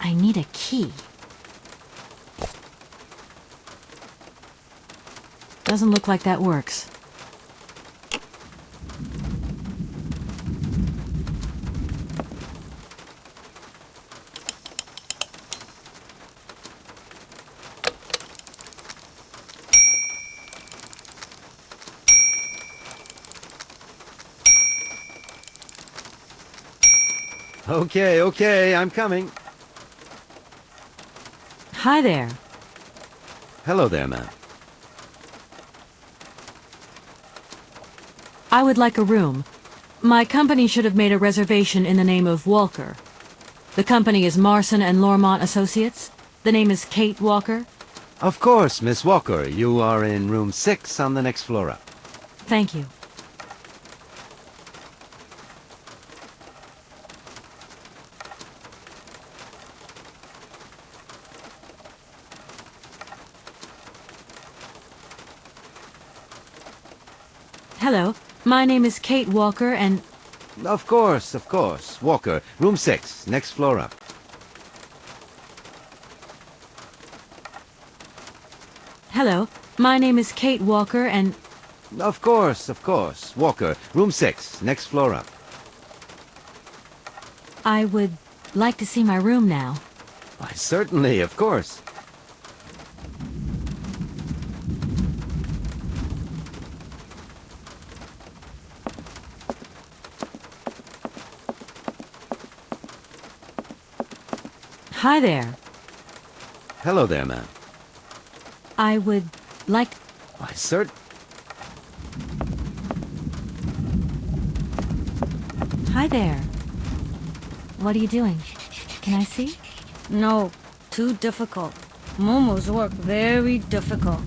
I need a key. Doesn't look like that works. Okay, I'm coming. Hi there. Hello there, ma'am. I would like a room. My company should have made a reservation in the name of Walker. The company is Marson and Lormont Associates. The name is Kate Walker. Of course, Miss Walker. You are in room 6 on the next floor up. Thank you. Hello, my name is Kate Walker and... Of course. Walker, room 6, next floor up. Hello, my name is Kate Walker and... Of course. Walker, room 6, next floor up. I would like to see my room now. Why, certainly, of course. Hi there. Hello there, ma'am. I would like... Why, Hi there. What are you doing? Can I see? No, too difficult. Momo's work very difficult.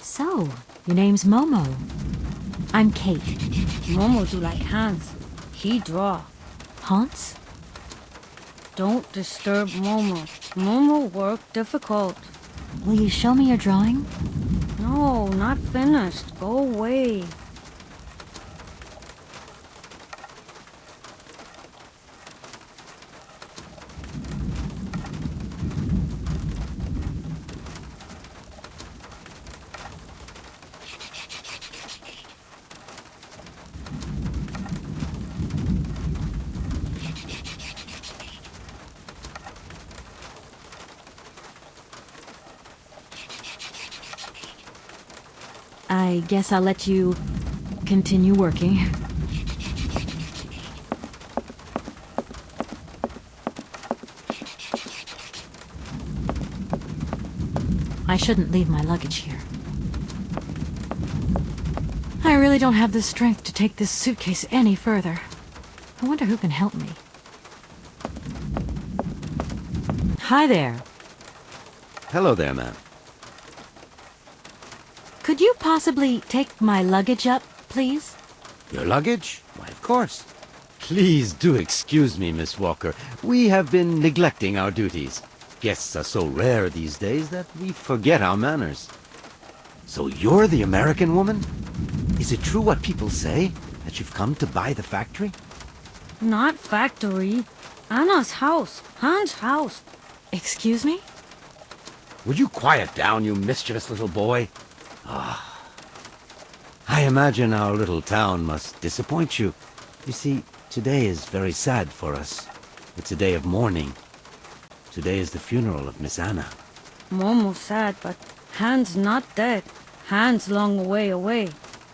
So, your name's Momo. I'm Kate. Momo do like Hans. He draw. Hans? Don't disturb Momo. Momo work difficult. Will you show me your drawing? No, not finished. Go away. I guess I'll let you continue working. I shouldn't leave my luggage here. I really don't have the strength to take this suitcase any further. I wonder who can help me. Hi there. Hello there, ma'am. Could you possibly take my luggage up, please? Your luggage? Why, of course. Please do excuse me, Miss Walker. We have been neglecting our duties. Guests are so rare these days that we forget our manners. So you're the American woman? Is it true what people say, that you've come to buy the factory? Not factory. Anna's house. Hans' house. Excuse me? Would you quiet down, you mischievous little boy? I imagine our little town must disappoint you. You see, today is very sad for us. It's a day of mourning. Today is the funeral of Miss Anna. Momo sad, but Han's not dead. Han's long way away.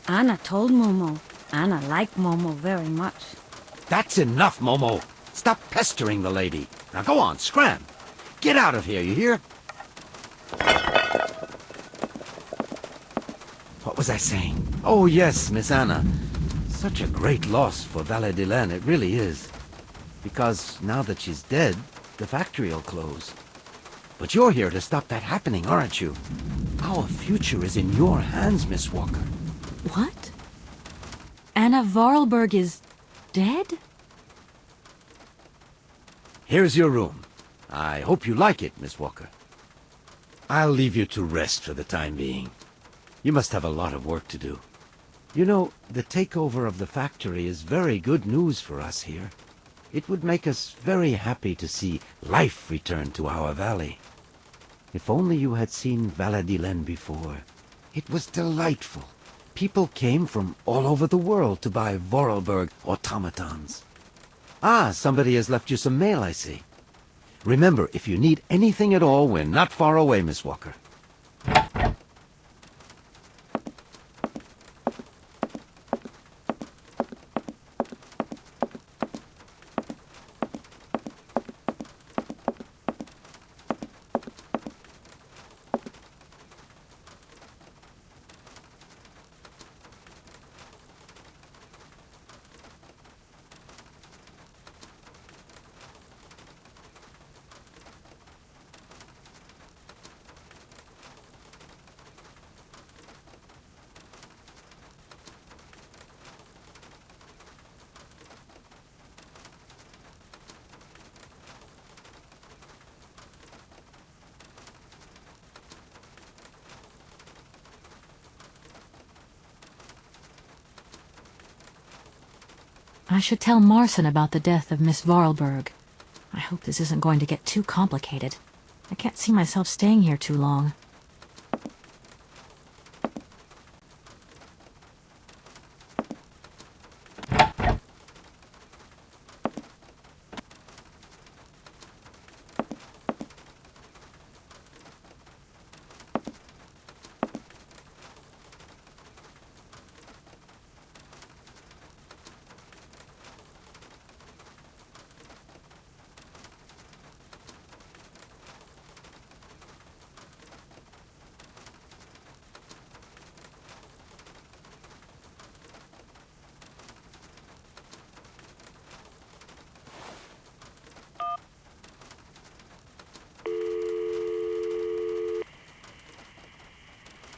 Anna told Momo. Anna liked Momo very much. That's enough, Momo. Stop pestering the lady. Now go on, scram. Get out of here, you hear? What was I saying? Oh, yes, Miss Anna. Such a great loss for Valle-de-Laine, it really is. Because now that she's dead, the factory'll close. But you're here to stop that happening, aren't you? Our future is in your hands, Miss Walker. What? Anna Vorarlberg is dead? Here's your room. I hope you like it, Miss Walker. I'll leave you to rest for the time being. You must have a lot of work to do. You know, the takeover of the factory is very good news for us here. It would make us very happy to see life return to our valley. If only you had seen Valle-de-Laine before. It was delightful. People came from all over the world to buy Vorarlberg automatons. Ah, somebody has left you some mail, I see. Remember, if you need anything at all, we're not far away, Miss Walker. I should tell Marson about the death of Miss Vorarlberg. I hope this isn't going to get too complicated. I can't see myself staying here too long.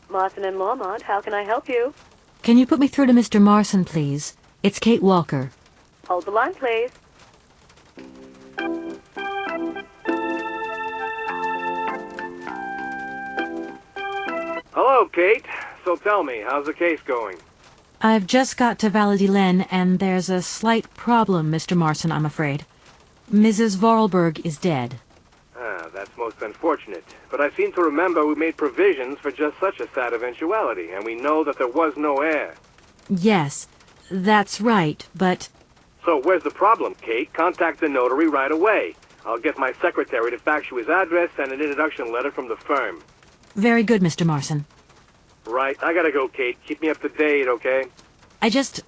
Marson and Lormont, how can I help you? Can you put me through to Mr. Marson, please? It's Kate Walker. Hold the line, please. Hello, Kate. So tell me, how's the case going? I've just got to Valle-de-Laine, and there's a slight problem, Mr. Marson, I'm afraid. Mrs. Vorarlberg is dead. Ah, that's most unfortunate. But I seem to remember we made provisions for just such a sad eventuality, and we know that there was no heir. Yes, that's right, but... So where's the problem, Kate? Contact the notary right away. I'll get my secretary to fax you his address and an introduction letter from the firm. Very good, Mr. Marson. Right, I gotta go, Kate. Keep me up to date, okay? I just...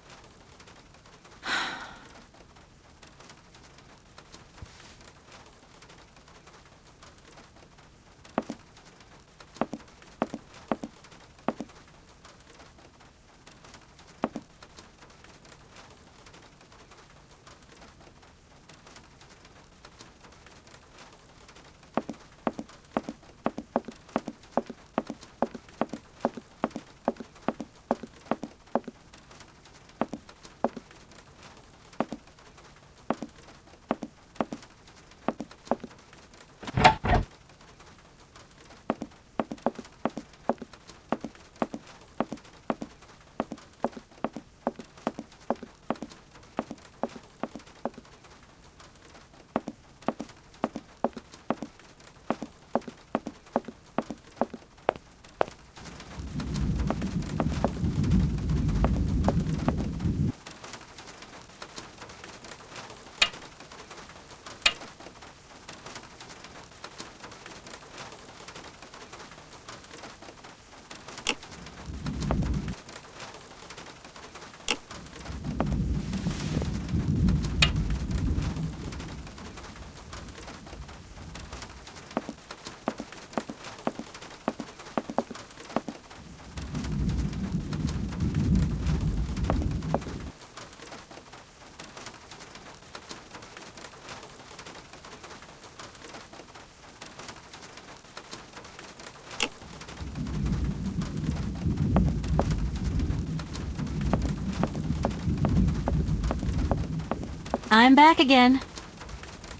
I'm back again.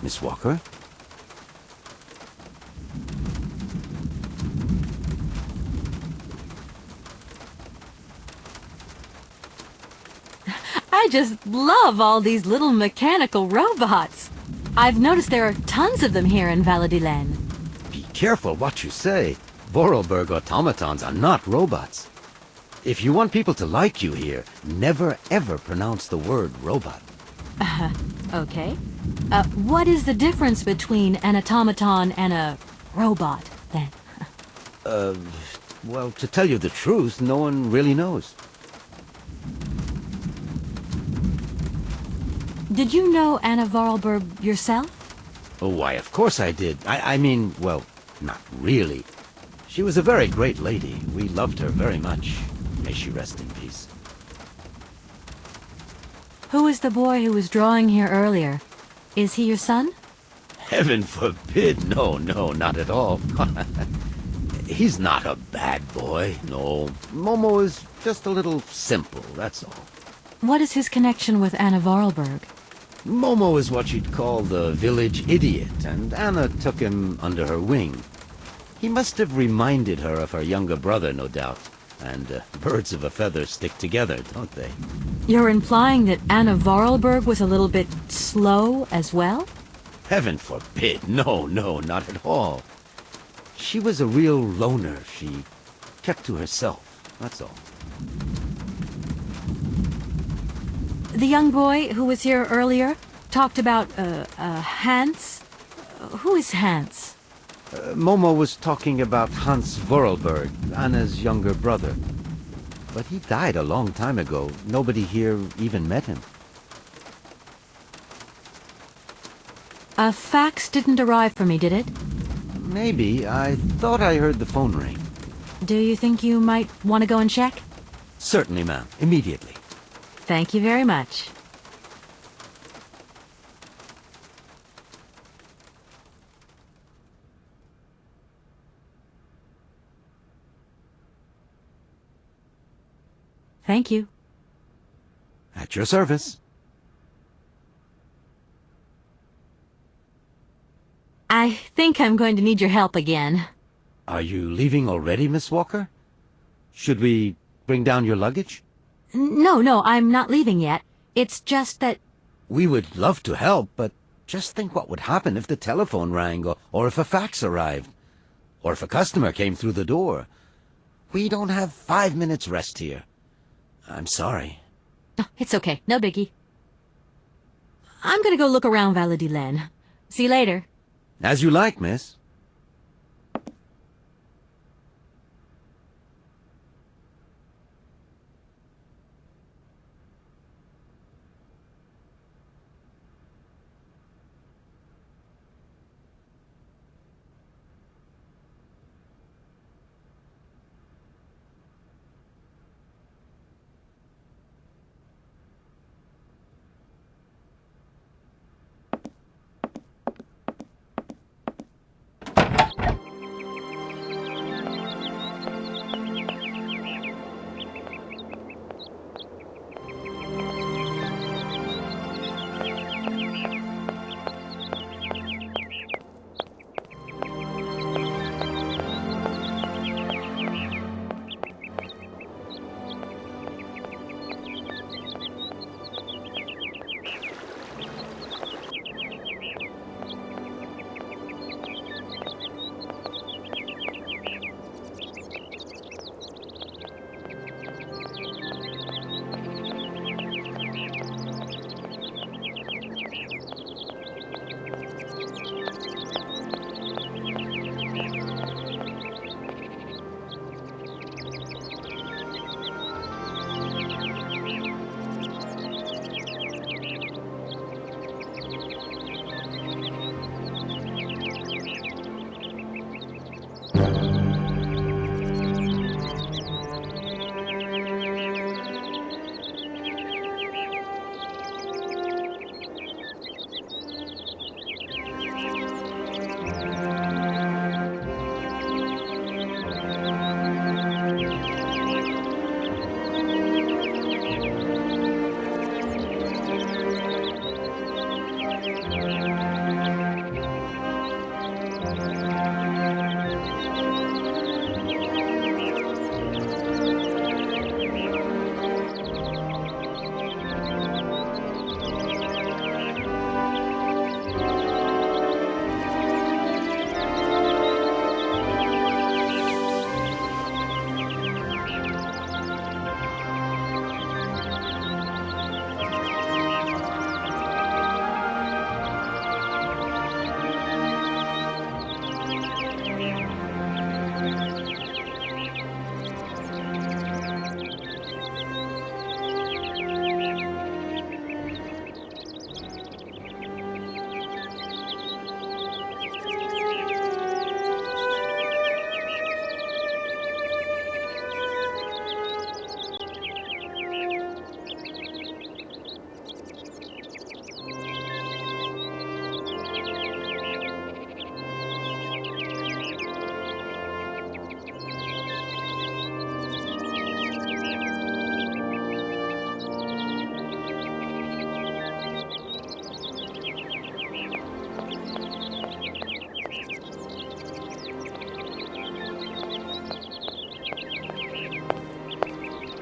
Miss Walker? I just love all these little mechanical robots. I've noticed there are tons of them here in Valadilen. Be careful what you say. Vorarlberg automatons are not robots. If you want people to like you here, never ever pronounce the word robot. Okay. What is the difference between an automaton and a robot, then? Well, to tell you the truth, no one really knows. Did you know Anna Vorarlberg yourself? Oh, why, of course I did. I mean, well, not really. She was a very great lady. We loved her very much. May she rest in peace. Who is the boy who was drawing here earlier? Is he your son? Heaven forbid. No, not at all. He's not a bad boy, no. Momo is just a little simple, that's all. What is his connection with Anna Vorarlberg? Momo is what you'd call the village idiot, and Anna took him under her wing. He must have reminded her of her younger brother, no doubt. And birds of a feather stick together, don't they? You're implying that Anna Vorarlberg was a little bit slow as well? Heaven forbid. No, not at all. She was a real loner. She kept to herself, that's all. The young boy who was here earlier talked about, Hans? Who is Hans? Momo was talking about Hans Vorarlberg, Anna's younger brother. But he died a long time ago. Nobody here even met him. A fax didn't arrive for me, did it? Maybe. I thought I heard the phone ring. Do you think you might want to go and check? Certainly, ma'am. Immediately. Thank you very much. Thank you. At your service. I think I'm going to need your help again. Are you leaving already, Miss Walker? Should we bring down your luggage? No, I'm not leaving yet. It's just that... We would love to help, but just think what would happen if the telephone rang, or if a fax arrived, or if a customer came through the door. We don't have 5 minutes rest here. I'm sorry. It's okay, no biggie. I'm gonna go look around Valadilen. See you later. As you like, miss.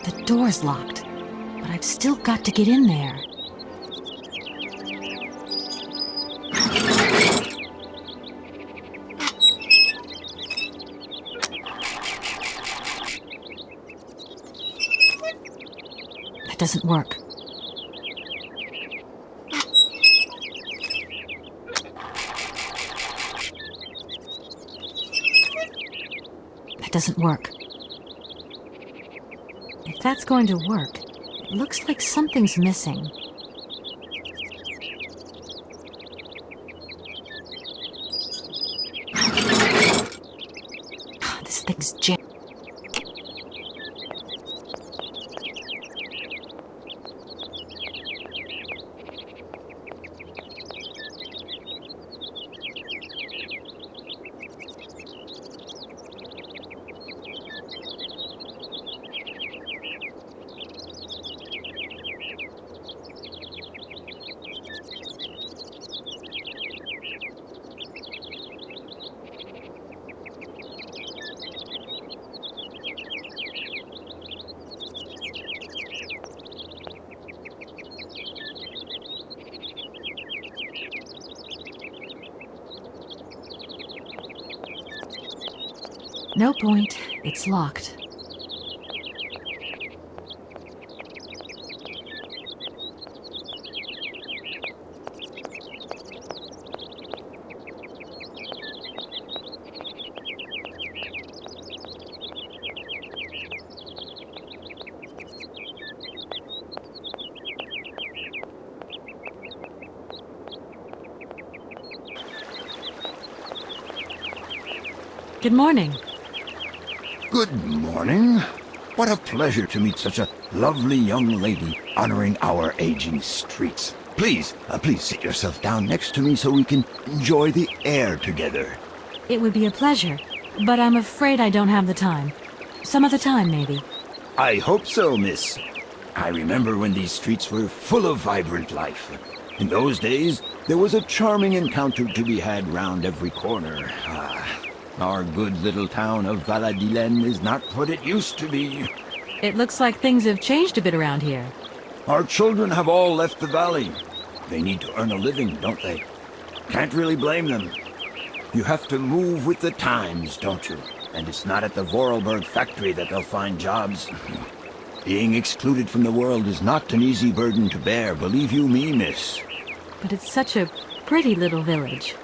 The door's locked, but I've still got to get in there. That doesn't work. That doesn't work. If that's going to work, it looks like something's missing. This thing's jammed. No point. It's locked. Good morning. Good morning. What a pleasure to meet such a lovely young lady honoring our aging streets. Please sit yourself down next to me so we can enjoy the air together. It would be a pleasure, but I'm afraid I don't have the time. Some other time, maybe. I hope so, miss. I remember when these streets were full of vibrant life. In those days, there was a charming encounter to be had round every corner. Our good little town of Valladolid is not what it used to be. It looks like things have changed a bit around here. Our children have all left the valley. They need to earn a living, don't they? Can't really blame them. You have to move with the times, don't you? And it's not at the Vorarlberg factory that they'll find jobs. Being excluded from the world is not an easy burden to bear, believe you me, miss. But it's such a pretty little village.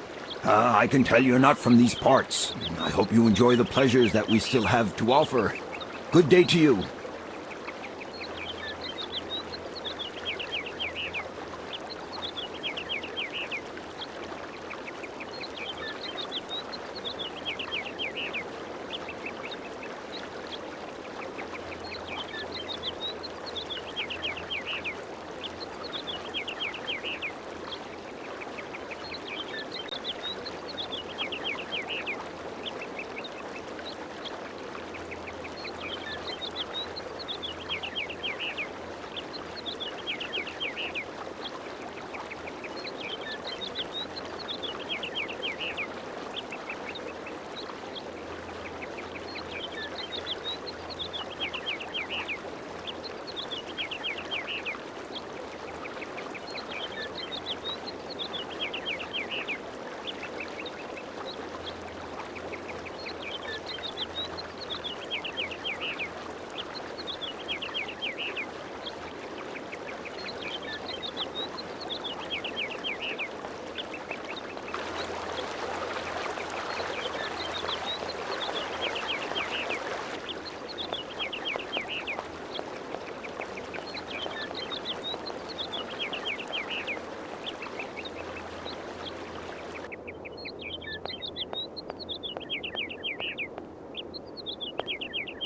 I can tell you're not from these parts. I hope you enjoy the pleasures that we still have to offer. Good day to you.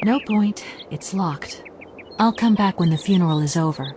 No point. It's locked. I'll come back when the funeral is over.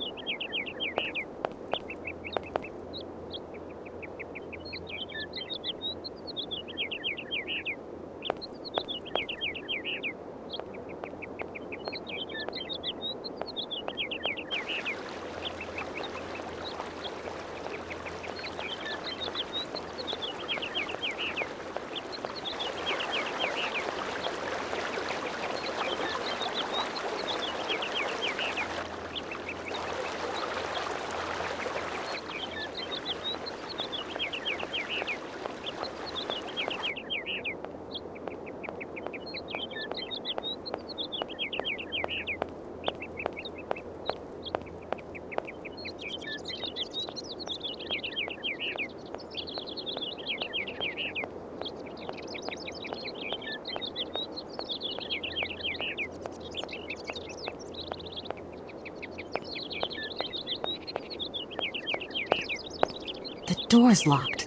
The door's locked.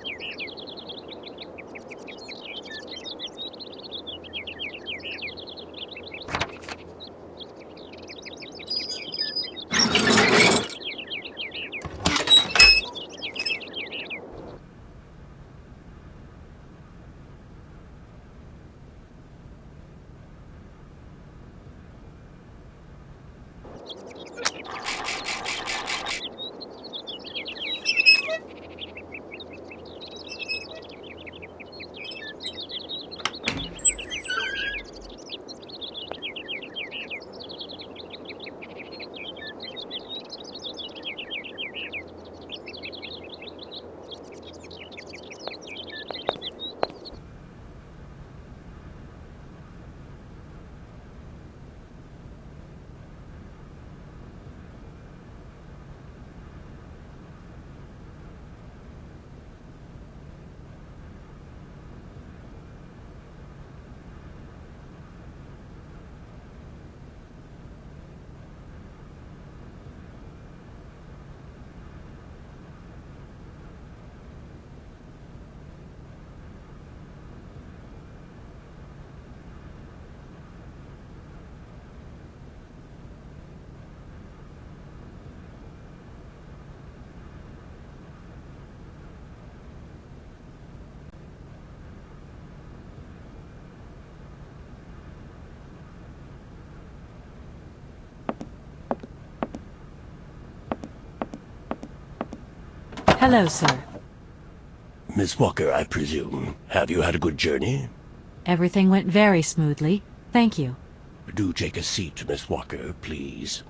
Hello, sir. Miss Walker, I presume. Have you had a good journey? Everything went very smoothly. Thank you. Do take a seat, Miss Walker, please.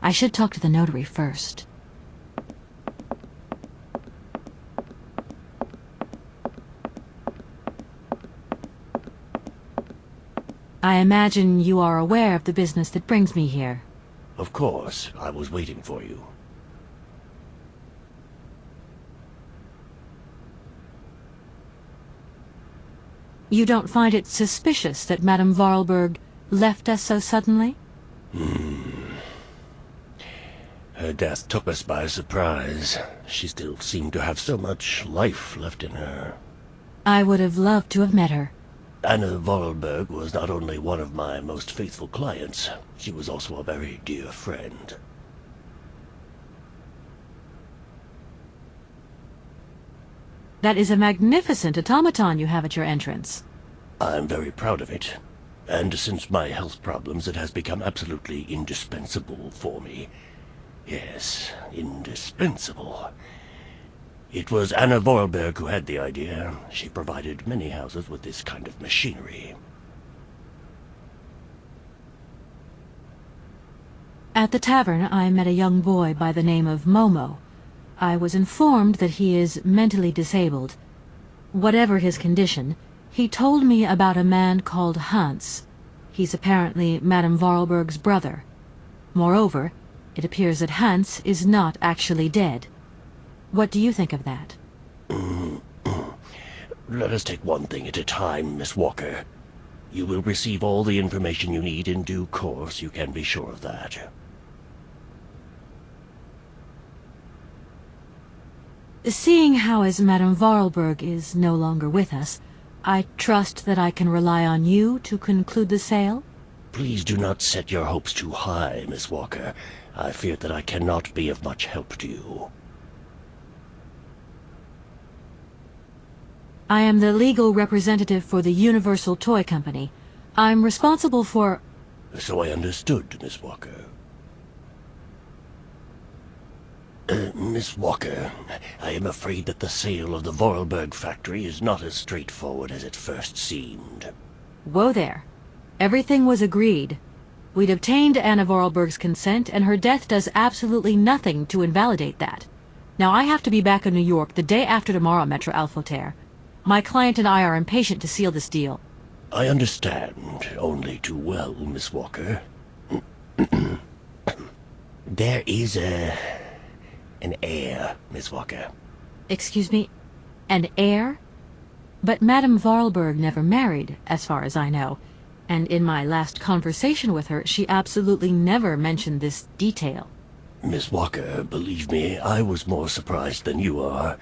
I should talk to the notary first. I imagine you are aware of the business that brings me here. Of course, I was waiting for you. You don't find it suspicious that Madame Vorarlberg left us so suddenly? Her death took us by surprise. She still seemed to have so much life left in her. I would have loved to have met her. Anna Vorarlberg was not only one of my most faithful clients, she was also a very dear friend. That is a magnificent automaton you have at your entrance. I'm very proud of it. And since my health problems, it has become absolutely indispensable for me. Yes, indispensable. It was Anna Vorarlberg who had the idea. She provided many houses with this kind of machinery. At the tavern, I met a young boy by the name of Momo. I was informed that he is mentally disabled. Whatever his condition, he told me about a man called Hans. He's apparently Madame Vorarlberg's brother. Moreover, it appears that Hans is not actually dead. What do you think of that? Let us take one thing at a time, Miss Walker. You will receive all the information you need in due course, you can be sure of that. Seeing how as Madame Vorarlberg is no longer with us, I trust that I can rely on you to conclude the sale? Please do not set your hopes too high, Miss Walker. I fear that I cannot be of much help to you. I am the legal representative for the Universal Toy Company. I'm responsible for... So I understood, Miss Walker. Miss Walker, I am afraid that the sale of the Vorarlberg factory is not as straightforward as it first seemed. Whoa there. Everything was agreed. We'd obtained Anna Vorarlberg's consent, and her death does absolutely nothing to invalidate that. Now I have to be back in New York the day after tomorrow, Maître Alfoter. My client and I are impatient to seal this deal. I understand only too well, Miss Walker. There is an heir, Miss Walker. Excuse me? An heir? But Madame Vorarlberg never married, as far as I know. And in my last conversation with her, she absolutely never mentioned this detail. Miss Walker, believe me, I was more surprised than you are.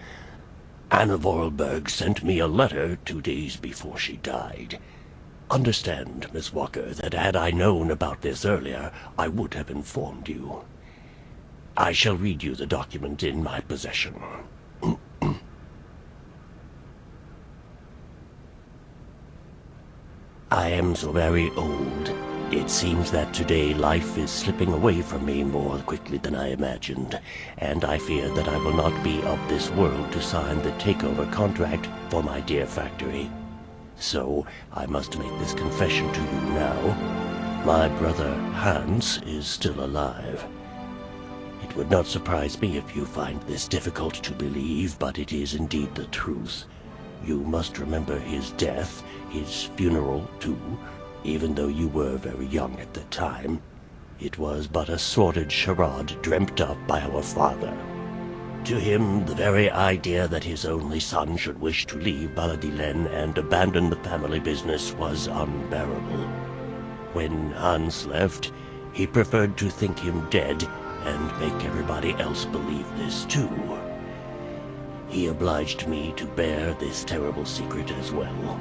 Anna Vorarlberg sent me a letter 2 days before she died. Understand, Miss Walker, that had I known about this earlier, I would have informed you. I shall read you the document in my possession. I am so very old. It seems that today life is slipping away from me more quickly than I imagined, and I fear that I will not be of this world to sign the takeover contract for my dear factory. So, I must make this confession to you now. My brother, Hans, is still alive. It would not surprise me if you find this difficult to believe, but it is indeed the truth. You must remember his death, his funeral, too. Even though you were very young at the time, it was but a sordid charade dreamt up by our father. To him, the very idea that his only son should wish to leave Baladillen and abandon the family business was unbearable. When Hans left, he preferred to think him dead and make everybody else believe this too. He obliged me to bear this terrible secret as well.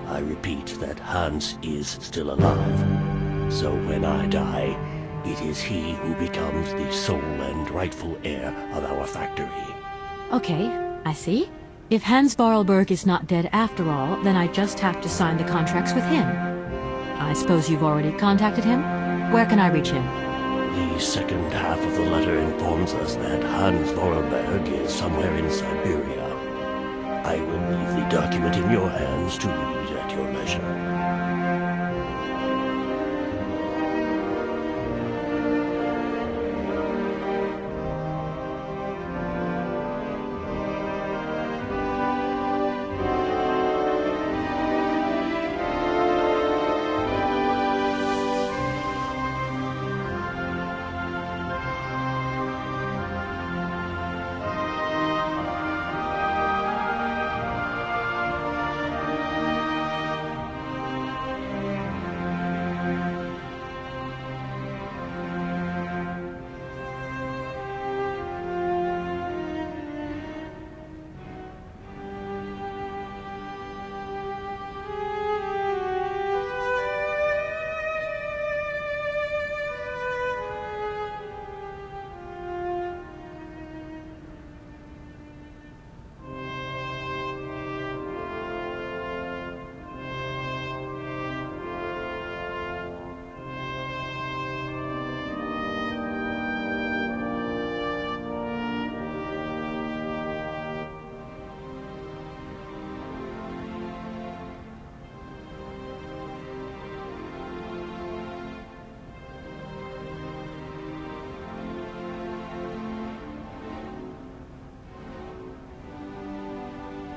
I repeat that Hans is still alive, so when I die, it is he who becomes the sole and rightful heir of our factory. Okay, I see. If Hans Vorarlberg is not dead after all, then I just have to sign the contracts with him. I suppose you've already contacted him? Where can I reach him? The second half of the letter informs us that Hans Vorarlberg is somewhere in Syberia. I will leave the document in your hands to read at your leisure.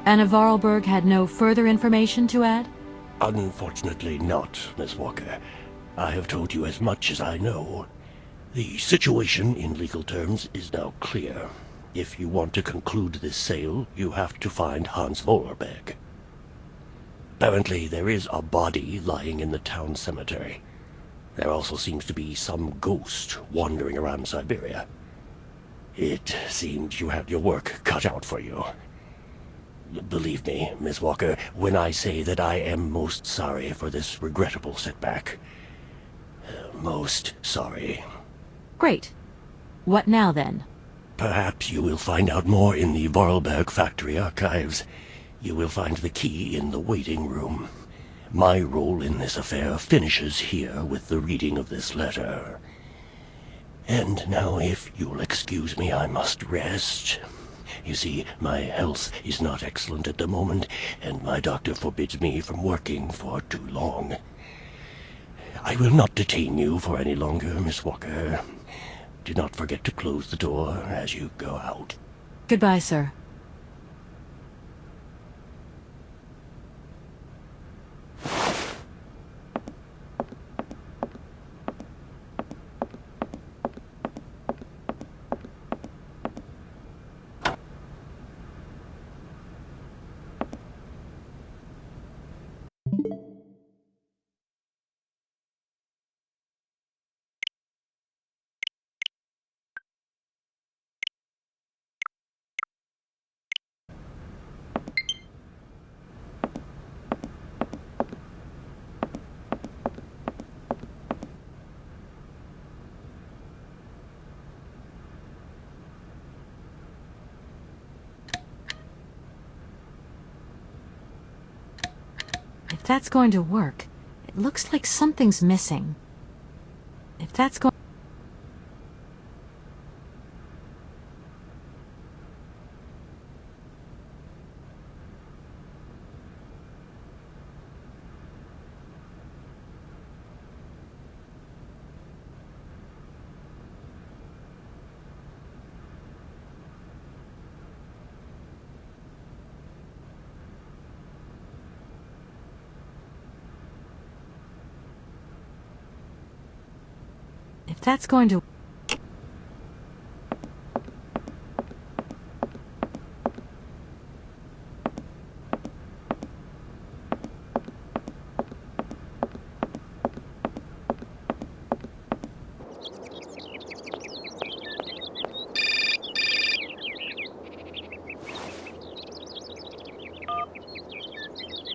Anna Vorarlberg had no further information to add? Unfortunately not, Miss Walker. I have told you as much as I know. The situation, in legal terms, is now clear. If you want to conclude this sale, you have to find Hans Vorarlberg. Apparently, there is a body lying in the town cemetery. There also seems to be some ghost wandering around Syberia. It seems you have your work cut out for you. Believe me, Miss Walker, when I say that I am most sorry for this regrettable setback. Most sorry. Great. What now, then? Perhaps you will find out more in the Vorarlberg factory archives. You will find the key in the waiting room. My role in this affair finishes here with the reading of this letter. And now, if you'll excuse me, I must rest. You see, my health is not excellent at the moment, and my doctor forbids me from working for too long. I will not detain you for any longer, Miss Walker. Do not forget to close the door as you go out. Goodbye, sir. If that's going to work, it looks like something's missing. If that's going... If that's going to...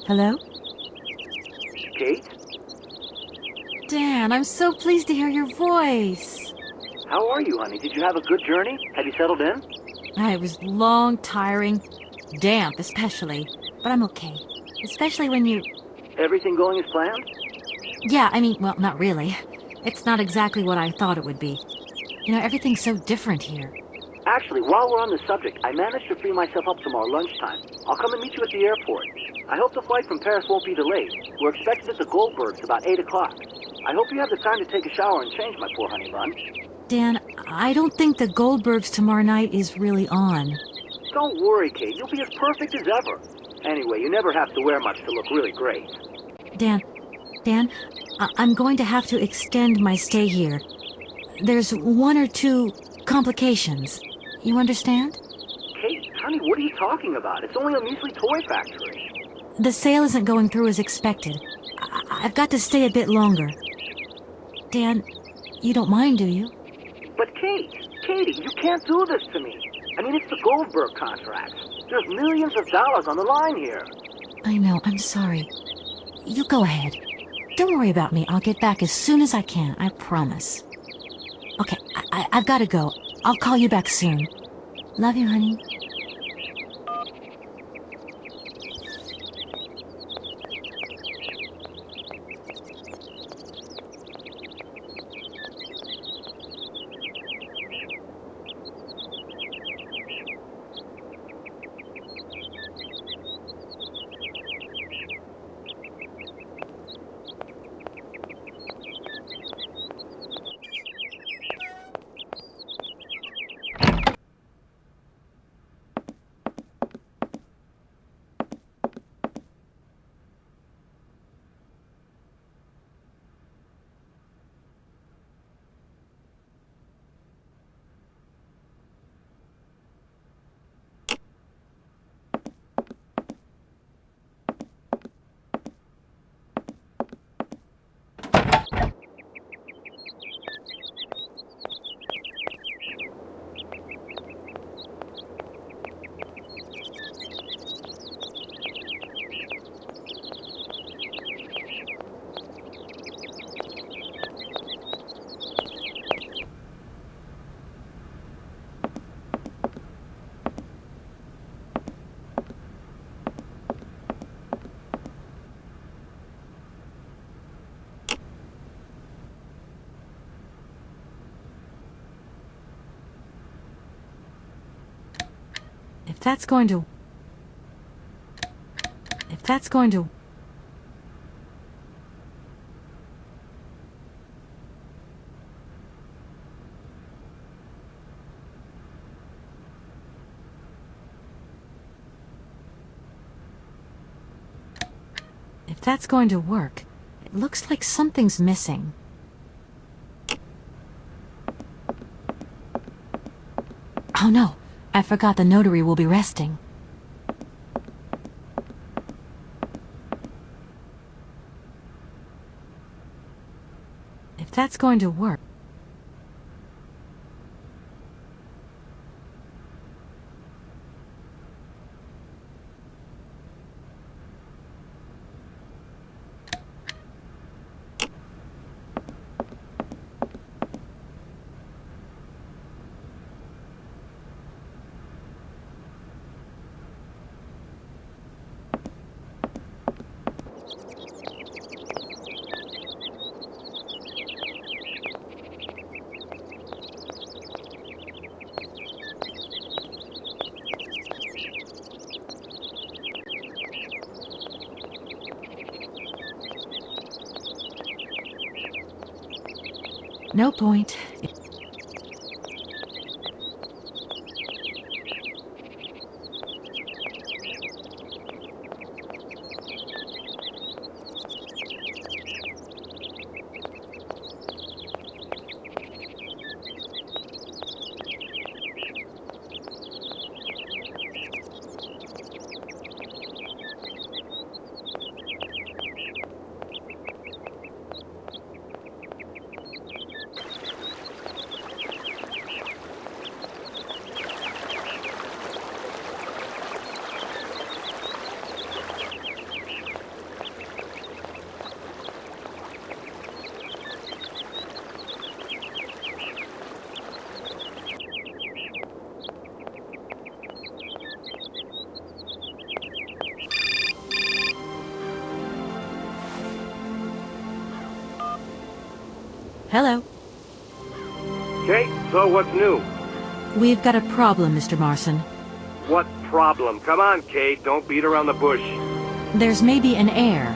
Hello? Kate? Dan, I'm so pleased to hear your voice. How are you, honey? Did you have a good journey? Have you settled in? It was long, tiring, damp especially, but I'm okay. Especially when you... Everything going as planned? Yeah, I mean, well, not really. It's not exactly what I thought it would be. You know, everything's so different here. Actually, while we're on the subject, I managed to free myself up tomorrow lunchtime. I'll come and meet you at the airport. I hope the flight from Paris won't be delayed. We're expected at the Goldbergs about 8 o'clock. I hope you have the time to take a shower and change, my poor honey bun. Dan, I don't think the Goldbergs tomorrow night is really on. Don't worry, Kate. You'll be as perfect as ever. Anyway, you never have to wear much to look really great. Dan, I'm going to have to extend my stay here. There's 1 or 2 complications. You understand? Kate, honey, what are you talking about? It's only a measly toy factory. The sale isn't going through as expected. I've got to stay a bit longer. Dan, you don't mind, do you? But Katie, you can't do this to me. I mean, it's the Goldberg contract. There's millions of dollars on the line here. I know, I'm sorry. You go ahead. Don't worry about me. I'll get back as soon as I can, I promise. Okay, I've got to go. I'll call you back soon. Love you, honey. that's going to... If that's going to... If that's going to work, it looks like something's missing. Oh no, I forgot the notary will be resting. If that's going to work... No point. Hello. Kate, so what's new? We've got a problem, Mr. Marson. What problem? Come on, Kate, don't beat around the bush. There's maybe an heir.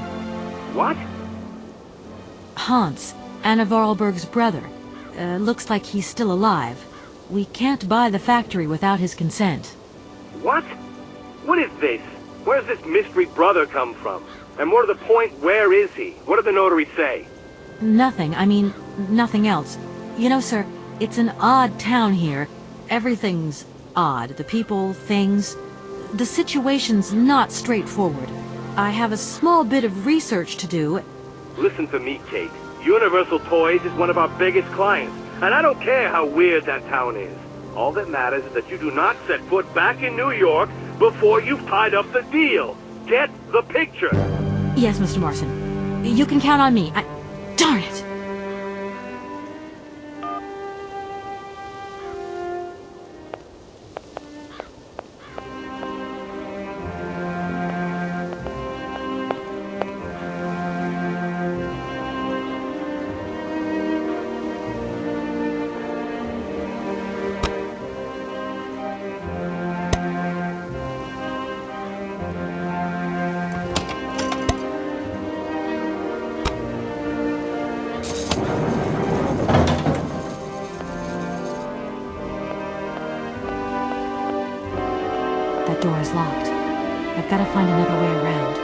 What? Hans, Anna Vorarlberg's brother. Looks like he's still alive. We can't buy the factory without his consent. What? What is this? Where's this mystery brother come from? And more to the point, where is he? What did the notary say? Nothing. I mean, nothing else. You know, sir, it's an odd town here. Everything's odd. The people, things. The situation's not straightforward. I have a small bit of research to do. Listen to me, Kate. Universal Toys is one of our biggest clients, and I don't care how weird that town is. All that matters is that you do not set foot back in New York before you've tied up the deal. Get the picture? Yes, Mr. Marson. You can count on me. Darn it! That door is locked. I've got to find another way around.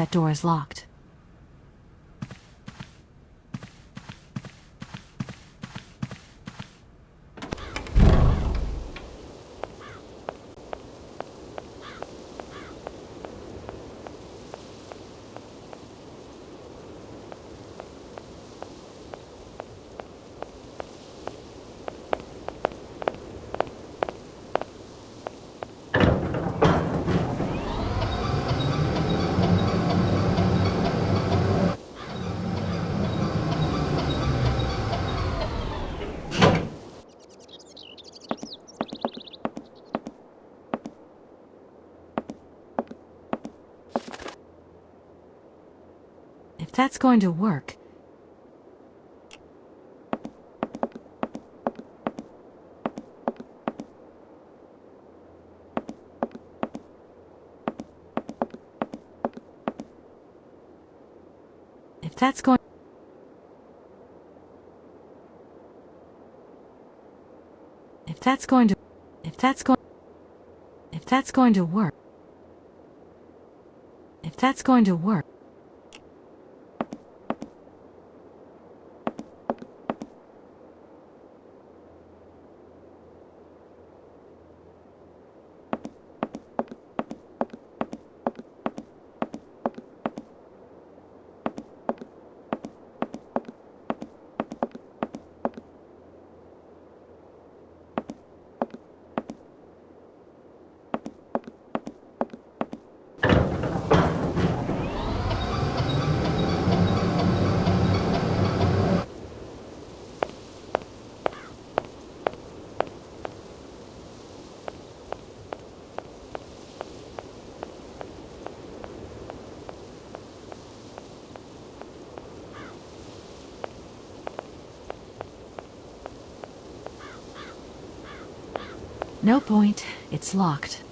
That door is locked. If that's going to work... If that's going... If that's going to... If that's going... If that's going to work... If that's going to work... No point. It's locked.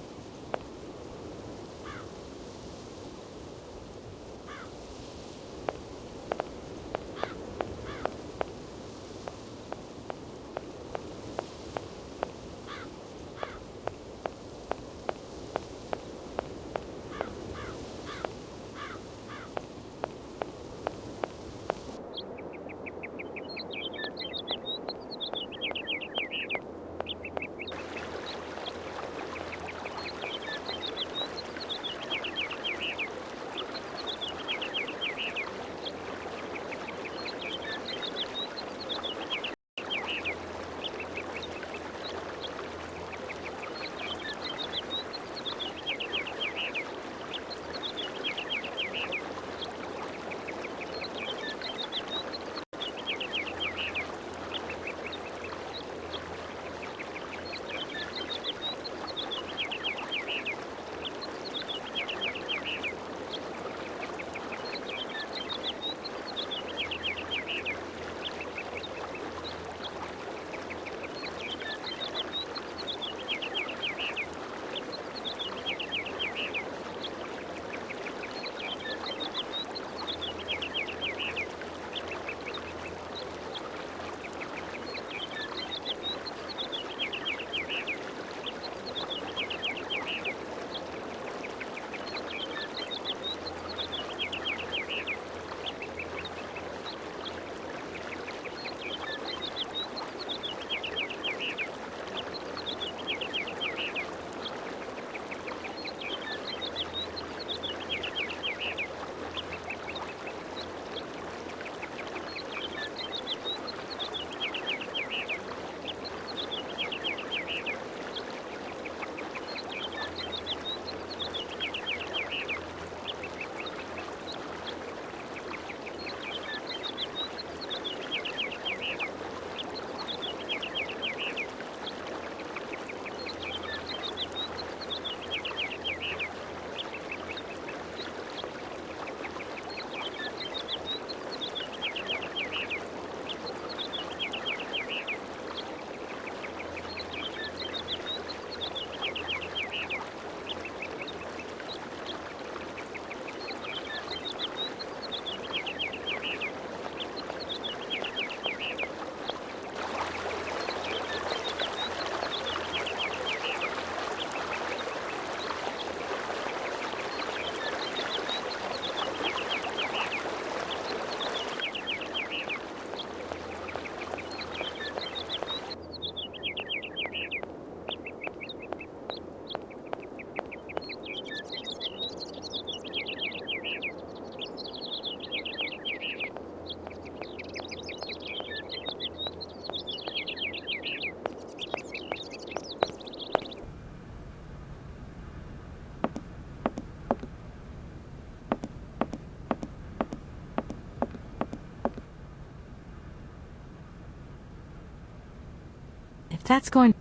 If that's going...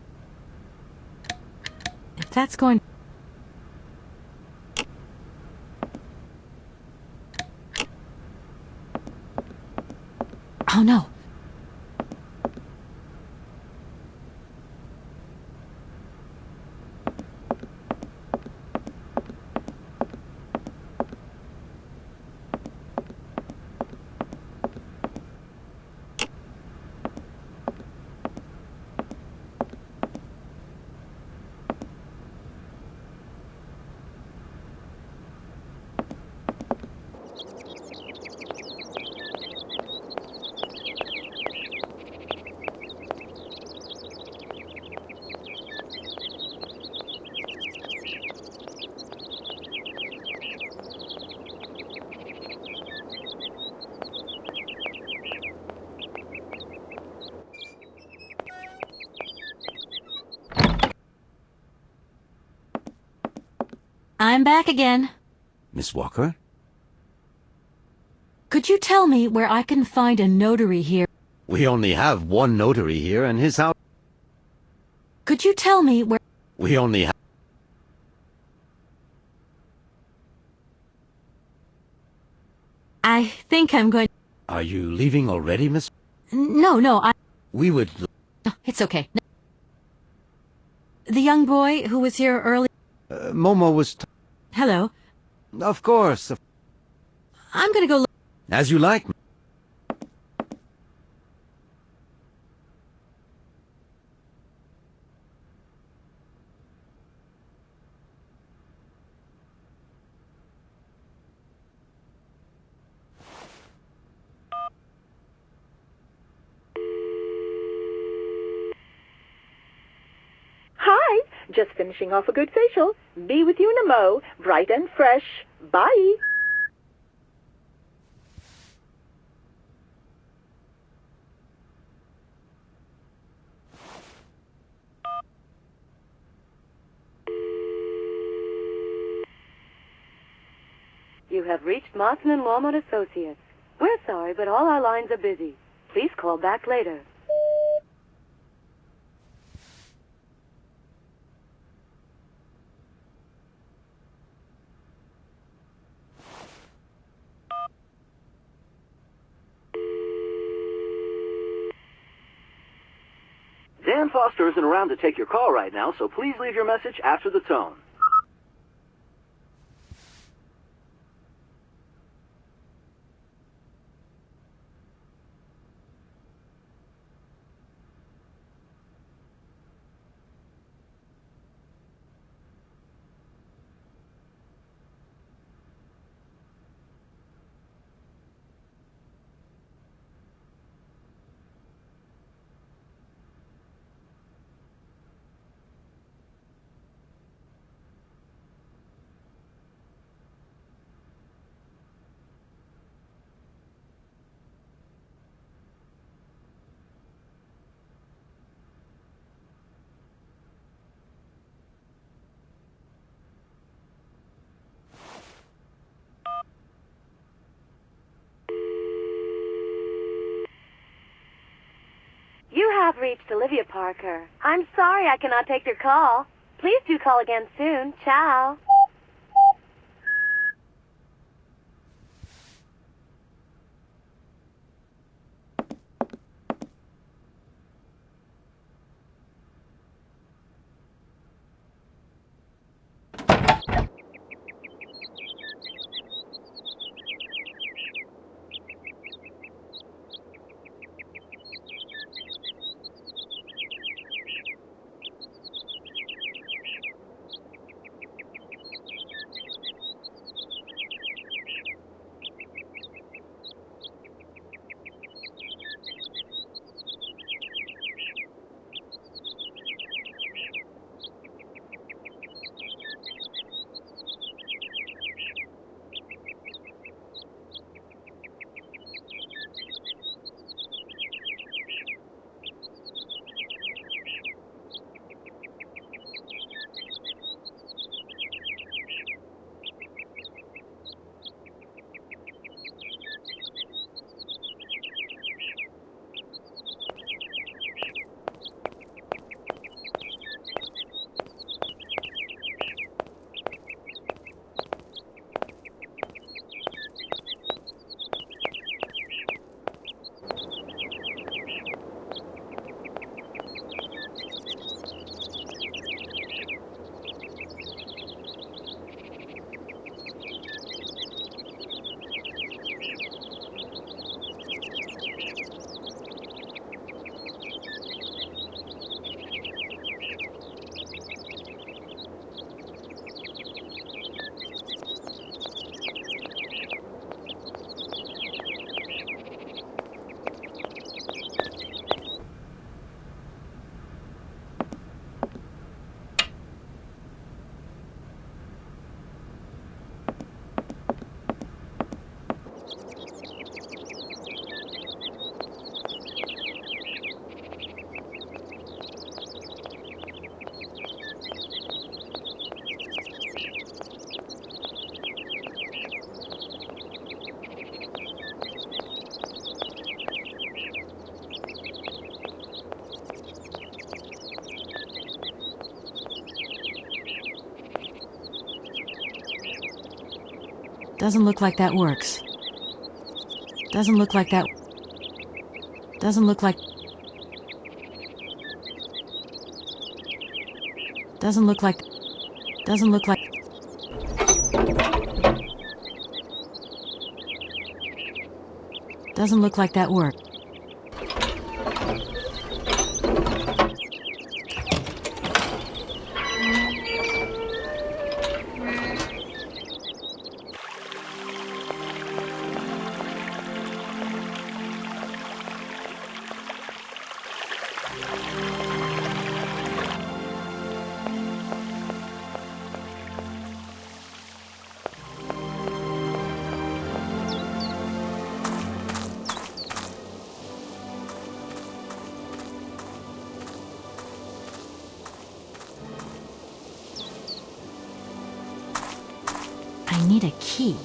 If that's going... Oh no. I'm back again. Miss Walker? Could you tell me where I can find a notary here? We only have one notary here, and his house... Could you tell me where... We only have... I think I'm going... Are you leaving already, Miss... No, We would... it's okay. The young boy who was here early... Momo was... Hello. Of course. I'm gonna go... As you like. Hi, just finishing off a good facial. Be with you in a mo, bright and fresh. Bye. You have reached Martin and Lawman Associates. We're sorry, but all our lines are busy. Please call back later. Dan Foster isn't around to take your call right now, so please leave your message after the tone. You have reached Olivia Parker. I'm sorry I cannot take your call. Please do call again soon. Ciao. Doesn't look like that works. Doesn't look like that. Doesn't look like. Doesn't look like. Doesn't look like. Doesn't look like that worked. I need a key.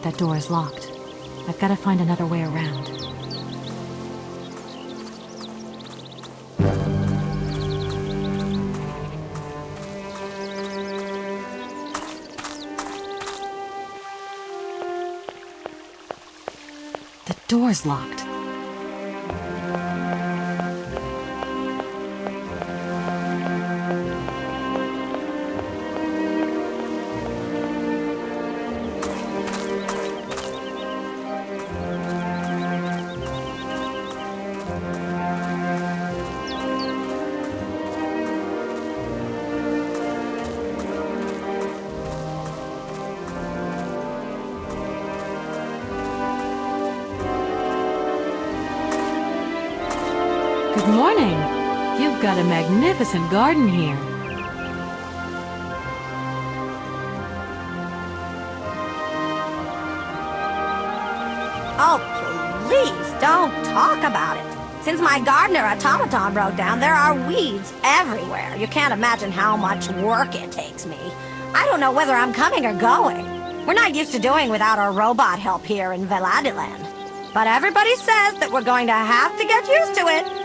That door is locked. I've got to find another way around. The door's locked. Good morning. You've got a magnificent garden here. Oh, please don't talk about it. Since my gardener automaton broke down, there are weeds everywhere. You can't imagine how much work it takes me. I don't know whether I'm coming or going. We're not used to doing without our robot help here in Veladiland. But everybody says that we're going to have to get used to it.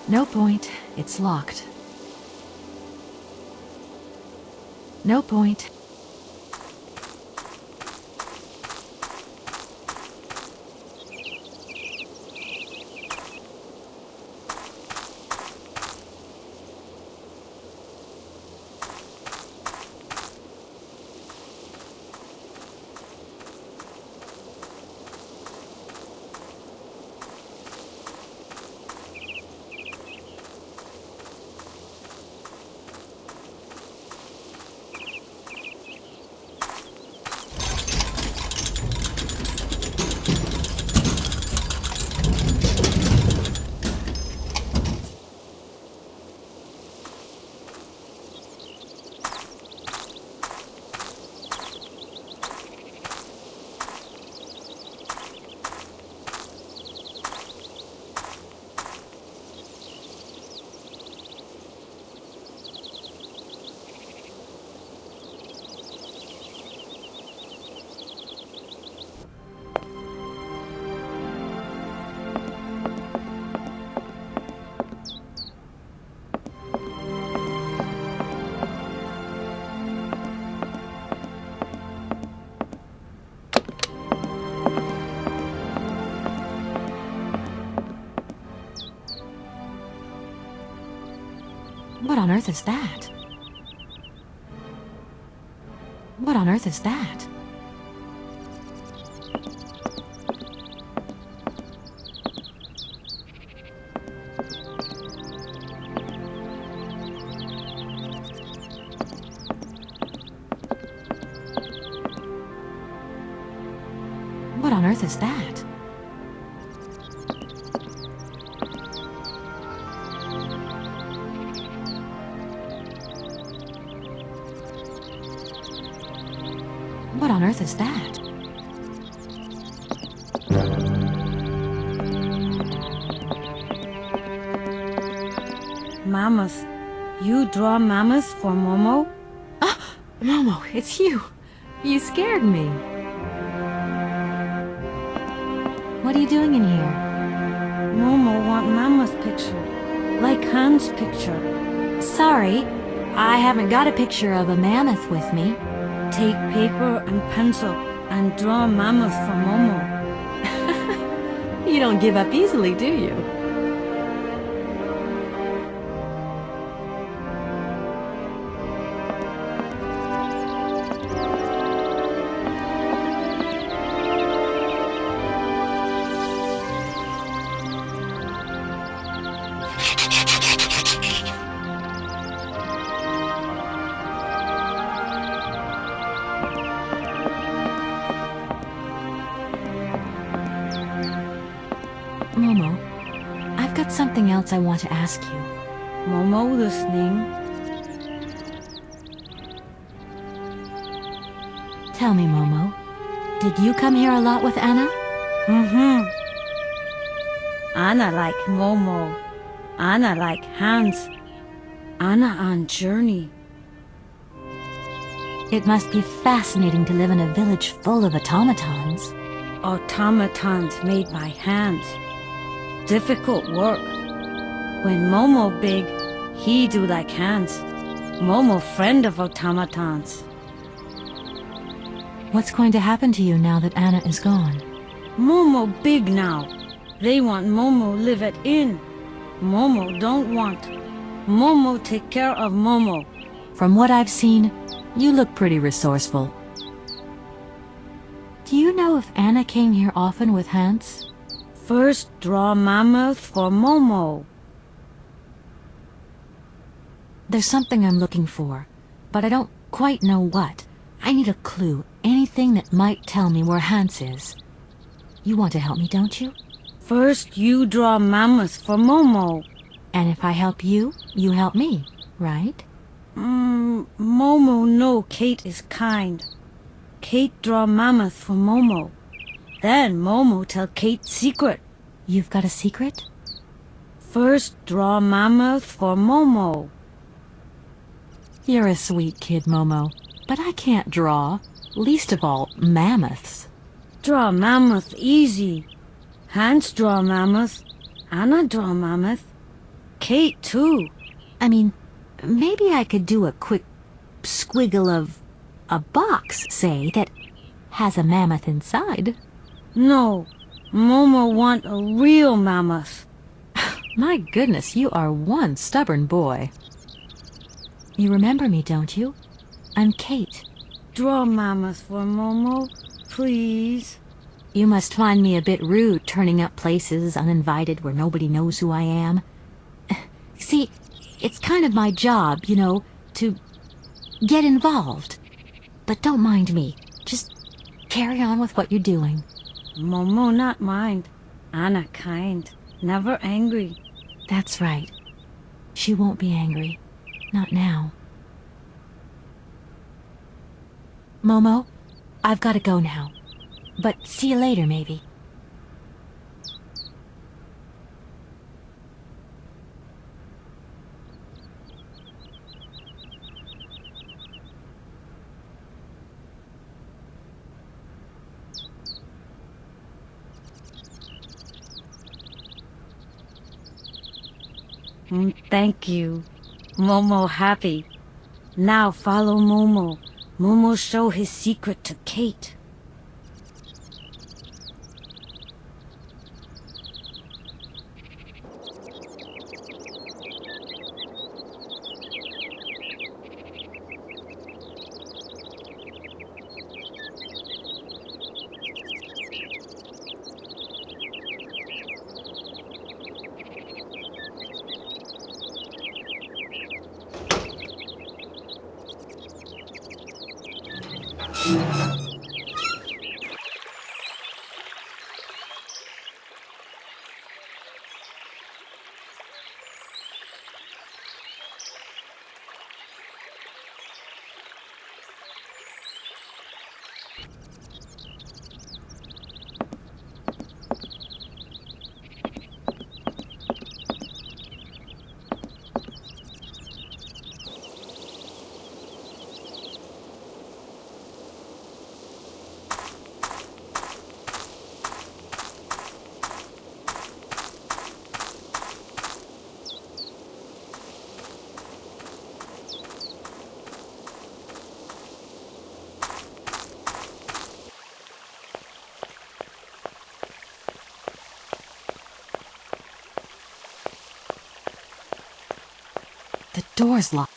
No point. It's locked. No point. What on earth is that? What on earth is that? What on earth is that? What on earth is that? Mammoth. You draw mammoth for Momo? Ah, Momo, it's you. You scared me. What are you doing in here? Momo want mammoth picture. Like Hans' picture. Sorry, I haven't got a picture of a mammoth with me. Take paper and pencil and draw mammoth for Momo. You don't give up easily, do you? Momo, I've got something else I want to ask you. Momo listening. Tell me, Momo, did you come here a lot with Anna? Mm-hmm. Anna like Momo. Anna like Hans. Anna on journey. It must be fascinating to live in a village full of automatons. Automatons made by hands. Difficult work. When Momo big, he do like Hans. Momo friend of automatons. What's going to happen to you now that Anna is gone? Momo big now. They want Momo live at inn. Momo don't want. Momo take care of Momo. From what I've seen, you look pretty resourceful. Do you know if Anna came here often with Hans? First draw mammoth for Momo. There's something I'm looking for, but I don't quite know what. I need a clue, anything that might tell me where Hans is. You want to help me, don't you? First you draw mammoth for Momo. And if I help you, you help me, right? Momo know Kate is kind. Kate draw mammoth for Momo. Then Momo tell Kate secret. You've got a secret? First draw mammoth for Momo. You're a sweet kid, Momo, but I can't draw, least of all mammoths. Draw mammoth easy. Hans draw mammoth. Anna draw mammoth. Kate too. I mean, maybe I could do a quick squiggle of a box, say, that has a mammoth inside. No, Momo want a real mammoth. My goodness, you are one stubborn boy. You remember me, don't you? I'm Kate. Draw mammoth for Momo, please. You must find me a bit rude turning up places uninvited where nobody knows who I am. See, it's kind of my job, you know, to get involved. But don't mind me. Just carry on with what you're doing. Momo not mind. Anna kind. Never angry. That's right. She won't be angry. Not now. Momo, I've got to go now. But see you later, maybe. Thank you. Momo happy. Now follow Momo. Momo show his secret to Kate. Door's locked.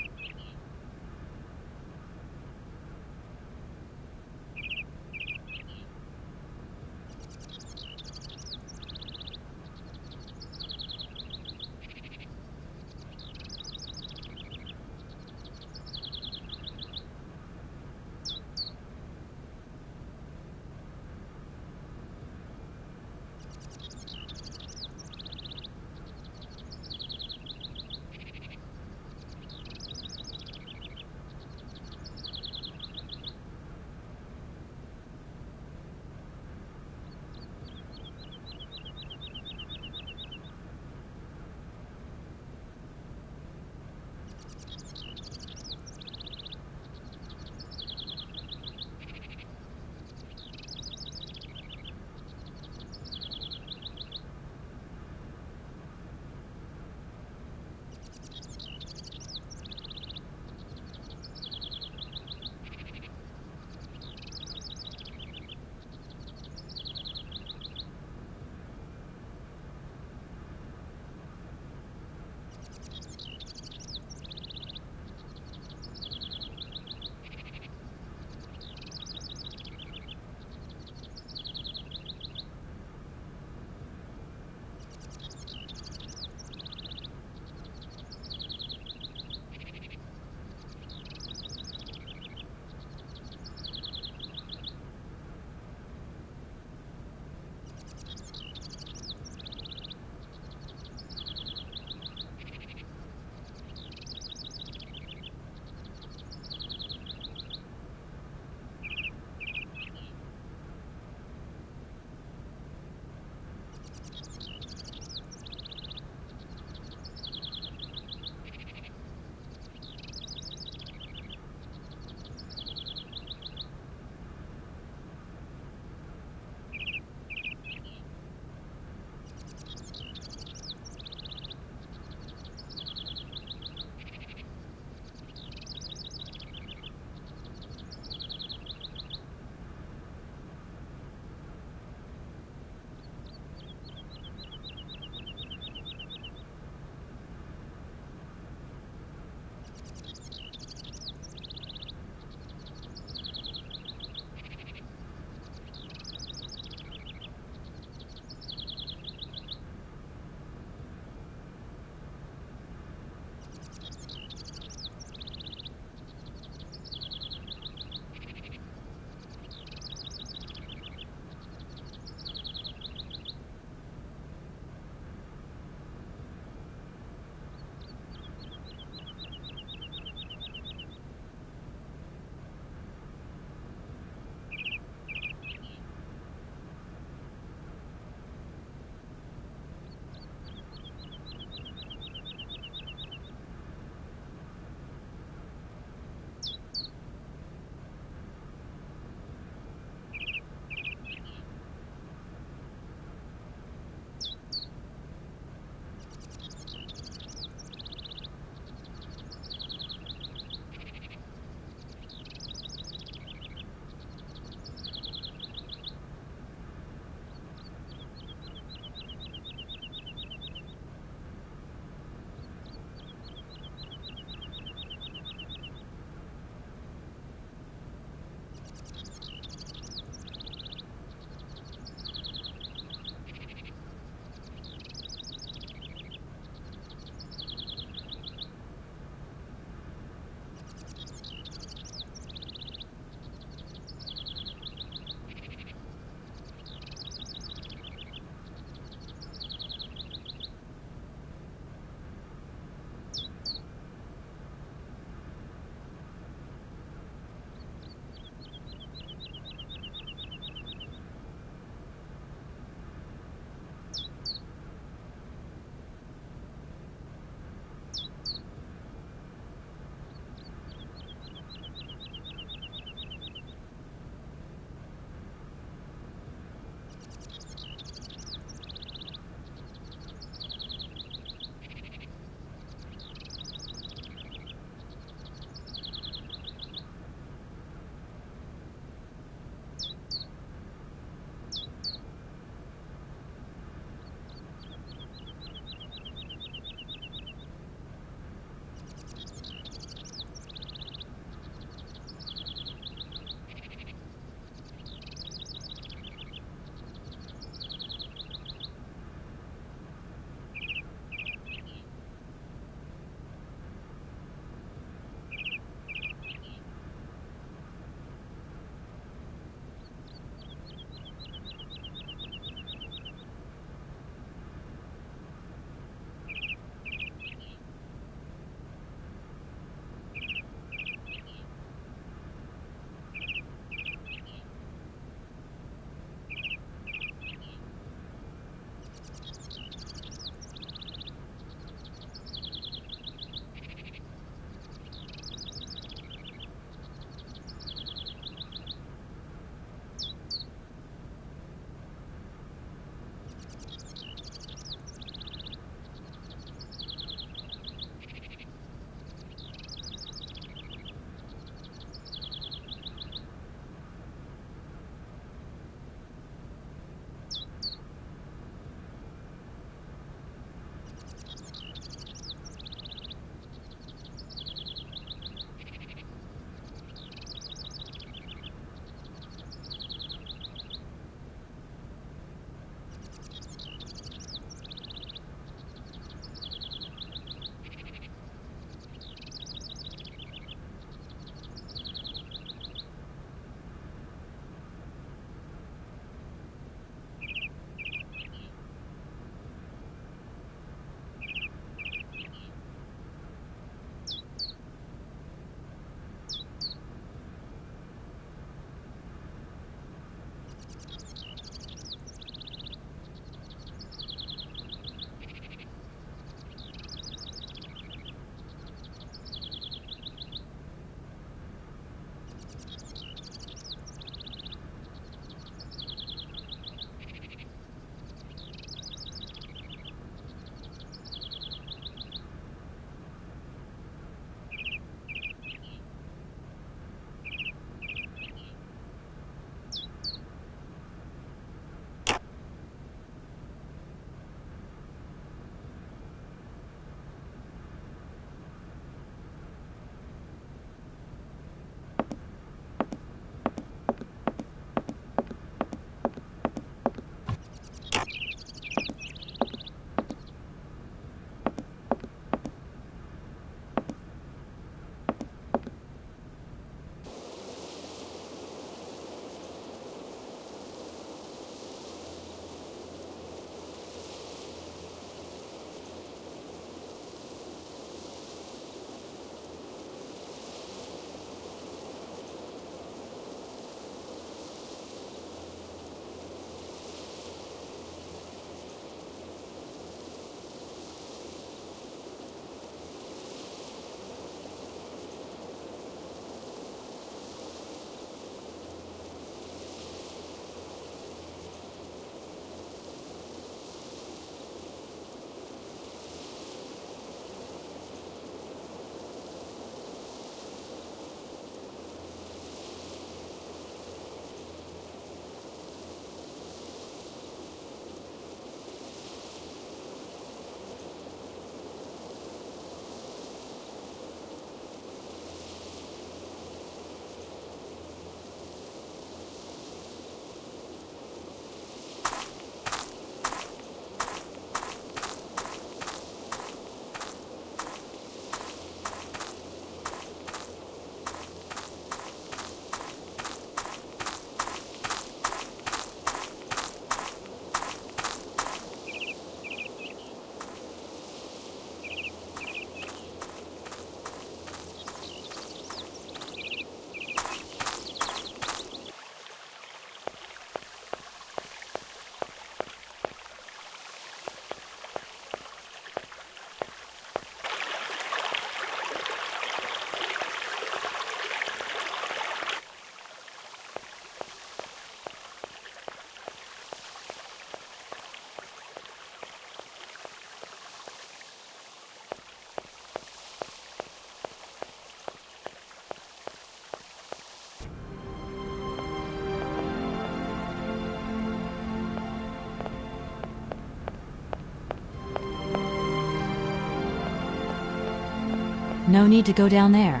No need to go down there.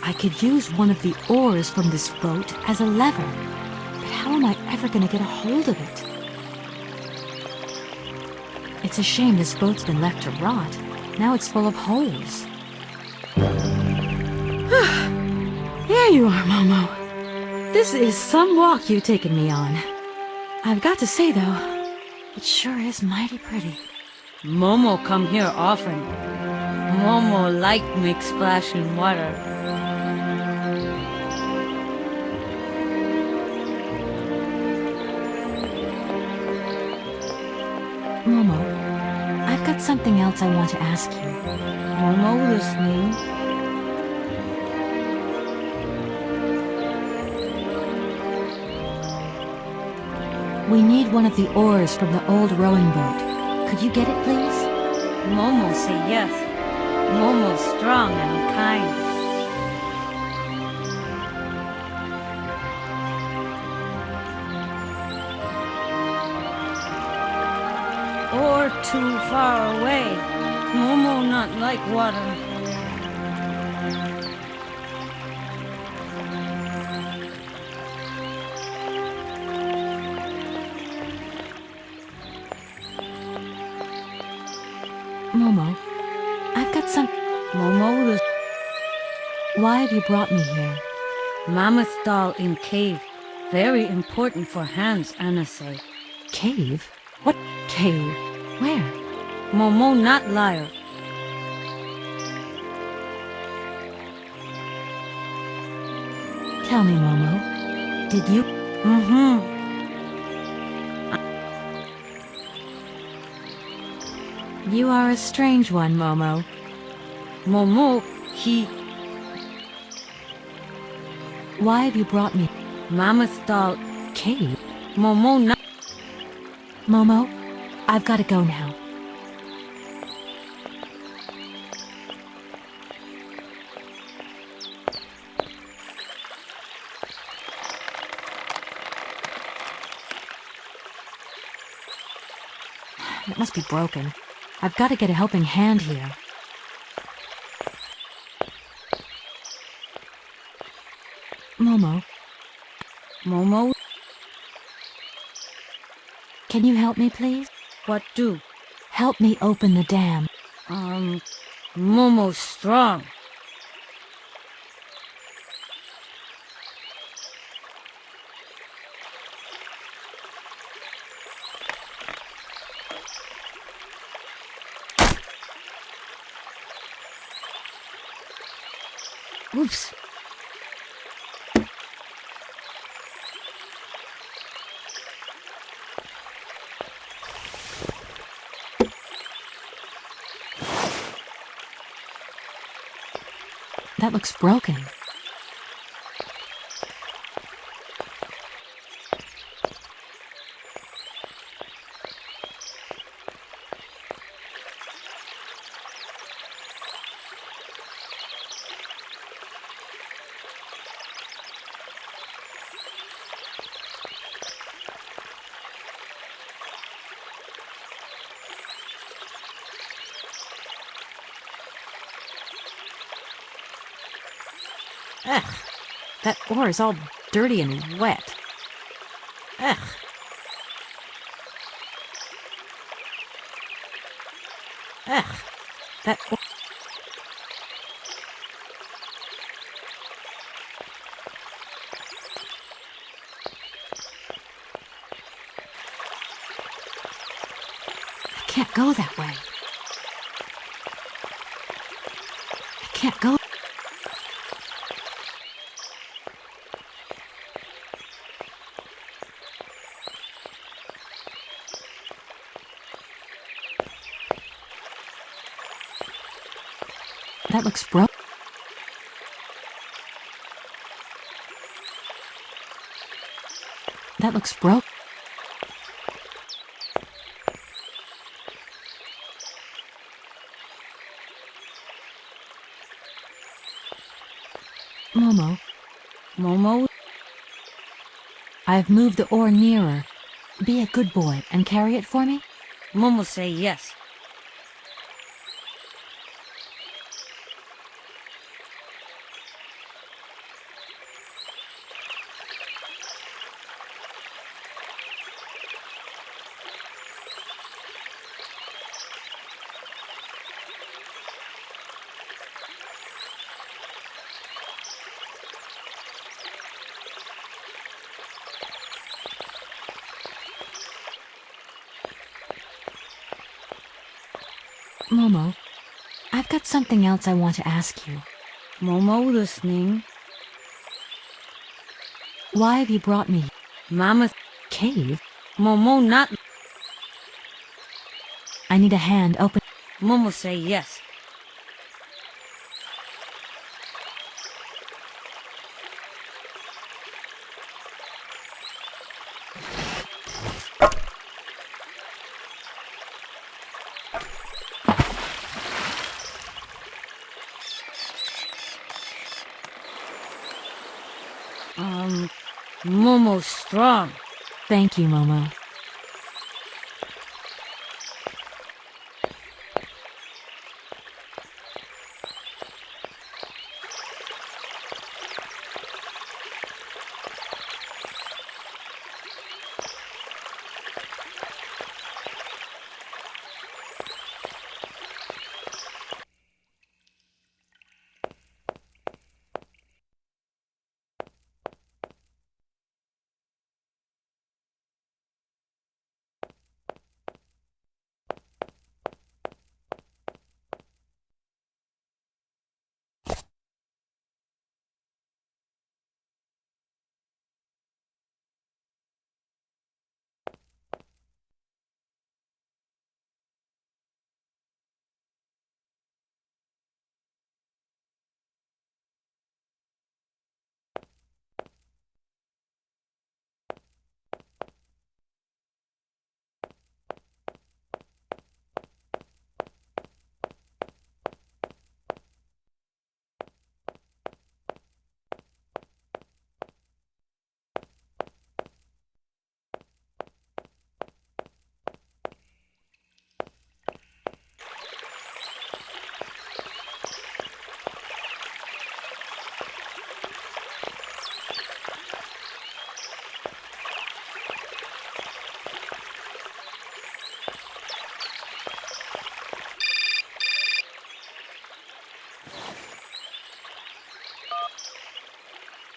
I could use one of the oars from this boat as a lever, but how am I ever going to get a hold of it? It's a shame this boat's been left to rot. Now it's full of holes. Here you are, Momo. This is some walk you've taken me on. I've got to say, though, it sure is mighty pretty. Momo come here often. Momo like make splash in water. Momo, I've got something else I want to ask you. Momo listening. We need one of the oars from the old rowing boat. Could you get it, please? Momo say yes. Momo strong and kind. Or too far away. Momo not like water. Momo, I've got some... Momo was Why have you brought me here? Mammoth doll in cave. Very important for Hans, Anna say. Cave? What cave? Where? Momo not liar. Tell me, Momo. Did you... You are a strange one, Momo. Momo, he... Why have you brought me... Mammoth doll... Cave? Momo not... Momo, I've got to go now. It must be broken. I've got to get a helping hand here. Momo. Momo, Can you help me, please? what do? Help me open the dam. Momo strong. Oops. That looks broken. Ugh, that ore is all dirty and wet. Ugh. Ugh, that ore... I can't go that way. I can't go... That looks broke. That looks broke. Momo. Momo? I've moved the ore nearer. Be a good boy and carry it for me? Momo say yes. Momo, I've got something else I want to ask you. Momo listening. Why have you brought me? Mama. Cave? Momo not. I need a hand open. Momo say yes. Momo's strong. Thank you, Momo.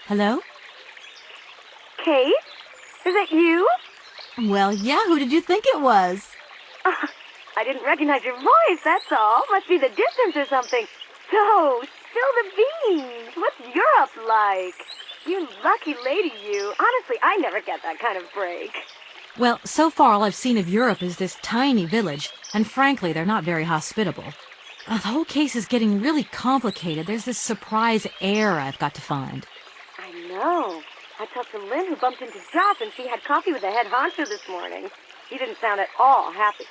Hello? Kate? Is it you? Well, yeah, who did you think it was? I didn't recognize your voice, that's all. Must be the distance or something. So, spill the beans. What's Europe like? You lucky lady, you. Honestly, I never get that kind of break. Well, so far all I've seen of Europe is this tiny village, and frankly, they're not very hospitable. The whole case is getting really complicated. There's this surprise heir I've got to find. I know. I talked to Lynn, who bumped into Josh, and she had coffee with the head honcho this morning. He didn't sound at all happy.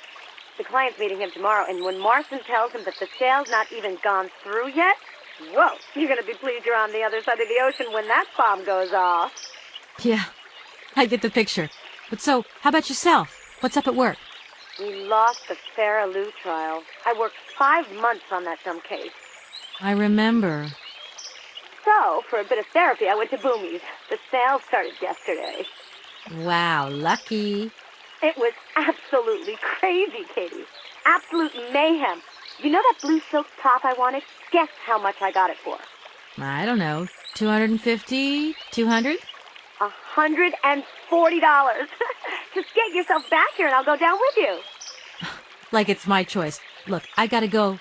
The client's meeting him tomorrow, and when Marston tells him that the sale's not even gone through yet, whoa, you're gonna be pleased you're on the other side of the ocean when that bomb goes off. Yeah, I get the picture. But so, how about yourself? What's up at work? We lost the Farah Lou trial. I worked 5 months on that dumb case. I remember. So, for a bit of therapy, I went to Boomy's. The sale started yesterday. Wow, lucky. It was absolutely crazy, Katie. Absolute mayhem. You know that blue silk top I wanted? Guess how much I got it for? I don't know, 250, 200? $140. Just get yourself back here and I'll go down with you. Like it's my choice. Look, I gotta go.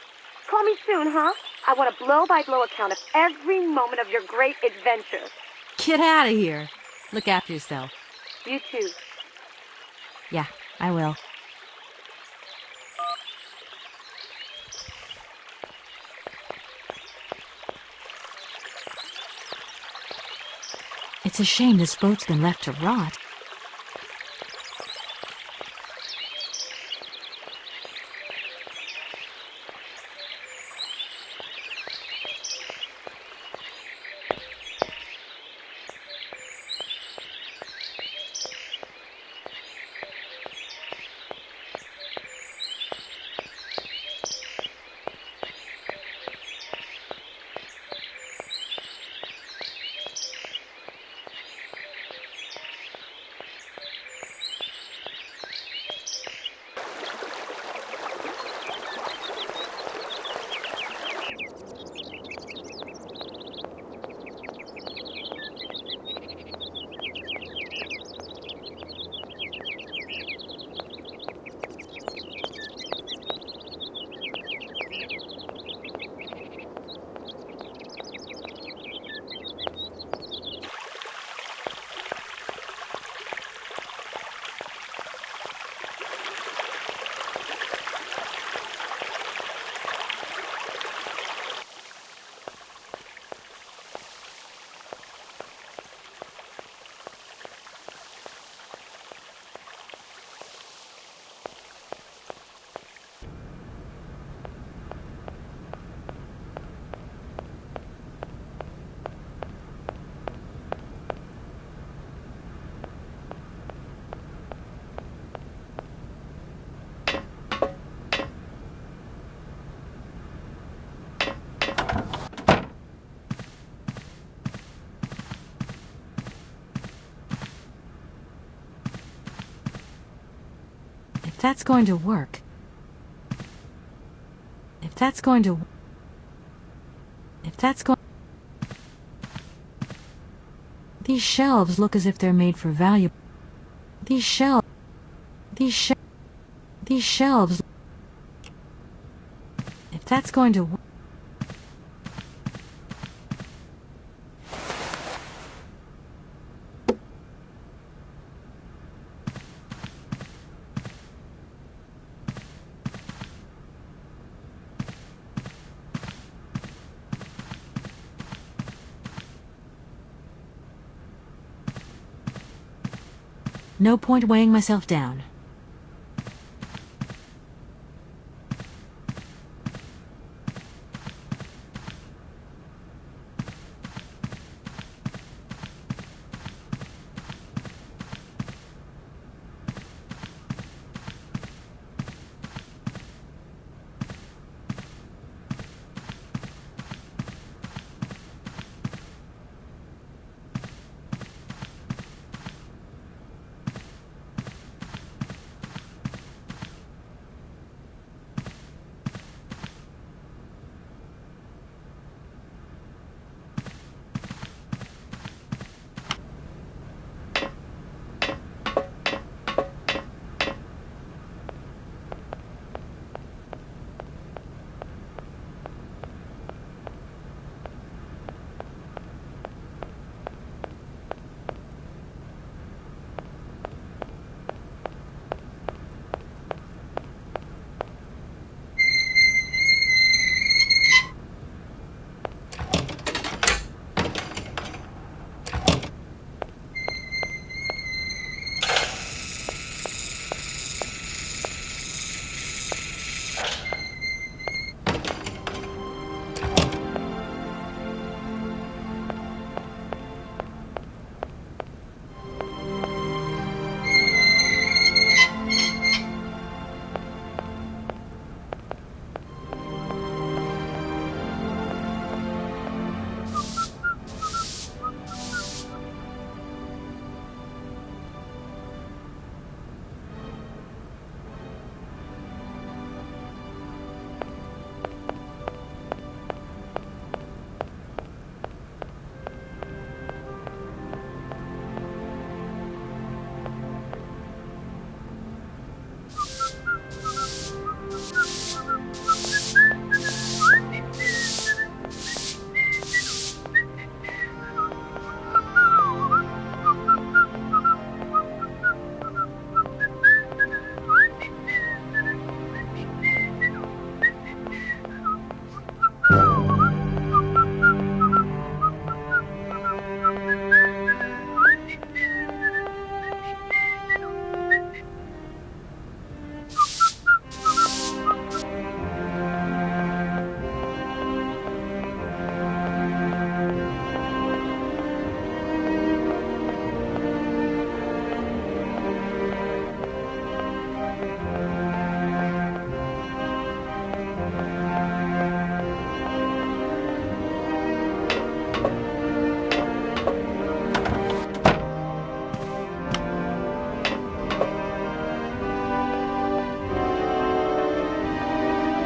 Call me soon, huh? I want a blow-by-blow account of every moment of your great adventure. Get out of here. Look after yourself. You too. Yeah, I will. It's a shame this boat's been left to rot. If that's going to work... If that's going... These shelves look as if they're made for value. These shelves... If that's going to work... No point weighing myself down.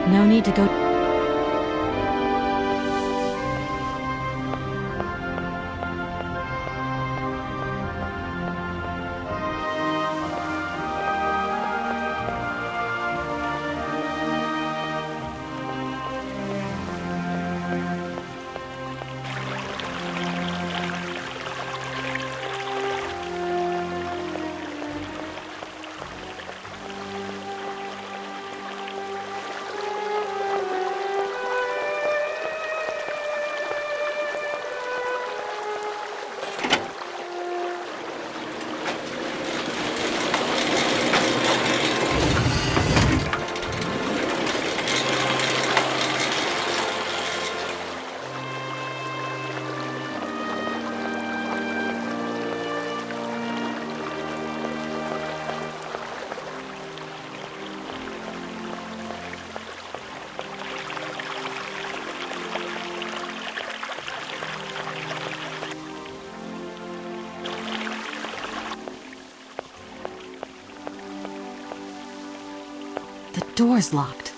No need to go... The door's locked.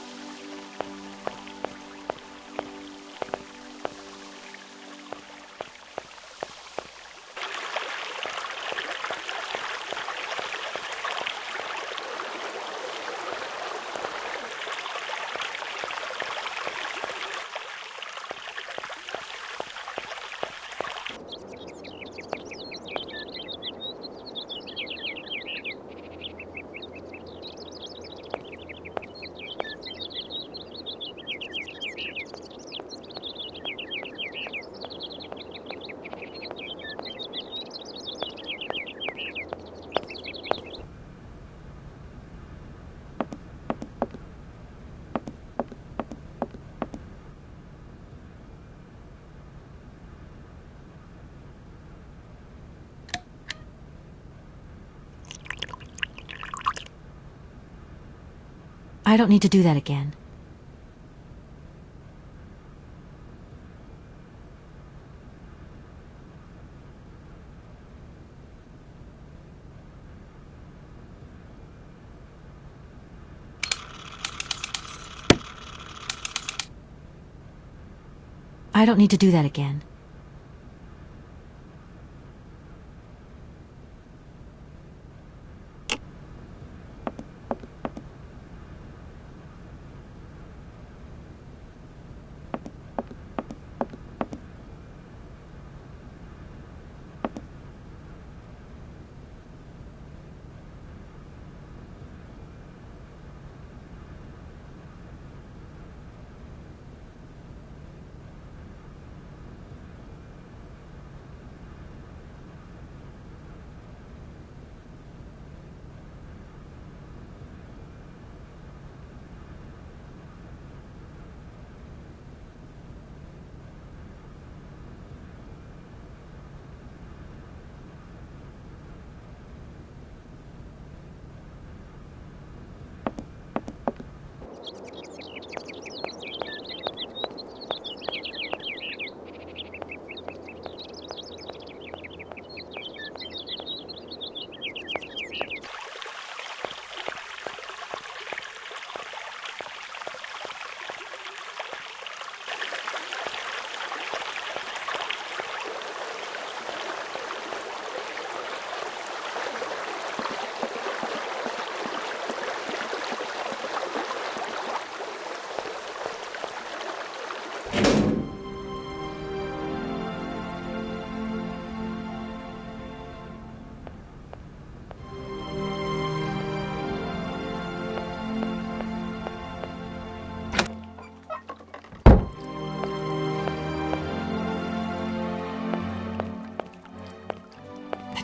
I don't need to do that again. I don't need to do that again.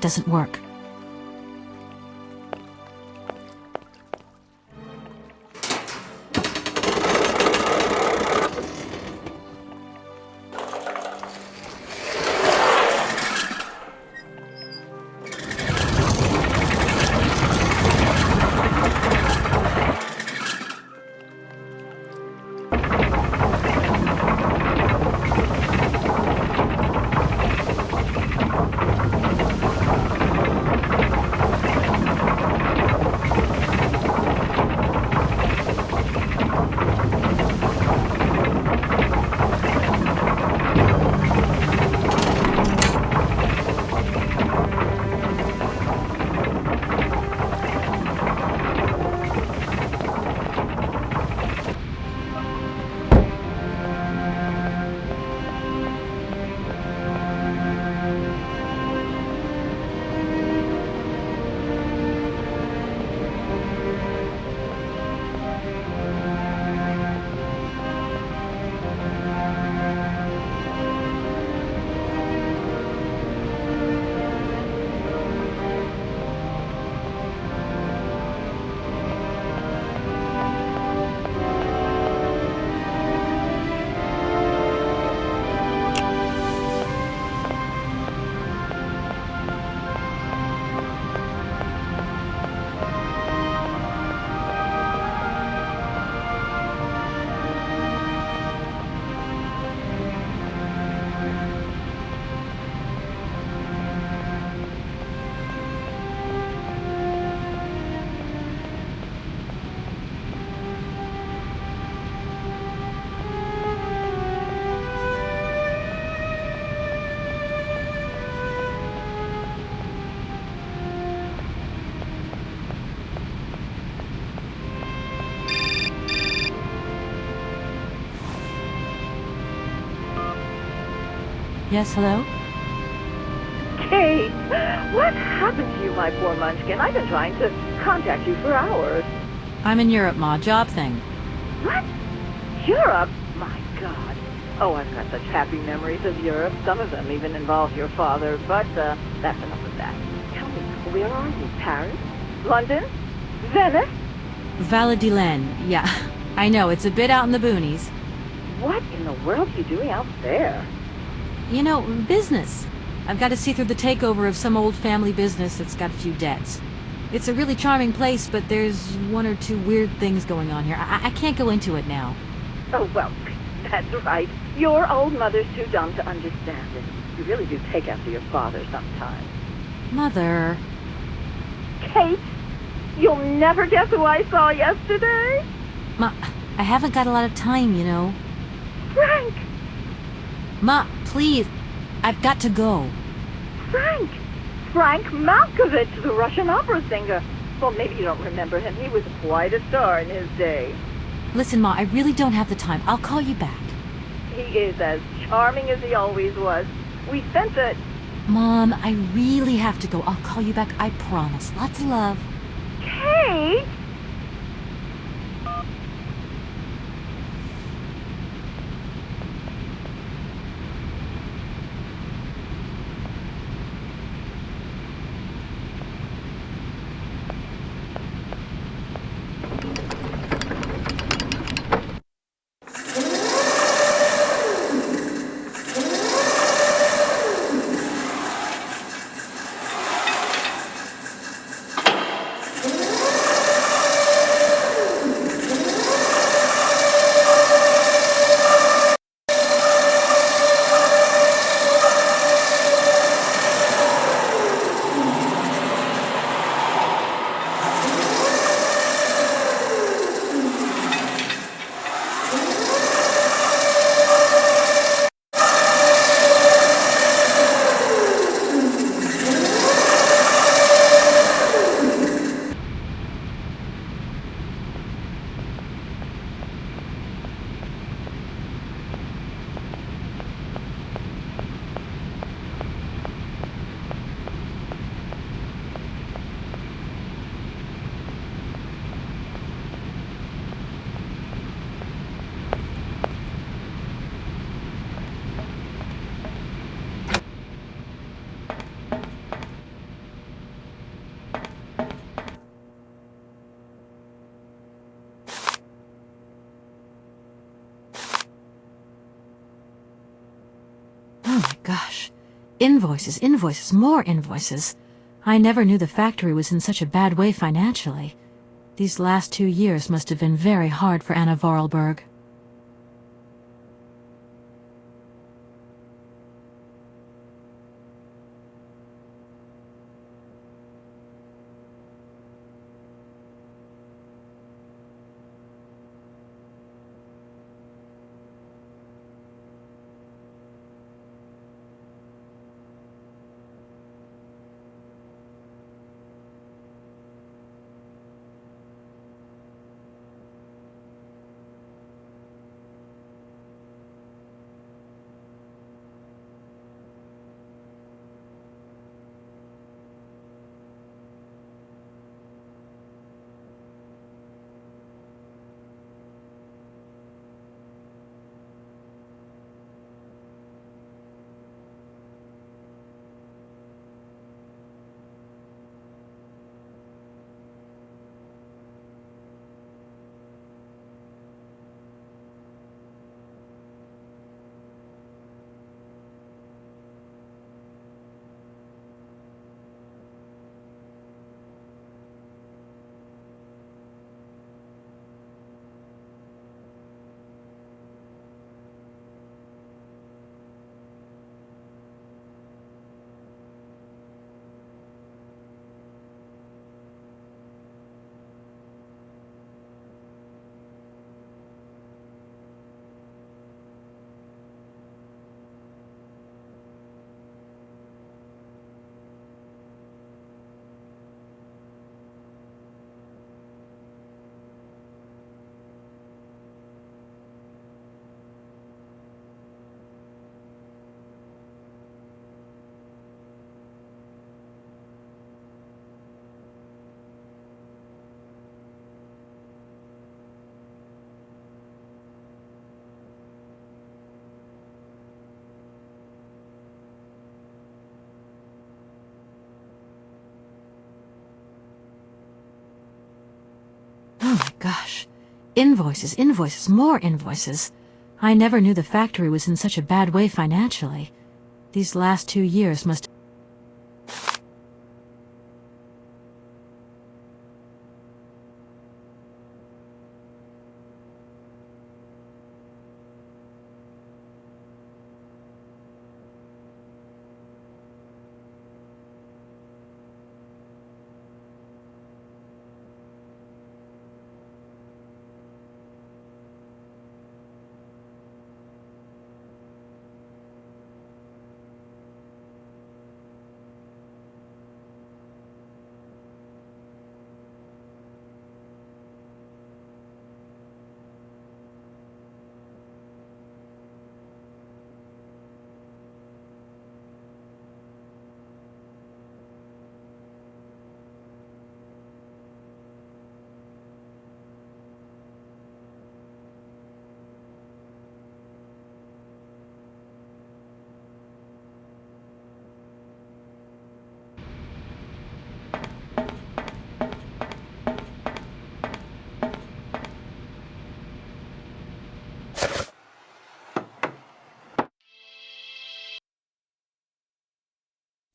Doesn't work. Yes, hello? Kate, what happened to you, my poor munchkin? I've been trying to contact you for hours. I'm in Europe, Ma. Job thing. What? Europe? My God. Oh, I've got such happy memories of Europe. Some of them even involve your father, but that's enough of that. Tell me, where are you? Paris? London? Venice? Valladolid, yeah. I know, it's a bit out in the boonies. What in the world are you doing out there? You know, business. I've got to see through the takeover of some old family business that's got a few debts. It's a really charming place, but there's one or two weird things going on here. I can't go into it now. Oh, well, that's right. Your old mother's too dumb to understand it. You really do take after your father sometimes. Mother... Kate, you'll never guess who I saw yesterday? Ma, I haven't got a lot of time, you know. Frank! Ma, please. I've got to go. Frank! Frank Malkovich, the Russian opera singer. Well, maybe you don't remember him. He was quite a star in his day. Listen, Ma, I really don't have the time. I'll call you back. He is as charming as he always was. We spent the... Mom, I really have to go. I'll call you back, I promise. Lots of love. Kate! Oh my gosh. Invoices, invoices, more invoices. I never knew the factory was in such a bad way financially. These last 2 years must have been very hard for Anna Vorarlberg. Gosh. Invoices, invoices, more invoices. I never knew the factory was in such a bad way financially. These last 2 years must...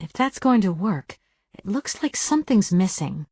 If that's going to work, it looks like something's missing.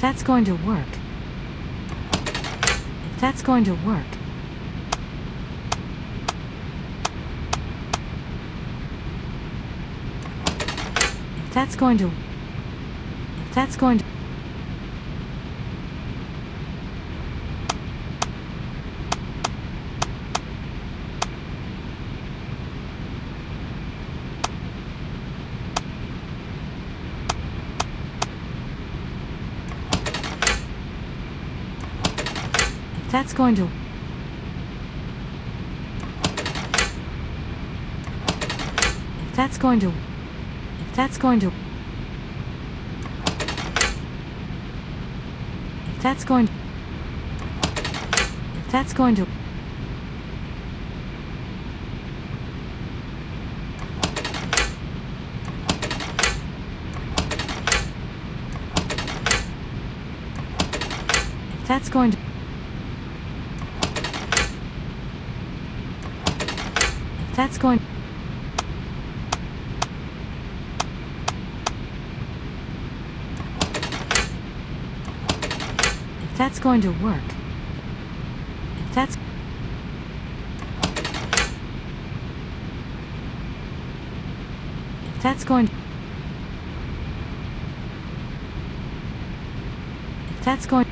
That's going to work. If that's going to work. If that's going to... If that's going to... That's going to... If that's going to... If that's going to... If that's going to... If that's going to... If that's going to... That's going... that's going to work... If that's... If that's going... If that's going...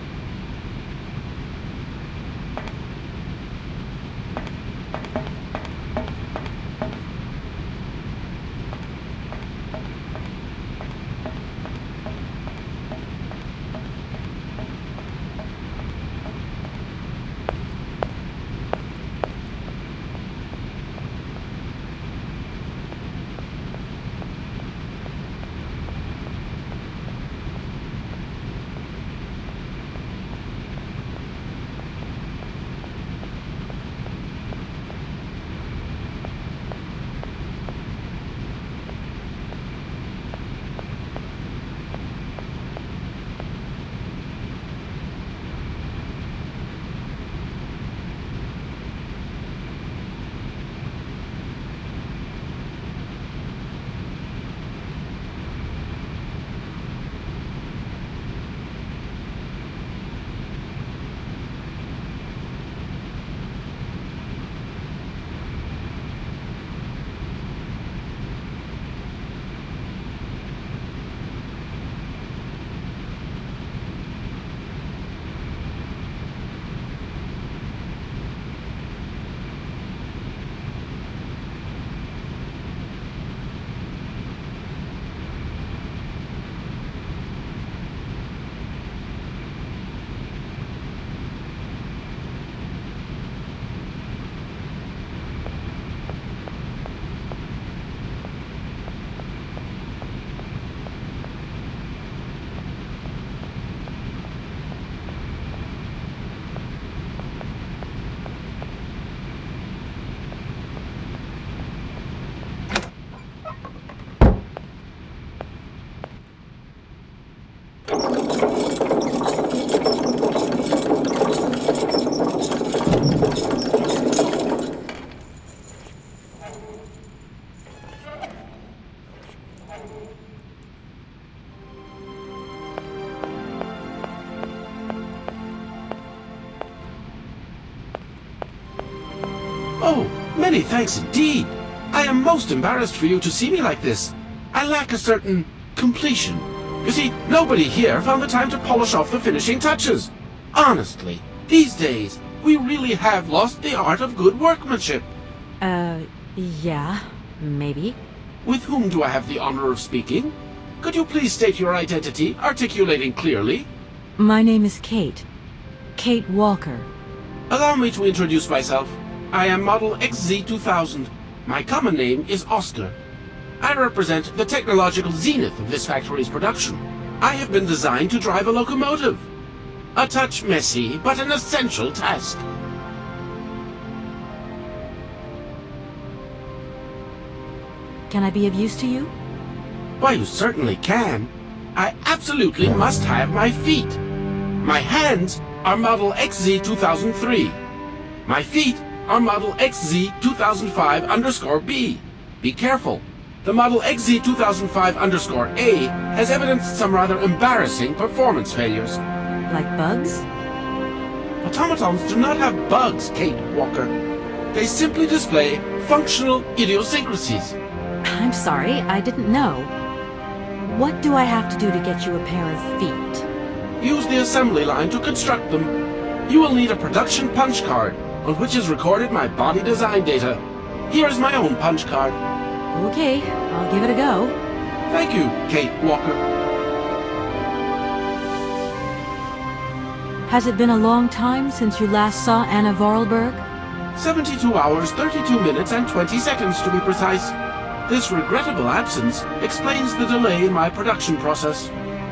Oh, many thanks indeed. I am most embarrassed for you to see me like this. I lack a certain completion. You see, nobody here found the time to polish off the finishing touches. Honestly, these days, we really have lost the art of good workmanship. Yeah, maybe. With whom do I have the honor of speaking? Could you please state your identity, articulating clearly? My name is Kate. Kate Walker. Allow me to introduce myself. I am Model XZ2000. My common name is Oscar. I represent the technological zenith of this factory's production. I have been designed to drive a locomotive. A touch messy, but an essential task. Can I be of use to you? Why, you certainly can. I absolutely must have my feet. My hands are Model XZ2003. My feet are Model XZ2005_B. Be careful. The Model XZ2005_A has evidenced some rather embarrassing performance failures. Like bugs? Automatons do not have bugs, Kate Walker. They simply display functional idiosyncrasies. I'm sorry, I didn't know. What do I have to do to get you a pair of feet? Use the assembly line to construct them. You will need a production punch card, on which is recorded my body design data. Here is my own punch card. Okay, I'll give it a go. Thank you, Kate Walker. Has it been a long time since you last saw Anna Vorarlberg? 72 hours, 32 minutes, and 20 seconds to be precise. This regrettable absence explains the delay in my production process.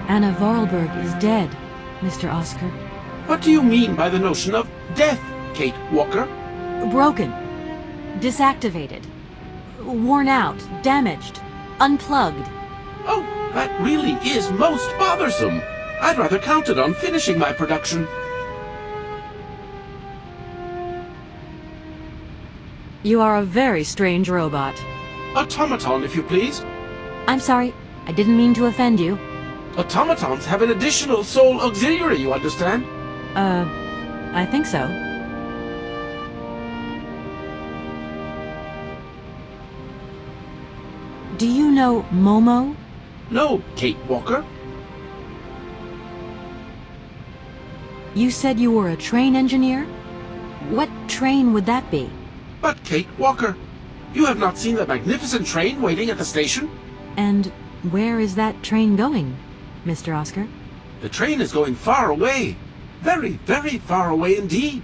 Anna Vorarlberg is dead, Mr. Oscar. What do you mean by the notion of death, Kate Walker? Broken. Disactivated. Worn out. Damaged. Unplugged. Oh, that really is most bothersome. I'd rather counted on finishing my production. You are a very strange robot. Automaton, if you please. I'm sorry, I didn't mean to offend you. Automatons have an additional soul auxiliary, you understand? I think so. Do you know Momo? No, Kate Walker. You said you were a train engineer? What train would that be? But Kate Walker, you have not seen the magnificent train waiting at the station? And where is that train going, Mr. Oscar? The train is going far away. Very, very far away indeed.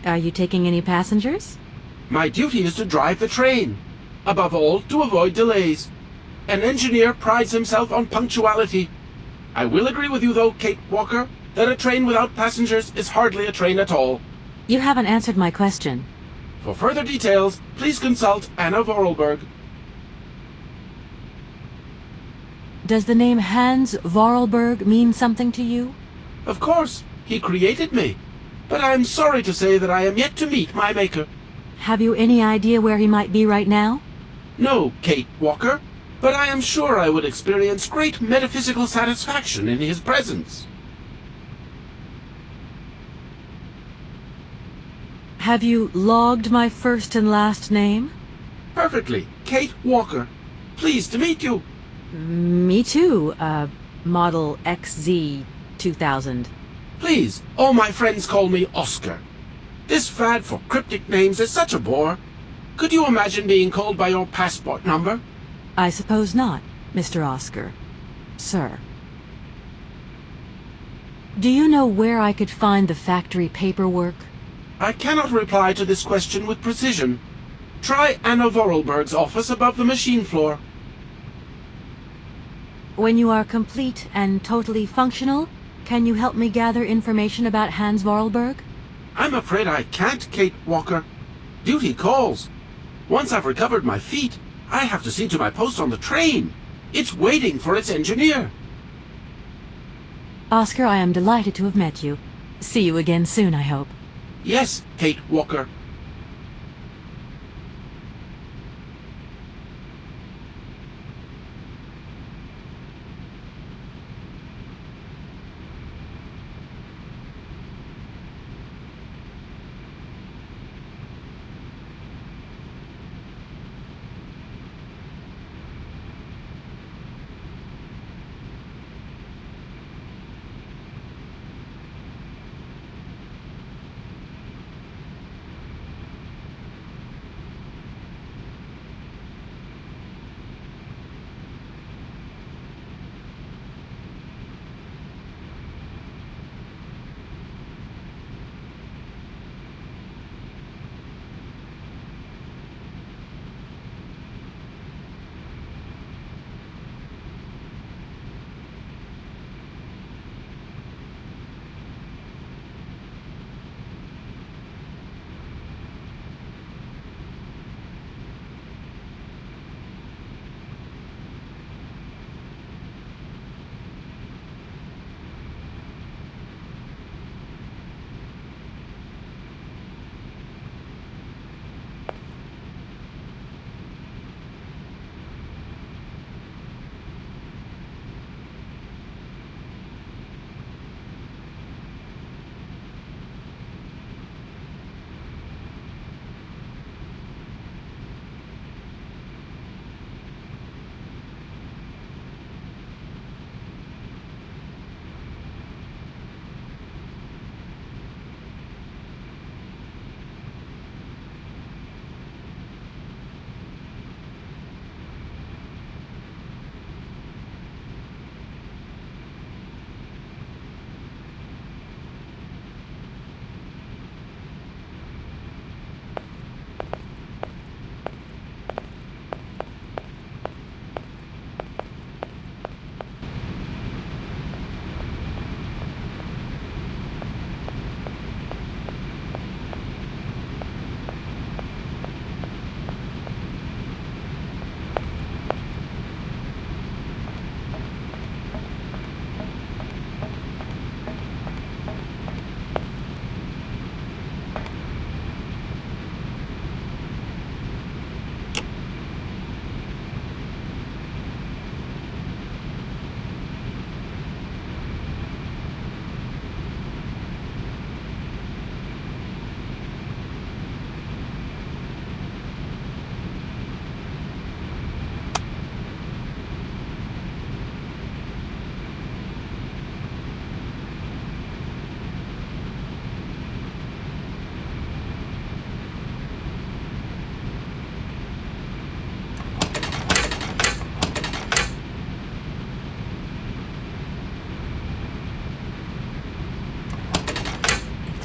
Are you taking any passengers? My duty is to drive the train. Above all, to avoid delays. An engineer prides himself on punctuality. I will agree with you, though, Kate Walker, that a train without passengers is hardly a train at all. You haven't answered my question. For further details, please consult Anna Vorarlberg. Does the name Hans Vorarlberg mean something to you? Of course, he created me. But I am sorry to say that I am yet to meet my maker. Have you any idea where he might be right now? No, Kate Walker, but I am sure I would experience great metaphysical satisfaction in his presence. Have you logged my first and last name? Perfectly, Kate Walker. Pleased to meet you. Me too, Model XZ 2000. Please, all my friends call me Oscar. This fad for cryptic names is such a bore. Could you imagine being called by your passport number? I suppose not, Mr. Oscar. Sir. Do you know where I could find the factory paperwork? I cannot reply to this question with precision. Try Anna Vorarlberg's office above the machine floor. When you are complete and totally functional, can you help me gather information about Hans Vorarlberg? I'm afraid I can't, Kate Walker. Duty calls. Once I've recovered my feet, I have to see to my post on the train. It's waiting for its engineer. Oscar, I am delighted to have met you. See you again soon, I hope. Yes, Kate Walker.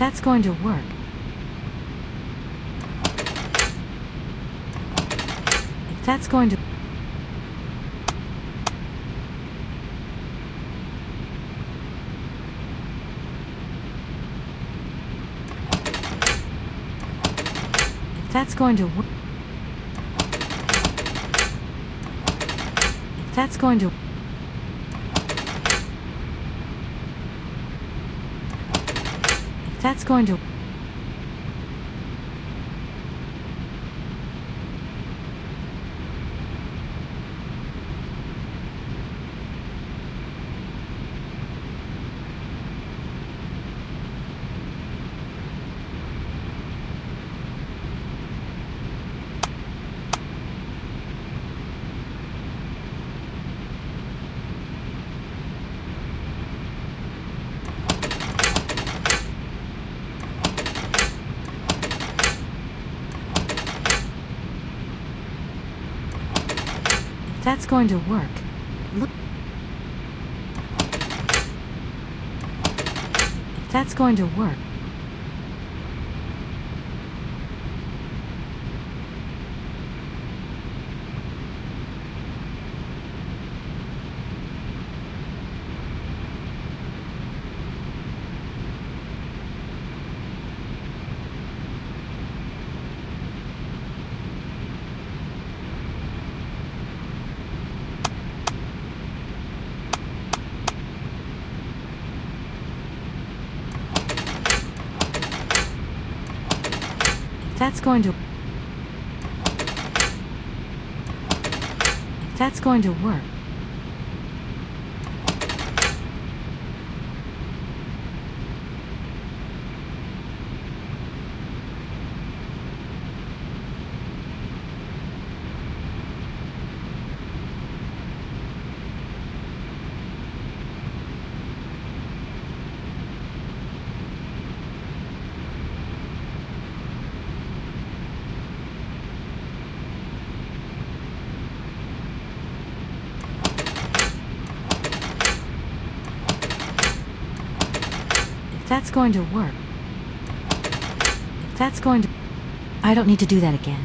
that's going to work. If that's going to... If that's going to work... If that's going to... If that's going to... That's going to work. Look. That's going to work. That's going to... That's going to work. That's going to work. That's going to... I don't need to do that again.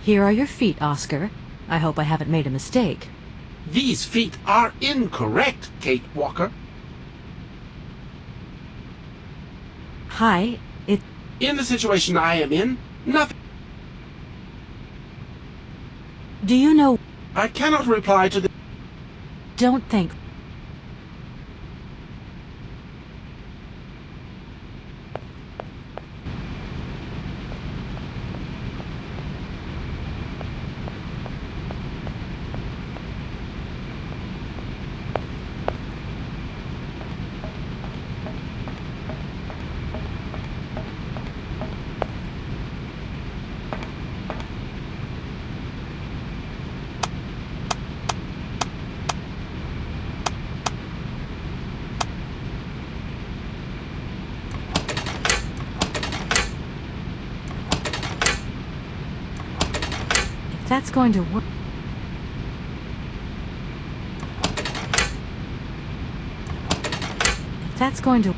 Here are your feet, Oscar. I hope I haven't made a mistake. These feet are incorrect, Kate Walker. Hi, In the situation I am in, nothing. do you know... I cannot reply to the... Don't think... If that's going to work... If that's going to...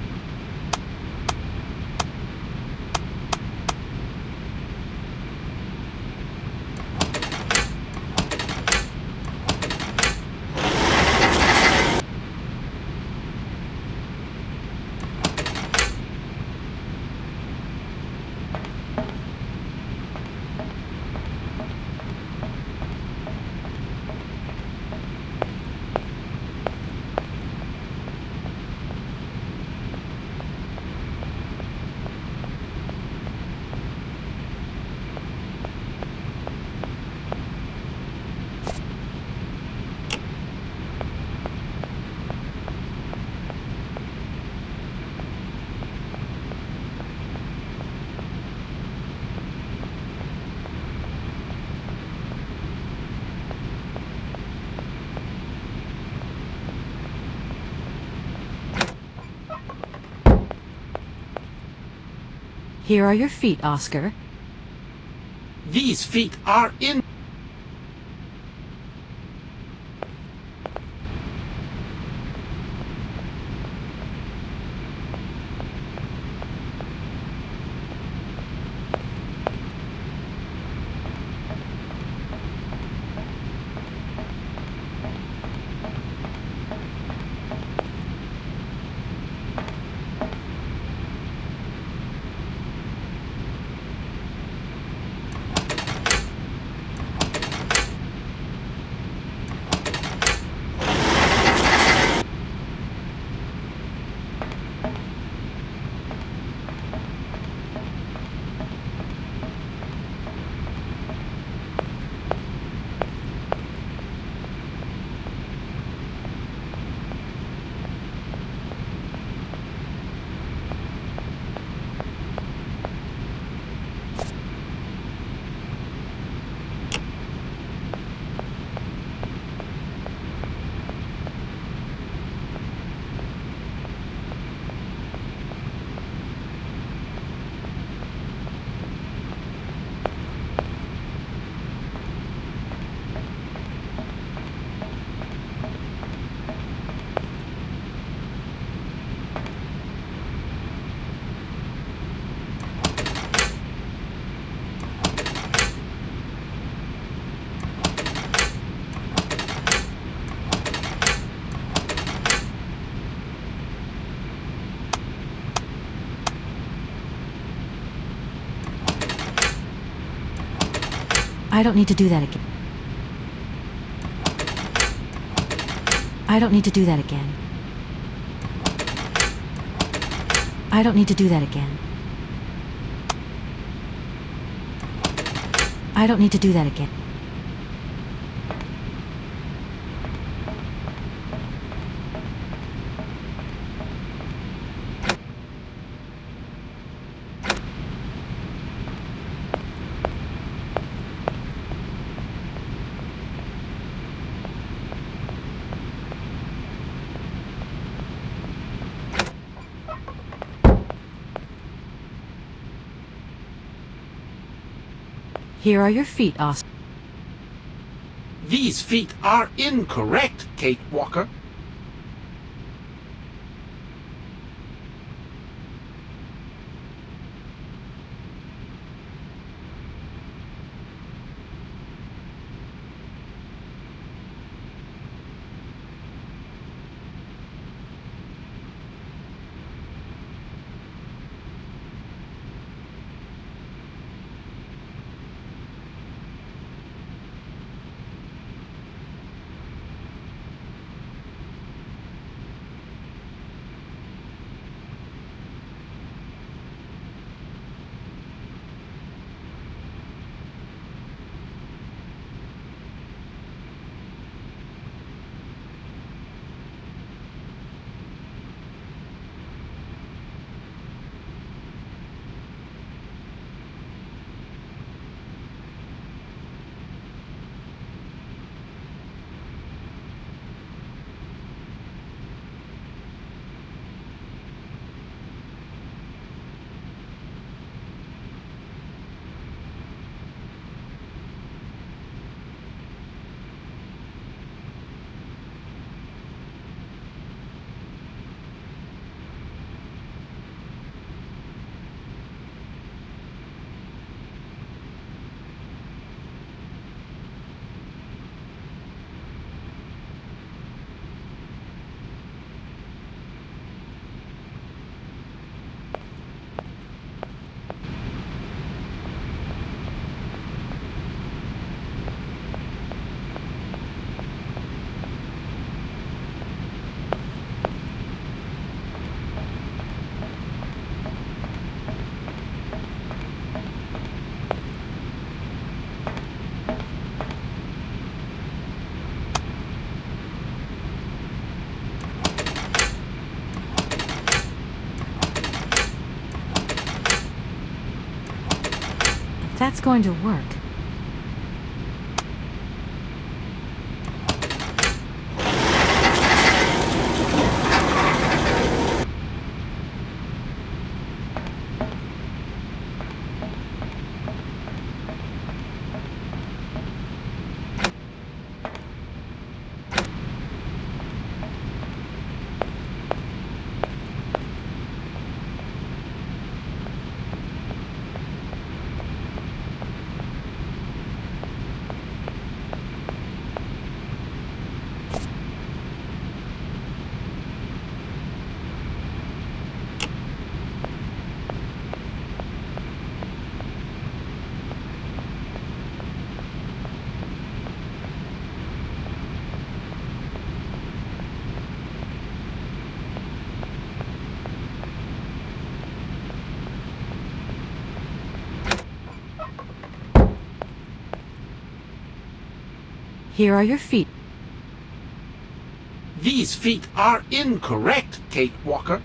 Here are your feet, Oscar. These feet are in... I don't need to do that again. I don't need to do that again. I don't need to do that again. I don't need to do that again. Here are your feet, Oscar. These feet are incorrect, Kate Walker. that's going to work. Here are your feet. These feet are incorrect, Kate Walker.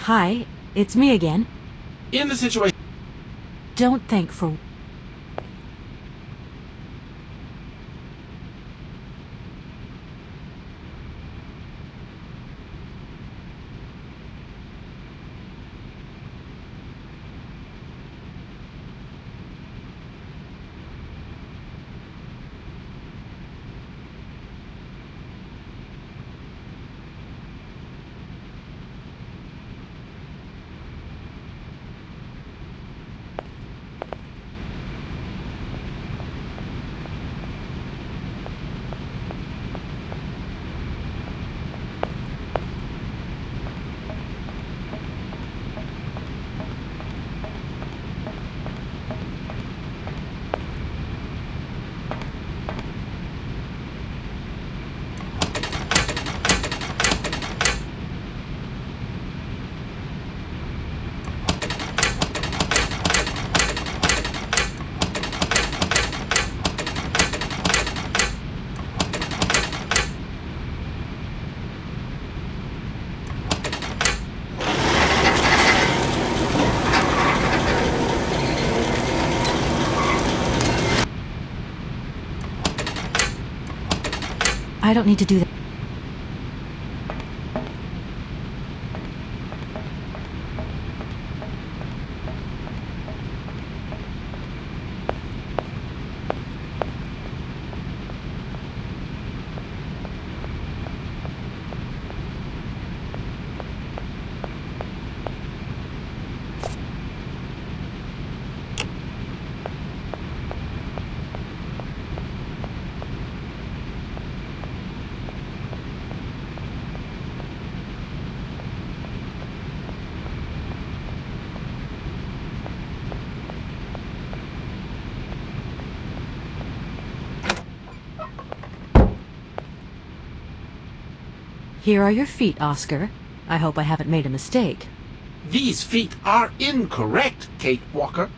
Hi, it's me again. In the situation don't think for... I don't need to do that. Here are your feet, Oscar. I hope I haven't made a mistake. These feet are incorrect, Kate Walker.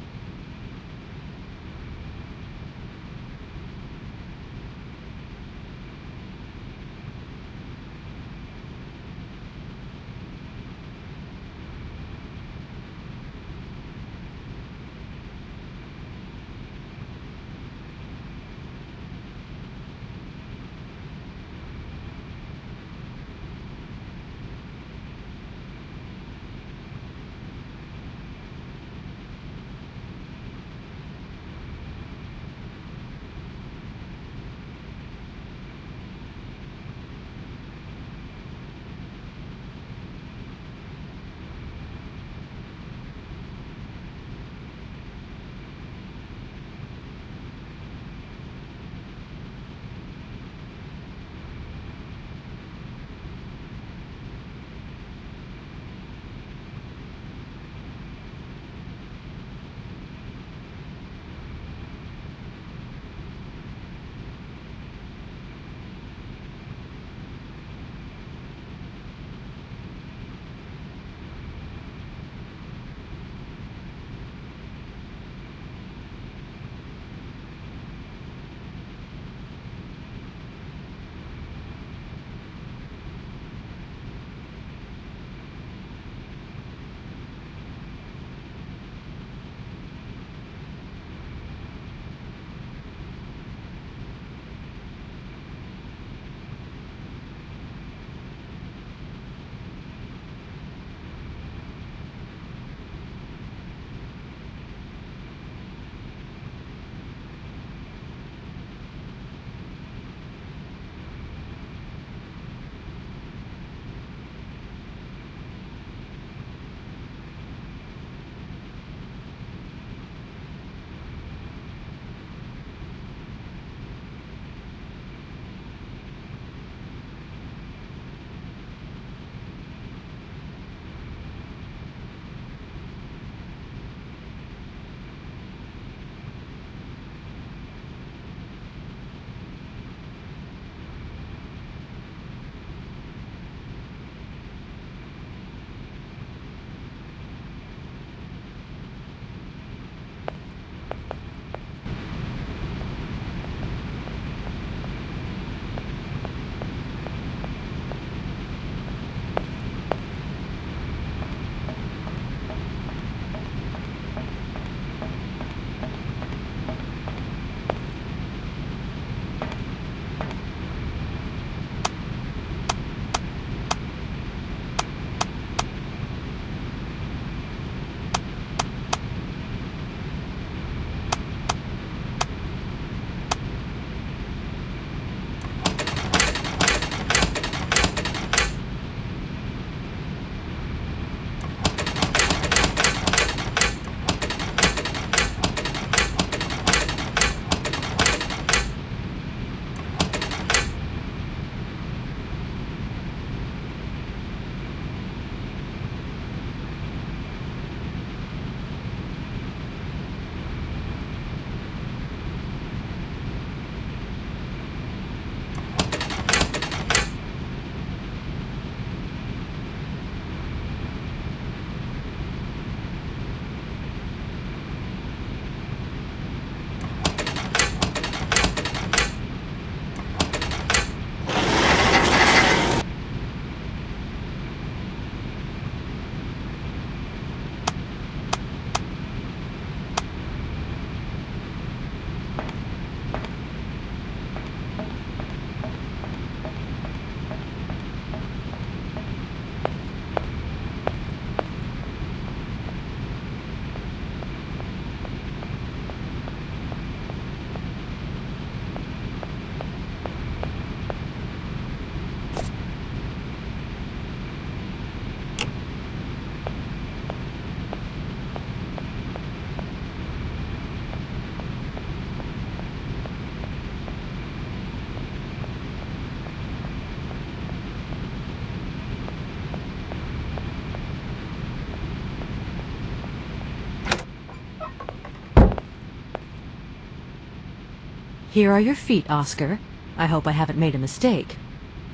Here are your feet, Oscar. I hope I haven't made a mistake.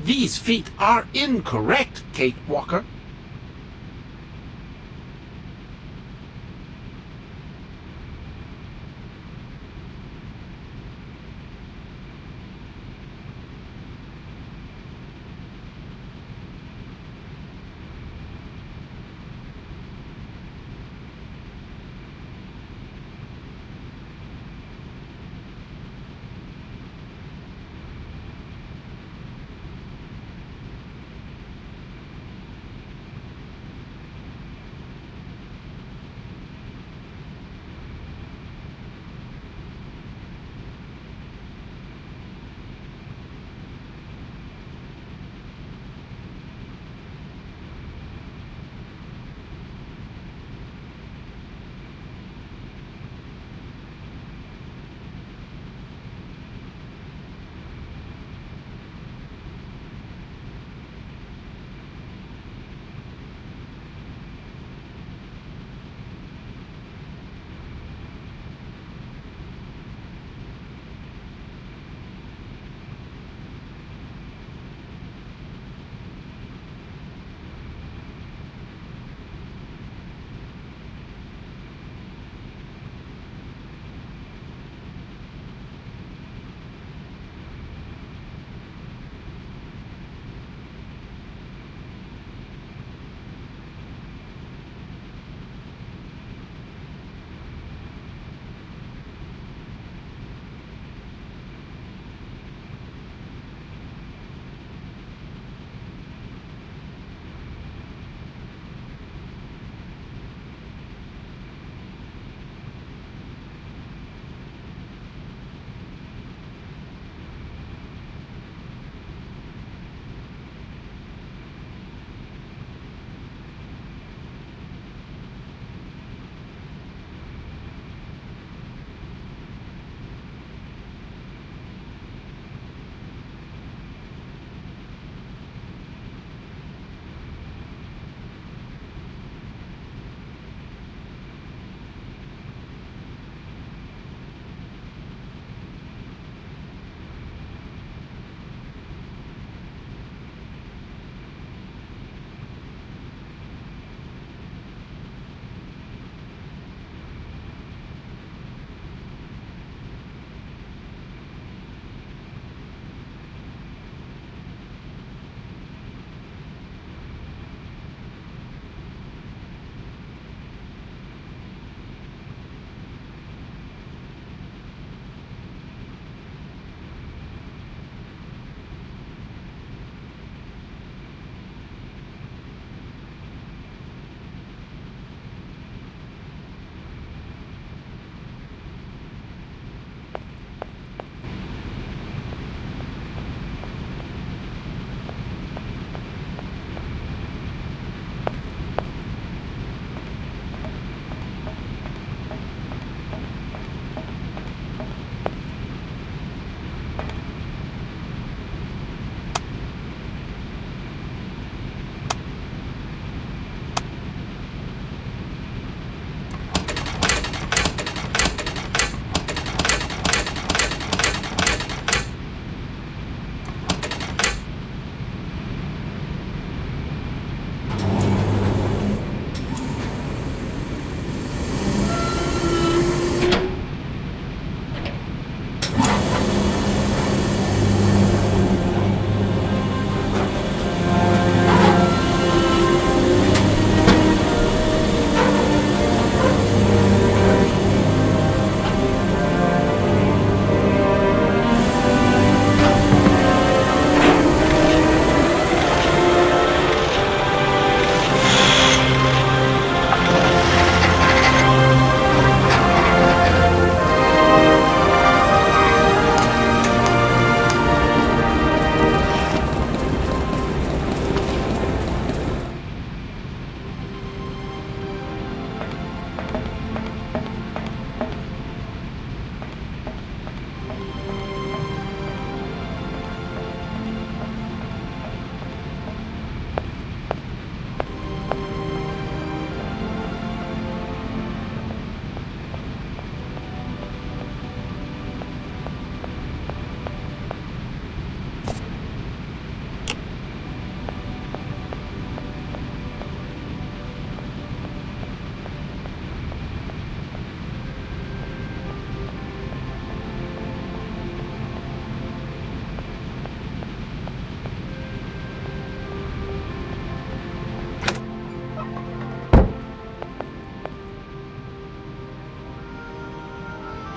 These feet are incorrect, Kate Walker.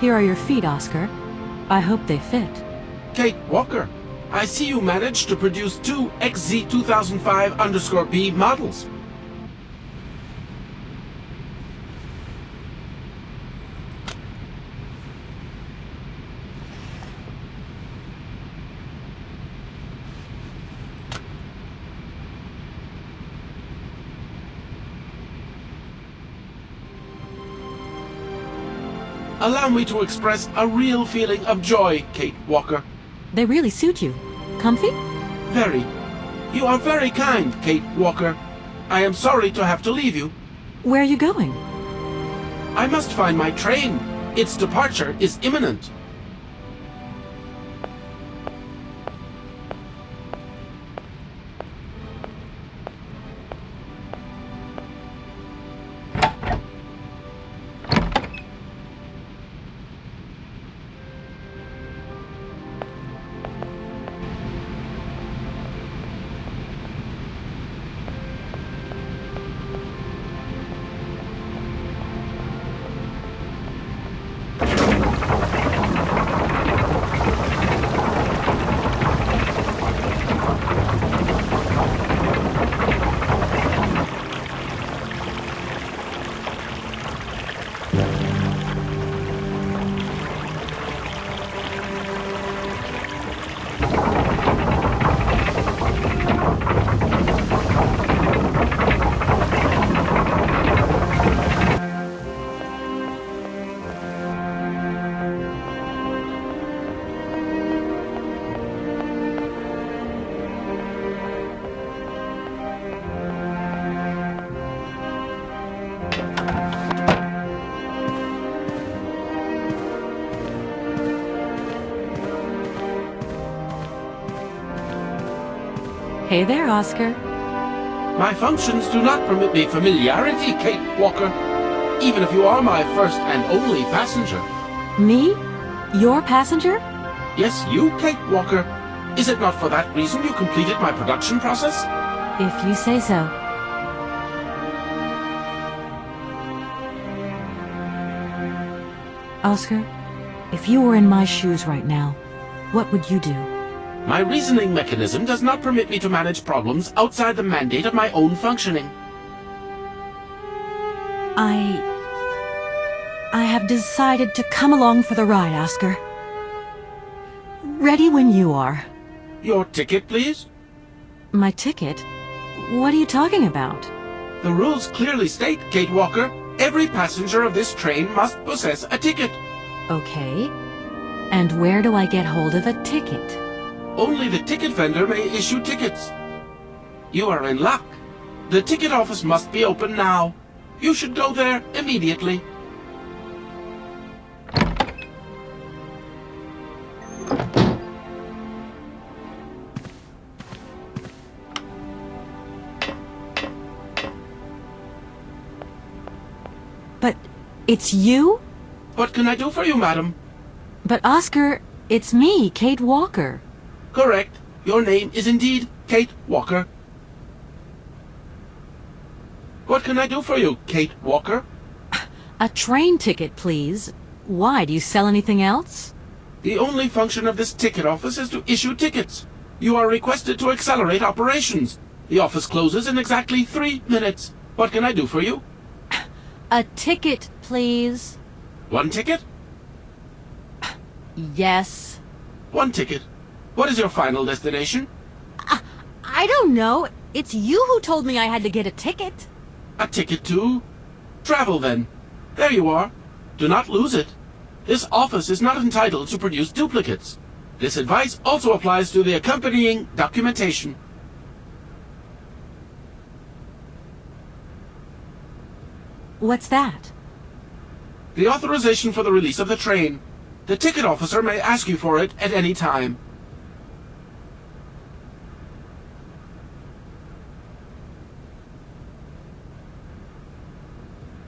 Here are your feet, Oscar. I hope they fit. Kate Walker, I see you managed to produce 2 XZ2005_B models. Allow me to express a real feeling of joy, Kate Walker. They really suit you. Comfy? Very. You are very kind, Kate Walker. I am sorry to have to leave you. Where are you going? I must find my train. Its departure is imminent. Hey there, Oscar. My functions do not permit me familiarity, Kate Walker. Even if you are my first and only passenger. Me? Your passenger? Yes, you, Kate Walker. Is it not for that reason you completed my production process? If you say so. Oscar, if you were in my shoes right now, what would you do? My reasoning mechanism does not permit me to manage problems outside the mandate of my own functioning. I have decided to come along for the ride, Oscar. Ready when you are. Your ticket, please? My ticket? What are you talking about? The rules clearly state, Kate Walker, every passenger of this train must possess a ticket. Okay. And where do I get hold of a ticket? Only the ticket vendor may issue tickets. You are in luck. The ticket office must be open now. You should go there immediately. But it's you? What can I do for you, madam? But Oscar, it's me, Kate Walker. Correct. Your name is indeed Kate Walker. What can I do for you, Kate Walker? A train ticket, please. Why, do you sell anything else? The only function of this ticket office is to issue tickets. You are requested to accelerate operations. The office closes in exactly 3 minutes. What can I do for you? A ticket, please. 1 ticket? Yes. 1 ticket. What is your final destination? I don't know. It's you who told me I had to get a ticket. A ticket to travel, then. There you are. Do not lose it. This office is not entitled to produce duplicates. This advice also applies to the accompanying documentation. What's that? The authorization for the release of the train. The ticket officer may ask you for it at any time.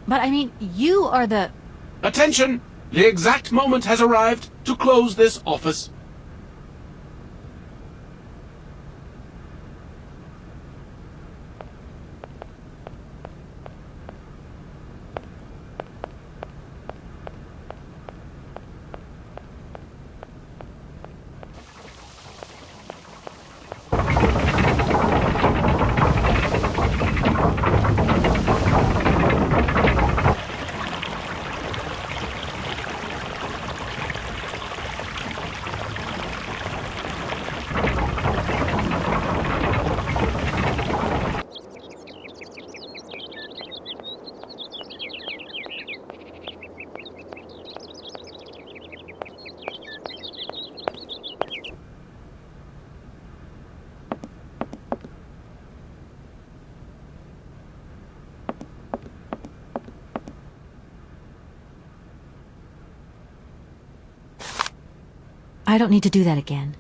But I mean, you are the... Attention! The exact moment has arrived to close this office. I don't need to do that again.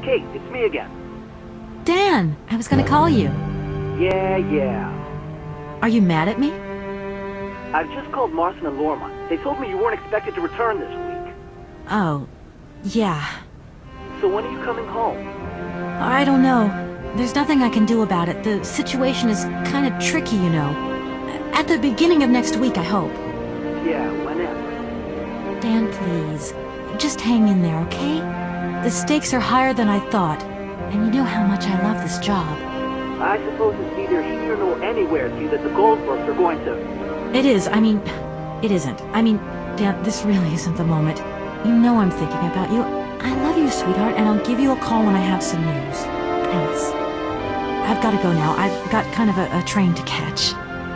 Kate, it's me again. Dan, I was gonna call you. Yeah. Are you mad at me? I've just called Marston and Lorma. They told me you weren't expected to return this week. Oh, yeah. So when are you coming home? I don't know. There's nothing I can do about it. The situation is kind of tricky, you know. At the beginning of next week, I hope. Yeah, whenever. Dan, please. Just hang in there, okay? The stakes are higher than I thought. And you know how much I love this job. I suppose it's neither here nor anywhere to you that the Goldbergs are going to... It is. I mean, it isn't. I mean, Dan, this really isn't the moment. You know I'm thinking about you. I love you, sweetheart, and I'll give you a call when I have some news. Promise. I've got to go now. I've got kind of a train to catch.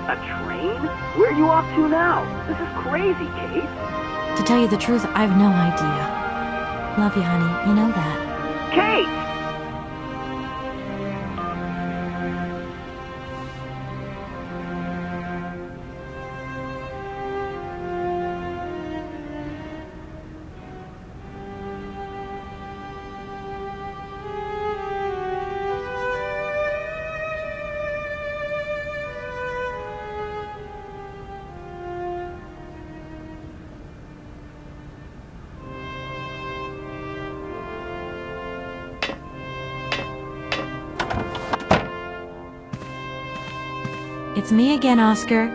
A train? Where are you off to now? This is crazy, Kate. To tell you the truth, I've no idea. Love you, honey. You know that. Kate! It's me again, Oscar.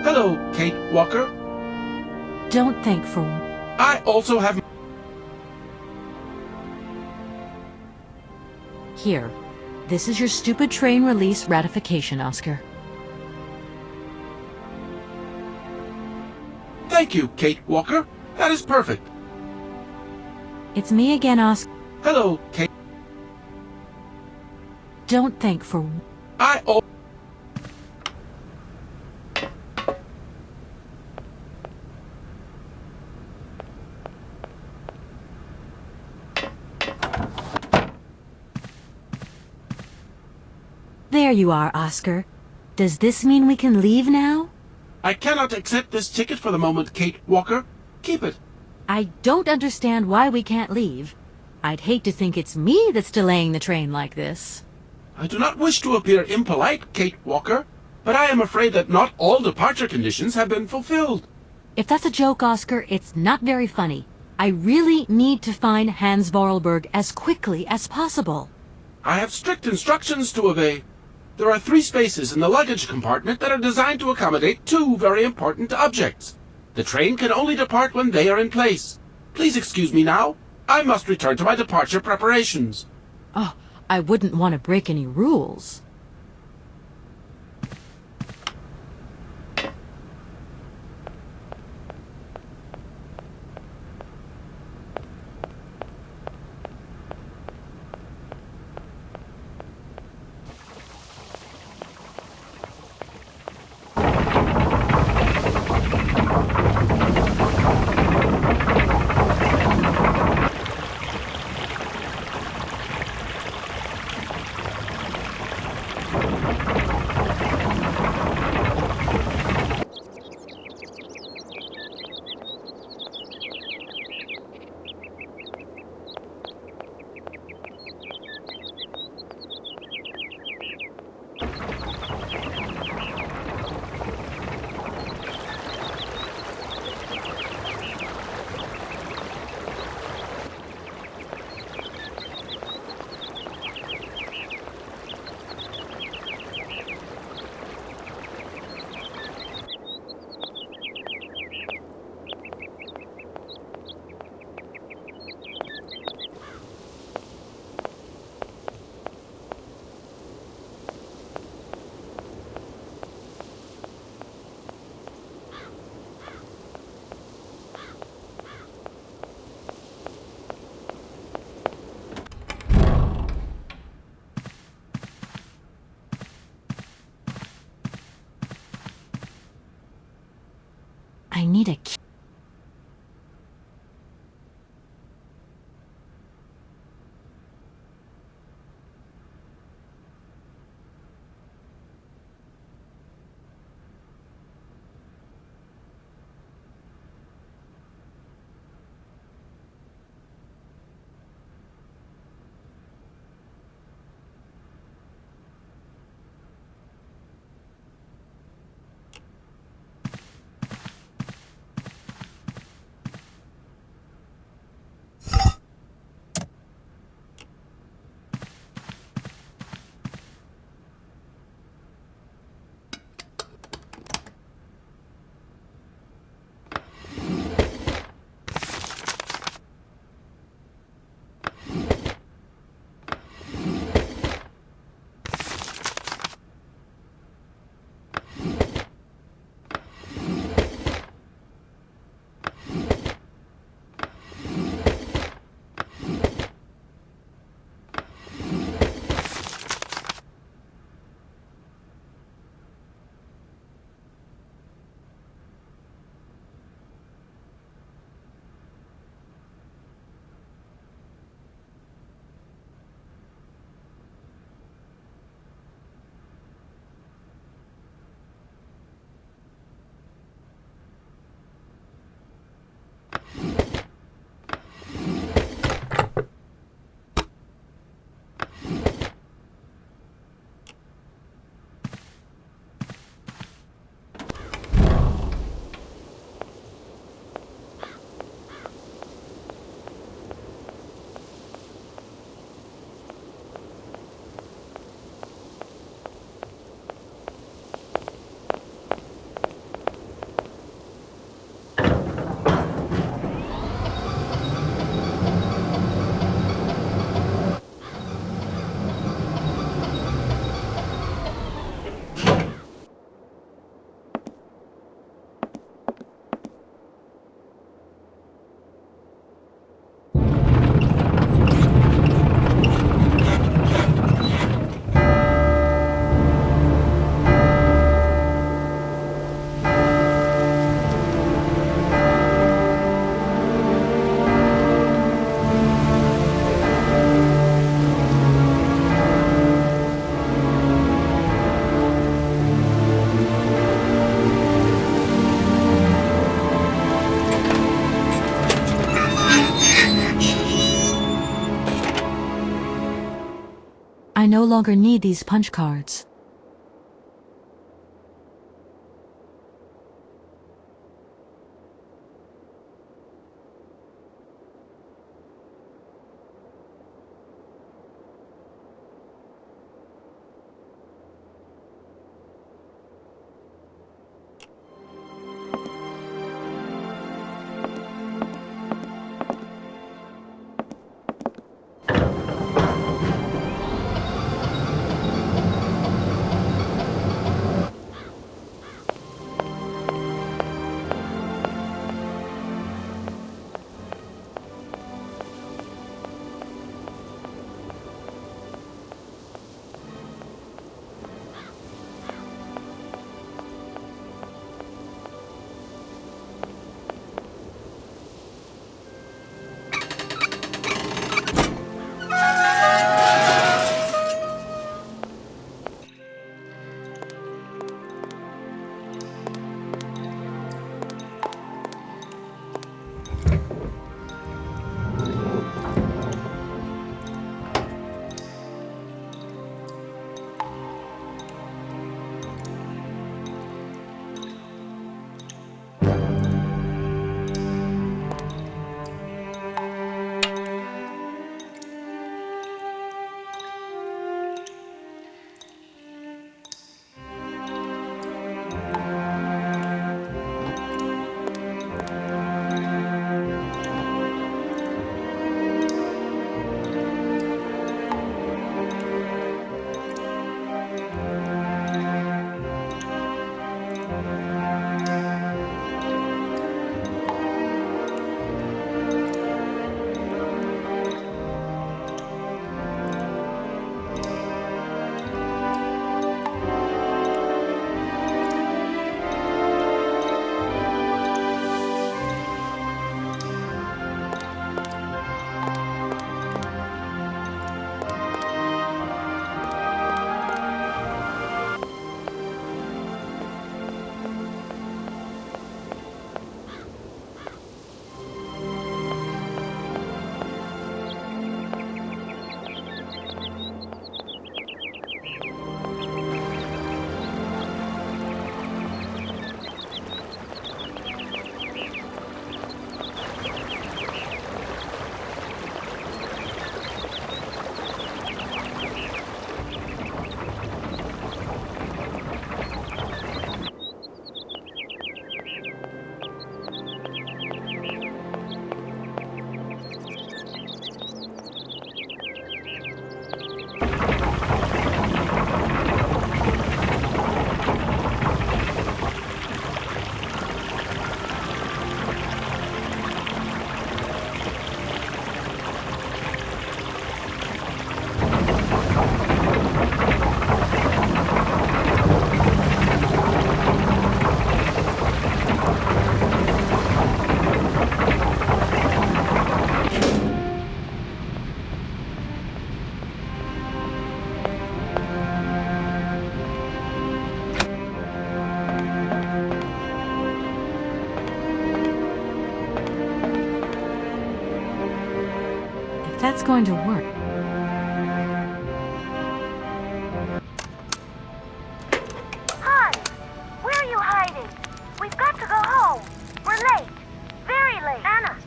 Hello, Kate Walker. Don't think for... I also have... Here. This is your stupid train release ratification, Oscar. Thank you, Kate Walker. That is perfect. It's me again, Oscar. Hello, Kate. Don't think for... I al... There you are, Oscar. Does this mean we can leave now? I cannot accept this ticket for the moment, Kate Walker. Keep it. I don't understand why we can't leave. I'd hate to think it's me that's delaying the train like this. I do not wish to appear impolite, Kate Walker, but I am afraid that not all departure conditions have been fulfilled. If that's a joke, Oscar, it's not very funny. I really need to find Hans Vorarlberg as quickly as possible. I have strict instructions to obey. There are 3 spaces in the luggage compartment that are designed to accommodate 2 very important objects. The train can only depart when they are in place. Please excuse me now. I must return to my departure preparations. Oh, I wouldn't want to break any rules. need a key. I no longer need these punch cards. that's going to work. Hans, where are you hiding? We've got to go home. We're late. Very late. Anna,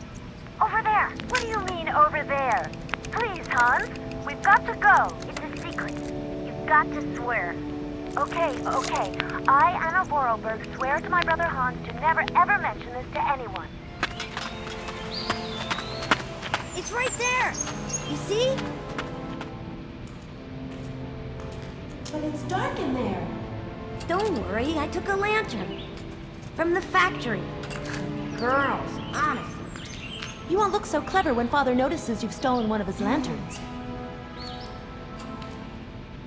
over there. What do you mean, over there? Please, Hans, we've got to go. It's a secret. You've got to swear. Okay. I, Anna Vorarlberg, swear to my brother Hans to never ever mention this to anyone. It's right there! You see? But it's dark in there. Don't worry, I took a lantern. From the factory. Girls, honestly. You won't look so clever when Father notices you've stolen one of his lanterns.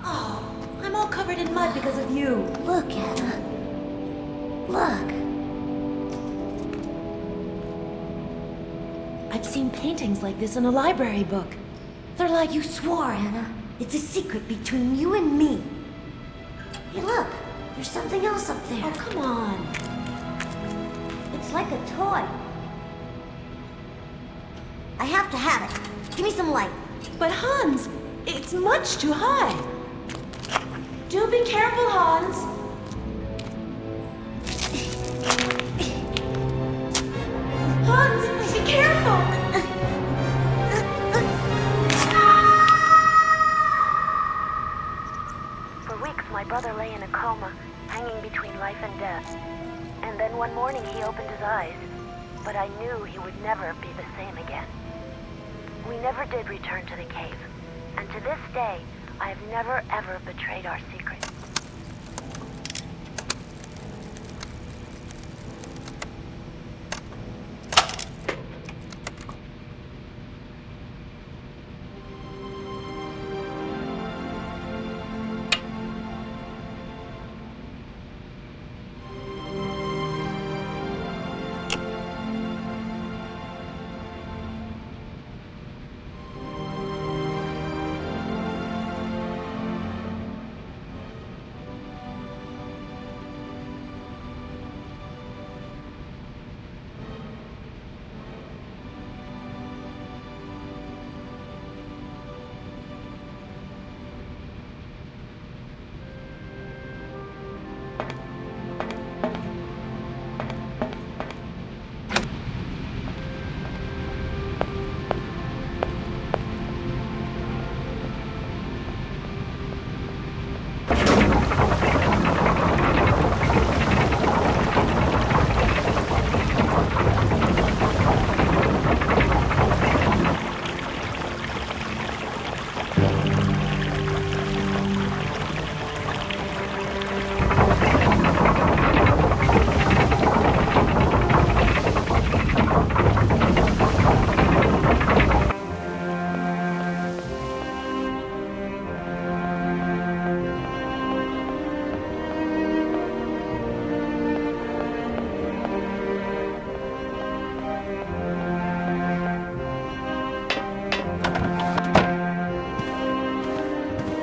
Oh, I'm all covered in mud because of you. Look, Anna. Look. I've seen paintings like this in a library book. They're like you swore, Anna. It's a secret between you and me. Hey, look. There's something else up there. Oh, come on. It's like a toy. I have to have it. Give me some light. But Hans, it's much too high. Do be careful, Hans. Hans, be careful. For weeks, my brother lay in a coma, hanging between life and death. And then one morning he opened his eyes, but I knew he would never be the same again. We never did return to the cave, and to this day, I have never ever betrayed our secret.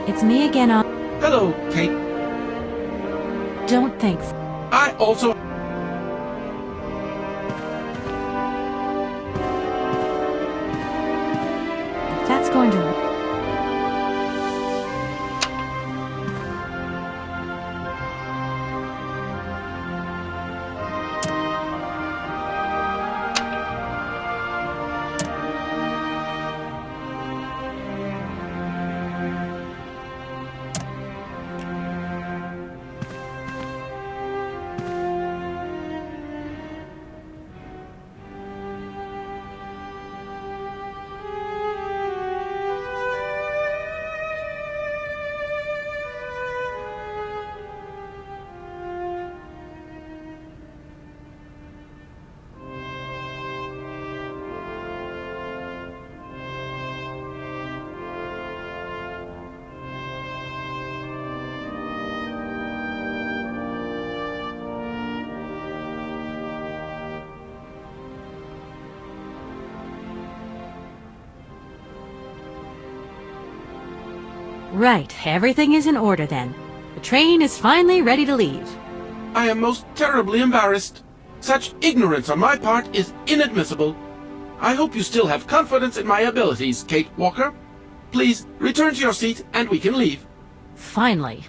It's me again. Hello, Kate. Don't think so. I also... That's going to work. Right, everything is in order then. The train is finally ready to leave. I am most terribly embarrassed. Such ignorance on my part is inadmissible. I hope you still have confidence in my abilities, Kate Walker. Please, return to your seat and we can leave. Finally.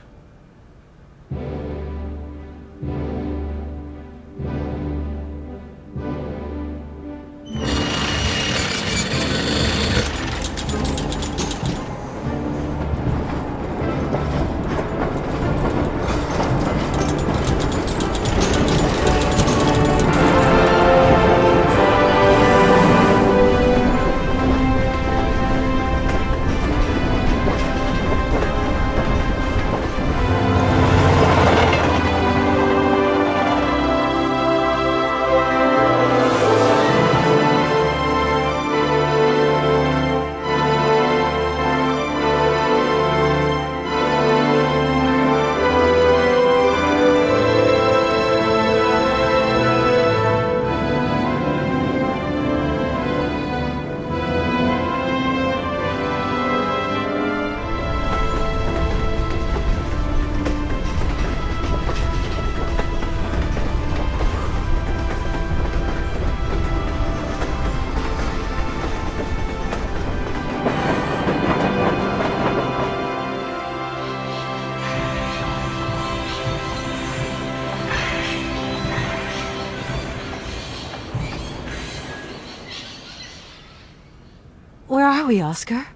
Where are we, Oscar?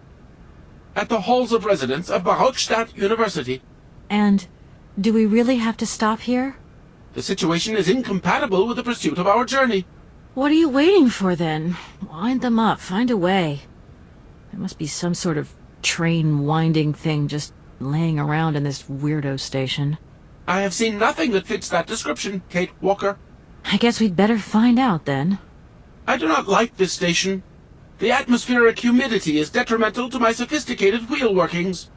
At the halls of residence of Barockstadt University. And do we really have to stop here? The situation is incompatible with the pursuit of our journey. What are you waiting for, then? Wind them up. Find a way. There must be some sort of train-winding thing just laying around in this weirdo station. I have seen nothing that fits that description, Kate Walker. I guess we'd better find out, then. I do not like this station. The atmospheric humidity is detrimental to my sophisticated wheel workings.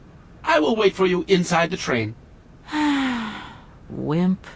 I will wait for you inside the train. Wimp.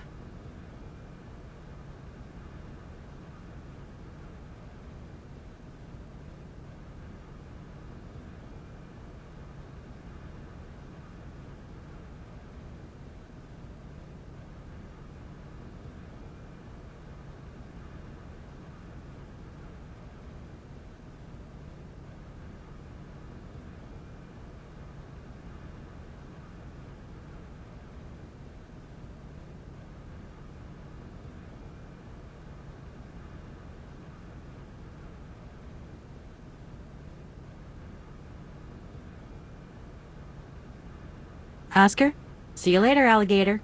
Oscar? See you later, alligator.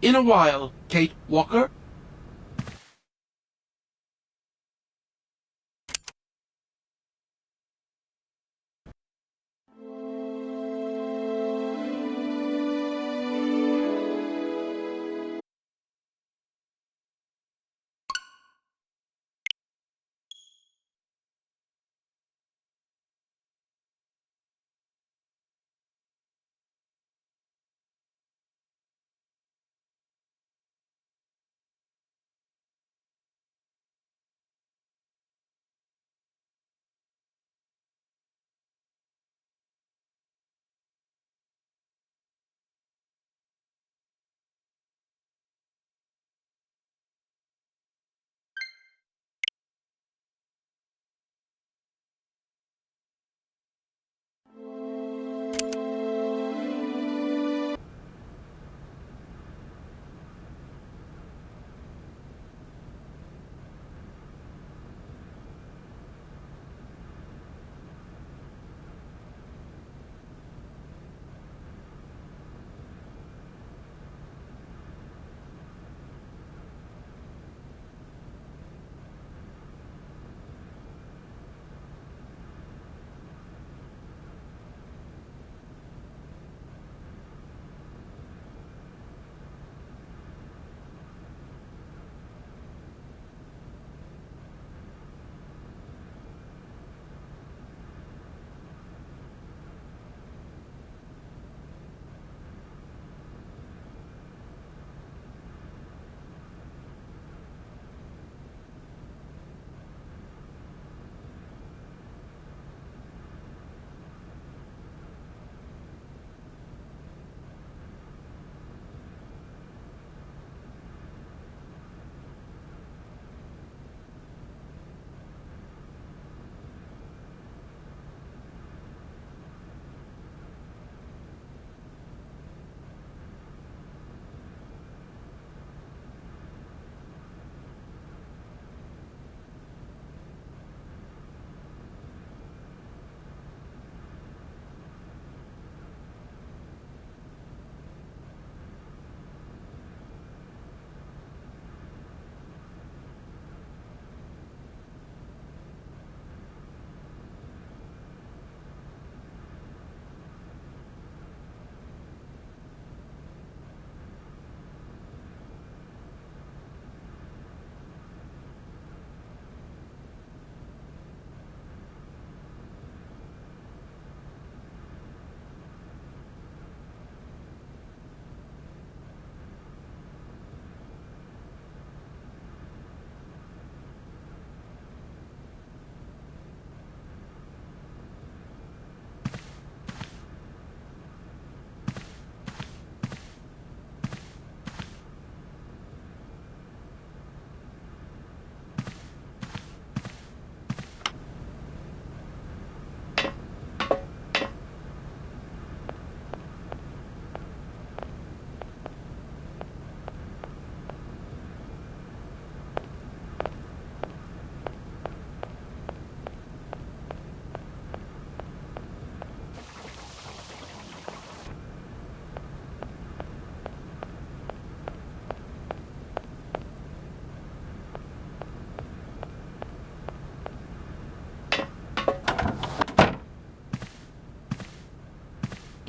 In a while, Kate Walker.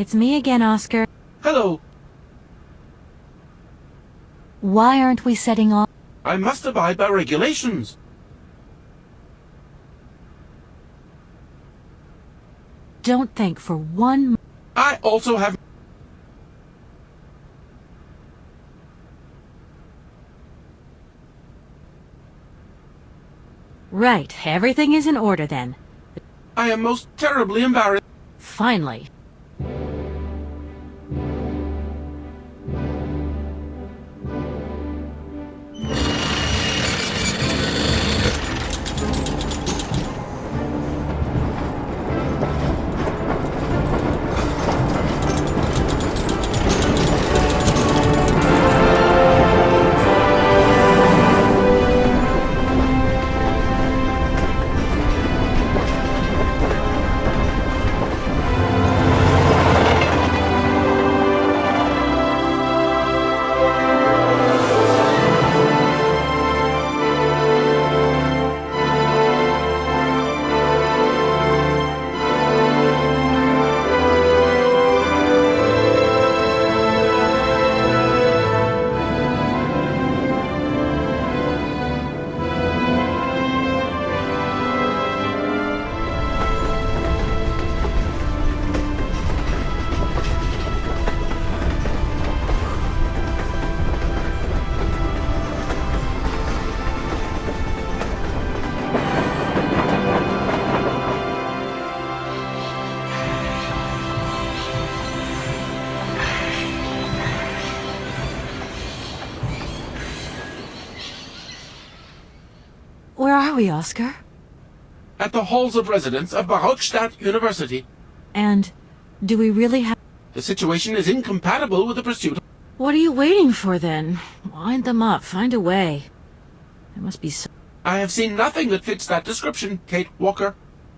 It's me again, Oscar. Hello. Why aren't we setting off? I must abide by regulations. Don't think for one... I also have... Right, everything is in order then. I am most terribly embarrassed. Finally. Where are we, Oscar? At the halls of residence of Barockstadt University. And do we really have... The situation is incompatible with the pursuit. What are you waiting for, then? Wind them up. Find a way. There must be some... I have seen nothing that fits that description, Kate Walker.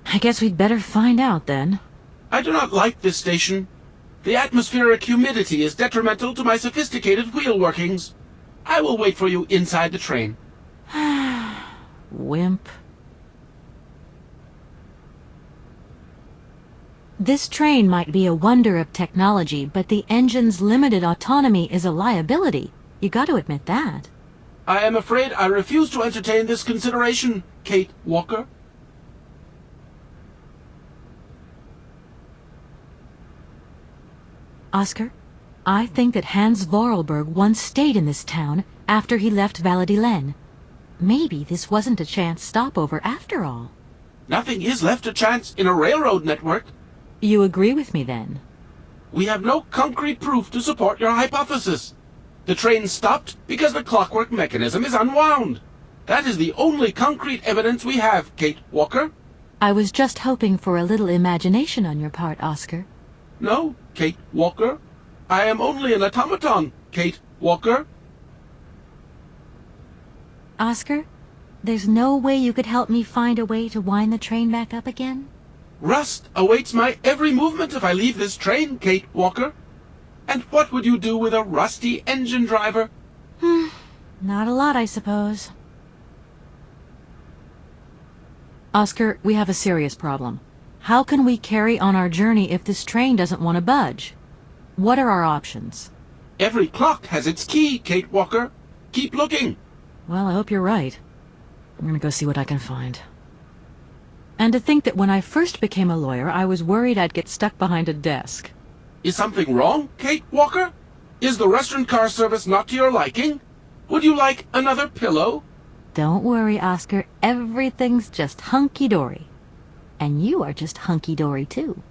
I guess we'd better find out, then. I do not like this station. The atmospheric humidity is detrimental to my sophisticated wheel workings. I will wait for you inside the train. Wimp. This train might be a wonder of technology, but the engine's limited autonomy is a liability. You got to admit that. I am afraid I refuse to entertain this consideration, Kate Walker. Oscar, I think that Hans Vorarlberg once stayed in this town after he left Valladolid. Maybe this wasn't a chance stopover after all. Nothing is left to chance in a railroad network. You agree with me, then? We have no concrete proof to support your hypothesis. The train stopped because the clockwork mechanism is unwound. That is the only concrete evidence we have, Kate Walker. I was just hoping for a little imagination on your part, Oscar. No, Kate Walker. I am only an automaton, Kate Walker. Oscar, there's no way you could help me find a way to wind the train back up again? Rust awaits my every movement if I leave this train, Kate Walker. And what would you do with a rusty engine driver? Not a lot, I suppose. Oscar, we have a serious problem. How can we carry on our journey if this train doesn't want to budge? What are our options? Every clock has its key, Kate Walker. Keep looking. Well, I hope you're right. I'm gonna go see what I can find. And to think that when I first became a lawyer, I was worried I'd get stuck behind a desk. Is something wrong, Kate Walker? Is the restaurant car service not to your liking? Would you like another pillow? Don't worry, Oscar. Everything's just hunky-dory. And you are just hunky-dory, too.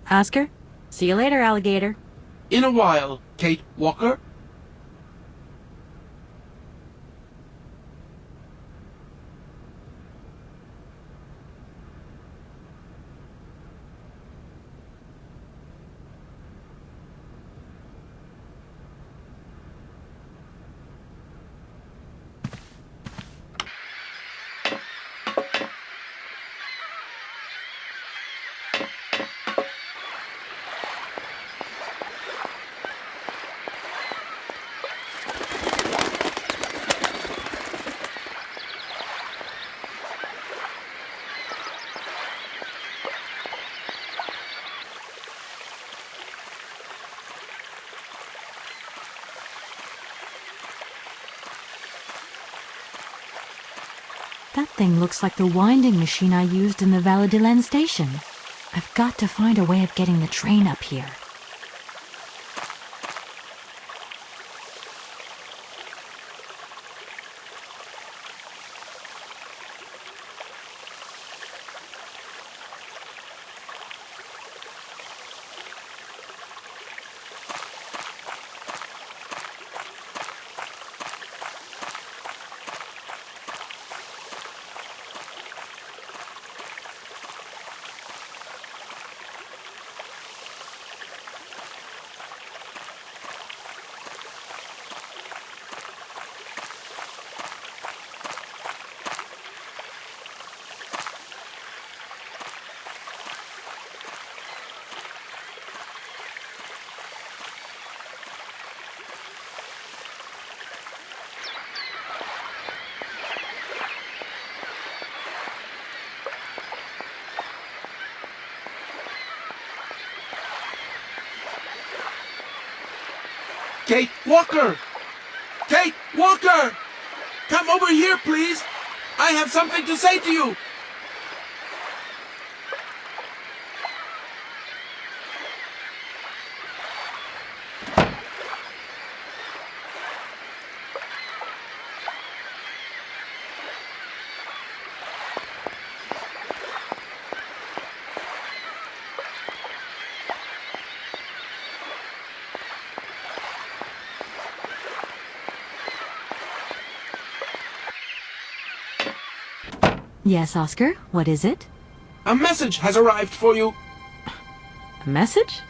Oscar? See you later, alligator. In a while, Kate Walker. That thing looks like the winding machine I used in the Valladolid station. I've got to find a way of getting the train up here. Kate Walker! Kate Walker! Come over here, please! I have something to say to you! Yes, Oscar, what is it? A message has arrived for you. A message?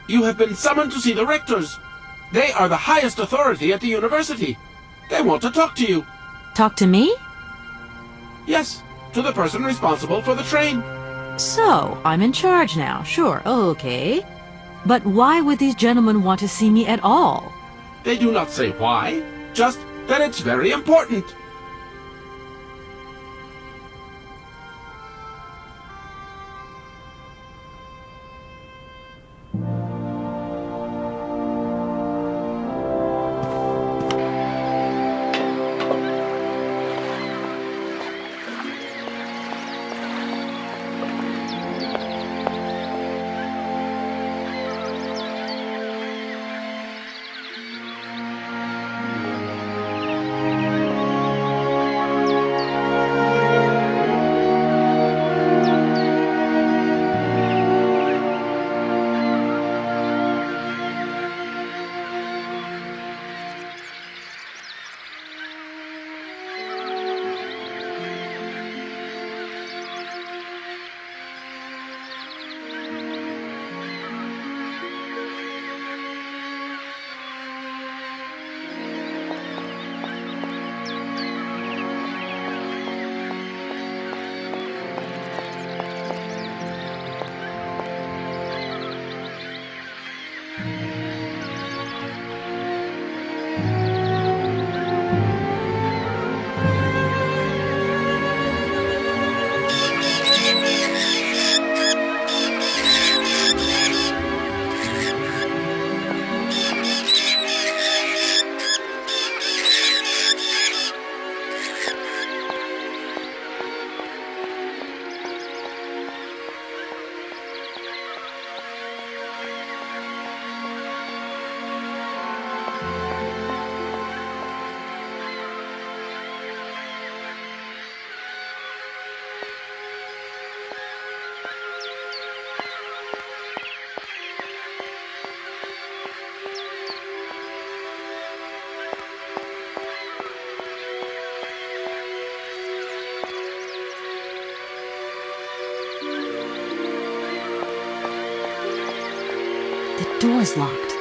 You have been summoned to see the rectors. They are the highest authority at the university. They want to talk to you. Talk to me? Yes, to the person responsible for the train. So, I'm in charge now, sure, okay. But why would these gentlemen want to see me at all? They do not say why, just that it's very important. door's locked,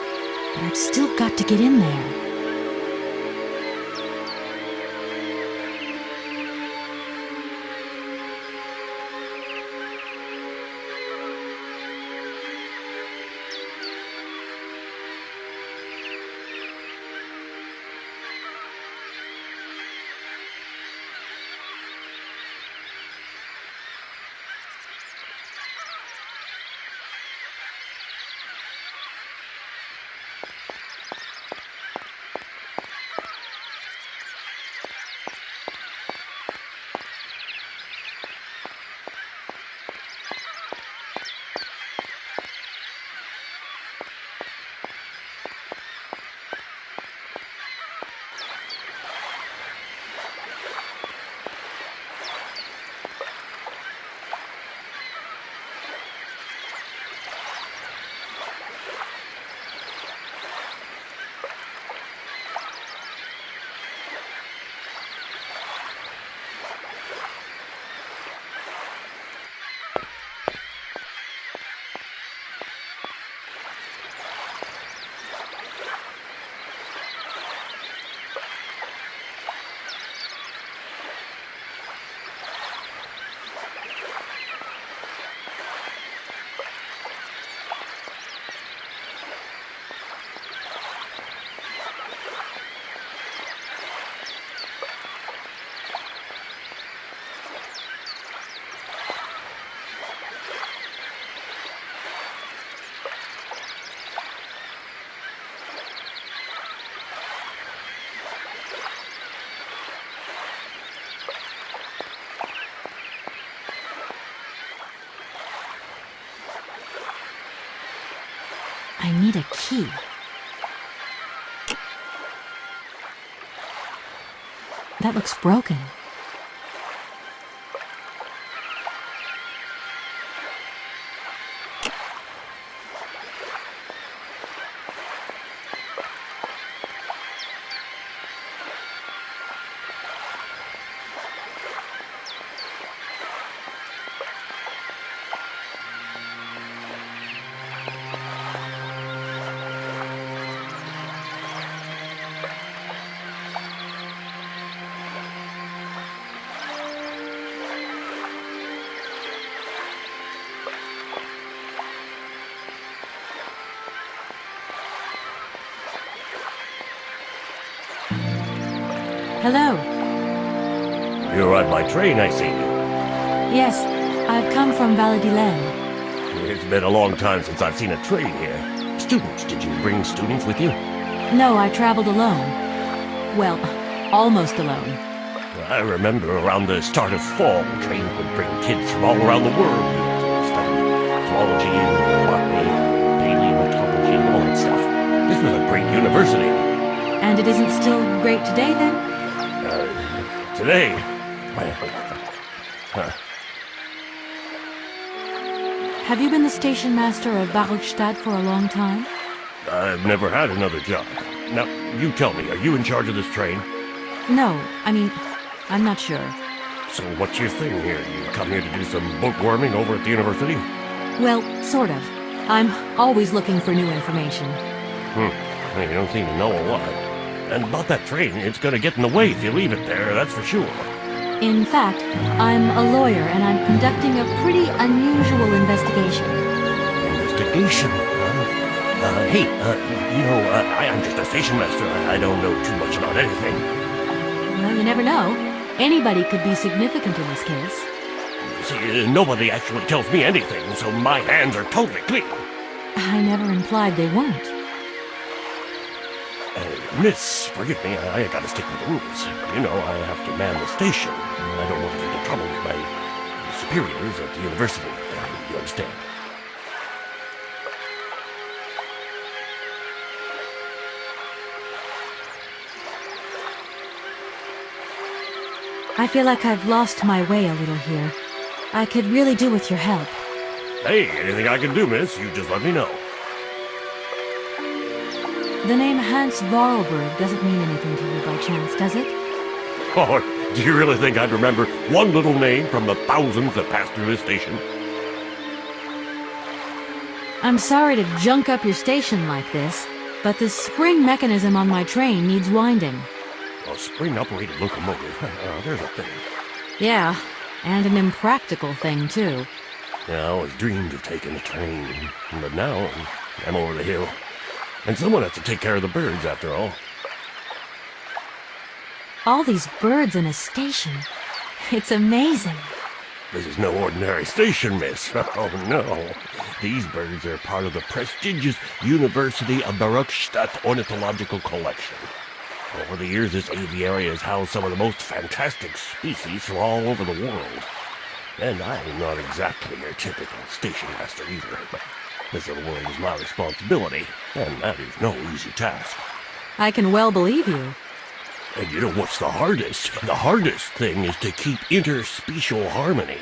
but I've still got to get in there. I need a key. That looks broken. Hello. You're on my train, I see. Yes, I've come from Valladolid. It's been a long time since I've seen a train here. Students, did you bring students with you? No, I traveled alone. Well, almost alone. I remember around the start of fall, trains would bring kids from all around the world to study zoology, botany, paleontology, and all that stuff. This was a great university. And it isn't still great today, then? Today? Have you been the station master of Barrelstadt for a long time? I've never had another job. Now, you tell me, are you in charge of this train? No, I mean, I'm not sure. So what's your thing here? You come here to do some bookworming over at the university? Well, sort of. I'm always looking for new information. You don't seem to know a lot. And about that train, it's gonna get in the way if you leave it there, that's for sure. In fact, I'm a lawyer and I'm conducting a pretty unusual investigation. Investigation? Hey, I'm just a station master. I don't know too much about anything. Well, you never know. Anybody could be significant in this case. See, nobody actually tells me anything, so my hands are totally clean. I never implied they weren't. Miss, forgive me, I gotta stick with the rules. You know, I have to man the station. I don't want to get into trouble with my superiors at the university. You understand? I feel like I've lost my way a little here. I could really do with your help. Hey, anything I can do, miss, you just let me know. The name Hans Vorarlberg doesn't mean anything to you by chance, does it? Oh, do you really think I'd remember one little name from the thousands that passed through this station? I'm sorry to junk up your station like this, but the spring mechanism on my train needs winding. A spring-operated locomotive? There's a thing. Yeah, and an impractical thing, too. Yeah, I always dreamed of taking a train, but now I'm over the hill. And someone has to take care of the birds, after all. All these birds in a station. It's amazing. This is no ordinary station, miss. Oh, no. These birds are part of the prestigious University of Baruchstadt Ornithological Collection. Over the years, this aviary has housed some of the most fantastic species from all over the world. And I'm not exactly your typical station master either. This little world is my responsibility, and that is no easy task. I can well believe you. And you know what's the hardest? The hardest thing is to keep interspecial harmony.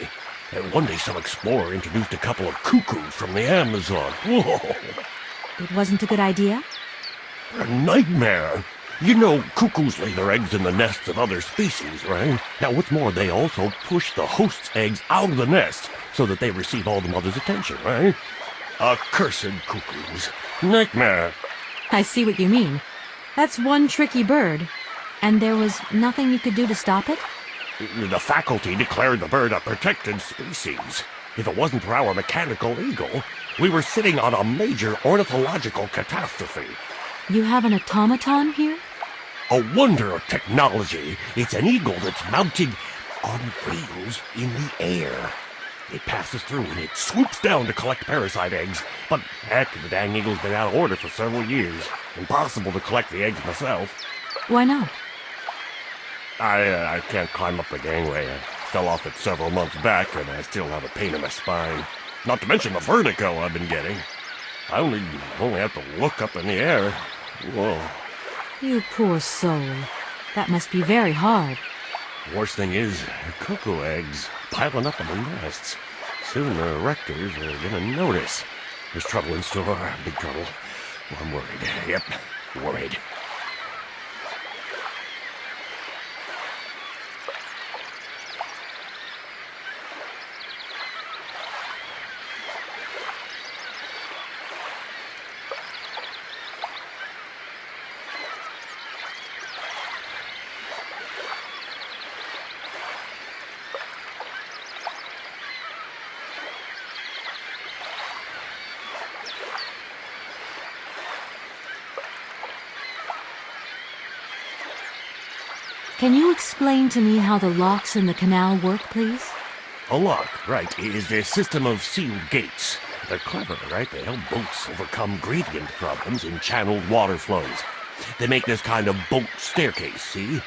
And one day some explorer introduced a couple of cuckoos from the Amazon. Whoa! It wasn't a good idea? A nightmare! You know, cuckoos lay their eggs in the nests of other species, right? Now, what's more, they also push the host's eggs out of the nest so that they receive all the mother's attention, right? Accursed cuckoos. Nightmare. I see what you mean. That's one tricky bird. And there was nothing you could do to stop it? The faculty declared the bird a protected species. If it wasn't for our mechanical eagle, we were sitting on a major ornithological catastrophe. You have an automaton here? A wonder of technology. It's an eagle that's mounted on wheels in the air. It passes through and it swoops down to collect parasite eggs. But heck, the dang eagle's been out of order for several years. Impossible to collect the eggs myself. Why not? I can't climb up the gangway. I fell off it several months back and I still have a pain in my spine. Not to mention the vertigo I've been getting. I only have to look up in the air. Whoa. You poor soul. That must be very hard. Worst thing is, cuckoo eggs piling up in the nests. Soon the rectors are gonna notice. There's trouble in store, big trouble. Well, I'm worried. Yep, worried. Can you explain to me how the locks in the canal work, please? A lock, right, is a system of sealed gates. They're clever, right? They help boats overcome gradient problems in channeled water flows. They make this kind of boat staircase, see?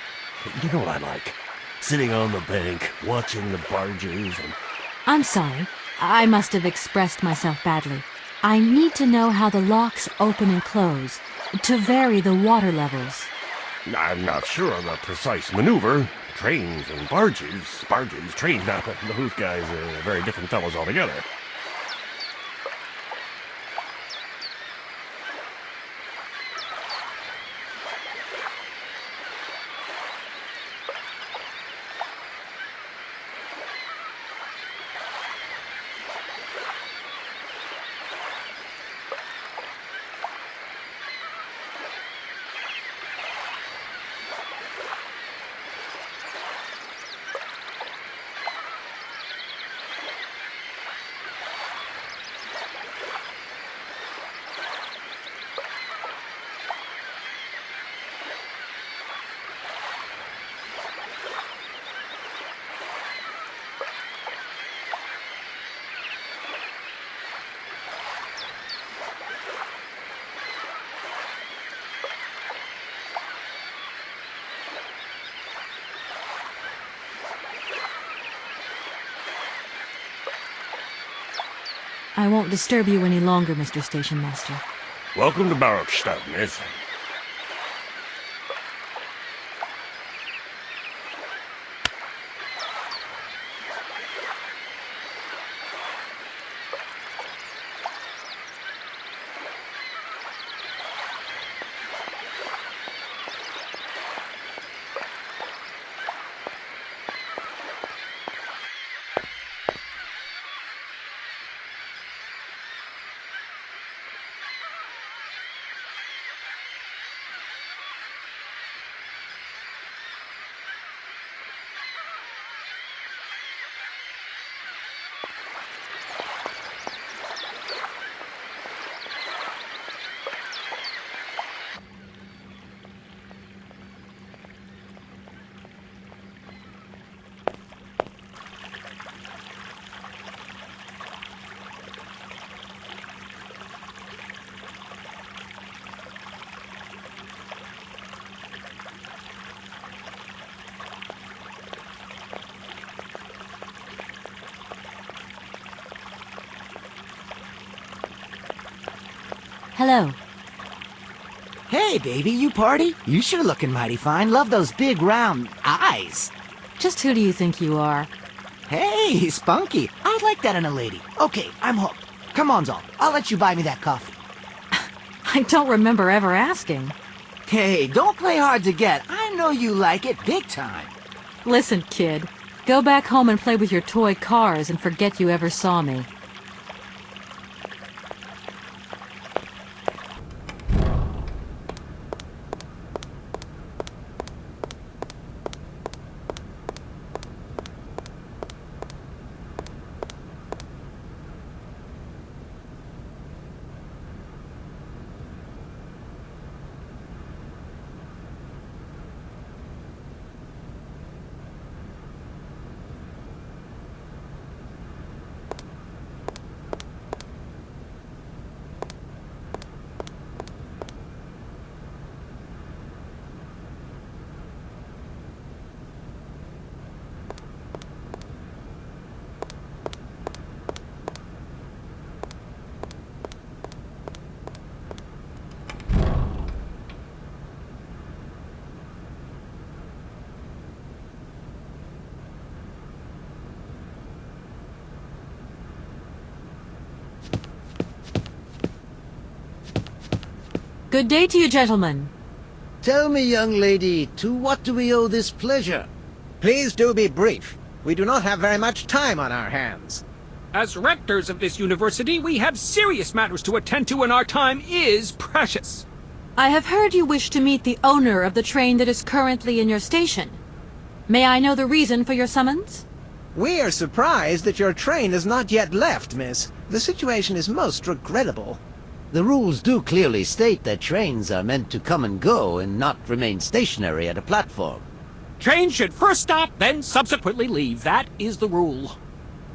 You know what I like? Sitting on the bank, watching the barges and... I'm sorry. I must have expressed myself badly. I need to know how the locks open and close, to vary the water levels. I'm not sure of the precise maneuver. Trains and barges, trains, now, those guys are very different fellows altogether. I won't disturb you any longer, Mr. Station Master. Welcome to Baruchstadt, miss. Hello. Hey, baby, you party? You sure looking mighty fine. Love those big, round eyes. Just who do you think you are? Hey, spunky. I like that in a lady. Okay, I'm hooked. Come on, Zol. I'll let you buy me that coffee. I don't remember ever asking. Hey, don't play hard to get. I know you like it big time. Listen, kid. Go back home and play with your toy cars and forget you ever saw me. Good day to you, gentlemen. Tell me, young lady, to what do we owe this pleasure? Please do be brief. We do not have very much time on our hands. As rectors of this university, we have serious matters to attend to and our time is precious. I have heard you wish to meet the owner of the train that is currently in your station. May I know the reason for your summons? We are surprised that your train has not yet left, miss. The situation is most regrettable. The rules do clearly state that trains are meant to come and go and not remain stationary at a platform. Trains should first stop, then subsequently leave. That is the rule.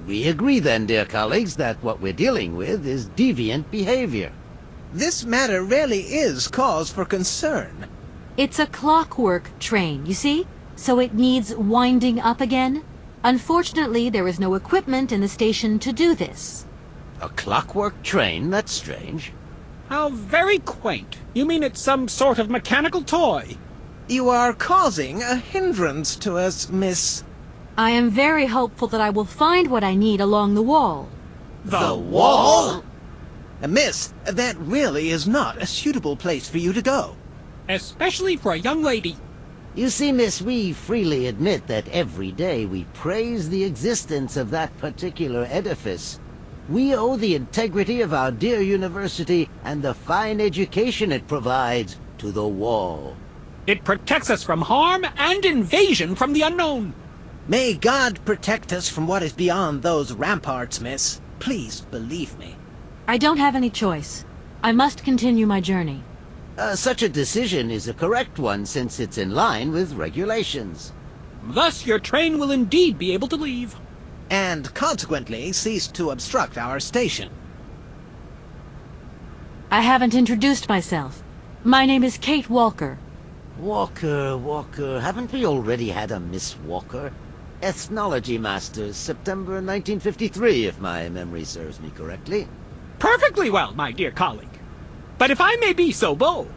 We agree then, dear colleagues, that what we're dealing with is deviant behavior. This matter really is cause for concern. It's a clockwork train, you see? So it needs winding up again. Unfortunately, there is no equipment in the station to do this. A clockwork train? That's strange. How very quaint. You mean it's some sort of mechanical toy? You are causing a hindrance to us, miss. I am very hopeful that I will find what I need along the wall. The wall? Miss, that really is not a suitable place for you to go. Especially for a young lady. You see, miss, we freely admit that every day we praise the existence of that particular edifice. We owe the integrity of our dear university and the fine education it provides to the wall. It protects us from harm and invasion from the unknown. May God protect us from what is beyond those ramparts, miss. Please believe me. I don't have any choice. I must continue my journey. Such a decision is a correct one since it's in line with regulations. Thus your train will indeed be able to leave. And consequently cease to obstruct our station. I haven't introduced myself. My name is Kate Walker. Walker, haven't we already had a Miss Walker? Ethnology Masters, September 1953, if my memory serves me correctly. Perfectly well, my dear colleague. But if I may be so bold,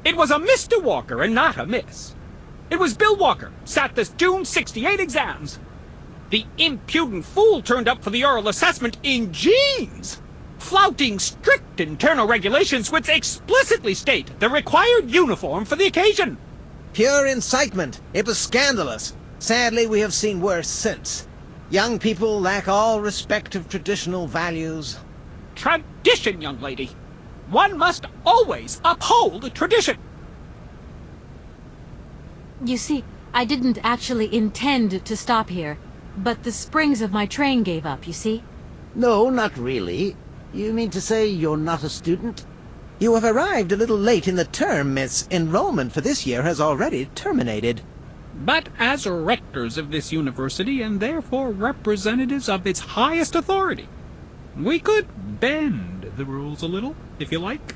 it was a Mr. Walker and not a Miss. It was Bill Walker, sat this June '68 exams. The impudent fool turned up for the oral assessment in jeans, flouting strict internal regulations which explicitly state the required uniform for the occasion. Pure incitement. It was scandalous. Sadly, we have seen worse since. Young people lack all respect of traditional values. Tradition, young lady. One must always uphold tradition. You see, I didn't actually intend to stop here, but the springs of my train gave up, you see? No, not really. You mean to say you're not a student? You have arrived a little late in the term, miss. Enrollment for this year has already terminated. But as rectors of this university, and therefore representatives of its highest authority, we could bend the rules a little, if you like.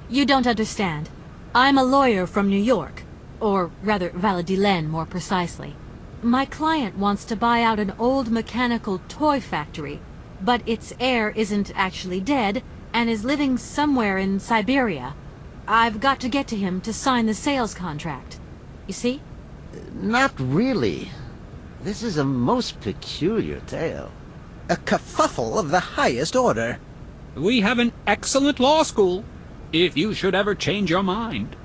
You don't understand. I'm a lawyer from New York, or rather Valladolid more precisely. My client wants to buy out an old mechanical toy factory, but its heir isn't actually dead, and is living somewhere in Syberia. I've got to get to him to sign the sales contract. You see? Not really. This is a most peculiar tale. A kerfuffle of the highest order. We have an excellent law school, if you should ever change your mind.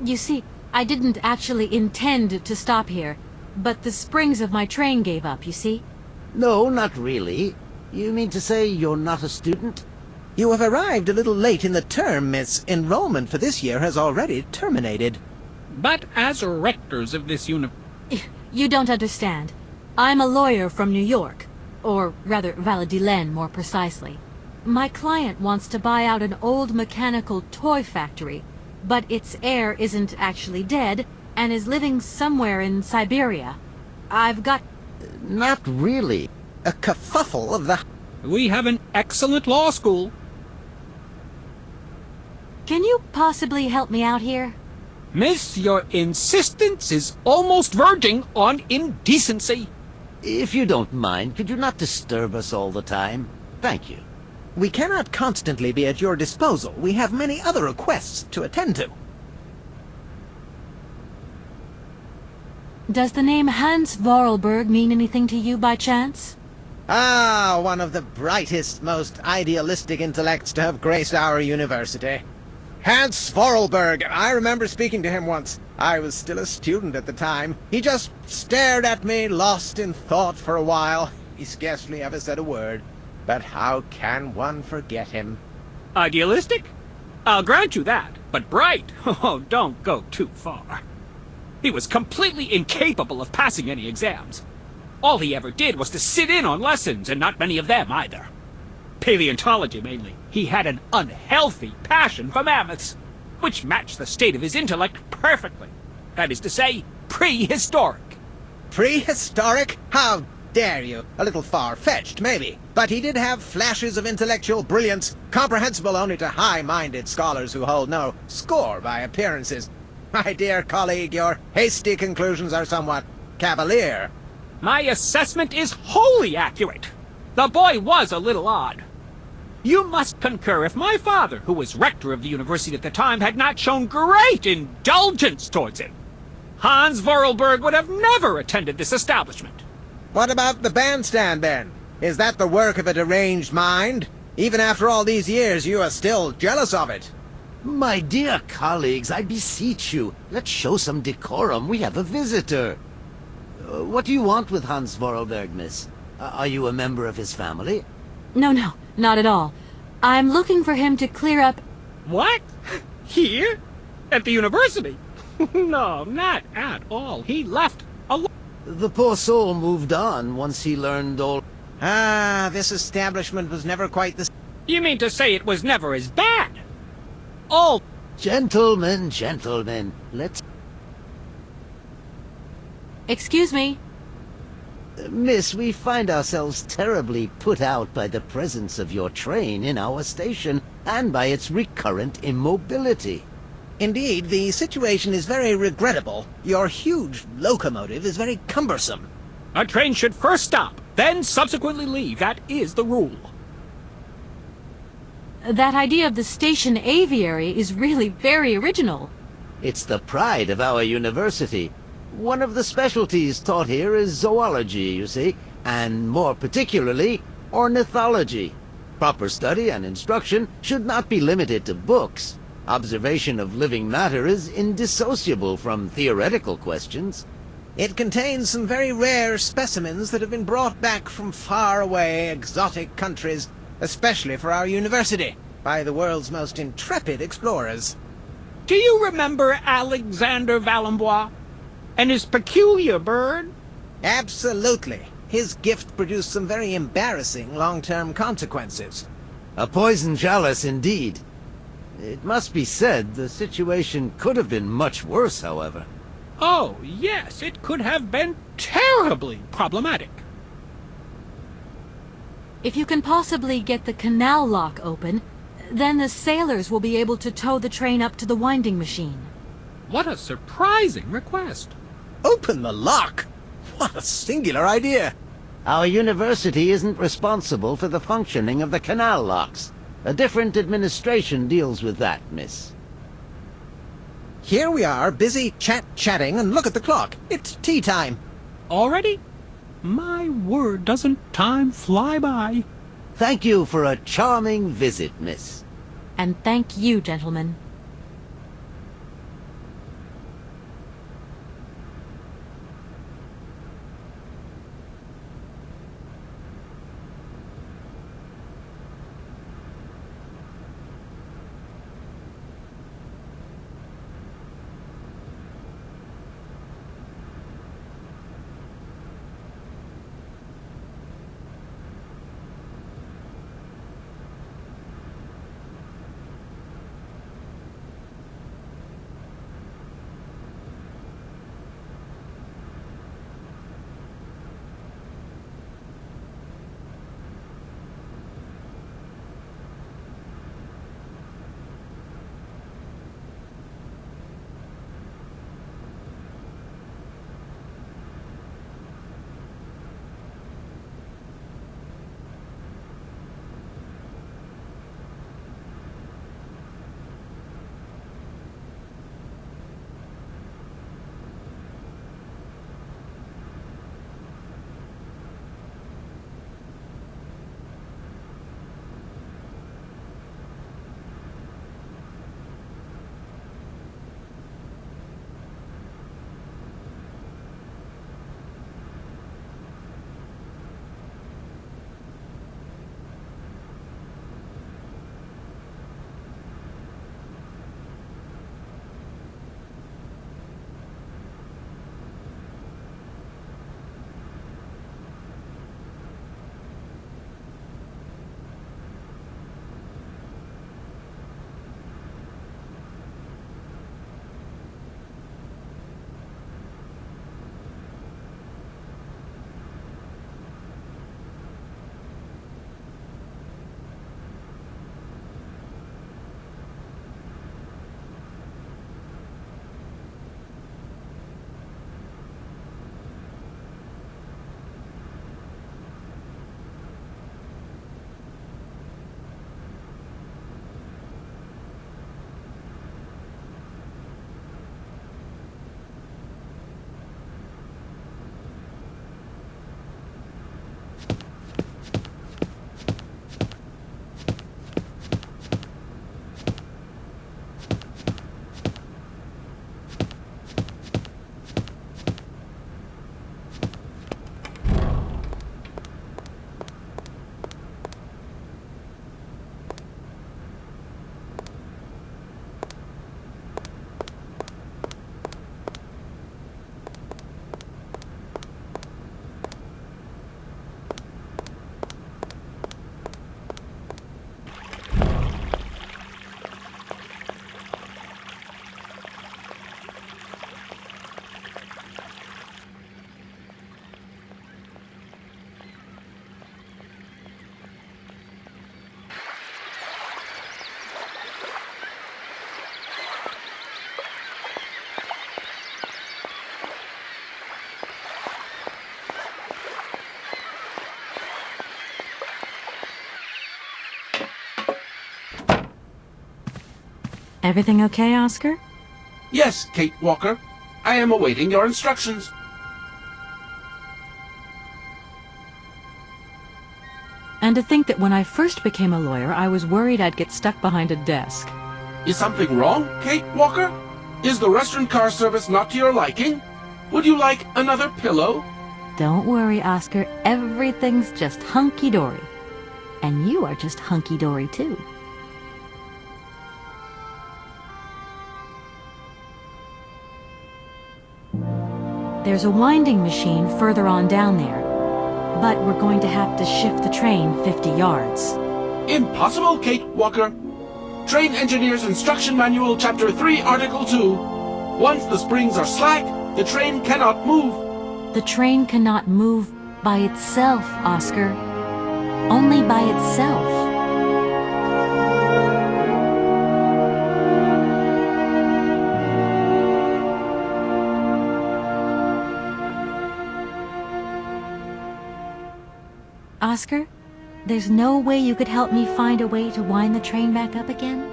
You see, I didn't actually intend to stop here, but the springs of my train gave up, you see? No, not really. You mean to say you're not a student? You have arrived a little late in the term, miss. Enrollment for this year has already terminated. But as rectors of this You don't understand. I'm a lawyer from New York. Or rather, Valladolid, more precisely. My client wants to buy out an old mechanical toy factory, but its heir isn't actually dead, and is living somewhere in Syberia. I've got... Not really. A kerfuffle of the... We have an excellent law school. Can you possibly help me out here? Miss, your insistence is almost verging on indecency. If you don't mind, could you not disturb us all the time? Thank you. We cannot constantly be at your disposal. We have many other requests to attend to. Does the name Hans Vorarlberg mean anything to you by chance? Ah, one of the brightest, most idealistic intellects to have graced our university. Hans Vorarlberg. I remember speaking to him once. I was still a student at the time. He just stared at me, lost in thought for a while. He scarcely ever said a word. But how can one forget him? Idealistic? I'll grant you that. But bright? Oh, don't go too far. He was completely incapable of passing any exams. All he ever did was to sit in on lessons, and not many of them either. Paleontology, mainly. He had an unhealthy passion for mammoths, which matched the state of his intellect perfectly. That is to say, prehistoric. Prehistoric? How dare you? A little far-fetched, maybe. But he did have flashes of intellectual brilliance, comprehensible only to high-minded scholars who hold no score by appearances. My dear colleague, your hasty conclusions are somewhat cavalier. My assessment is wholly accurate. The boy was a little odd. You must concur if my father, who was rector of the university at the time, had not shown great indulgence towards him. Hans Vorarlberg would have never attended this establishment. What about the bandstand, then? Is that the work of a deranged mind? Even after all these years, you are still jealous of it. My dear colleagues, I beseech you, let's show some decorum. We have a visitor. What do you want with Hans Vorarlberg, miss? Are you a member of his family? No, not at all. I'm looking for him to clear up... What? Here? At the university? No, not at all. He left alone. The poor soul moved on once he learned all... Ah, this establishment was never quite the... You mean to say it was never as bad? Oh... Gentlemen, let's... Excuse me. Miss, we find ourselves terribly put out by the presence of your train in our station, and by its recurrent immobility. Indeed, the situation is very regrettable. Your huge locomotive is very cumbersome. A train should first stop, then subsequently leave. That is the rule. That idea of the station aviary is really very original. It's the pride of our university. One of the specialties taught here is zoology, you see, and more particularly, ornithology. Proper study and instruction should not be limited to books. Observation of living matter is indissociable from theoretical questions. It contains some very rare specimens that have been brought back from far-away, exotic countries, especially for our university, by the world's most intrepid explorers. Do you remember Alexander Valenbois and his peculiar bird? Absolutely. His gift produced some very embarrassing long-term consequences. A poison chalice indeed. It must be said, the situation could have been much worse, however. Oh, yes, it could have been terribly problematic. If you can possibly get the canal lock open, then the sailors will be able to tow the train up to the winding machine. What a surprising request. Open the lock? What a singular idea. Our university isn't responsible for the functioning of the canal locks. A different administration deals with that, miss. Here we are, busy chatting, and look at the clock. It's tea time. Already? My word, doesn't time fly by? Thank you for a charming visit, miss. And thank you, gentlemen. Everything okay, Oscar? Yes, Kate Walker. I am awaiting your instructions. And to think that when I first became a lawyer, I was worried I'd get stuck behind a desk. Is something wrong, Kate Walker? Is the restaurant car service not to your liking? Would you like another pillow? Don't worry, Oscar. Everything's just hunky-dory. And you are just hunky-dory, too. There's a winding machine further on down there. But we're going to have to shift the train 50 yards. Impossible, Kate Walker. Train Engineer's Instruction Manual, Chapter 3, Article 2. Once the springs are slack, the train cannot move. The train cannot move by itself, Oscar. Only by itself. Oscar, there's no way you could help me find a way to wind the train back up again?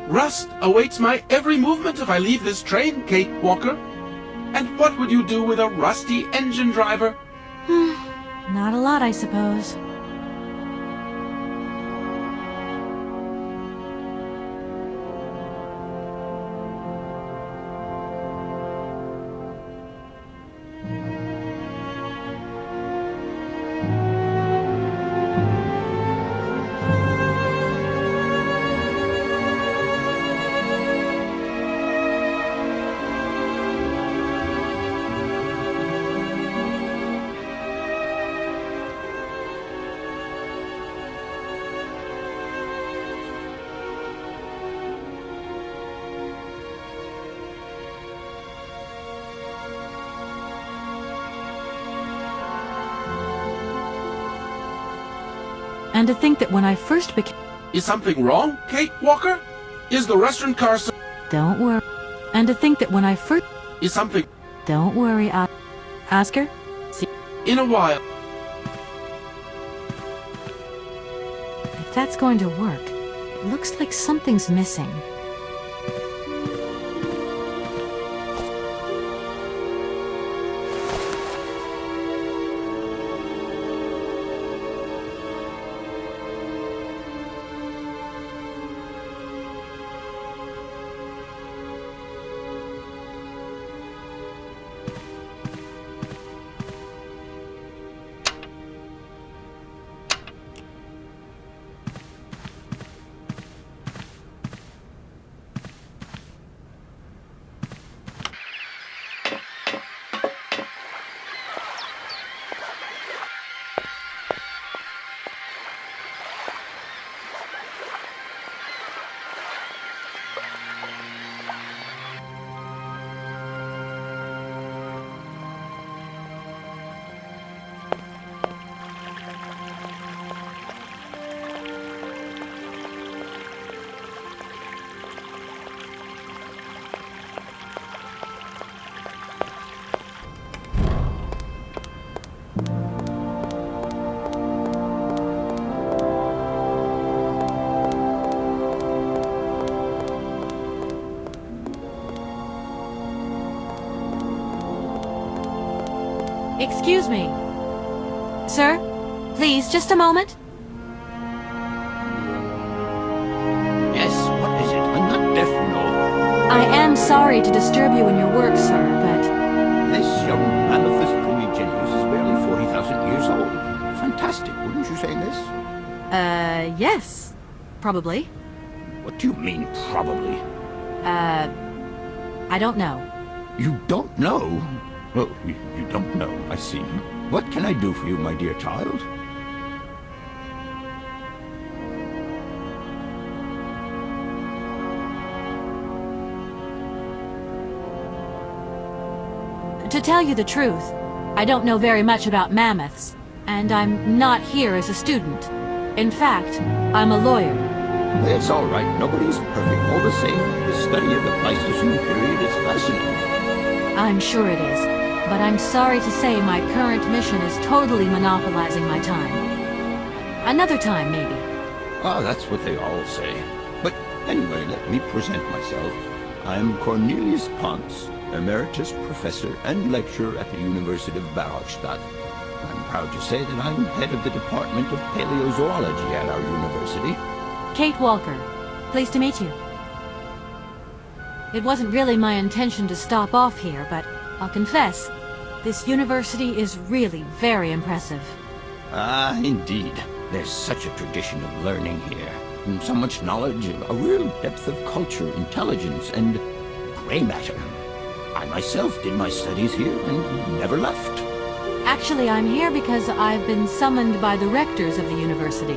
Rust awaits my every movement if I leave this train, Kate Walker. And what would you do with a rusty engine driver? Not a lot, I suppose. And to think that when I first became... Is something wrong, Kate Walker? Is the restaurant car... Don't worry. And to think that when I first... Is something... Don't worry, Oscar. See... In a while. If that's going to work, it looks like something's missing. Excuse me. Sir, please, just a moment. Yes, what is it? I'm not deaf, you know. I am sorry to disturb you in your work, sir, but... This young Mammothus primigenius is barely 40,000 years old. Fantastic, wouldn't you say, miss? Yes. Probably. What do you mean, probably? I don't know. You don't know? Oh, you don't know, I see. What can I do for you, my dear child? To tell you the truth, I don't know very much about mammoths, and I'm not here as a student. In fact, I'm a lawyer. It's all right. Nobody's perfect. All the same, the study of the Pleistocene period is fascinating. I'm sure it is, but I'm sorry to say my current mission is totally monopolizing my time. Another time, maybe. Ah, that's what they all say. But Anyway, let me present myself. I'm Cornelius Ponce, Emeritus Professor and Lecturer at the University of Barrockstadt. I'm proud to say that I'm head of the Department of Paleozoology at our university. Kate Walker. Pleased to meet you. It wasn't really my intention to stop off here, but I'll confess, this university is really very impressive. Ah, indeed. There's such a tradition of learning here. And so much knowledge, a real depth of culture, intelligence, and gray matter. I myself did my studies here and never left. Actually, I'm here because I've been summoned by the rectors of the university.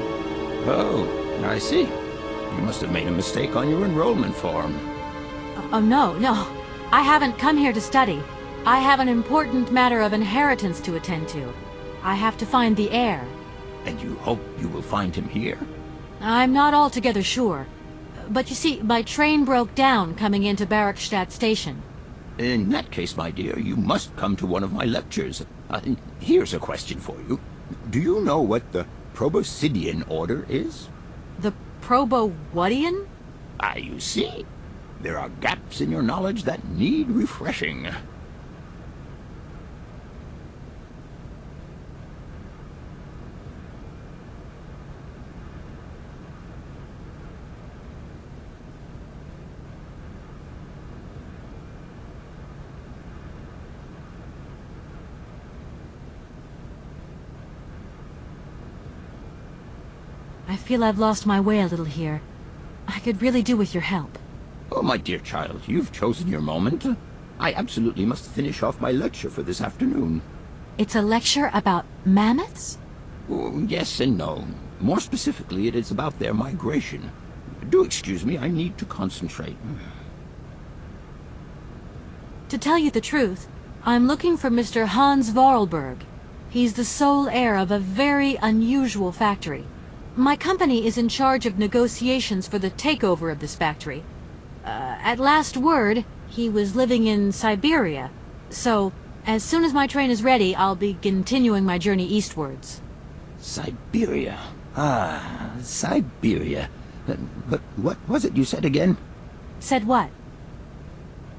Oh, I see. You must have made a mistake on your enrollment form. Oh, no. I haven't come here to study. I have an important matter of inheritance to attend to. I have to find the heir. And you hope you will find him here? I'm not altogether sure. But you see, my train broke down coming into Barrockstadt Station. In that case, my dear, you must come to one of my lectures. Here's a question for you. Do you know what the Proboscidean order is? The Probo-whatian? Ah, you see. There are gaps in your knowledge that need refreshing. I feel I've lost my way a little here. I could really do with your help. Oh, my dear child, you've chosen your moment. I absolutely must finish off my lecture for this afternoon. It's a lecture about mammoths? Oh, yes and no. More specifically, it is about their migration. Do excuse me, I need to concentrate. To tell you the truth, I'm looking for Mr. Hans Vorarlberg. He's the sole heir of a very unusual factory. My company is in charge of negotiations for the takeover of this factory. At last word, he was living in Syberia. So, as soon as my train is ready, I'll be continuing my journey eastwards. Syberia. Ah, Syberia. But what was it you said again? Said what?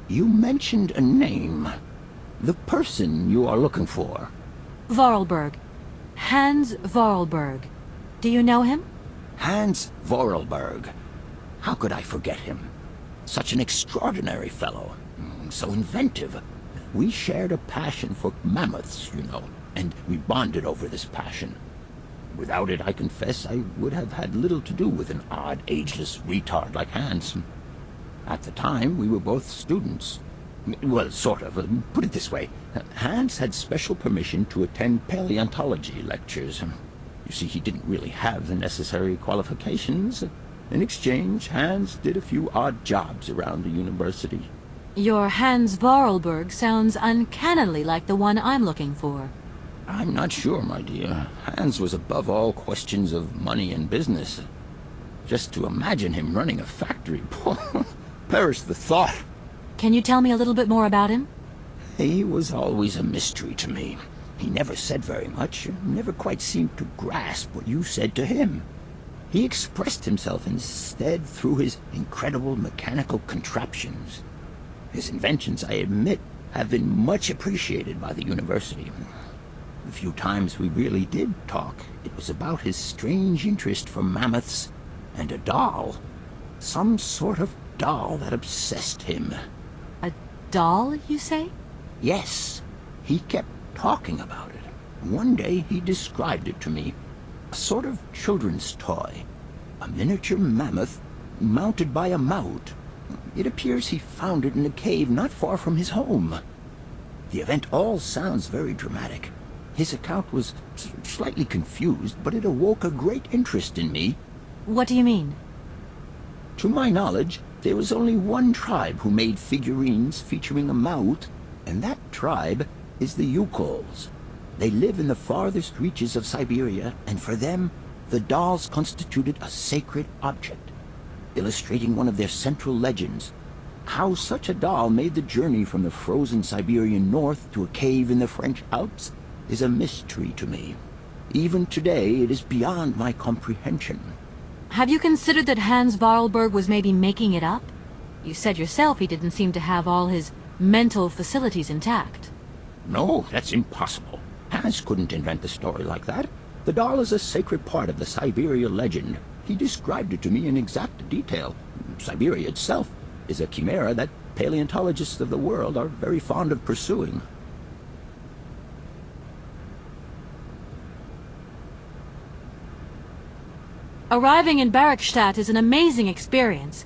You mentioned a name. The person you are looking for. Vorarlberg. Hans Vorarlberg. Do you know him? Hans Vorarlberg. How could I forget him? Such an extraordinary fellow. So inventive. We shared a passion for mammoths, you know, and we bonded over this passion. Without it, I confess, I would have had little to do with an odd, ageless retard like Hans. At the time, we were both students. Well, sort of. Put it this way. Hans had special permission to attend paleontology lectures. You see, he didn't really have the necessary qualifications. In exchange, Hans did a few odd jobs around the university. Your Hans Vorarlberg sounds uncannily like the one I'm looking for. I'm not sure, my dear. Hans was above all questions of money and business. Just to imagine him running a factory, perish the thought. Can you tell me a little bit more about him? He was always a mystery to me. He never said very much, never quite seemed to grasp what you said to him. He expressed himself instead through his incredible mechanical contraptions. His inventions, I admit, have been much appreciated by the university. The few times we really did talk, it was about his strange interest for mammoths and a doll. Some sort of doll that obsessed him. A doll, you say? Yes. He kept talking about it. One day he described it to me. A sort of children's toy. A miniature mammoth mounted by a mount. It appears he found it in a cave not far from his home. The event all sounds very dramatic. His account was slightly confused, but it awoke a great interest in me. What do you mean? To my knowledge, there was only one tribe who made figurines featuring a mount, and that tribe is the Yukols. They live in the farthest reaches of Syberia, and for them, the dolls constituted a sacred object, illustrating one of their central legends. How such a doll made the journey from the frozen Siberian north to a cave in the French Alps is a mystery to me. Even today, it is beyond my comprehension. Have you considered that Hans Vorarlberg was maybe making it up? You said yourself he didn't seem to have all his mental facilities intact. No, that's impossible. Hans couldn't invent a story like that. The doll is a sacred part of the Syberia legend. He described it to me in exact detail. Syberia itself is a chimera that paleontologists of the world are very fond of pursuing. Arriving in Barrackstadt is an amazing experience.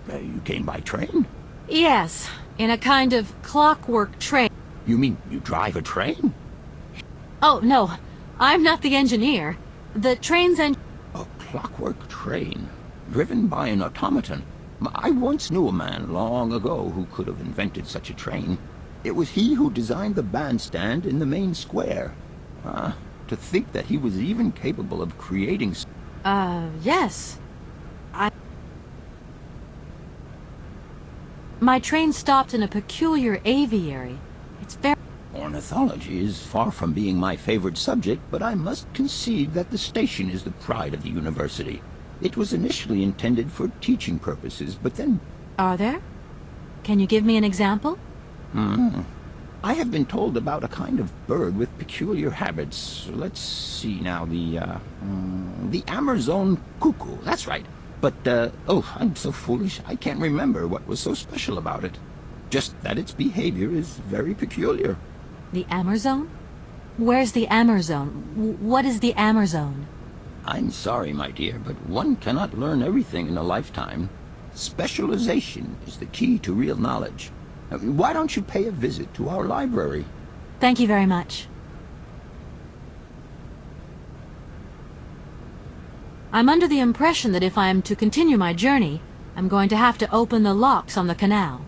You came by train? Yes, in a kind of clockwork train. You mean you drive a train? Oh, no, I'm not the engineer. The train's A clockwork train, driven by an automaton. I once knew a man long ago who could have invented such a train. It was he who designed the bandstand in the main square. To think that he was even capable of creating... Yes. My train stopped in a peculiar aviary. It's very... Ornithology is far from being my favorite subject, but I must concede that the station is the pride of the university. It was initially intended for teaching purposes, but then... Are there? Can you give me an example? I have been told about a kind of bird with peculiar habits. Let's see now, the Amazon cuckoo, that's right. But, oh, I'm so foolish, I can't remember what was so special about it. Just that its behavior is very peculiar. The Amazon? Where's the Amazon? What is the Amazon? I'm sorry, my dear, but one cannot learn everything in a lifetime. Specialization is the key to real knowledge. Why don't you pay a visit to our library? Thank you very much. I'm under the impression that if I am to continue my journey, I'm going to have to open the locks on the canal.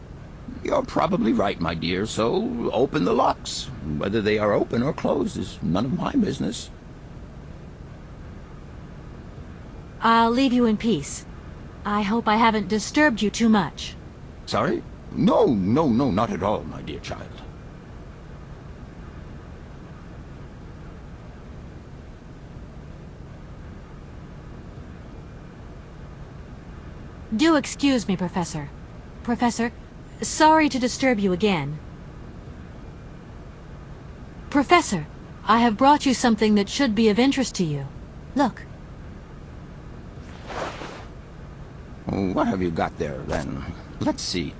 You're probably right, my dear, so open the locks. Whether they are open or closed is none of my business. I'll leave you in peace. I hope I haven't disturbed you too much. Sorry? No, not at all, my dear child. Do excuse me, Professor. Professor, sorry to disturb you again. Professor, I have brought you something that should be of interest to you. Look. What have you got there, then? Let's see.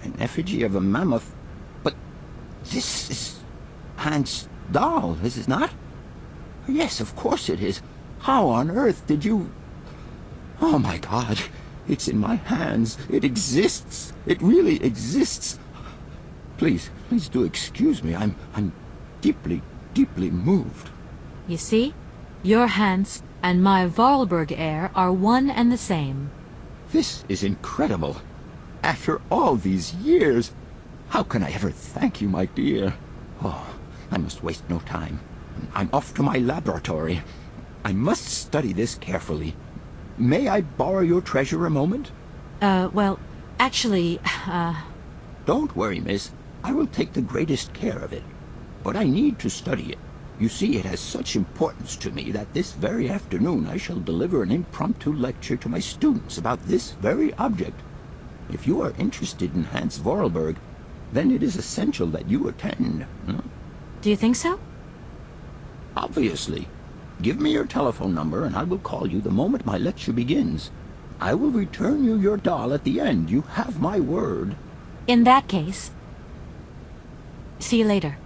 An effigy of a mammoth. But this is Hans' doll, is it not? Yes, of course it is. How on earth did you... Oh, my God. It's in my hands. It exists. It really exists. Please do excuse me. I'm deeply, deeply moved. You see? Your Hans and my Vorarlberg heir are one and the same. This is incredible. After all these years, how can I ever thank you, my dear? Oh, I must waste no time. I'm off to my laboratory. I must study this carefully. May I borrow your treasure a moment? Well, actually, Don't worry, miss. I will take the greatest care of it. But I need to study it. You see, it has such importance to me that this very afternoon I shall deliver an impromptu lecture to my students about this very object. If you are interested in Hans Vorarlberg, then it is essential that you attend. Do you think so? Obviously. Give me your telephone number and I will call you the moment my lecture begins. I will return you your doll at the end. You have my word. In that case, see you later.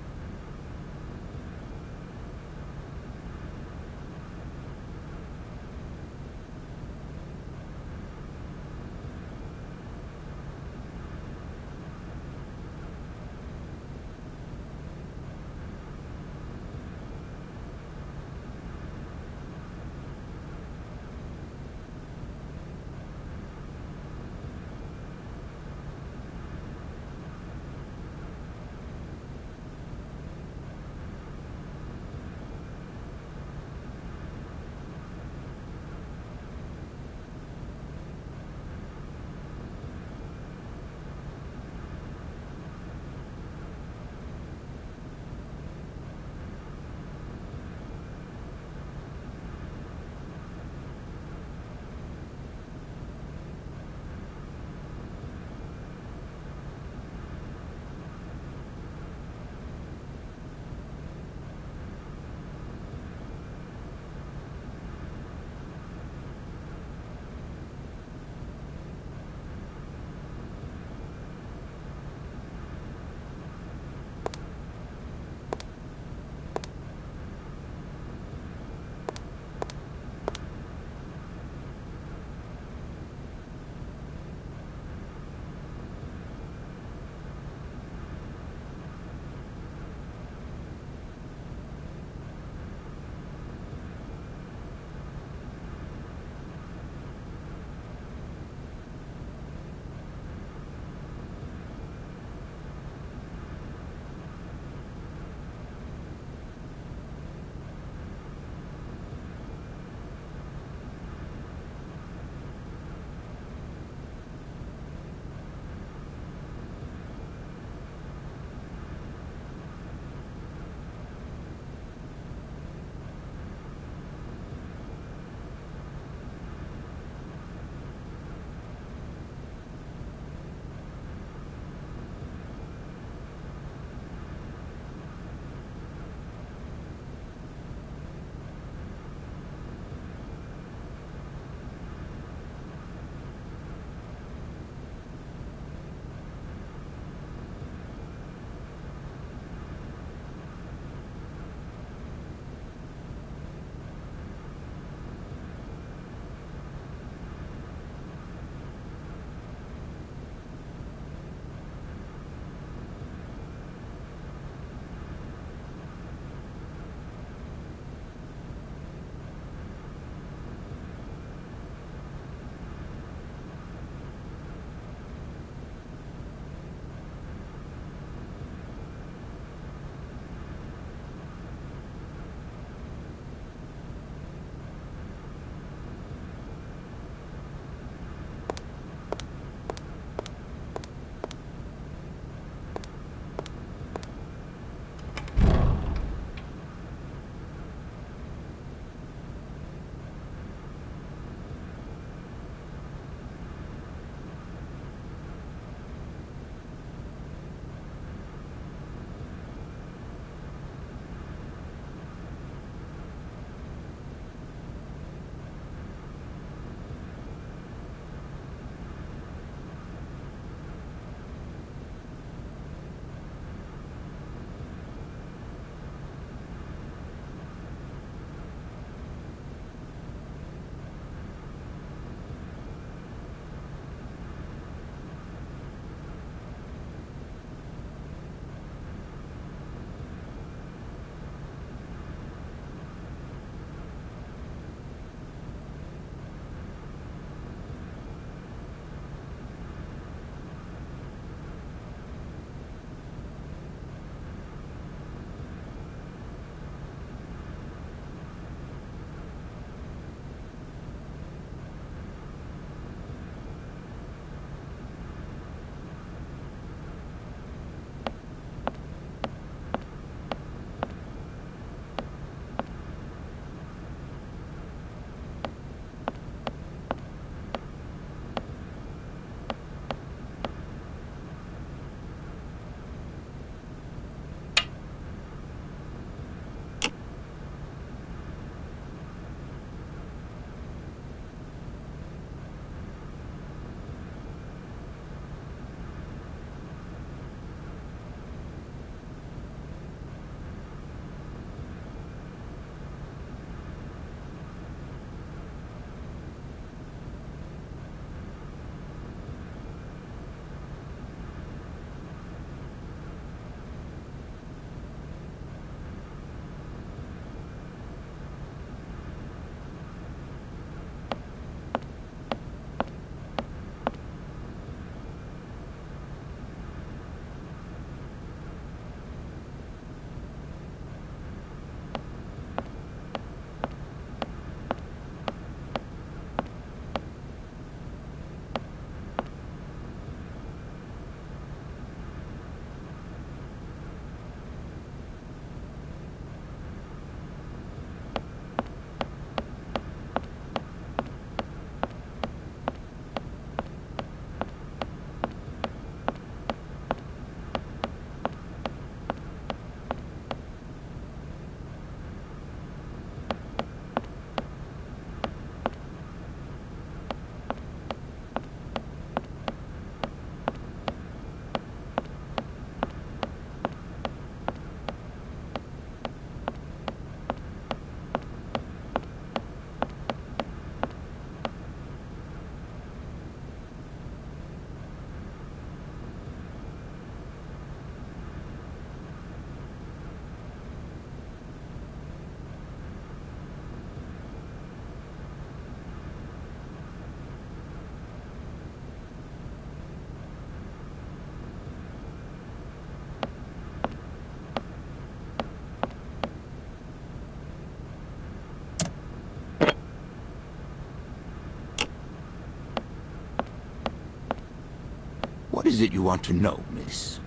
is it you want to know, miss?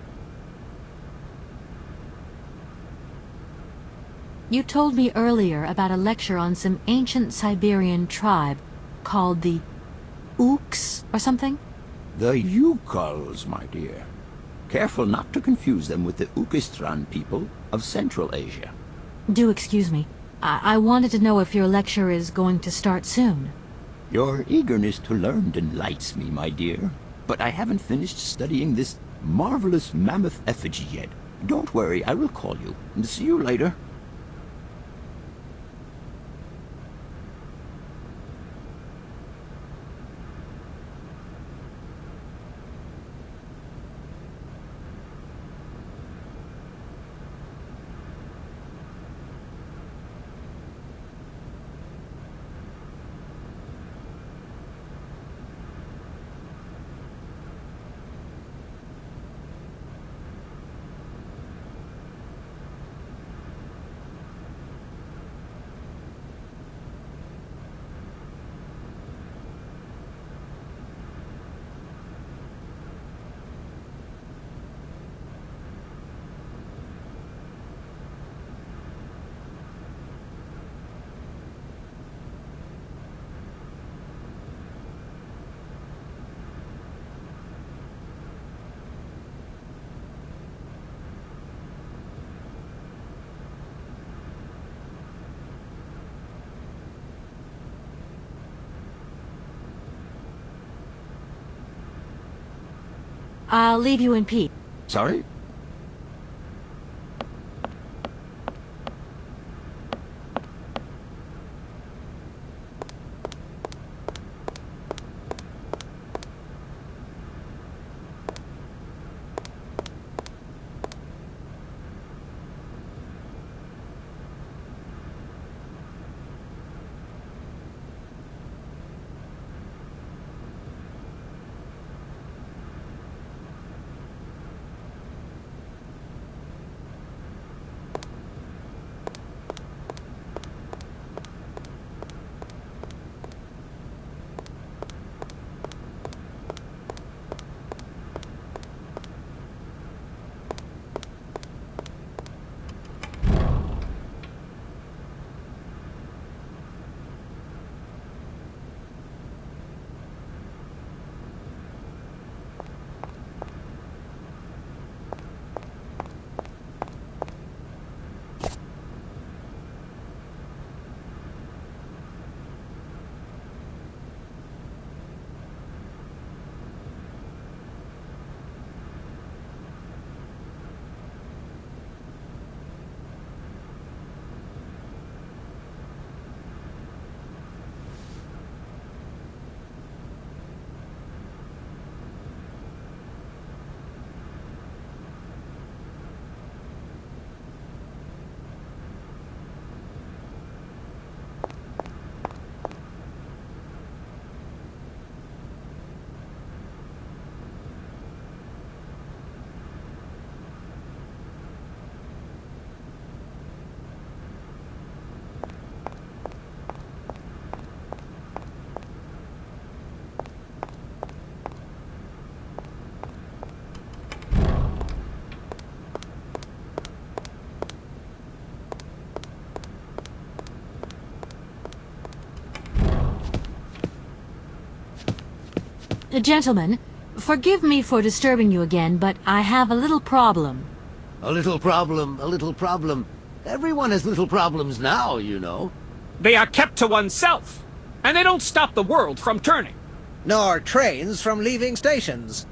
You told me earlier about a lecture on some ancient Siberian tribe called the Ooks or something? The Yukals, my dear. Careful not to confuse them with the Ukistran people of Central Asia. Do excuse me. I wanted to know if your lecture is going to start soon. Your eagerness to learn delights me, my dear. But I haven't finished studying this marvelous mammoth effigy yet. Don't worry, I will call you. And see you later. I'll leave you in peace. Sorry? Gentlemen, forgive me for disturbing you again, but I have a little problem. A little problem, a little problem. Everyone has little problems now, you know. They are kept to oneself, and they don't stop the world from turning. Nor trains from leaving stations.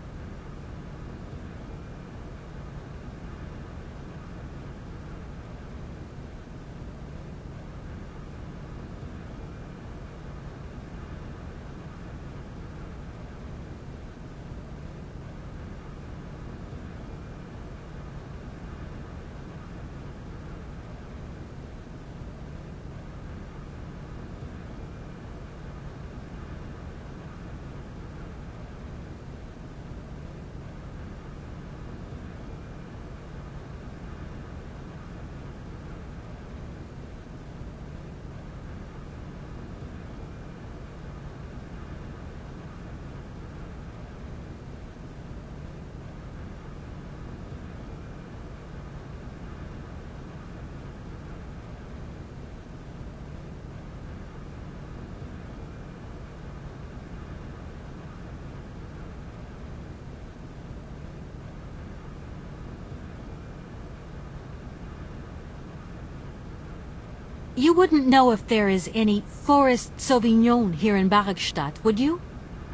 You wouldn't know if there is any Forest Sauvignon here in Barrackstadt, would you?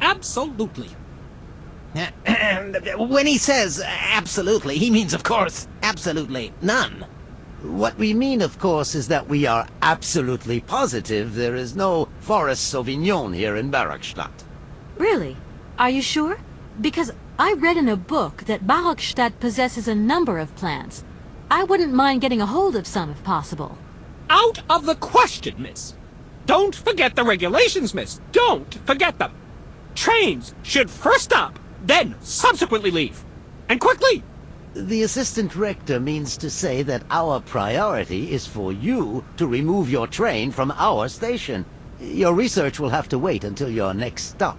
Absolutely. When he says absolutely, he means, of course, absolutely none. What we mean, of course, is that we are absolutely positive there is no Forest Sauvignon here in Barrackstadt. Really? Are you sure? Because I read in a book that Barrackstadt possesses a number of plants. I wouldn't mind getting a hold of some if possible. Out of the question, miss. Don't forget the regulations, miss. Don't forget them. Trains should first stop, then subsequently leave. And quickly! The assistant rector means to say that our priority is for you to remove your train from our station. Your research will have to wait until your next stop.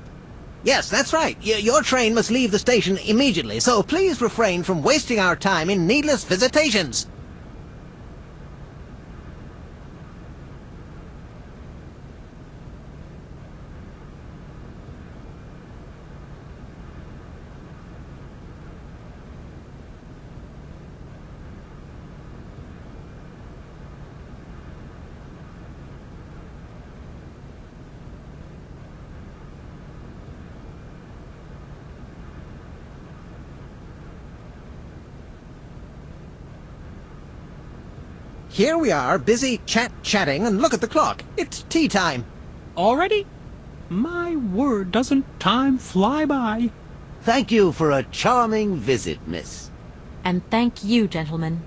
Yes, that's right. Your train must leave the station immediately, so please refrain from wasting our time in needless visitations. Here we are, busy chatting, and look at the clock. It's tea time. Already? My word, doesn't time fly by? Thank you for a charming visit, miss. And thank you, gentlemen.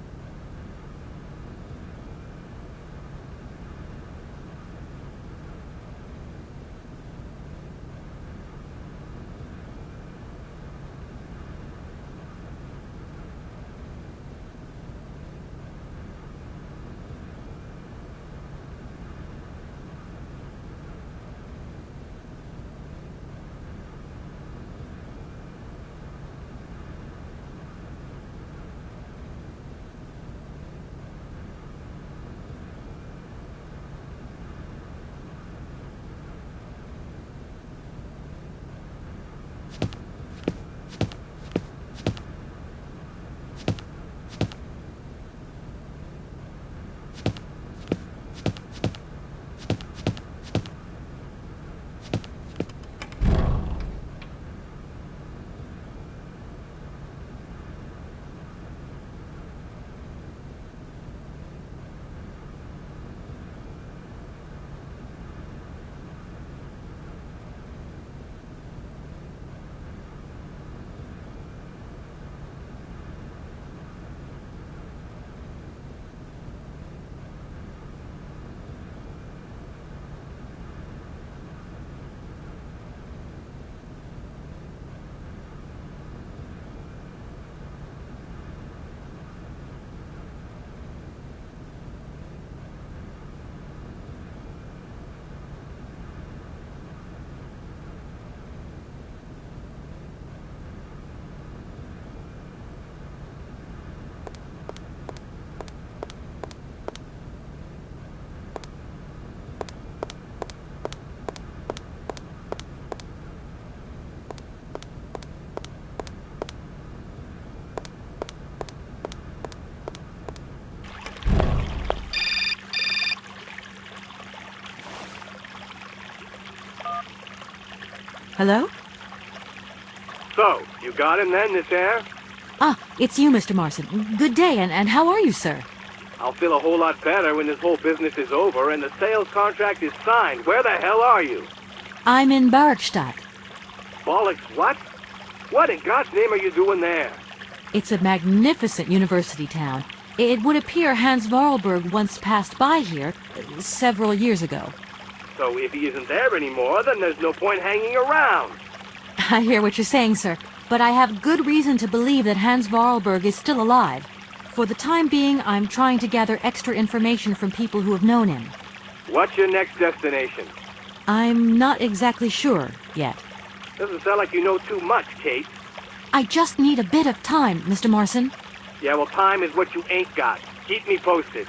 Hello? So, you got him then, this air? Ah, it's you, Mr. Marson. Good day, and how are you, sir? I'll feel a whole lot better when this whole business is over and the sales contract is signed. Where the hell are you? I'm in Barrackstadt. Bollocks, what? What in God's name are you doing there? It's a magnificent university town. It would appear Hans Vorarlberg once passed by here several years ago. So if he isn't there anymore, then there's no point hanging around. I hear what you're saying, sir, but I have good reason to believe that Hans Vorarlberg is still alive. For the time being, I'm trying to gather extra information from people who have known him. What's your next destination? I'm not exactly sure yet. Doesn't sound like you know too much, Kate. I just need a bit of time, Mr. Marson. Yeah, well, time is what you ain't got. Keep me posted.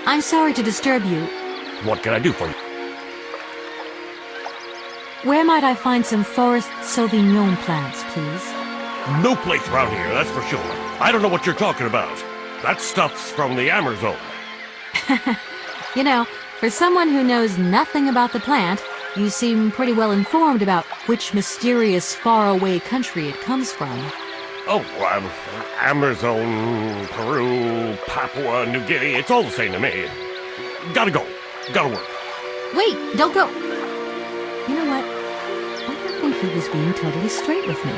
I'm sorry to disturb you. What can I do for you? Where might I find some Forest Sauvignon plants, please? No place around here, that's for sure. I don't know what you're talking about. That stuff's from the Amazon. You know, for someone who knows nothing about the plant, you seem pretty well informed about which mysterious faraway country it comes from. Oh, Amazon, Peru, Papua New Guinea, it's all the same to me. Gotta go. Gotta work. Wait, don't go. You know what? I don't think he was being totally straight with me.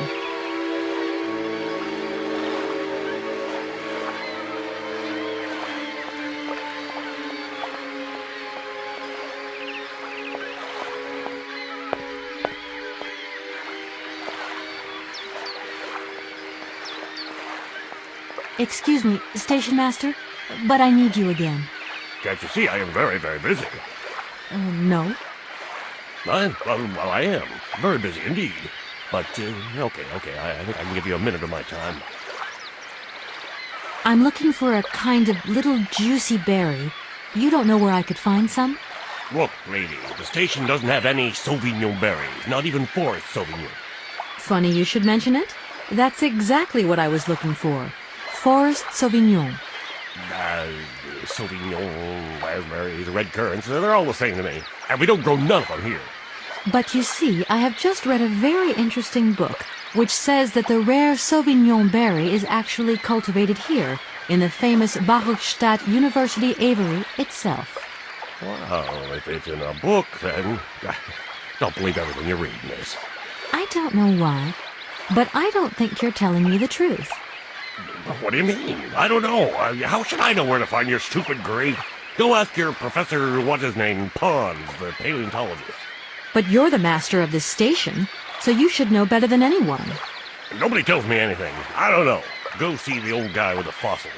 Excuse me, Station Master, but I need you again. Can't you see I am very, very busy? No. Well, I am. Very busy indeed. But, okay, I think I can give you a minute of my time. I'm looking for a kind of little juicy berry. You don't know where I could find some? Look, lady, the station doesn't have any Sauvignon berries, not even Forest Sauvignon. Funny you should mention it. That's exactly what I was looking for. Forest Sauvignon. Sauvignon, raspberries, red currants, they're all the same to me. And we don't grow none of them here. But you see, I have just read a very interesting book, which says that the rare Sauvignon berry is actually cultivated here, in the famous Baruchstadt University aviary itself. Well, if it's in a book, then don't believe everything you read, miss. I don't know why, but I don't think you're telling me the truth. What do you mean? I don't know. How should I know where to find your stupid grape? Go ask your Professor What's-His-Name, Pons, the paleontologist. But you're the master of this station, so you should know better than anyone. Nobody tells me anything. I don't know. Go see the old guy with the fossils.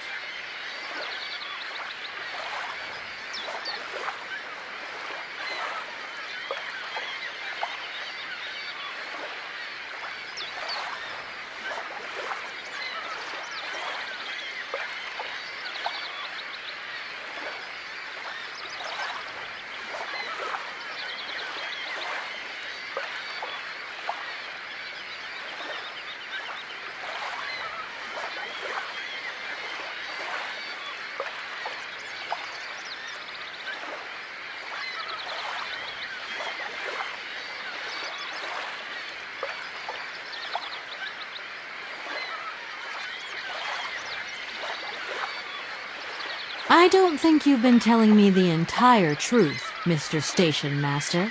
I don't think you've been telling me the entire truth, Mr. Station Master.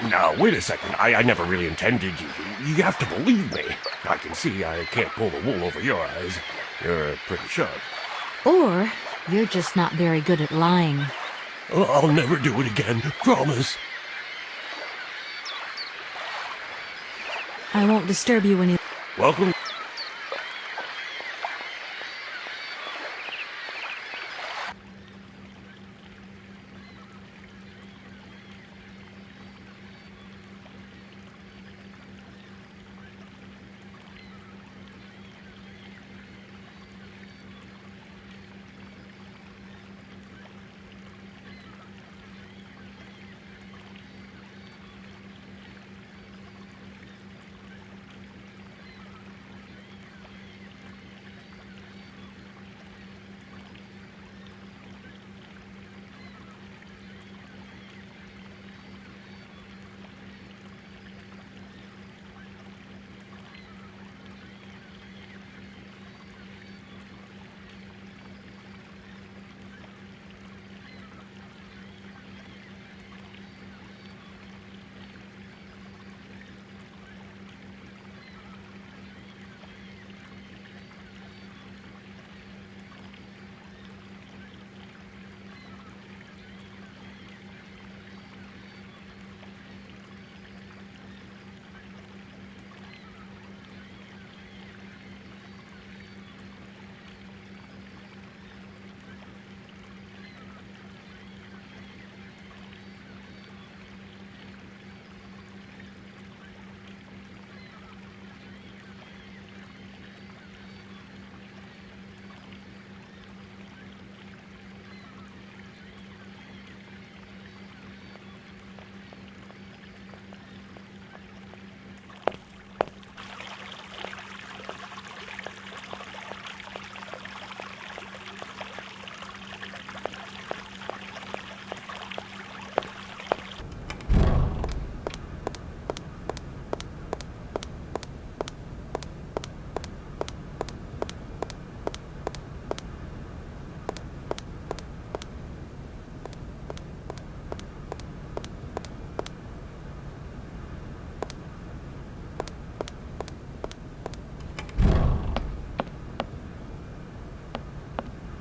Now, wait a second. I never really intended you. You have to believe me. I can see I can't pull the wool over your eyes. You're pretty sharp. Or you're just not very good at lying. I'll never do it again. Promise. I won't disturb you any... Welcome.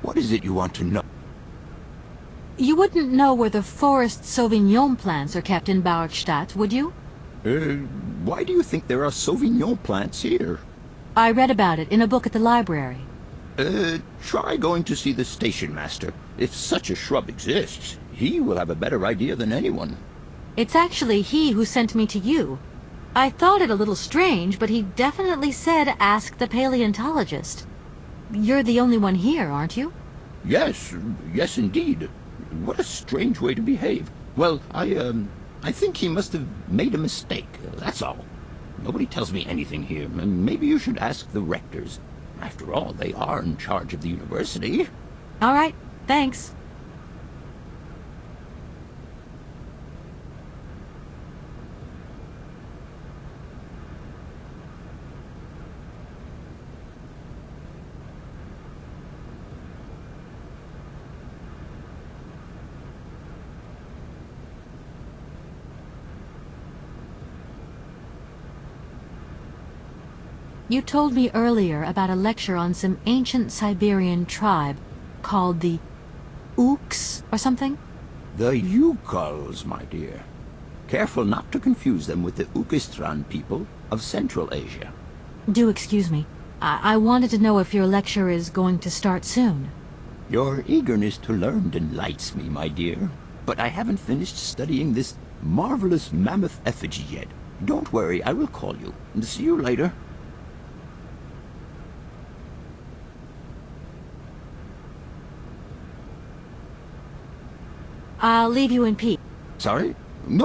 What is it you want to know? You wouldn't know where the forest Sauvignon plants are kept in Bauerstadt, would you? Why do you think there are Sauvignon plants here? I read about it in a book at the library. Try going to see the station master. If such a shrub exists, he will have a better idea than anyone. It's actually he who sent me to you. I thought it a little strange, but he definitely said ask the paleontologist. You're the only one here, aren't you? Yes, yes indeed. What a strange way to behave. Well, I think he must have made a mistake, that's all. Nobody tells me anything here. Maybe you should ask the rectors. After all, they are in charge of the university. All right, thanks. You told me earlier about a lecture on some ancient Siberian tribe called the Ooks or something? The Yukols, my dear. Careful not to confuse them with the Ukistran people of Central Asia. Do excuse me. I wanted to know if your lecture is going to start soon. Your eagerness to learn delights me, my dear. But I haven't finished studying this marvelous mammoth effigy yet. Don't worry, I will call you. See you later. I'll leave you in peace. Sorry? No.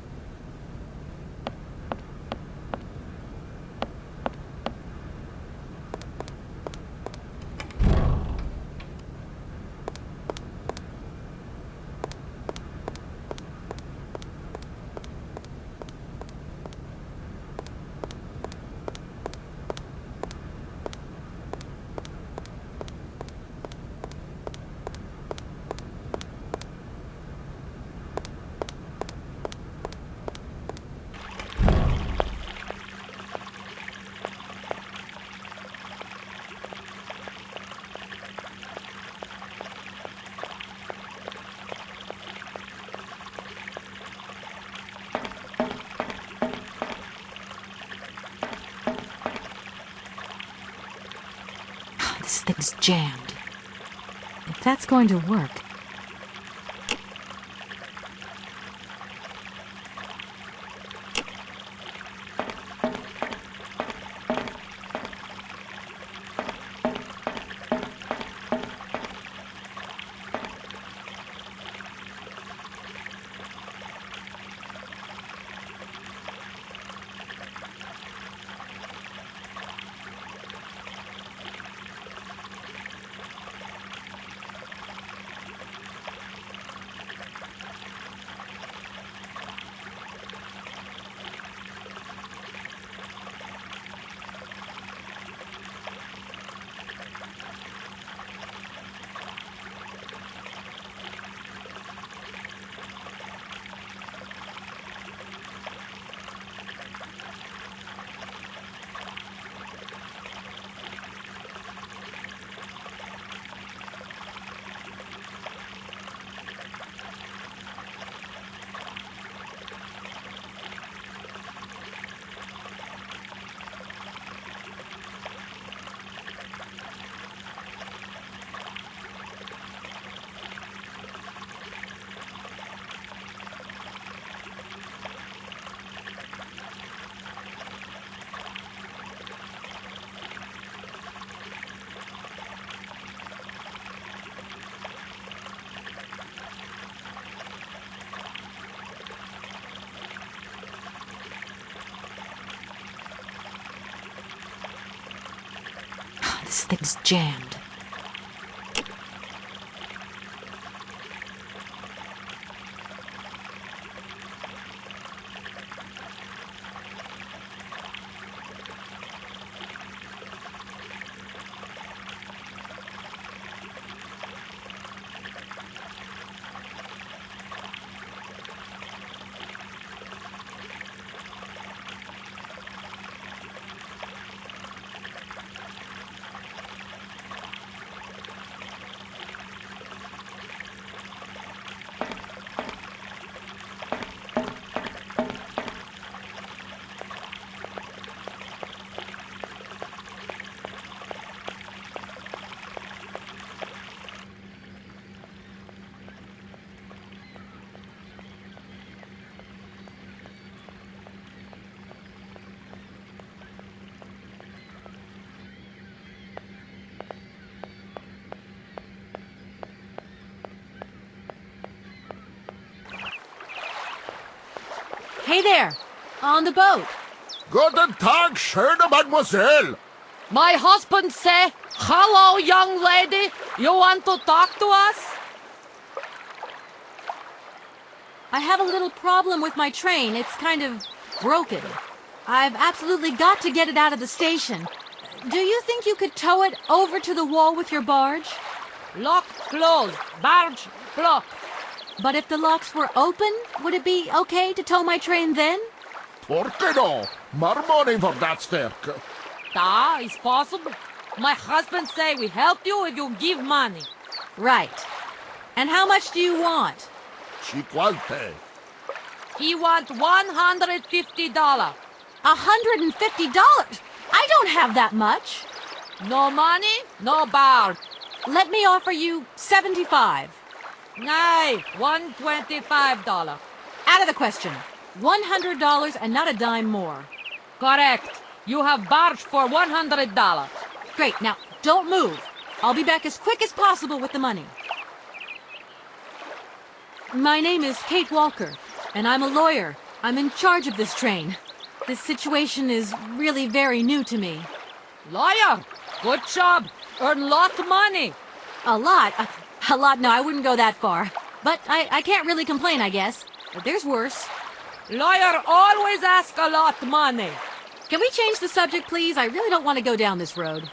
This thing's jammed. If that's going to work... This thing's jammed. Hey there! On the boat! Guten Tag, schöne Mademoiselle! My husband say, "Hello, young lady. You want to talk to us?" I have a little problem with my train. It's kind of broken. I've absolutely got to get it out of the station. Do you think you could tow it over to the wall with your barge? Lock closed. Barge blocked. But if the locks were open, would it be okay to tow my train then? Por qué no? More money for that work. Da, it's possible. My husband say we help you if you give money. Right. And how much do you want? $50. He want $150. $150? I don't have that much. No money, no barge. Let me offer you $75. Nay, $125. Out of the question. $100 and not a dime more. Correct. You have barge for $100. Great. Now, don't move. I'll be back as quick as possible with the money. My name is Kate Walker, and I'm a lawyer. I'm in charge of this train. This situation is really very new to me. Lawyer, good job. Earn lot of money. A lot? A lot? No, I wouldn't go that far. But I can't really complain, I guess. But there's worse. Lawyer always ask a lot of money. Can we change the subject, please? I really don't want to go down this road.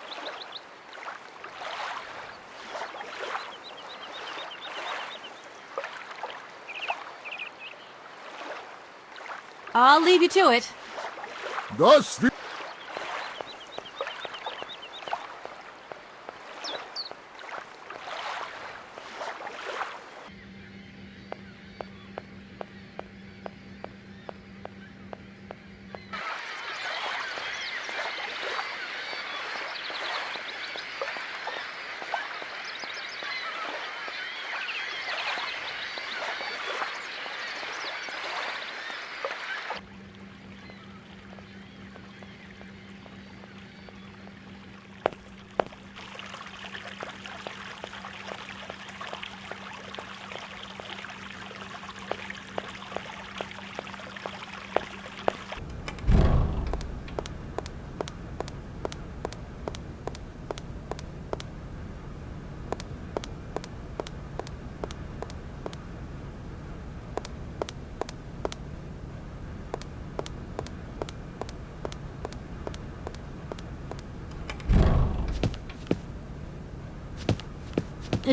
I'll leave you to it. Das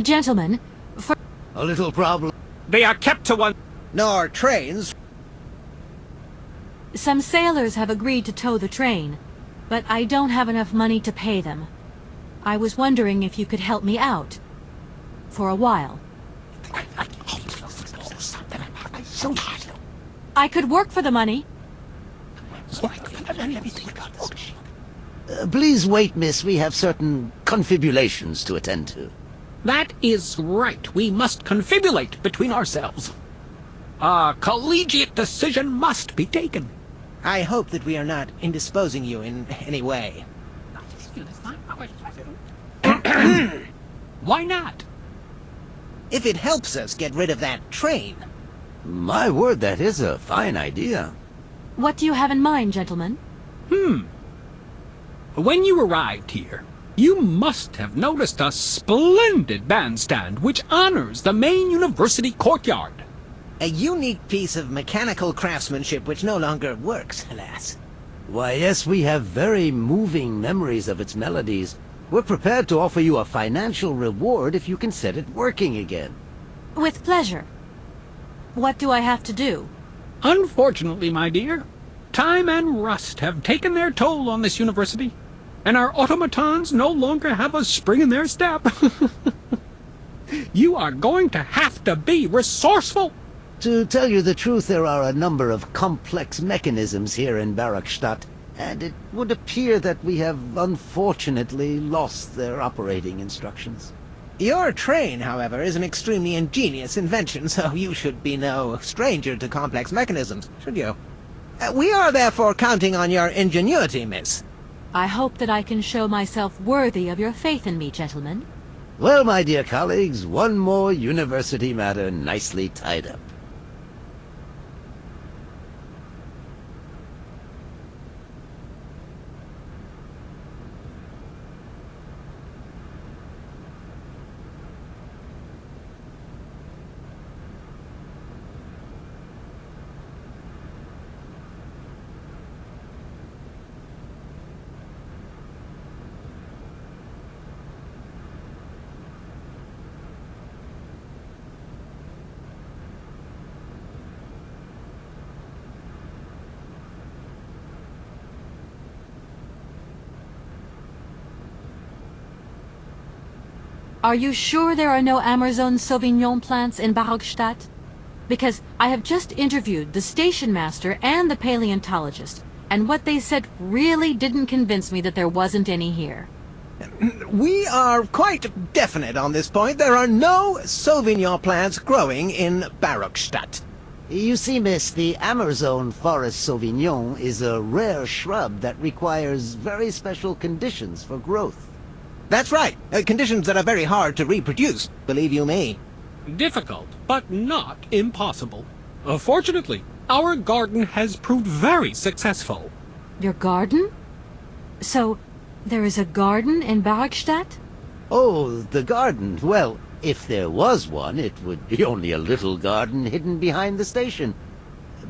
Gentlemen, for... A little problem. They are kept to one... Nor trains. Some sailors have agreed to tow the train, but I don't have enough money to pay them. I was wondering if you could help me out. For a while. I could work for the money. Please wait, miss. We have certain confibulations to attend to. That is right. We must confibulate between ourselves. A collegiate decision must be taken. I hope that we are not indisposing you in any way. Why not? If it helps us get rid of that train. My word, that is a fine idea. What do you have in mind, gentlemen? When you arrived here, you must have noticed a splendid bandstand which honors the main university courtyard. A unique piece of mechanical craftsmanship which no longer works, alas. Why, yes, we have very moving memories of its melodies. We're prepared to offer you a financial reward if you can set it working again. With pleasure. What do I have to do? Unfortunately, my dear, time and rust have taken their toll on this university, and our automatons no longer have a spring in their step. You are going to have to be resourceful. To tell you the truth, there are a number of complex mechanisms here in Barakstadt, and it would appear that we have unfortunately lost their operating instructions. Your train, however, is an extremely ingenious invention, so you should be no stranger to complex mechanisms, should you? We are therefore counting on your ingenuity, miss. I hope that I can show myself worthy of your faith in me, gentlemen. Well, my dear colleagues, one more university matter nicely tied up. Are you sure there are no Amazon Sauvignon plants in Barockstadt? Because I have just interviewed the station master and the paleontologist, and what they said really didn't convince me that there wasn't any here. We are quite definite on this point. There are no Sauvignon plants growing in Barockstadt. You see, miss, the Amazon Forest Sauvignon is a rare shrub that requires very special conditions for growth. That's right. Conditions that are very hard to reproduce, believe you me. Difficult, but not impossible. Fortunately, our garden has proved very successful. Your garden? So, there is a garden in Barockstadt? Oh, the garden. Well, if there was one, it would be only a little garden hidden behind the station.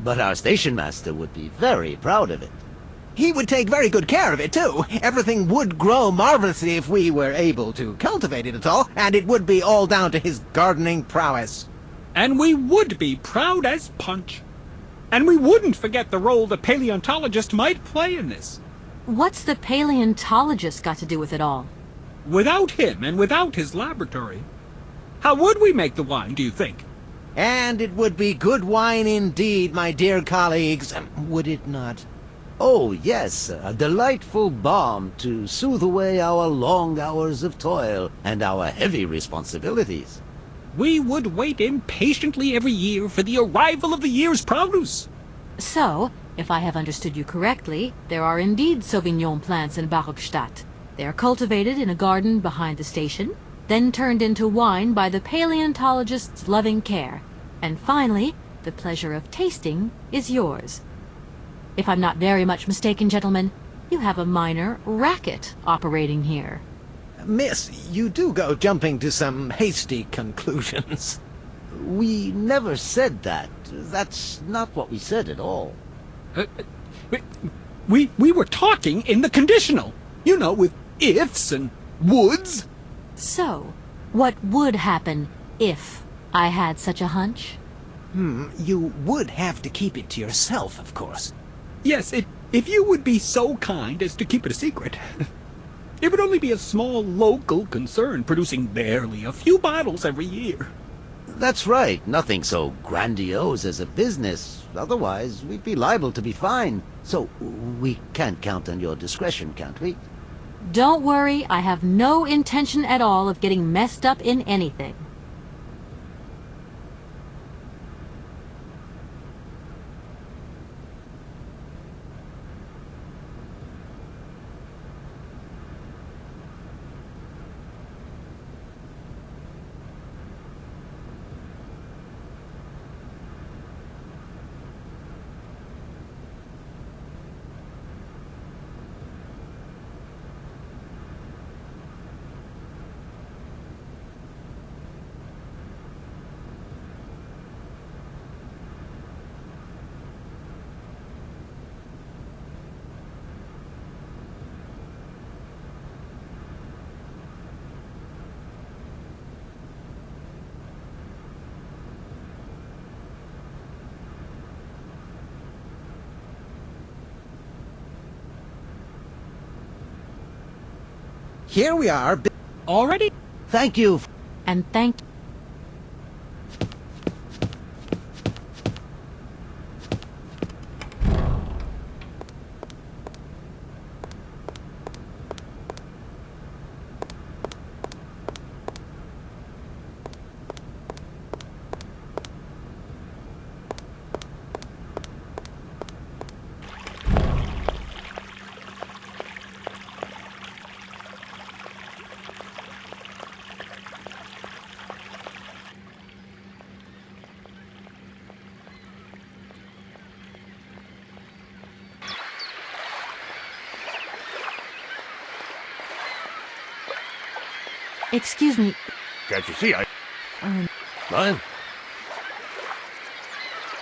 But our station master would be very proud of it. He would take very good care of it, too. Everything would grow marvelously if we were able to cultivate it at all, and it would be all down to his gardening prowess. And we would be proud as punch. And we wouldn't forget the role the paleontologist might play in this. What's the paleontologist got to do with it all? Without him and without his laboratory, how would we make the wine, do you think? And it would be good wine indeed, my dear colleagues, would it not? Oh, yes, a delightful balm to soothe away our long hours of toil and our heavy responsibilities. We would wait impatiently every year for the arrival of the year's produce. So, if I have understood you correctly, there are indeed Sauvignon plants in Barockstadt. They are cultivated in a garden behind the station, then turned into wine by the paleontologist's loving care. And finally, the pleasure of tasting is yours. If I'm not very much mistaken, gentlemen, you have a minor racket operating here. Miss, you do go jumping to some hasty conclusions. We never said that. That's not what we said at all. We were talking in the conditional. You know, with ifs and woulds. So, what would happen if I had such a hunch? You would have to keep it to yourself, of course. Yes, if you would be so kind as to keep it a secret. It would only be a small local concern, producing barely a few bottles every year. That's right. Nothing so grandiose as a business. Otherwise, we'd be liable to be fined. So, we can't count on your discretion, can't we? Don't worry, I have no intention at all of getting messed up in anything. Here we are. Already? Thank you. And thank Excuse me. Can't you see Mine?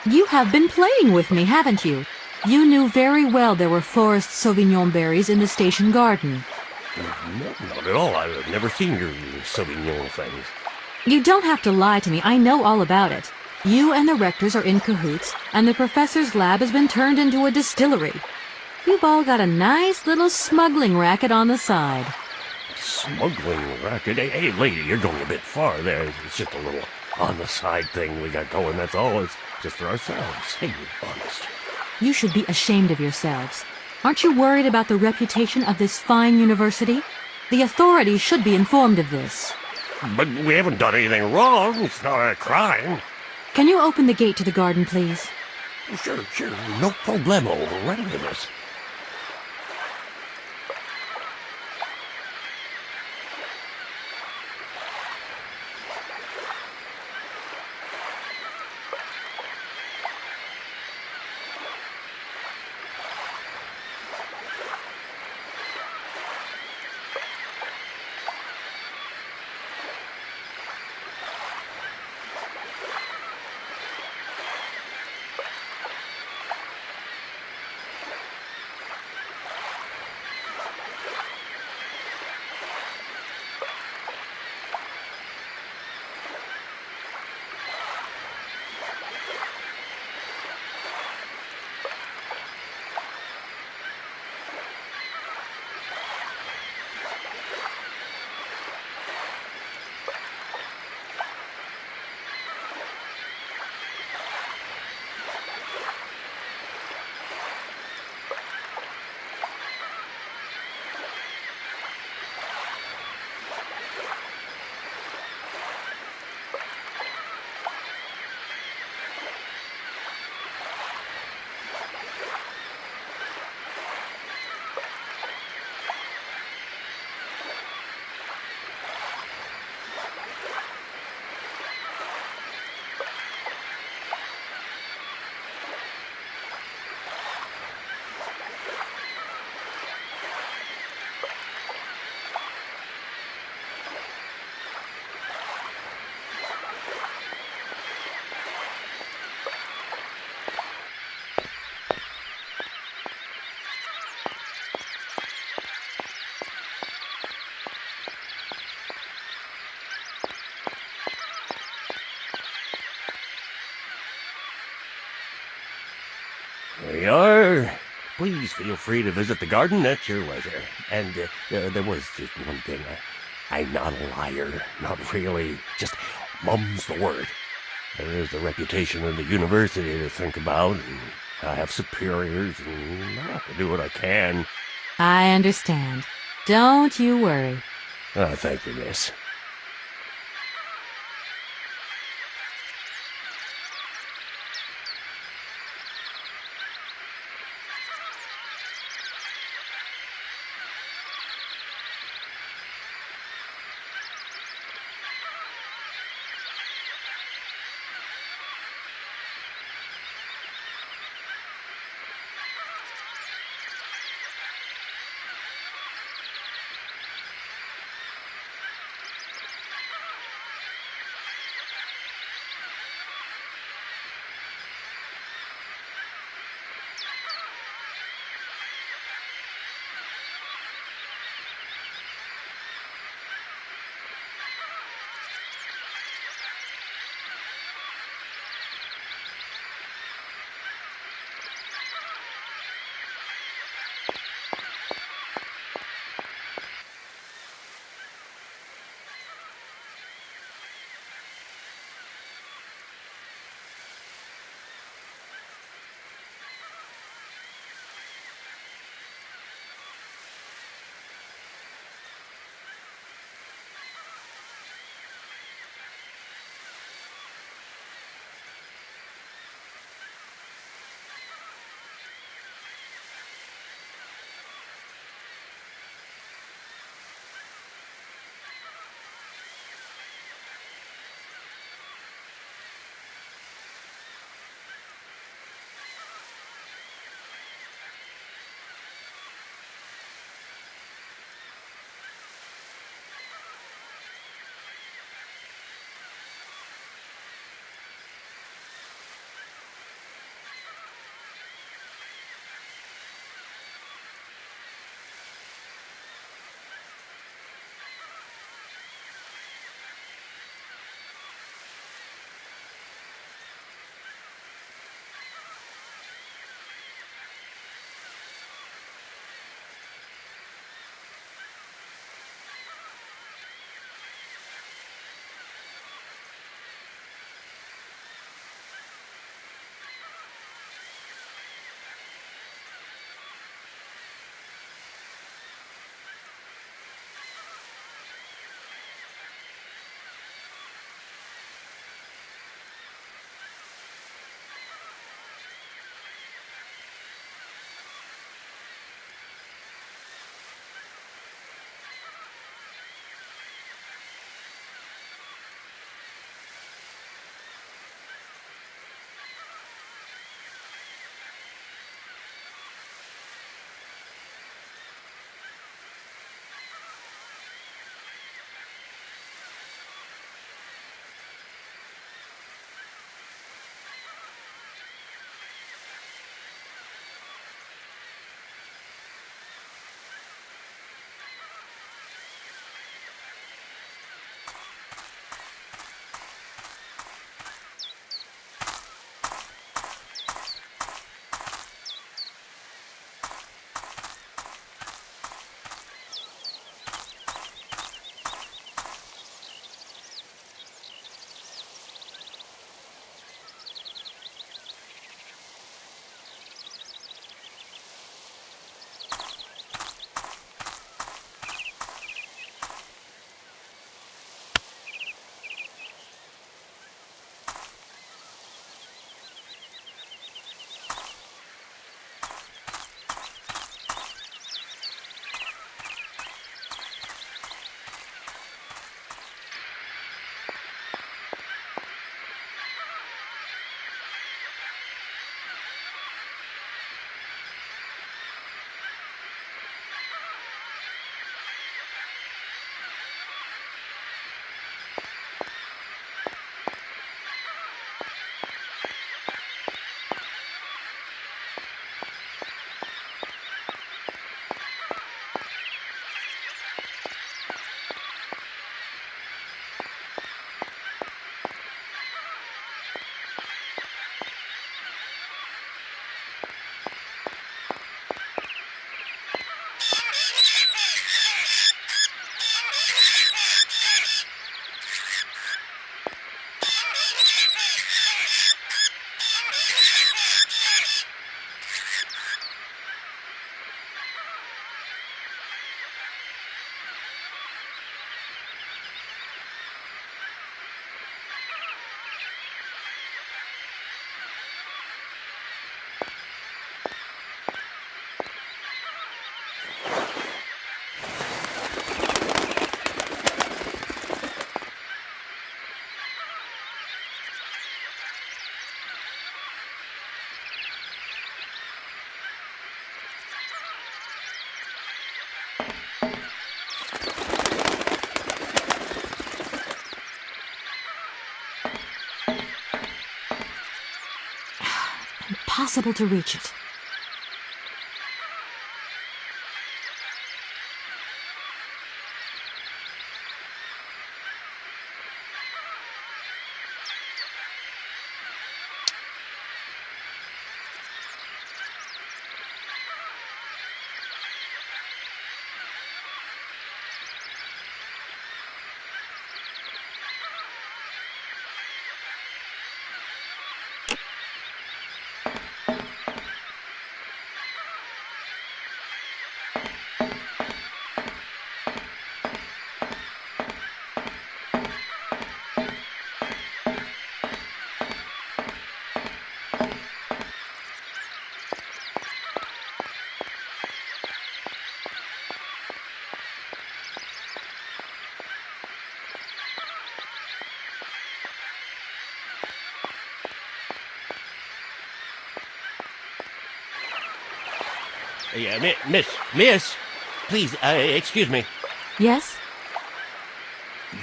You have been playing with me, haven't you? You knew very well there were forest Sauvignon berries in the station garden. No, not at all. I've never seen your Sauvignon things. You don't have to lie to me. I know all about it. You and the rectors are in cahoots, and the professor's lab has been turned into a distillery. You've all got a nice little smuggling racket on the side. smuggling racket. Hey, lady, you're going a bit far there. It's just a little on-the-side thing we got going, that's all. It's just for ourselves. Hey, honest. You should be ashamed of yourselves. Aren't you worried about the reputation of this fine university? The authorities should be informed of this. But we haven't done anything wrong. It's not a crime. Can you open the gate to the garden, please? Sure. No problemo. Right into this. There you are. Please feel free to visit the garden at your leisure. And there was just one thing. I'm not a liar. Not really. Just mum's the word. There is the reputation in the university to think about, and I have superiors, and I have to do what I can. I understand. Don't you worry. Thank you, miss. impossible to reach it. Yeah, miss, please, excuse me. Yes?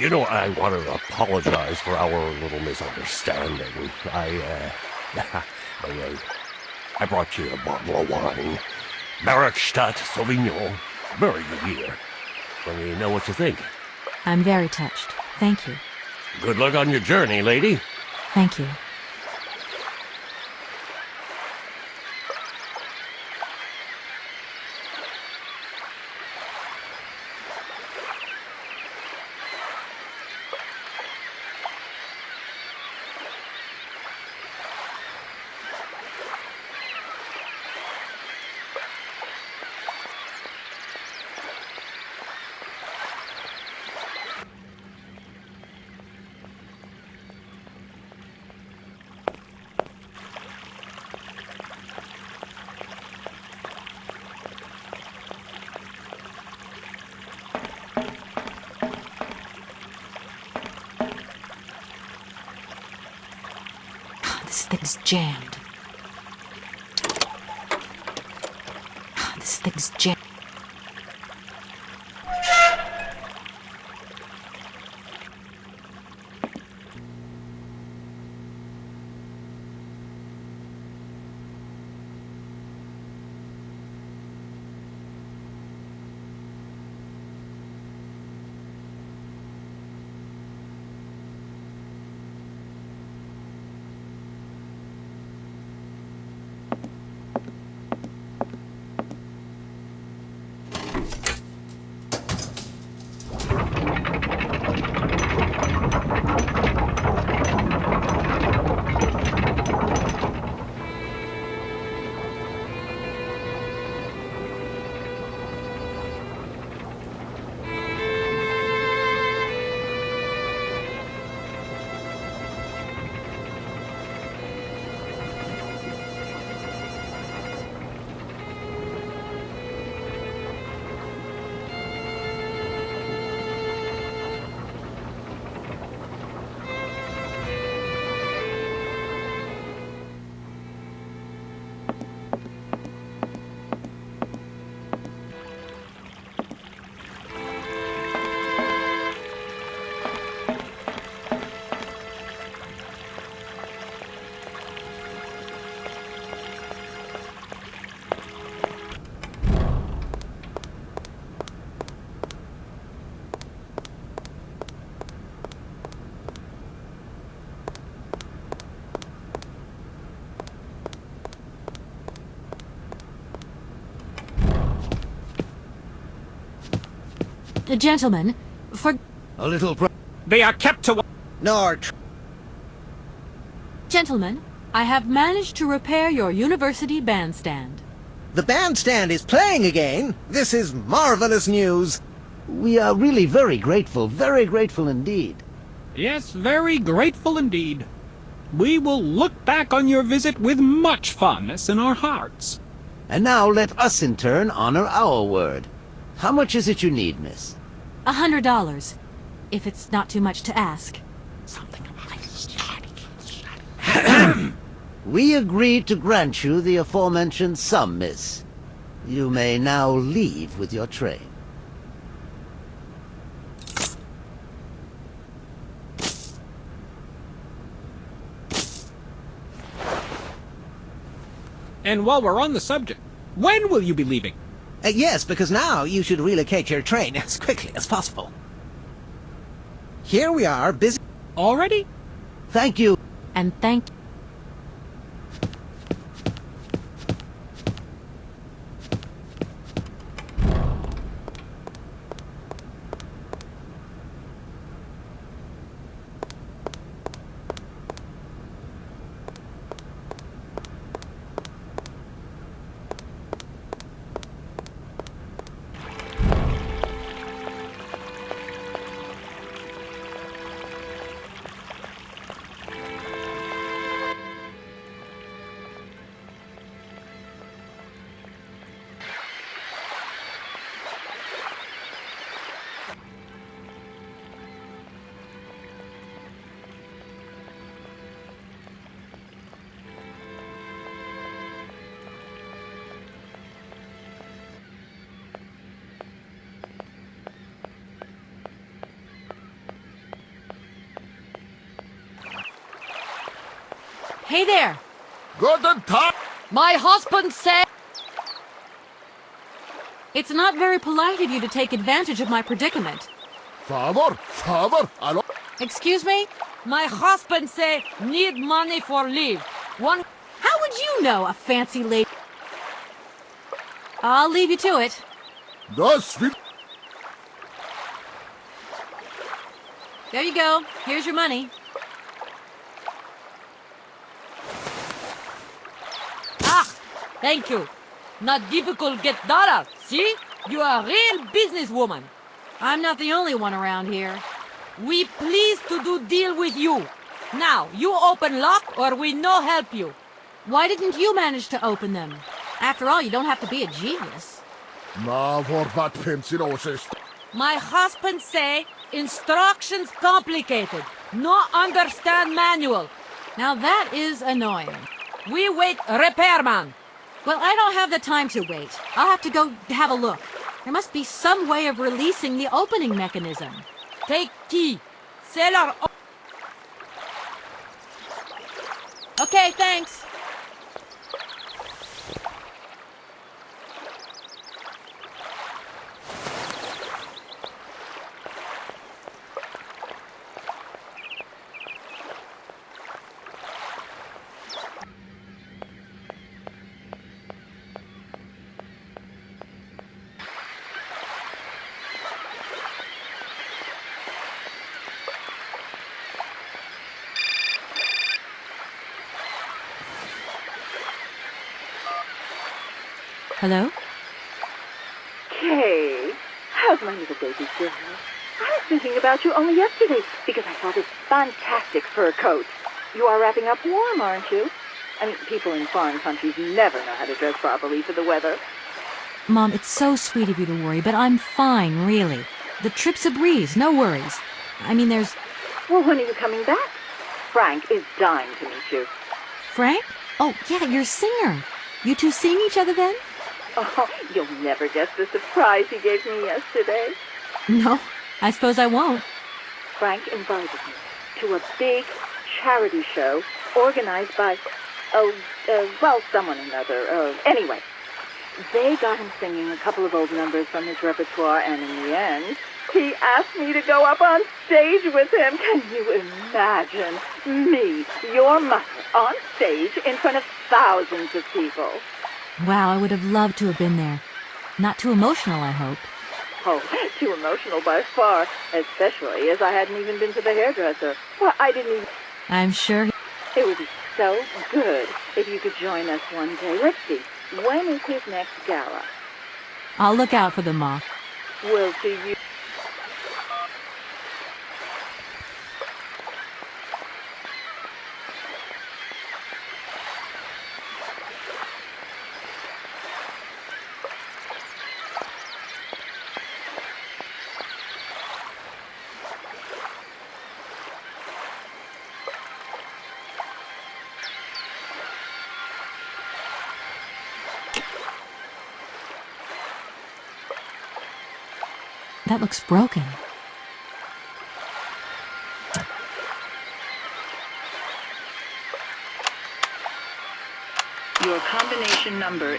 You know, I want to apologize for our little misunderstanding. I brought you a bottle of wine. Markstadt Sauvignon. Very good year. Let me know what you think. I'm very touched. Thank you. Good luck on your journey, lady. Thank you. This thing's jammed. This thing's jammed. Gentlemen, for... A little They are kept to... Nord. Gentlemen, I have managed to repair your university bandstand. The bandstand is playing again? This is marvelous news. We are really very grateful indeed. Yes, very grateful indeed. We will look back on your visit with much fondness in our hearts. And now let us in turn honor our word. How much is it you need, miss? $100, if it's not too much to ask. We agree to grant you the aforementioned sum, miss. You may now leave with your train. And while we're on the subject, when will you be leaving? Yes, because now you should relocate your train as quickly as possible. Here we are, busy... Already? Thank you. And thank Hey there! Guten Tag! My husband said... It's not very polite of you to take advantage of my predicament. Favor, allo? Excuse me? My husband say need money for leave. One... How would you know, a fancy lady? I'll leave you to it. Das will... There you go. Here's your money. Thank you. Not difficult get dollar. See? You are a real businesswoman. I'm not the only one around here. We pleased to do deal with you. Now, you open lock or we no help you. Why didn't you manage to open them? After all, you don't have to be a genius. Na, vor wat pensinos. My husband say instructions complicated. No understand manual. Now that is annoying. We wait repairman. Well, I don't have the time to wait. I'll have to go have a look. There must be some way of releasing the opening mechanism. Take key. Cellar. Okay, thanks. Hello? Kay, how's my little baby girl? I was thinking about you only yesterday because I saw this fantastic fur coat. You are wrapping up warm, aren't you? I mean, people in foreign countries never know how to dress properly for the weather. Mom, it's so sweet of you to worry, but I'm fine, really. The trip's a breeze, no worries. I mean, there's... Well, when are you coming back? Frank is dying to meet you. Frank? Oh, yeah, your singer. You two seeing each other then? Oh, you'll never guess the surprise he gave me yesterday. No, I suppose I won't. Frank invited me to a big charity show organized by, someone or another. Anyway, they got him singing a couple of old numbers from his repertoire, and in the end, he asked me to go up on stage with him. Can you imagine me, your mother, on stage in front of thousands of people? Wow, I would have loved to have been there. Not too emotional, I hope. Oh, too emotional by far, especially as I hadn't even been to the hairdresser. Well, I didn't even... I'm sure... It would be so good if you could join us one day. Let's see, when is his next gala? I'll look out for them, Ma. Will to you... That looks broken. Your combination number.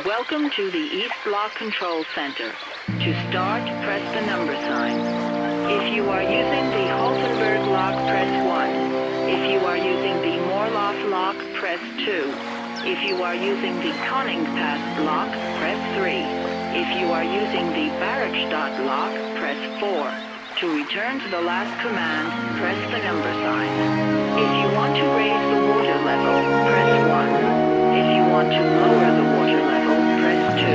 Welcome to the East Block Control Center. To start, press the number sign. If you are using the Haltenberg lock, press 1. If you are using the Morloff lock, press 2. If you are using the Koningpass lock, press 3. If you are using the Barrackstadt lock, press 4. To return to the last command, press the number sign. If you want to raise the water level, press 1. If you want to lower the water level, press 2.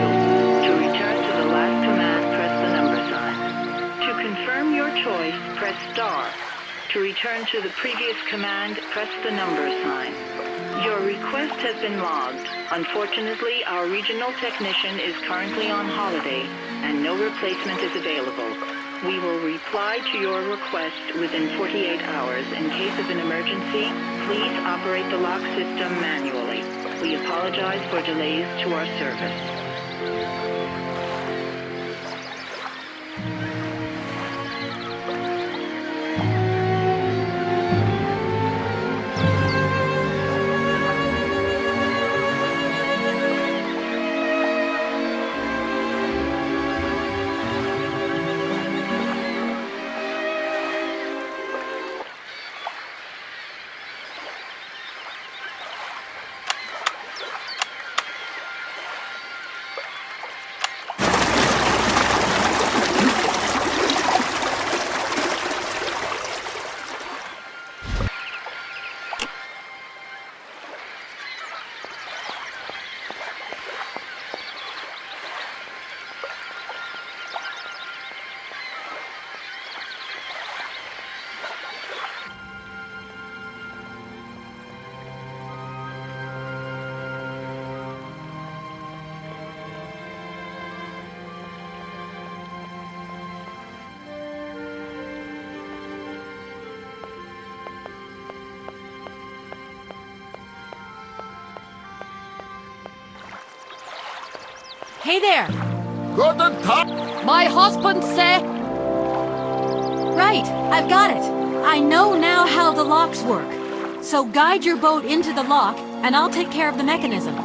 To return to the last command, press the number sign. To confirm your choice, press star. To return to the previous command, press the number sign. Your request has been logged. Unfortunately, our regional technician is currently on holiday, and no replacement is available. We will reply to your request within 48 hours. In case of an emergency, please operate the lock system manually. We apologize for delays to our service. Hey there! Guten Tag! My husband said... Right, I've got it. I know now how the locks work. So guide your boat into the lock, and I'll take care of the mechanism.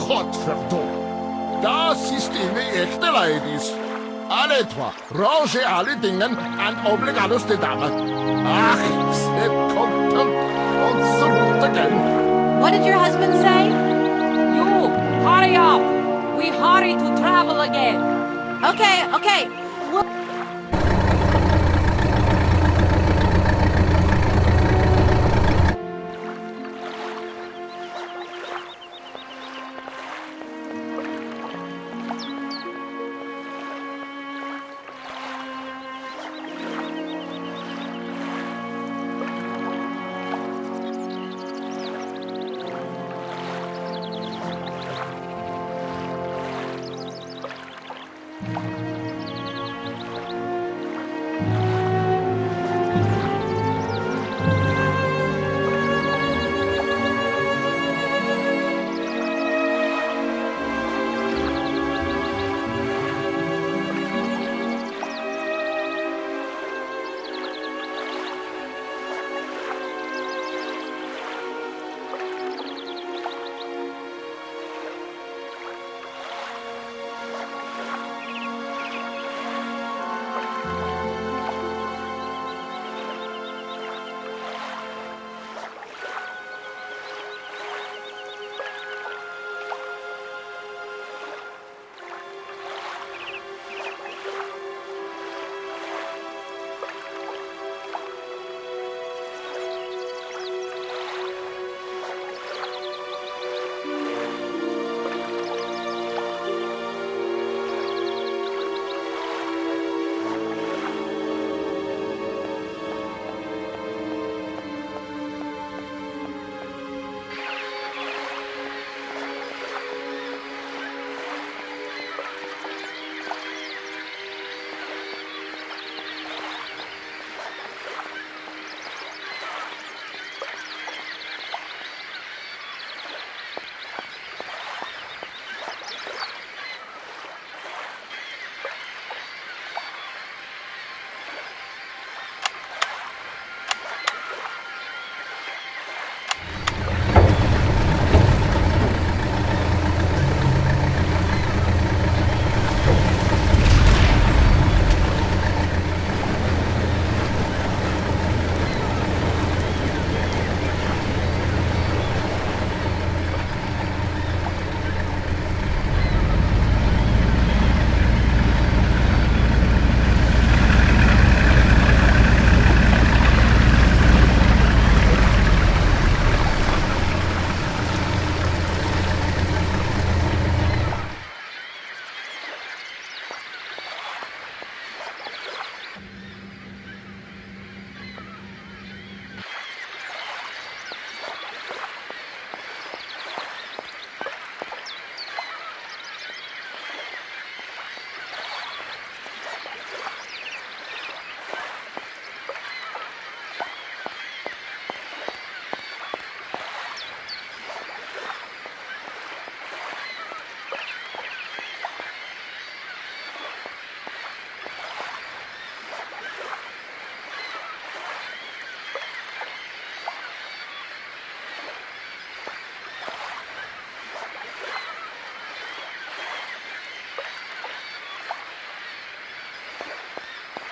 Godverdomme. Das ist eine echte Ladies. Alle trois, rangez alle Dingen und oblig alles die Dame. Ach, sie kommt und zurück again. What did your husband say? You, hurry up! We hurry to travel again. Okay.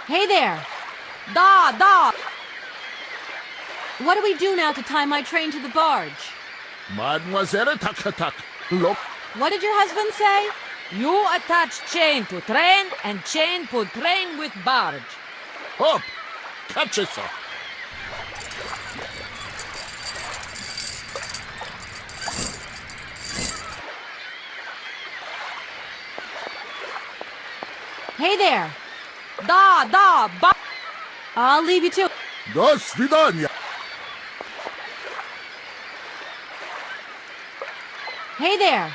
Hey there! Da! What do we do now to tie my train to the barge? Mademoiselle Takatak, look. What did your husband say? You attach chain to train and chain put train with barge. Hop! Catch it, sir. Hey there! Da! I'll leave you to it. До свидания. Hey there!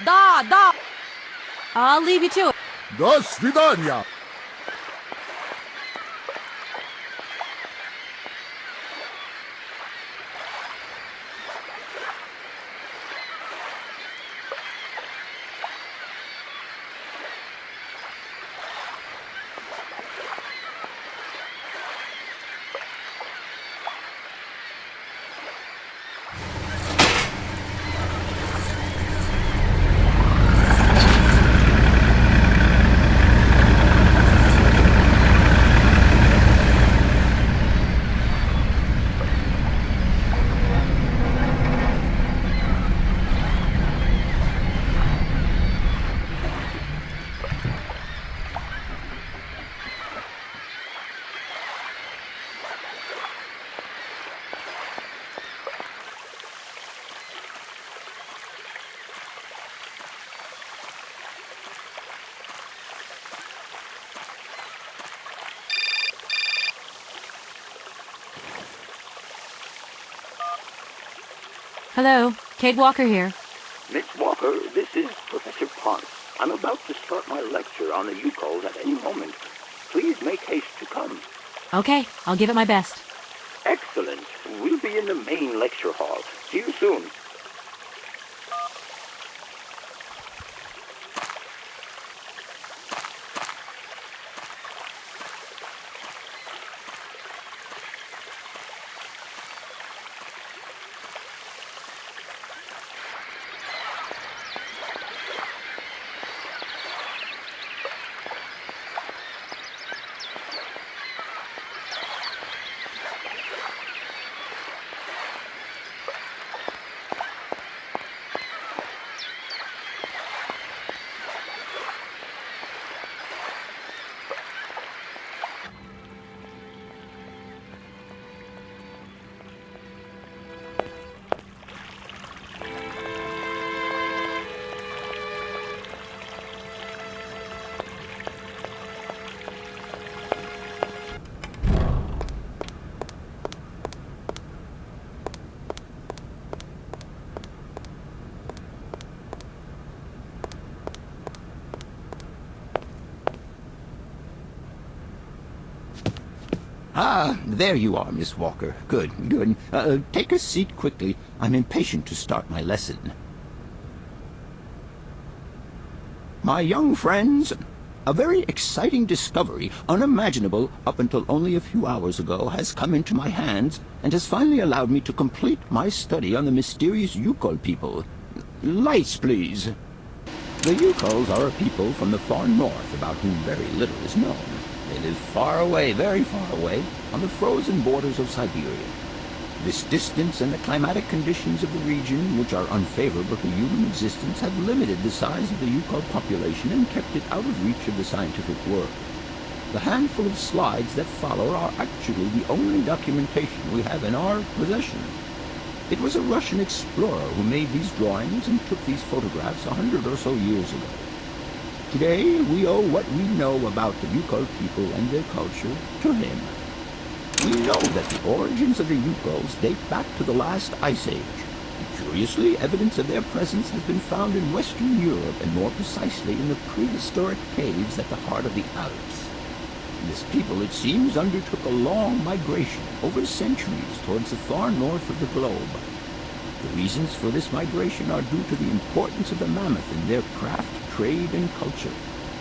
Da! I'll leave you to it. До свидания. Hello, Kate Walker here. Miss Walker, this is Professor Ponce. I'm about to start my lecture on the Yukols at any moment. Please make haste to come. Okay, I'll give it my best. Excellent. We'll be in the main lecture hall. See you soon. Ah, there you are, Miss Walker. Good. Take a seat quickly. I'm impatient to start my lesson. My young friends, a very exciting discovery, unimaginable up until only a few hours ago, has come into my hands and has finally allowed me to complete my study on the mysterious Yukol people. Lights, please. The Yukols are a people from the far north about whom very little is known. They live far away, very far away, on the frozen borders of Syberia. This distance and the climatic conditions of the region, which are unfavorable to human existence, have limited the size of the Yukol population and kept it out of reach of the scientific world. The handful of slides that follow are actually the only documentation we have in our possession. It was a Russian explorer who made these drawings and took these photographs 100 or so years ago. Today, we owe what we know about the Yukol people and their culture to him. We know that the origins of the Yukols date back to the last Ice Age. Curiously, evidence of their presence has been found in Western Europe, and more precisely in the prehistoric caves at the heart of the Alps. This people, it seems, undertook a long migration over centuries towards the far north of the globe. The reasons for this migration are due to the importance of the mammoth in their craft, trade, and culture.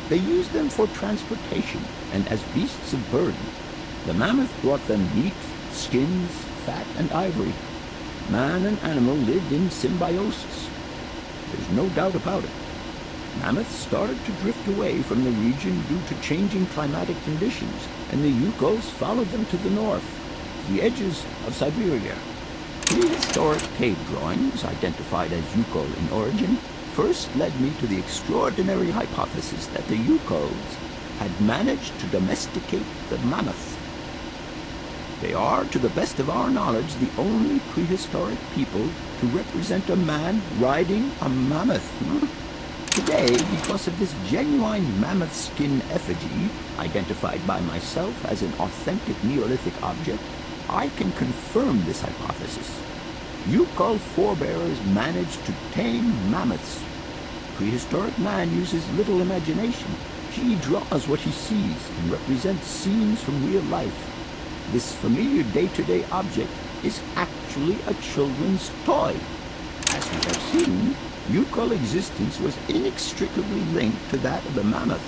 They used them for transportation and as beasts of burden. The mammoth brought them meat, skins, fat, and ivory. Man and animal lived in symbiosis. There's no doubt about it. Mammoths started to drift away from the region due to changing climatic conditions, and the Yukos followed them to the north, to the edges of Syberia. Prehistoric cave drawings, identified as Yukol in origin, first led me to the extraordinary hypothesis that the Yukos had managed to domesticate the mammoth. They are, to the best of our knowledge, the only prehistoric people to represent a man riding a mammoth. Today, because of this genuine mammoth skin effigy, identified by myself as an authentic Neolithic object, I can confirm this hypothesis. Yukol forebears managed to tame mammoths. Prehistoric man uses little imagination. He draws what he sees and represents scenes from real life. This familiar day-to-day object is actually a children's toy. As we have seen, Yukol existence was inextricably linked to that of the mammoth.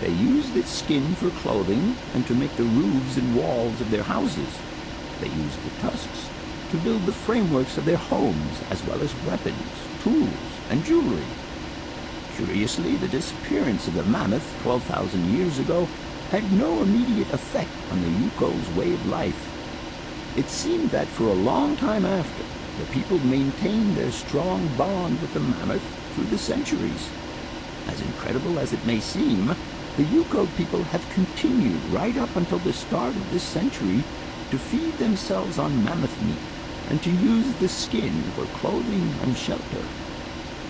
They used its skin for clothing and to make the roofs and walls of their houses. They used the tusks to build the frameworks of their homes, as well as weapons, tools, and jewelry. Curiously, the disappearance of the mammoth 12,000 years ago had no immediate effect on the Yukol's way of life. It seemed that for a long time after, the people maintained their strong bond with the mammoth through the centuries. As incredible as it may seem, the Yukol people have continued right up until the start of this century to feed themselves on mammoth meat and to use the skin for clothing and shelter.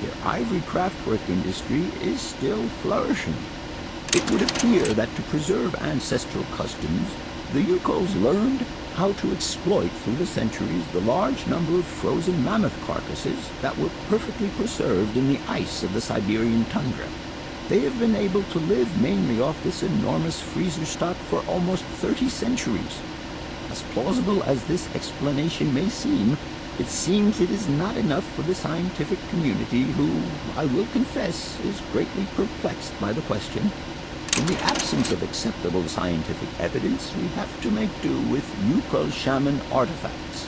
Their ivory craftwork industry is still flourishing. It would appear that to preserve ancestral customs, the Yukols learned how to exploit through the centuries the large number of frozen mammoth carcasses that were perfectly preserved in the ice of the Siberian tundra. They have been able to live mainly off this enormous freezer stock for almost 30 centuries. As plausible as this explanation may seem, it seems it is not enough for the scientific community who, I will confess, is greatly perplexed by the question. In the absence of acceptable scientific evidence, we have to make do with Yukol shaman artifacts.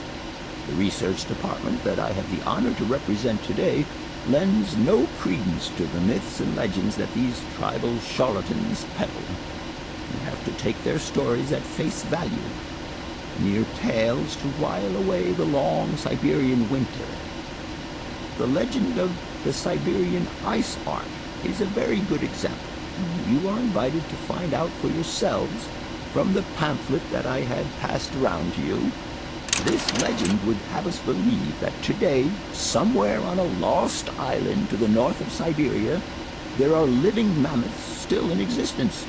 The research department that I have the honor to represent today lends no credence to the myths and legends that these tribal charlatans peddle. We have to take their stories at face value, mere tales to while away the long Siberian winter. The legend of the Siberian ice ark is a very good example. You are invited to find out for yourselves from the pamphlet that I had passed around to you. This legend would have us believe that today, somewhere on a lost island to the north of Syberia, there are living mammoths still in existence,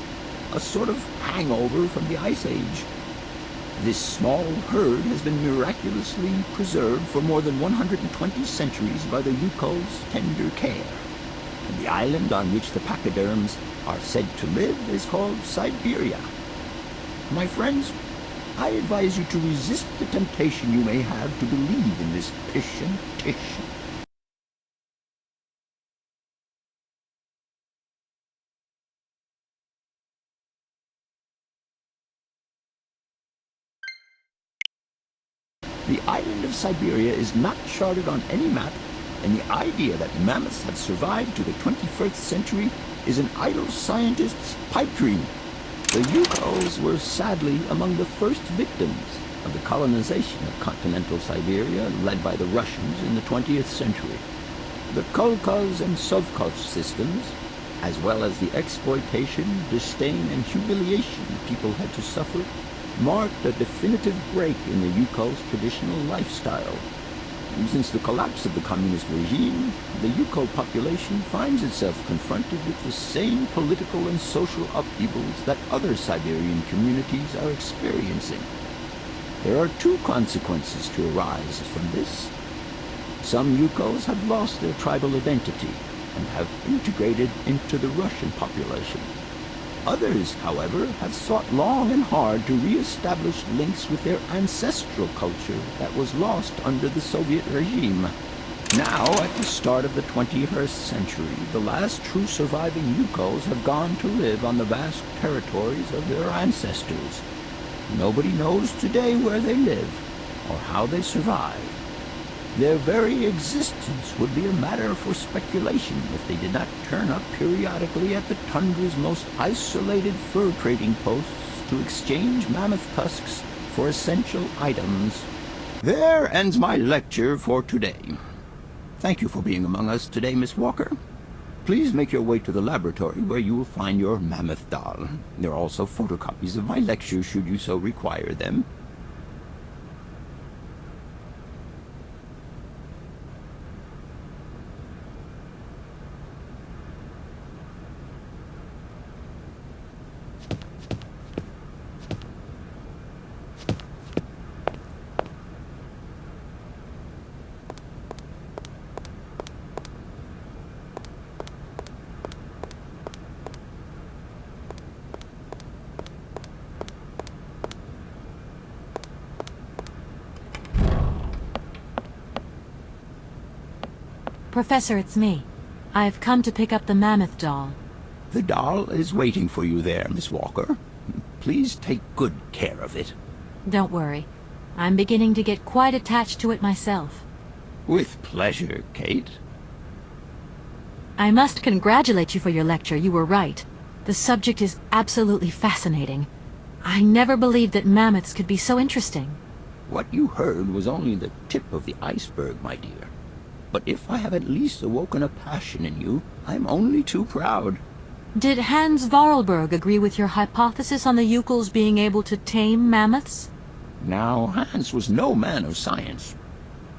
a sort of hangover from the Ice Age. This small herd has been miraculously preserved for more than 120 centuries by the Yukol's tender care. And the island on which the pachyderms are said to live is called Syberia. My friends, I advise you to resist the temptation you may have to believe in this pish and tish. The island of Syberia is not charted on any map, and the idea that mammoths have survived to the 21st century is an idle scientist's pipe dream. The Yukols were sadly among the first victims of the colonization of continental Siberia led by the Russians in the 20th century. The Kolkhoz and Sovkhoz systems, as well as the exploitation, disdain, and humiliation people had to suffer, marked a definitive break in the Yukol's traditional lifestyle. Since the collapse of the communist regime, the Yukol population finds itself confronted with the same political and social upheavals that other Siberian communities are experiencing. There are two consequences to arise from this. Some Yukols have lost their tribal identity and have integrated into the Russian population. Others, however, have sought long and hard to re-establish links with their ancestral culture that was lost under the Soviet regime. Now, at the start of the 21st century, the last true surviving Yukols have gone to live on the vast territories of their ancestors. Nobody knows today where they live or how they survive. Their very existence would be a matter for speculation if they did not turn up periodically at the tundra's most isolated fur trading posts to exchange mammoth tusks for essential items. There ends my lecture for today. Thank you for being among us today, Miss Walker. Please make your way to the laboratory where you will find your mammoth doll. There are also photocopies of my lectures should you so require them. Professor, it's me. I've come to pick up the mammoth doll. The doll is waiting for you there, Miss Walker. Please take good care of it. Don't worry. I'm beginning to get quite attached to it myself. With pleasure, Kate. I must congratulate you for your lecture. You were right. The subject is absolutely fascinating. I never believed that mammoths could be so interesting. What you heard was only the tip of the iceberg, my dear. But if I have at least awoken a passion in you, I'm only too proud. Did Hans Vorarlberg agree with your hypothesis on the Yukels being able to tame mammoths? Now, Hans was no man of science.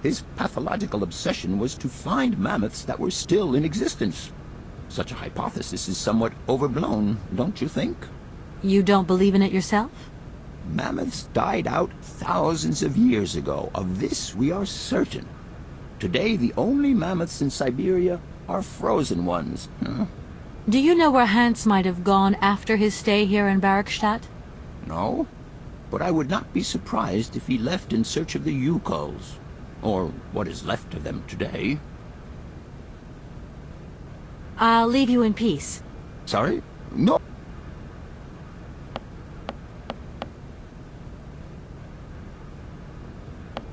His pathological obsession was to find mammoths that were still in existence. Such a hypothesis is somewhat overblown, don't you think? You don't believe in it yourself? Mammoths died out thousands of years ago. Of this we are certain. Today, the only mammoths in Syberia are frozen ones. Do you know where Hans might have gone after his stay here in Barrackstadt? No, but I would not be surprised if he left in search of the Yukels, or what is left of them today. I'll leave you in peace. Sorry? No.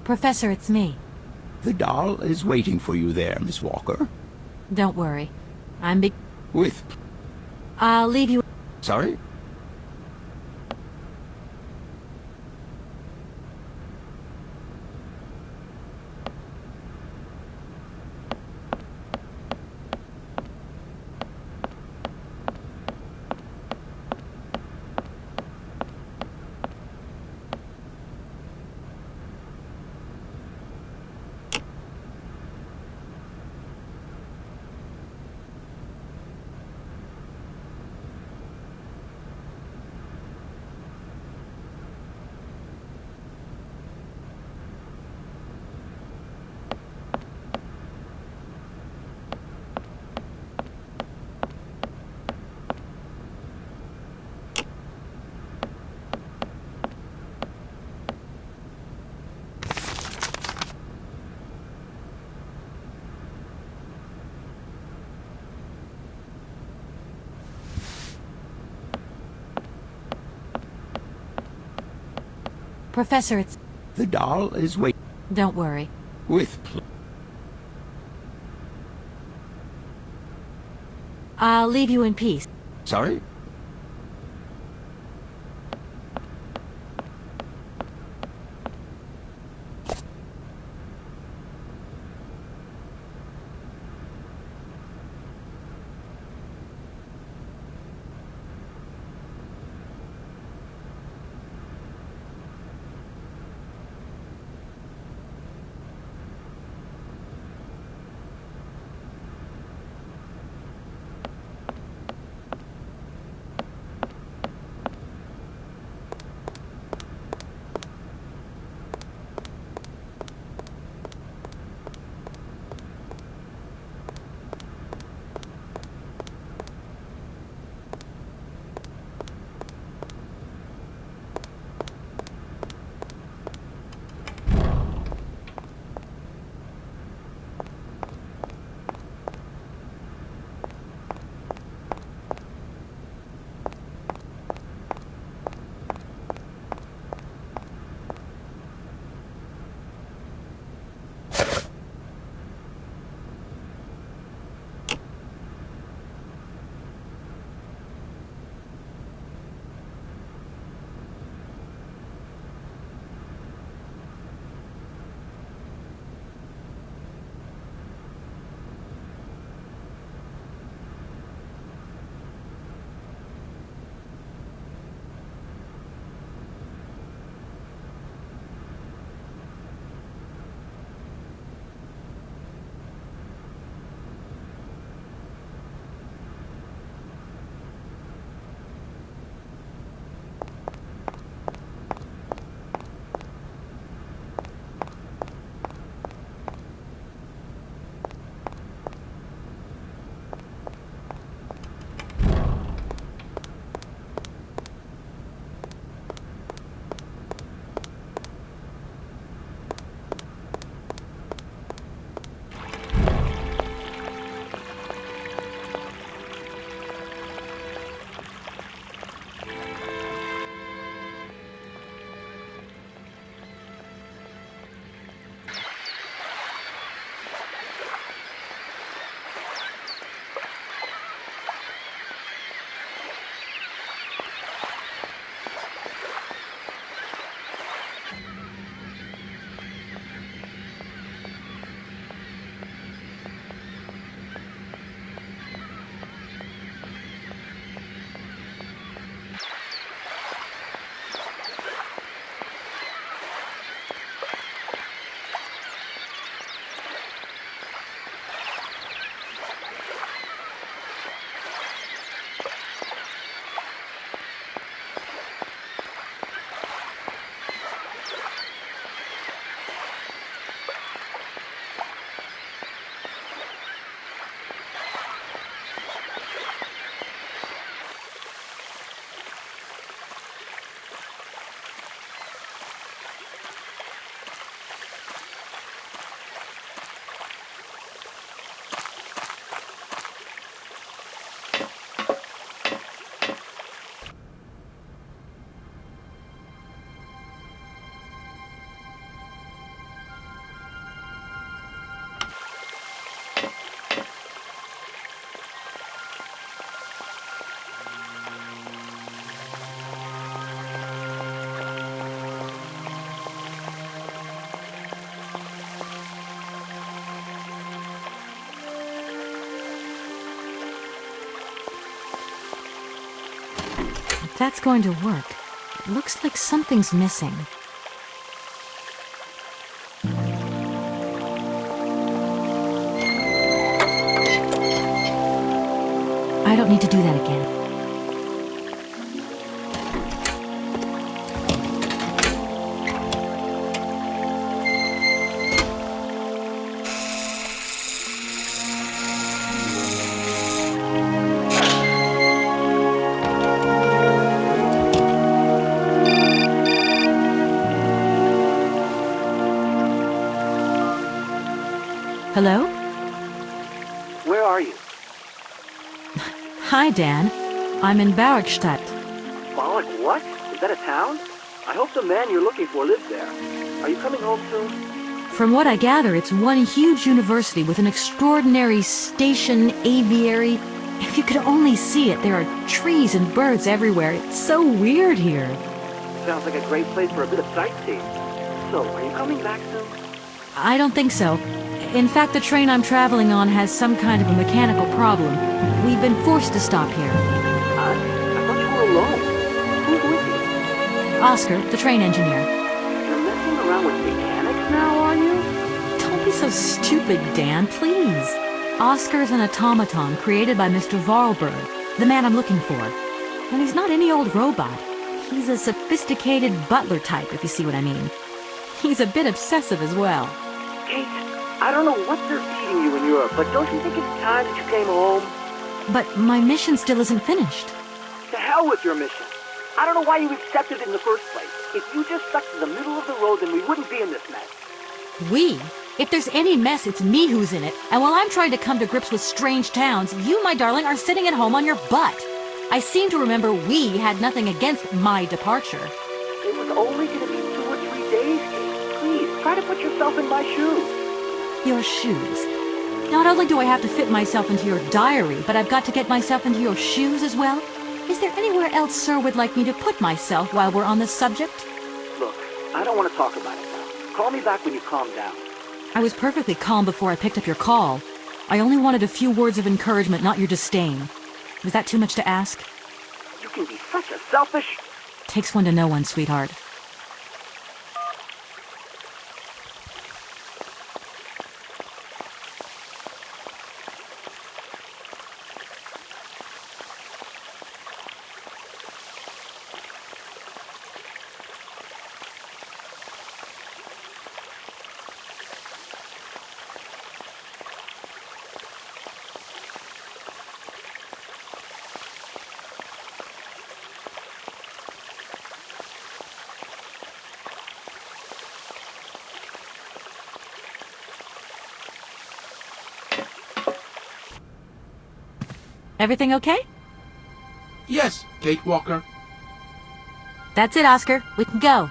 Professor, it's me. The doll is waiting for you there, Miss Walker. Don't worry. With... I'll leave you... Sorry? Professor, it's... The doll is waiting. Don't worry. With... I'll leave you in peace. Sorry? That's going to work. It looks like something's missing. I don't need to do that again. Hello? Where are you? Hi, Dan. I'm in Barrickstadt. Bollock, what? Is that a town? I hope the man you're looking for lives there. Are you coming home soon? From what I gather, it's one huge university with an extraordinary station, aviary. If you could only see it, there are trees and birds everywhere. It's so weird here. Sounds like a great place for a bit of sightseeing. So, are you coming back soon? I don't think so. In fact, the train I'm traveling on has some kind of a mechanical problem. We've been forced to stop here. I thought you were alone. Who's with you? Oscar, the train engineer. You're messing around with mechanics now, are you? Don't be so stupid, Dan, please. Oscar's an automaton created by Mr. Vorarlberg, the man I'm looking for. And he's not any old robot. He's a sophisticated butler type, if you see what I mean. He's a bit obsessive as well. Kate, I don't know what they're feeding you in Europe, but don't you think it's time that you came home? But my mission still isn't finished. To hell with your mission. I don't know why you accepted it in the first place. If you just stuck to the middle of the road, then we wouldn't be in this mess. We? If there's any mess, it's me who's in it. And while I'm trying to come to grips with strange towns, you, my darling, are sitting at home on your butt. I seem to remember we had nothing against my departure. It was only going to be 2 or 3 days, Kate. Please, try to put yourself in my shoes. Your shoes. Not only do I have to fit myself into your diary, but I've got to get myself into your shoes as well? Is there anywhere else Sir would like me to put myself while we're on this subject? Look, I don't want to talk about it now. Call me back when you calm down. I was perfectly calm before I picked up your call. I only wanted a few words of encouragement, not your disdain. Was that too much to ask? You can be such a selfish... Takes one to know one, sweetheart. Everything okay? Yes, Kate Walker. That's it, Oscar. We can go.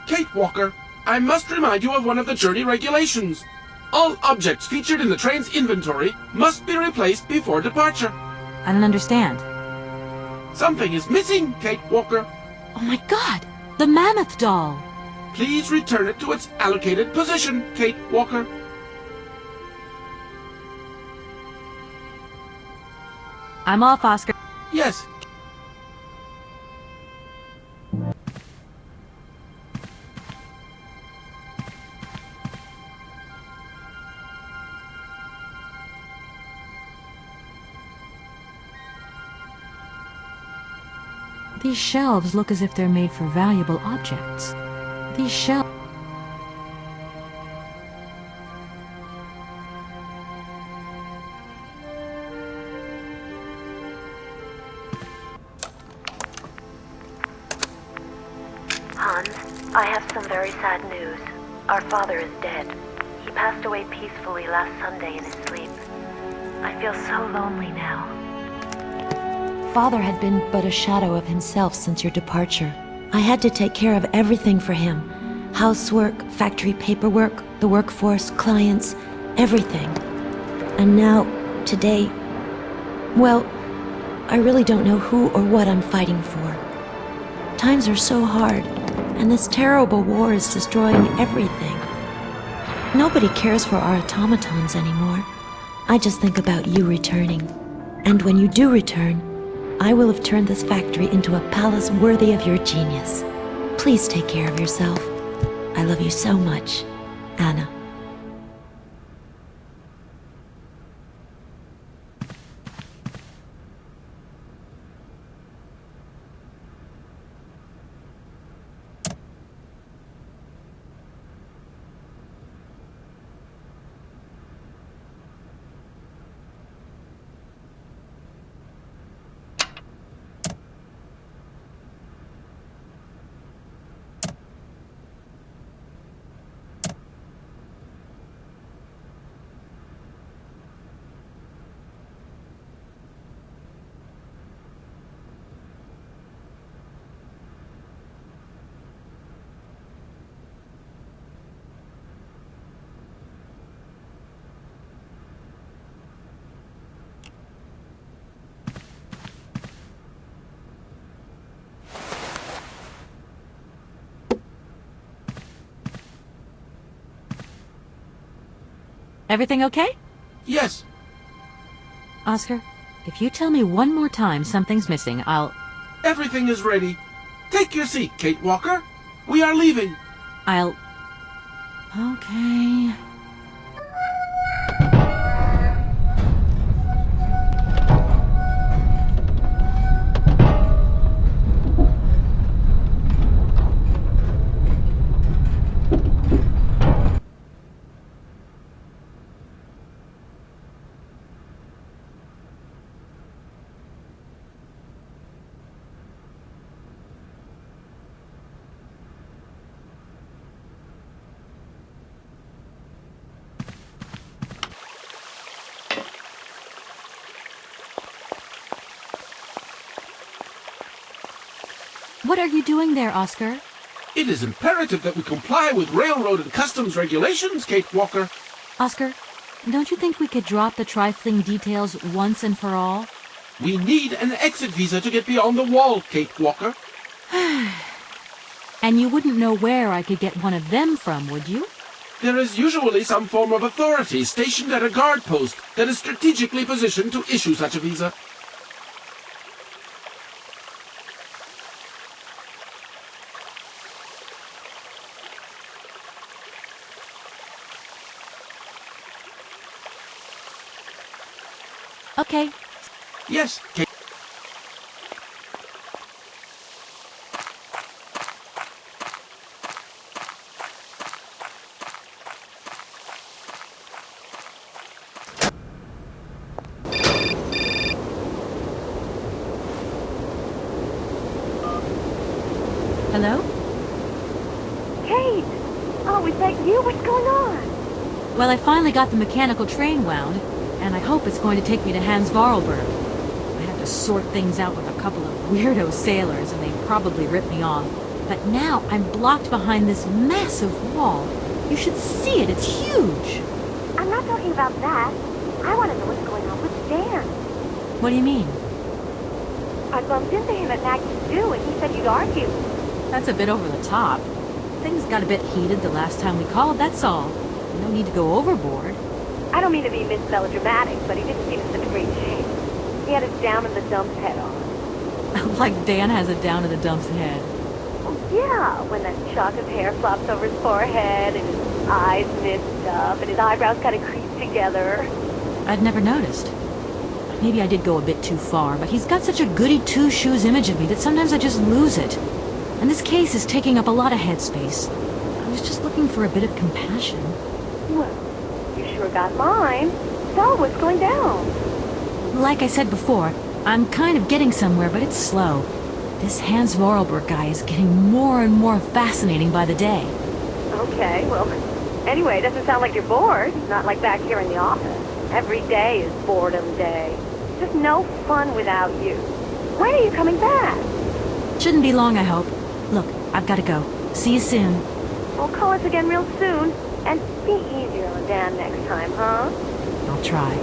Kate Walker, I must remind you of one of the journey regulations. All objects featured in the train's inventory must be replaced before departure. I don't understand. Something is missing, Kate Walker. Oh my God! The mammoth doll! Please return it to its allocated position, Kate Walker. I'm off, Oscar. Yes. These shelves look as if they're made for valuable objects. These shelves... Hans, I have some very sad news. Our father is dead. He passed away peacefully last Sunday in his sleep. I feel so lonely now. Father had been but a shadow of himself since your departure. I had to take care of everything for him. Housework, factory paperwork, the workforce, clients, everything. And now, today, well, I really don't know who or what I'm fighting for. Times are so hard, and this terrible war is destroying everything. Nobody cares for our automatons anymore. I just think about you returning. And when you do return, I will have turned this factory into a palace worthy of your genius. Please take care of yourself. I love you so much, Anna. Everything okay? Yes. Oscar, if you tell me one more time something's missing, I'll... Everything is ready. Take your seat, Kate Walker. We are leaving. I'll... Okay... What are you doing there, Oscar? It is imperative that we comply with railroad and customs regulations, Kate Walker. Oscar, don't you think we could drop the trifling details once and for all? We need an exit visa to get beyond the wall, Kate Walker. And you wouldn't know where I could get one of them from, would you? There is usually some form of authority stationed at a guard post that is strategically positioned to issue such a visa. Okay. Yes, Kate. Hello? Kate! Oh, is that you? What's going on? Well, I finally got the mechanical train wound, and I hope it's going to take me to Hans Vorarlberg. I had to sort things out with a couple of weirdo sailors, and they probably ripped me off. But now I'm blocked behind this massive wall. You should see it, it's huge! I'm not talking about that. I want to know what's going on with Dan. What do you mean? I bumped into him at Maggie's Zoo, and he said you'd argue. That's a bit over the top. Things got a bit heated the last time we called, that's all. No need to go overboard. I don't mean to be melodramatic, but he didn't seem in such great shape. He had his down-in-the-dumps head on. Like Dan has a down-in-the-dumps head. Oh, yeah, when that shock of hair flops over his forehead, and his eyes mist up, and his eyebrows kind of crease together. I'd never noticed. Maybe I did go a bit too far, but he's got such a goody-two-shoes image of me that sometimes I just lose it. And this case is taking up a lot of headspace. I was just looking for a bit of compassion. Well, you sure got mine. So, what's going down? Like I said before, I'm kind of getting somewhere, but it's slow. This Hans Vorarlberg guy is getting more and more fascinating by the day. Okay, well, anyway, it doesn't sound like you're bored. Not like back here in the office. Every day is boredom day. Just no fun without you. When are you coming back? Shouldn't be long, I hope. Look, I've got to go. See you soon. Well, call us again real soon. And be easier on Dan next time, huh? I'll try.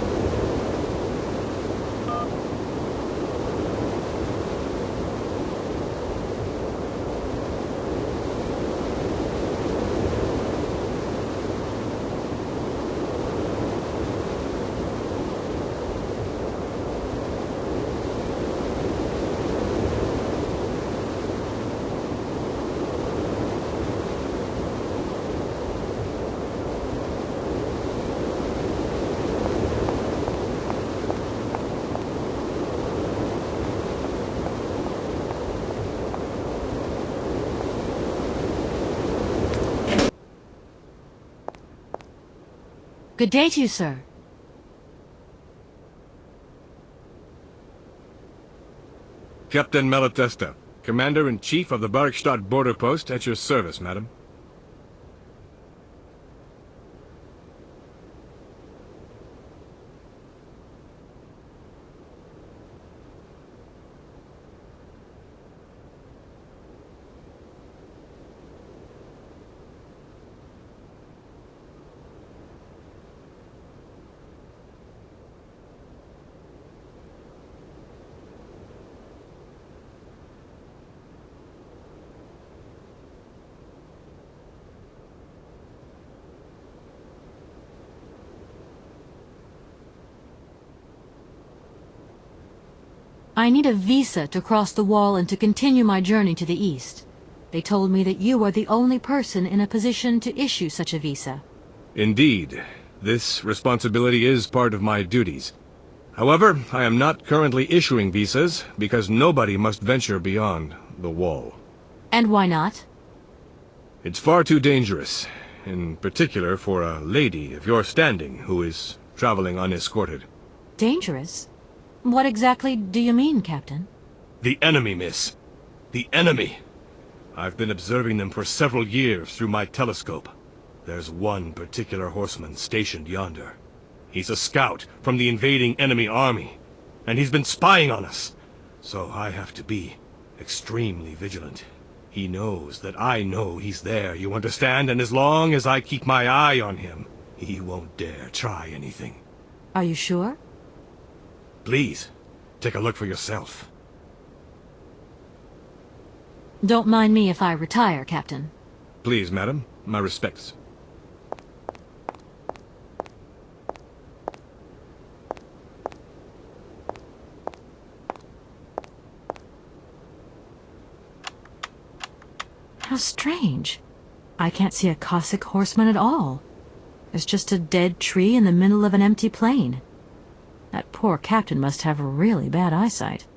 Good day to you, sir. Captain Malatesta, Commander-in-Chief of the Barkstadt border post, at your service, madam. I need a visa to cross the wall and to continue my journey to the east. They told me that you are the only person in a position to issue such a visa. Indeed. This responsibility is part of my duties. However, I am not currently issuing visas because nobody must venture beyond the wall. And why not? It's far too dangerous, in particular for a lady of your standing who is traveling unescorted. Dangerous? What exactly do you mean, Captain? The enemy, miss. The enemy. I've been observing them for several years through my telescope. There's one particular horseman stationed yonder. He's a scout from the invading enemy army, and he's been spying on us. So I have to be extremely vigilant. He knows that I know he's there, you understand? And as long as I keep my eye on him, he won't dare try anything. Are you sure? Please, take a look for yourself. Don't mind me if I retire, Captain. Please, madam. My respects. How strange. I can't see a Cossack horseman at all. There's just a dead tree in the middle of an empty plain. That poor captain must have really bad eyesight.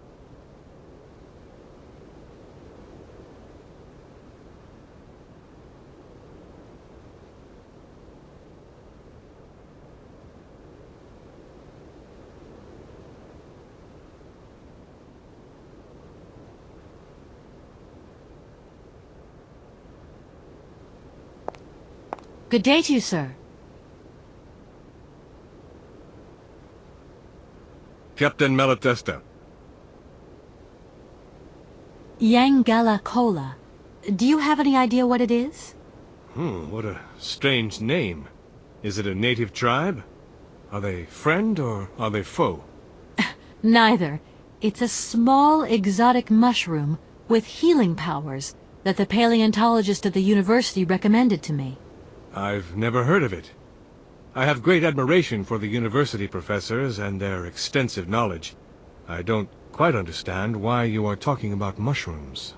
Good day to you, sir. Captain Malatesta. Yangala Cola. Do you have any idea what it is? What a strange name. Is it a native tribe? Are they friend or are they foe? Neither. It's a small exotic mushroom with healing powers that the paleontologist at the university recommended to me. I've never heard of it. I have great admiration for the university professors and their extensive knowledge. I don't quite understand why you are talking about mushrooms.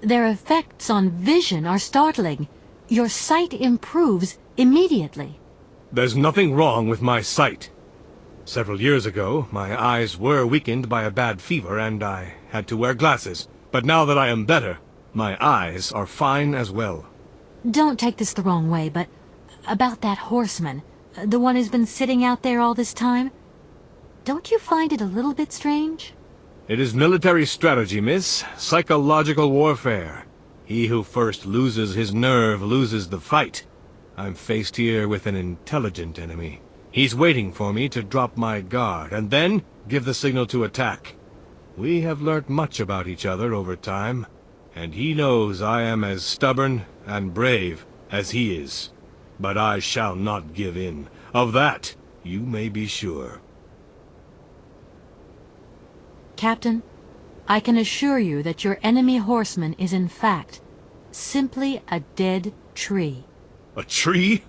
Their effects on vision are startling. Your sight improves immediately. There's nothing wrong with my sight. Several years ago, my eyes were weakened by a bad fever and I had to wear glasses. But now that I am better, my eyes are fine as well. Don't take this the wrong way, but about that horseman, the one who's been sitting out there all this time, don't you find it a little bit strange? It is military strategy, miss. Psychological warfare. He who first loses his nerve loses the fight. I'm faced here with an intelligent enemy. He's waiting for me to drop my guard, and then give the signal to attack. We have learnt much about each other over time, and he knows I am as stubborn and brave as he is. But I shall not give in. Of that, you may be sure. Captain, I can assure you that your enemy horseman is in fact simply a dead tree. A tree?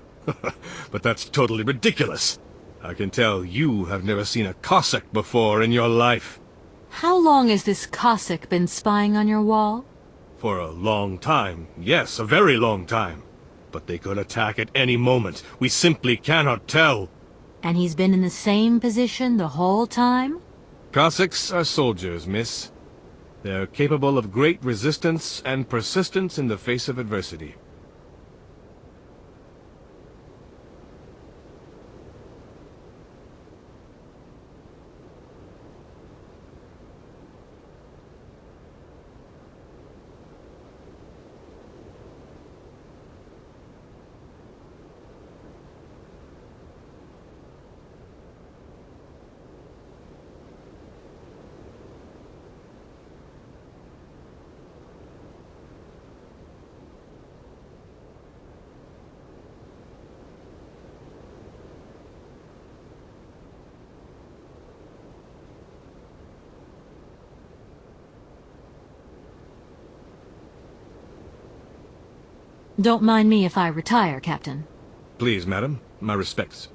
But that's totally ridiculous. I can tell you have never seen a Cossack before in your life. How long has this Cossack been spying on your wall? For a long time. Yes, a very long time. But they could attack at any moment. We simply cannot tell. And he's been in the same position the whole time? Cossacks are soldiers, miss. They're capable of great resistance and persistence in the face of adversity. Don't mind me if I retire, Captain. Please, madam. My respects.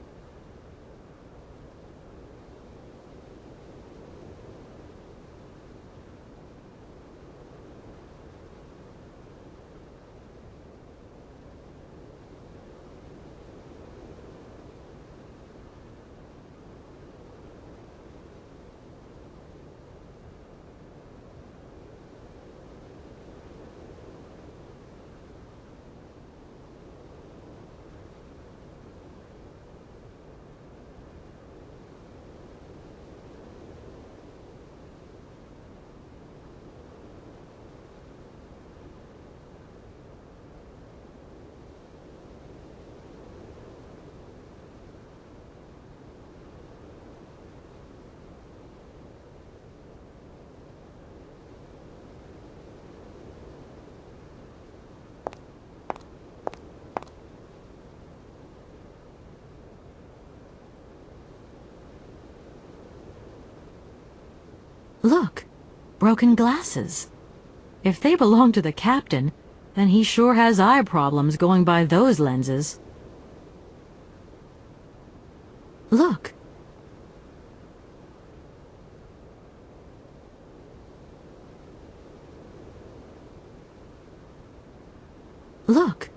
Look, broken glasses. If they belong to the captain, then he sure has eye problems going by those lenses. Look. Look.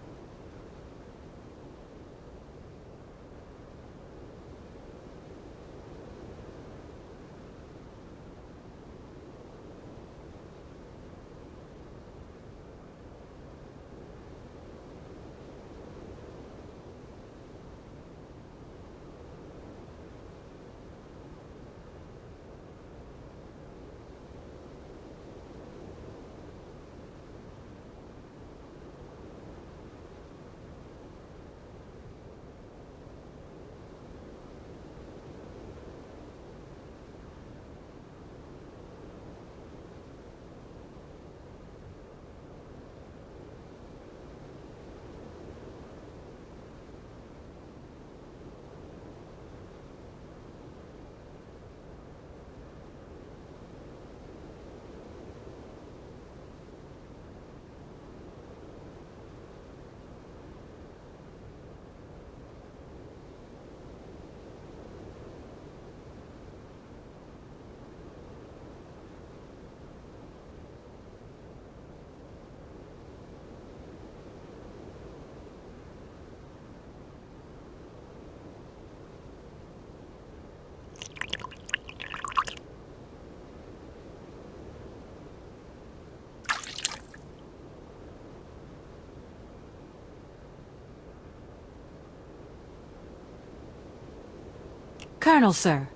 Colonel, sir.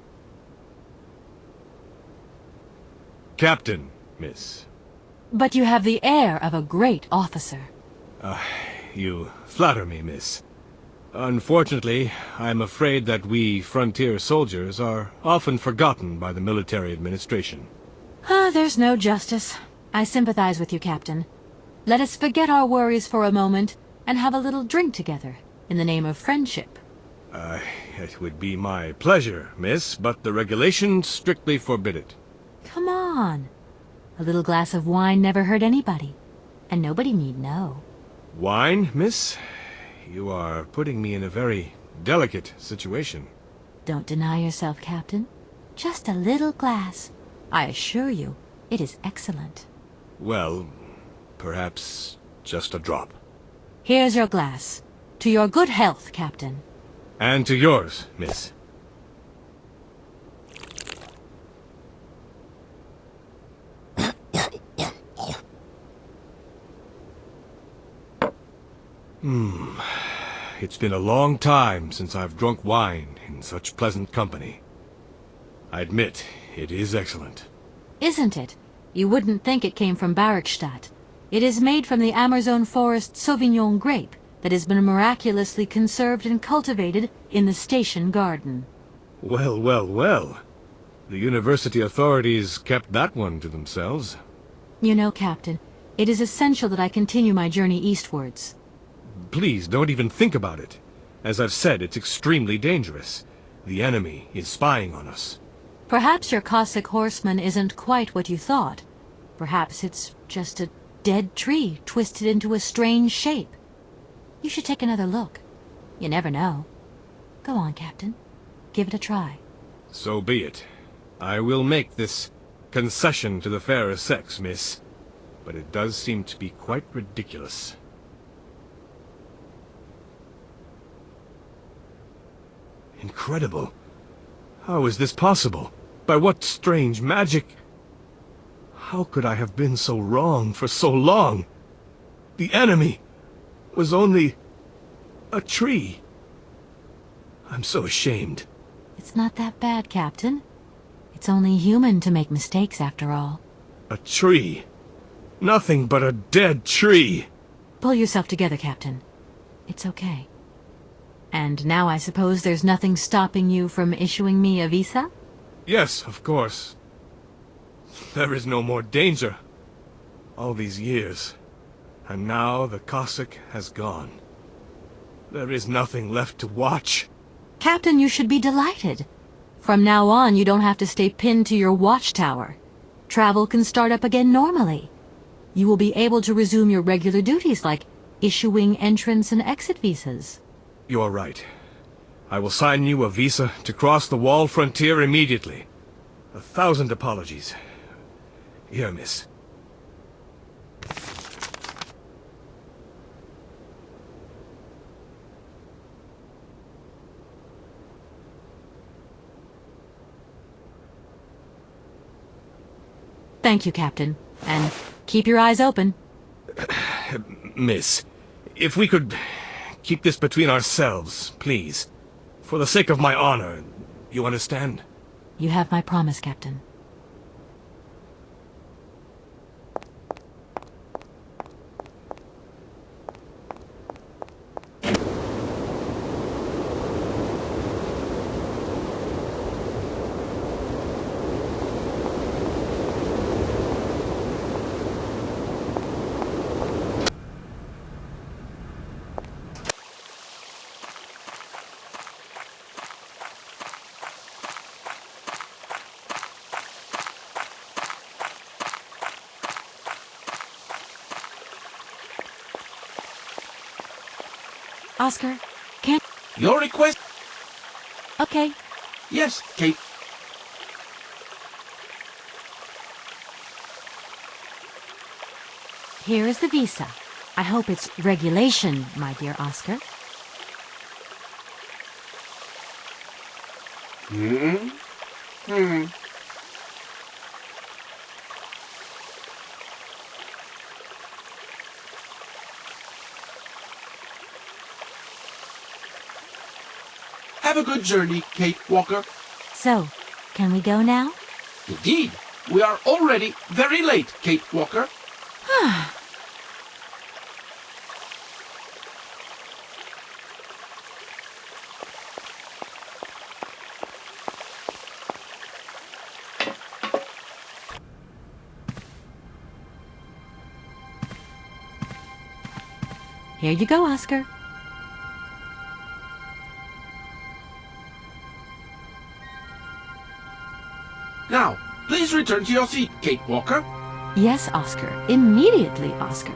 Captain, miss. But you have the air of a great officer. You flatter me, miss. Unfortunately, I'm afraid that we frontier soldiers are often forgotten by the military administration. There's no justice. I sympathize with you, Captain. Let us forget our worries for a moment and have a little drink together, in the name of friendship. It would be my pleasure, miss, but the regulations strictly forbid it. Come on. A little glass of wine never hurt anybody, and nobody need know. Wine, miss? You are putting me in a very delicate situation. Don't deny yourself, Captain. Just a little glass. I assure you, it is excellent. Well, perhaps just a drop. Here's your glass. To your good health, Captain. And to yours, miss. It's been a long time since I've drunk wine in such pleasant company. I admit, it is excellent. Isn't it? You wouldn't think it came from Barrickstadt. It is made from the Amazon forest Sauvignon grape that has been miraculously conserved and cultivated in the station garden. Well, well, well. The university authorities kept that one to themselves. You know, Captain, it is essential that I continue my journey eastwards. Please, don't even think about it. As I've said, it's extremely dangerous. The enemy is spying on us. Perhaps your Cossack horseman isn't quite what you thought. Perhaps it's just a dead tree twisted into a strange shape. You should take another look. You never know. Go on, Captain. Give it a try. So be it. I will make this concession to the fairer sex, miss. But it does seem to be quite ridiculous. Incredible. How is this possible? By what strange magic? How could I have been so wrong for so long? The enemy was only a tree. I'm so ashamed. It's not that bad, Captain. It's only human to make mistakes, after all. A tree. Nothing but a dead tree. Pull yourself together, Captain. It's okay. And now I suppose there's nothing stopping you from issuing me a visa? Yes, of course. There is no more danger. All these years. And now the Cossack has gone. There is nothing left to watch. Captain, you should be delighted. From now on, you don't have to stay pinned to your watchtower. Travel can start up again normally. You will be able to resume your regular duties like issuing entrance and exit visas. You are right. I will sign you a visa to cross the wall frontier immediately. 1,000 apologies. Here, miss. Thank you, Captain. And keep your eyes open. Miss, if we could keep this between ourselves, please. For the sake of my honor, you understand? You have my promise, Captain. Oscar, can't... Your request? Okay. Yes, Kate. Here is the visa. I hope it's regulation, my dear Oscar. Have a good journey, Kate Walker. So, can we go now? Indeed. We are already very late, Kate Walker. Here you go, Oscar. Now, please return to your seat, Kate Walker. Yes, Oscar. Immediately, Oscar.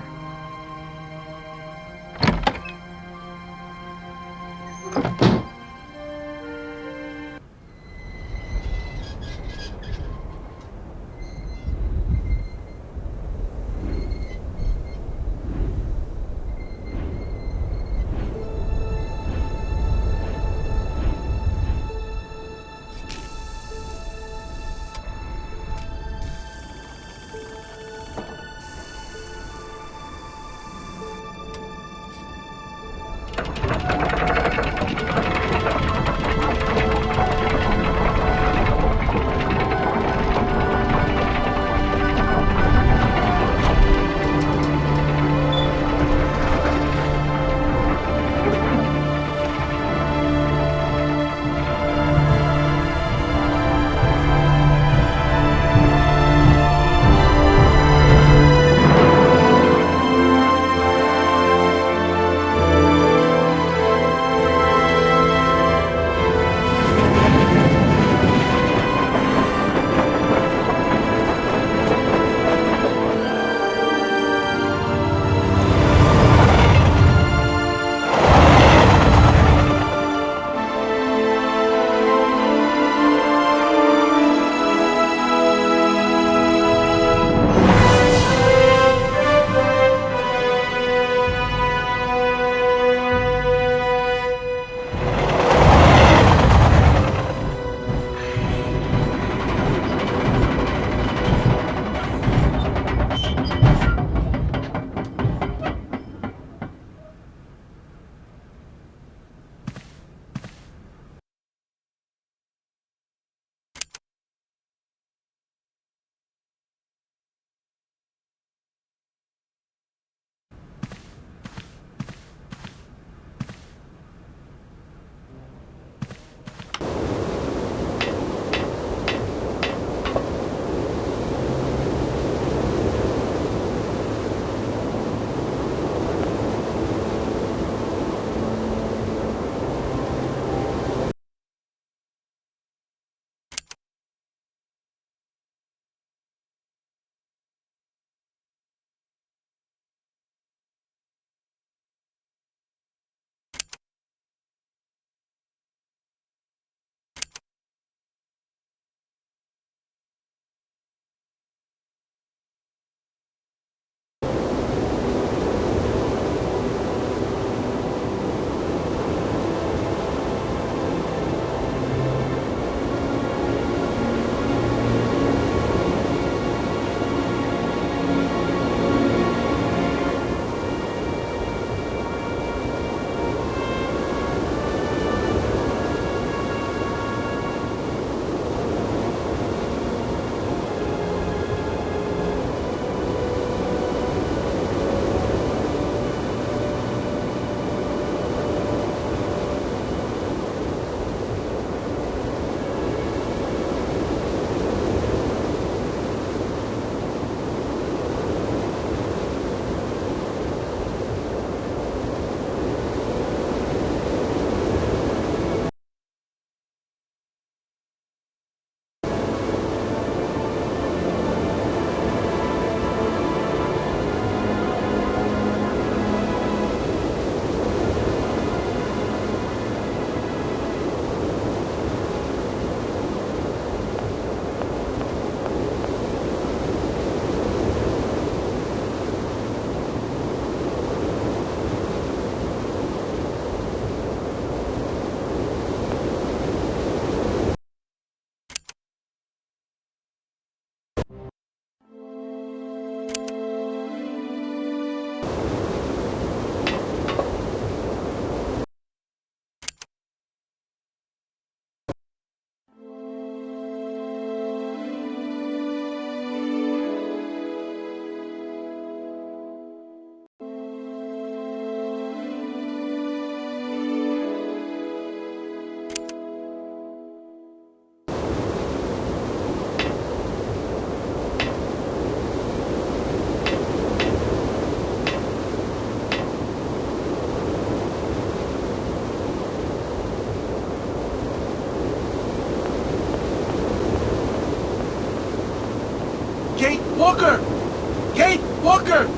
Kate! Walker!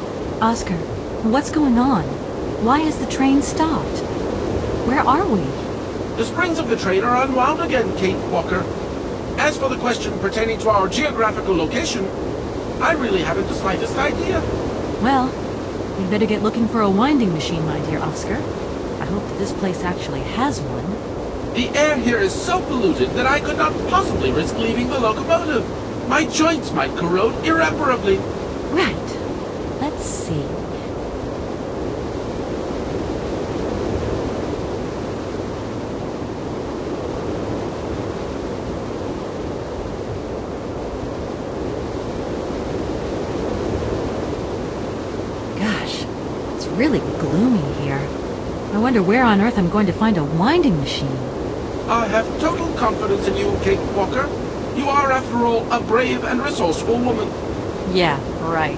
Oscar, what's going on? Why has the train stopped? Where are we? The springs of the train are unwound again, Kate Walker. As for the question pertaining to our geographical location, I really haven't the slightest idea. Well, we better get looking for a winding machine, my dear Oscar. I hope that this place actually has one. The air here is so polluted that I could not possibly risk leaving the locomotive. My joints might corrode irreparably. Right. Let's see. Gosh, it's really gloomy here. I wonder where on earth I'm going to find a winding machine. I have total confidence in you, Kate Walker. You are, after all, a brave and resourceful woman. Yeah, right.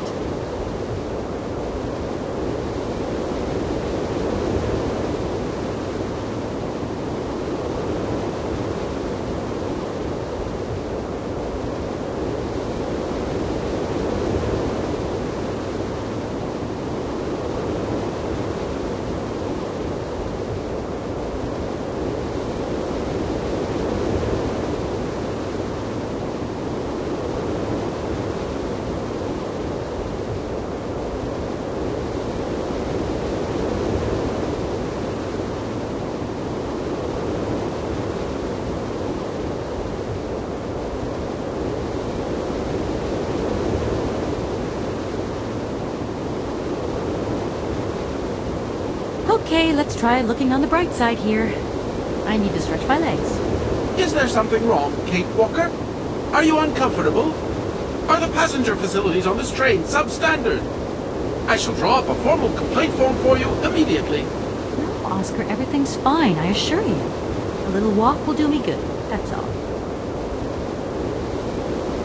Okay, let's try looking on the bright side here. I need to stretch my legs. Is there something wrong, Kate Walker? Are you uncomfortable? Are the passenger facilities on this train substandard? I shall draw up a formal complaint form for you immediately. No, Oscar, everything's fine, I assure you. A little walk will do me good, that's all.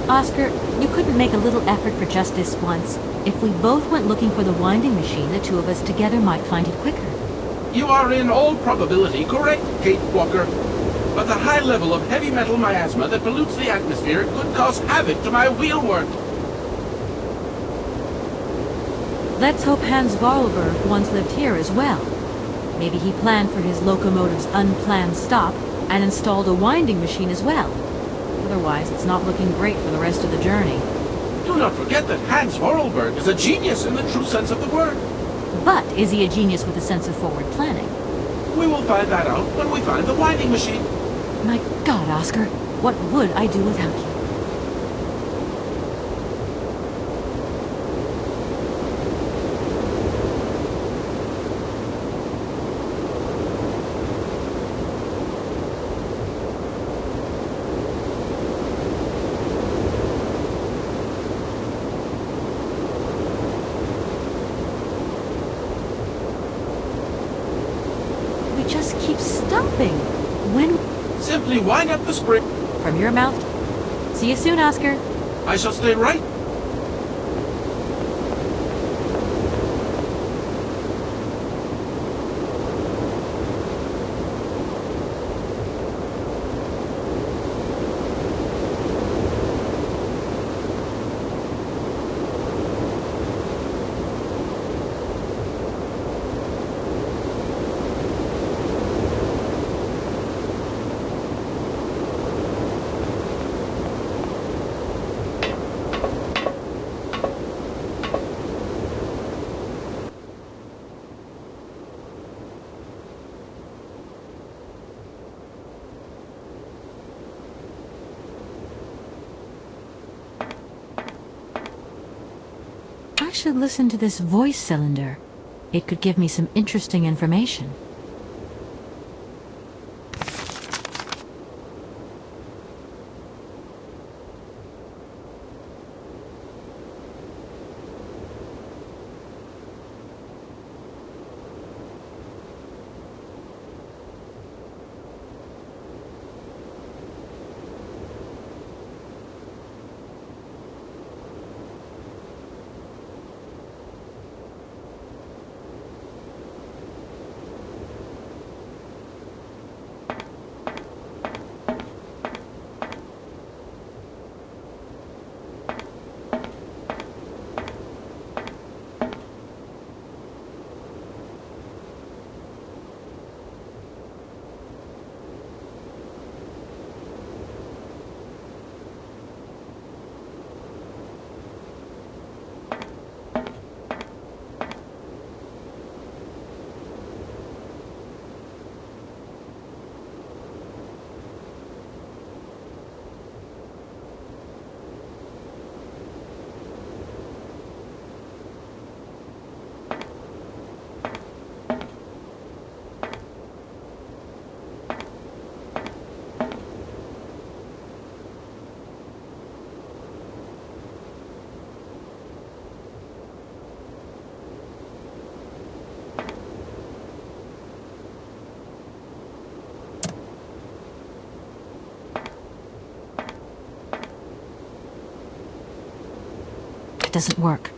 Oscar, you couldn't make a little effort for just this once. If we both went looking for the winding machine, the two of us together might find it quicker. You are in all probability correct, Kate Walker. But the high level of heavy metal miasma that pollutes the atmosphere could cause havoc to my wheelwork. Let's hope Hans Vorarlberg once lived here as well. Maybe he planned for his locomotive's unplanned stop and installed a winding machine as well. Otherwise, it's not looking great for the rest of the journey. Do not forget that Hans Vorarlberg is a genius in the true sense of the word. But is he a genius with a sense of forward planning? We will find that out when we find the winding machine. My God, Oscar, what would I do without you? We just keep stopping. When... Simply wind up the spring. From your mouth. See you soon, Oscar. I shall stay right. I should listen to this voice cylinder. It could give me some interesting information. doesn't work.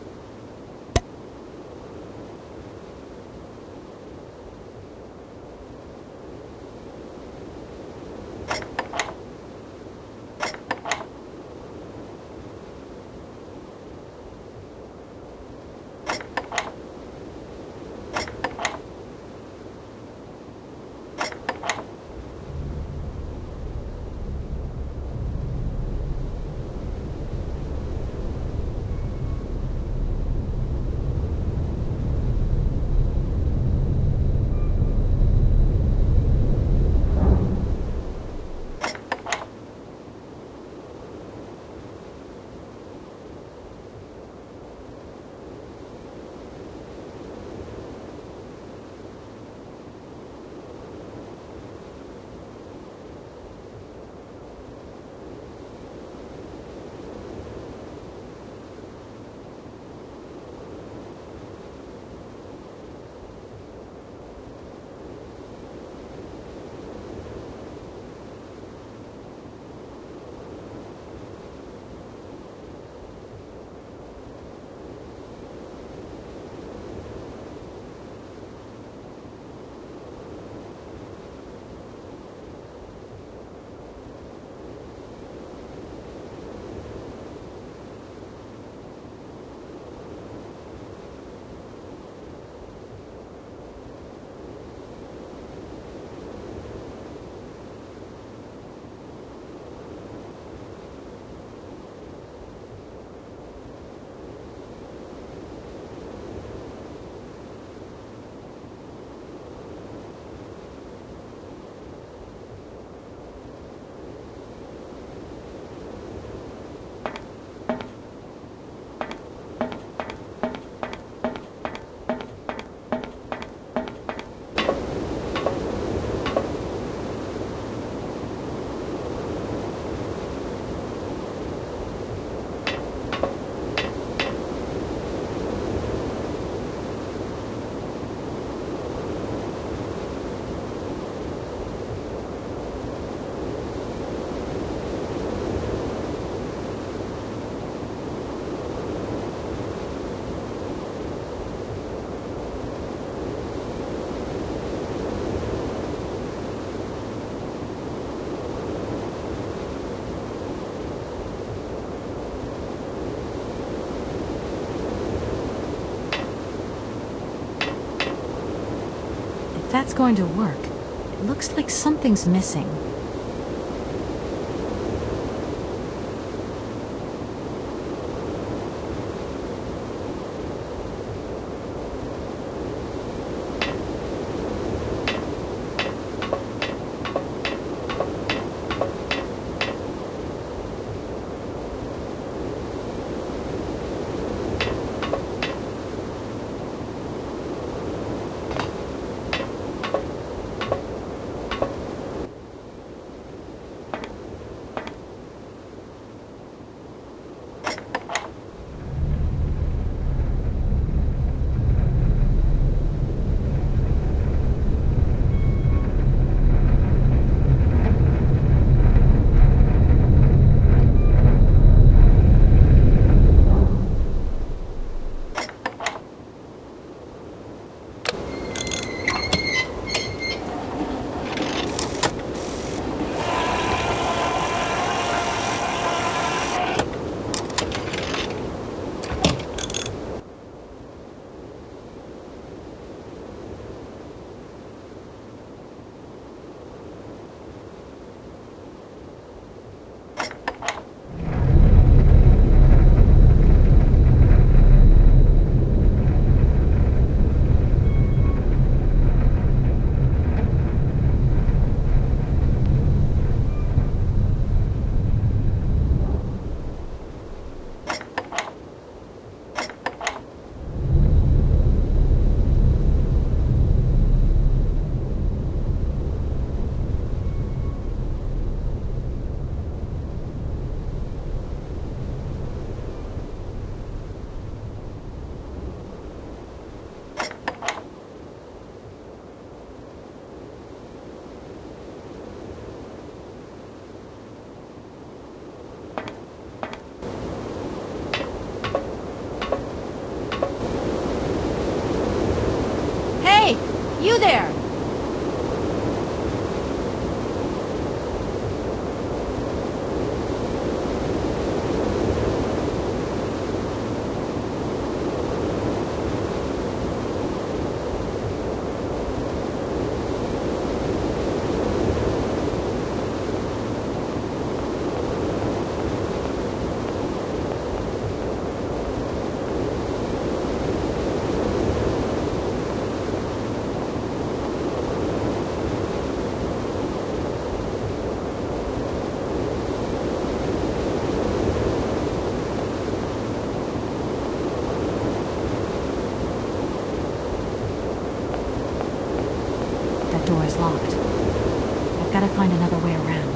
If that's going to work, it looks like something's missing. You there! That door is locked. I've got to find another way around.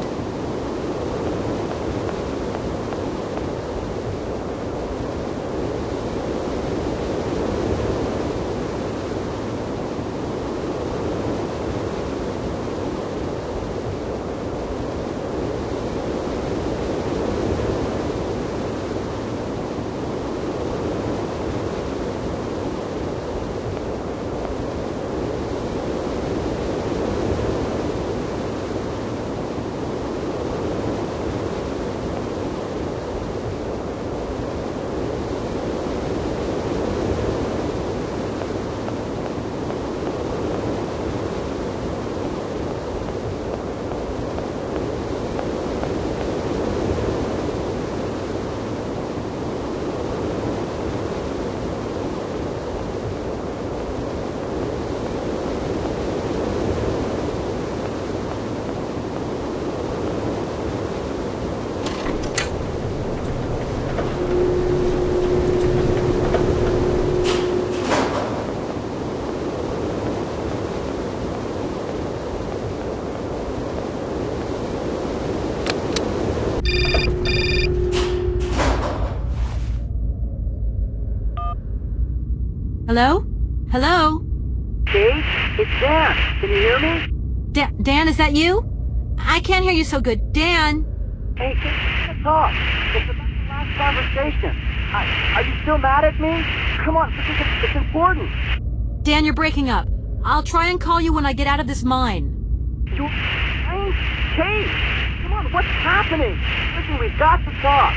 Hello? Hello? Kate? It's Dan. Can you hear me? Dan, is that you? I can't hear you so good. Dan? Hey, let's talk. It's about the last conversation. Are you still mad at me? Come on, it's important. Dan, you're breaking up. I'll try and call you when I get out of this mine. Kate! Come on, what's happening? Listen, we've got to talk.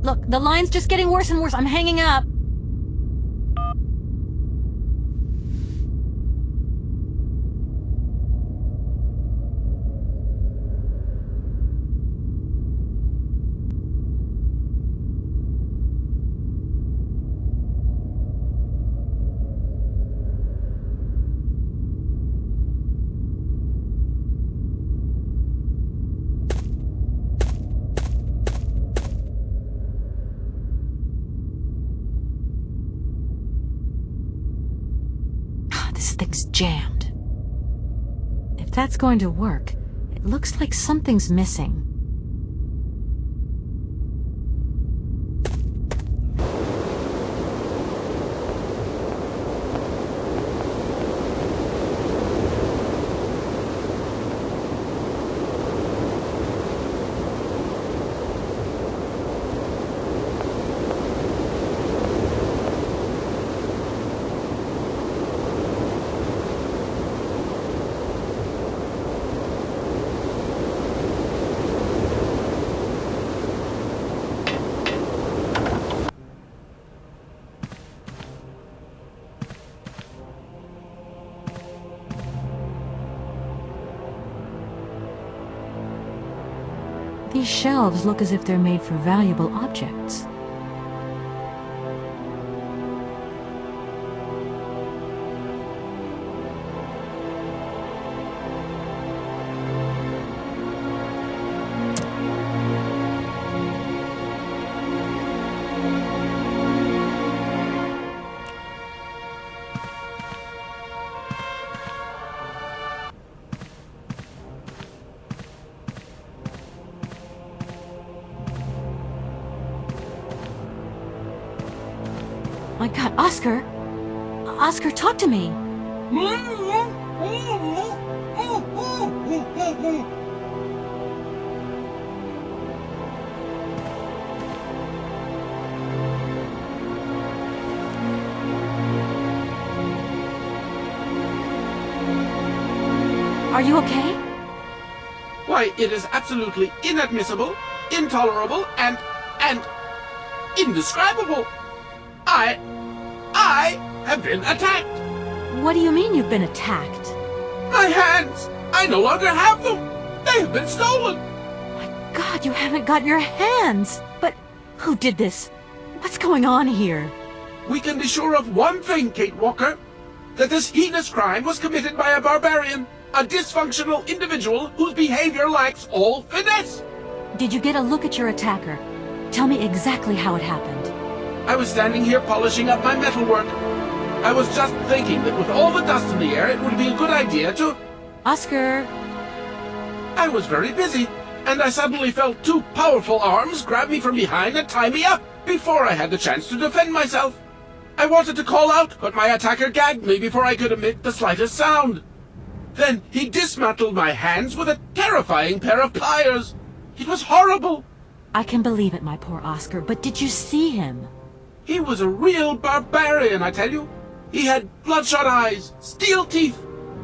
Look, the line's just getting worse and worse. I'm hanging up. This thing's jammed. If that's going to work, it looks like something's missing. These shelves look as if they're made for valuable objects. My God, Oscar! Oscar, talk to me! Are you okay? Why, it is absolutely inadmissible, intolerable, and indescribable. I have been attacked. What do you mean you've been attacked? My hands! I no longer have them! They have been stolen! God, you haven't got your hands! But who did this? What's going on here? We can be sure of one thing, Kate Walker. That this heinous crime was committed by a barbarian. A dysfunctional individual whose behavior lacks all finesse. Did you get a look at your attacker? Tell me exactly how it happened. I was standing here polishing up my metalwork. I was just thinking that with all the dust in the air, it would be a good idea to... Oscar! I was very busy, and I suddenly felt two powerful arms grab me from behind and tie me up before I had the chance to defend myself. I wanted to call out, but my attacker gagged me before I could emit the slightest sound. Then he dismantled my hands with a terrifying pair of pliers. It was horrible. I can believe it, my poor Oscar, but did you see him? He was a real barbarian, I tell you. He had bloodshot eyes, steel teeth,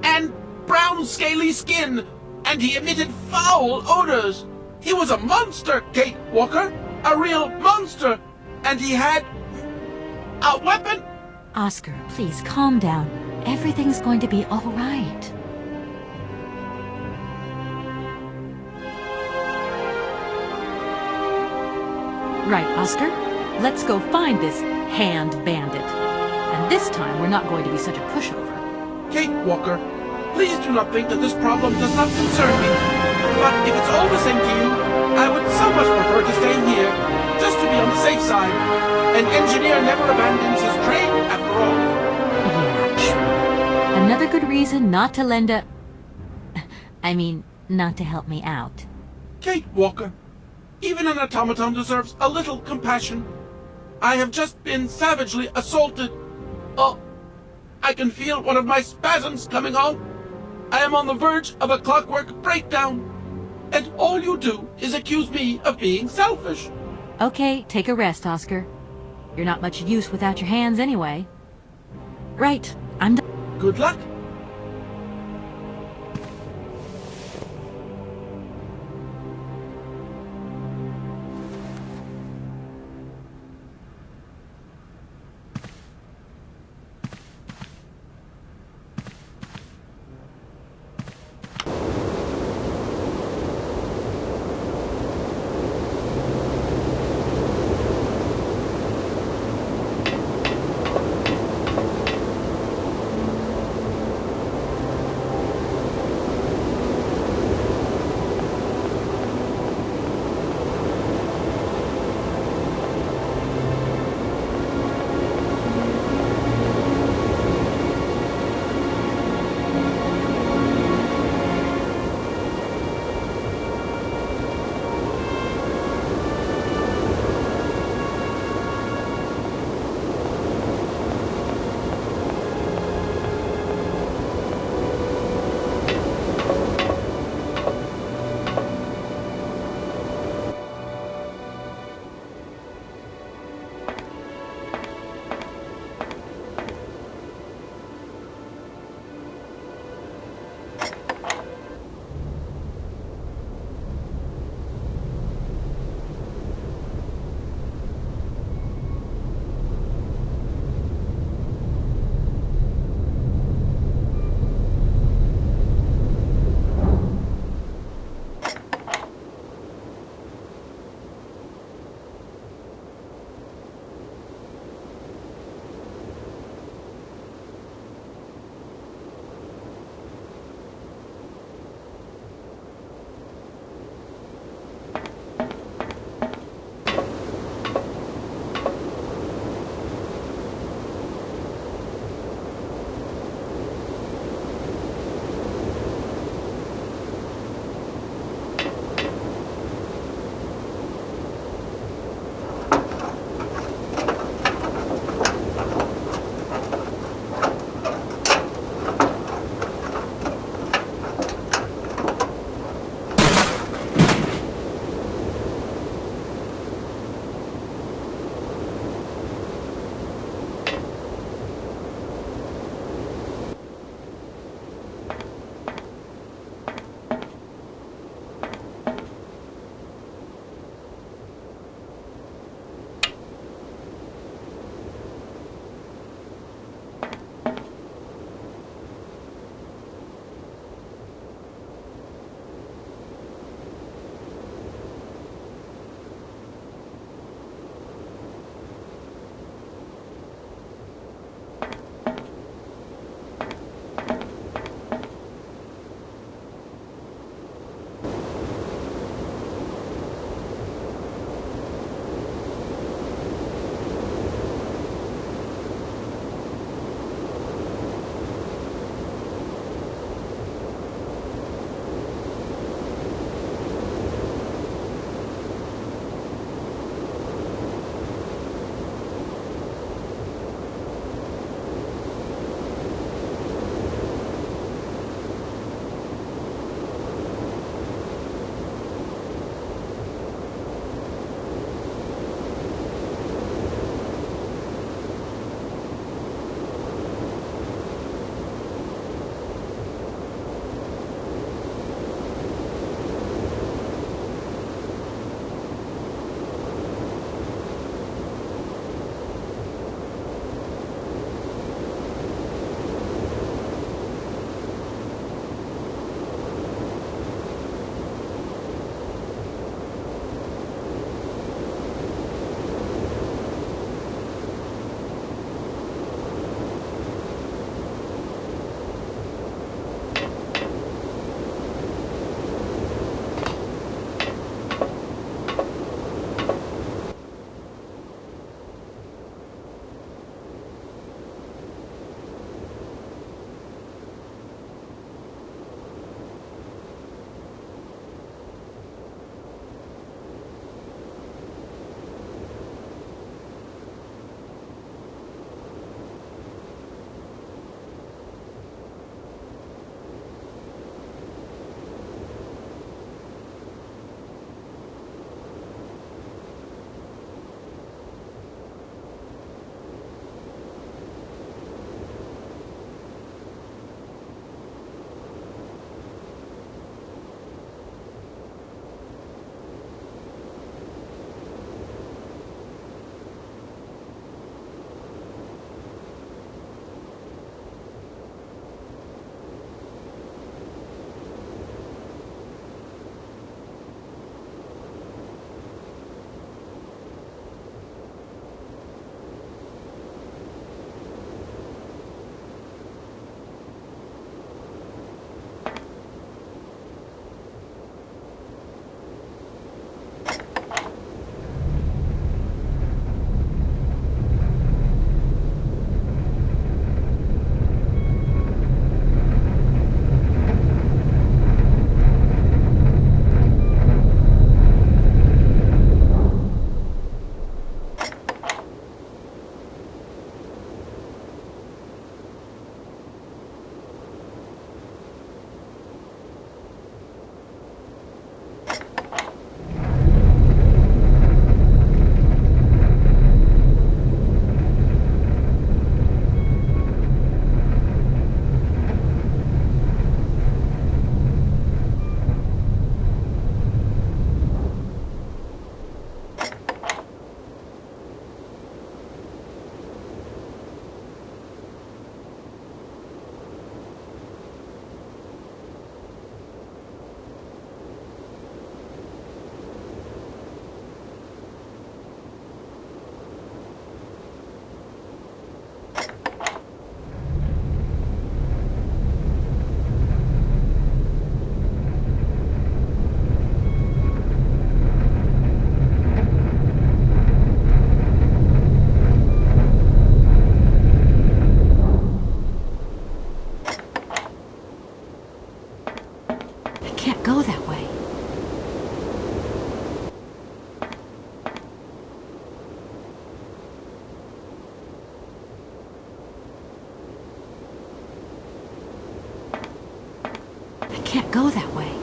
and brown scaly skin, and he emitted foul odors. He was a monster, Kate Walker, a real monster, and he had a weapon. Oscar, please calm down. Everything's going to be all right. Right, Oscar. Let's go find this hand bandit. And this time, we're not going to be such a pushover. Kate Walker, please do not think that this problem does not concern me. But if it's all the same to you, I would so much prefer to stay here, just to be on the safe side. An engineer never abandons his trade, after all. Yeah, sure. Another good reason not to lend a... I mean, not to help me out. Kate Walker, even an automaton deserves a little compassion. I have just been savagely assaulted. Oh, I can feel one of my spasms coming on. I am on the verge of a clockwork breakdown. And all you do is accuse me of being selfish. Okay, take a rest, Oscar. You're not much use without your hands anyway. Right, I'm done. Good luck. go that way. I can't go that way.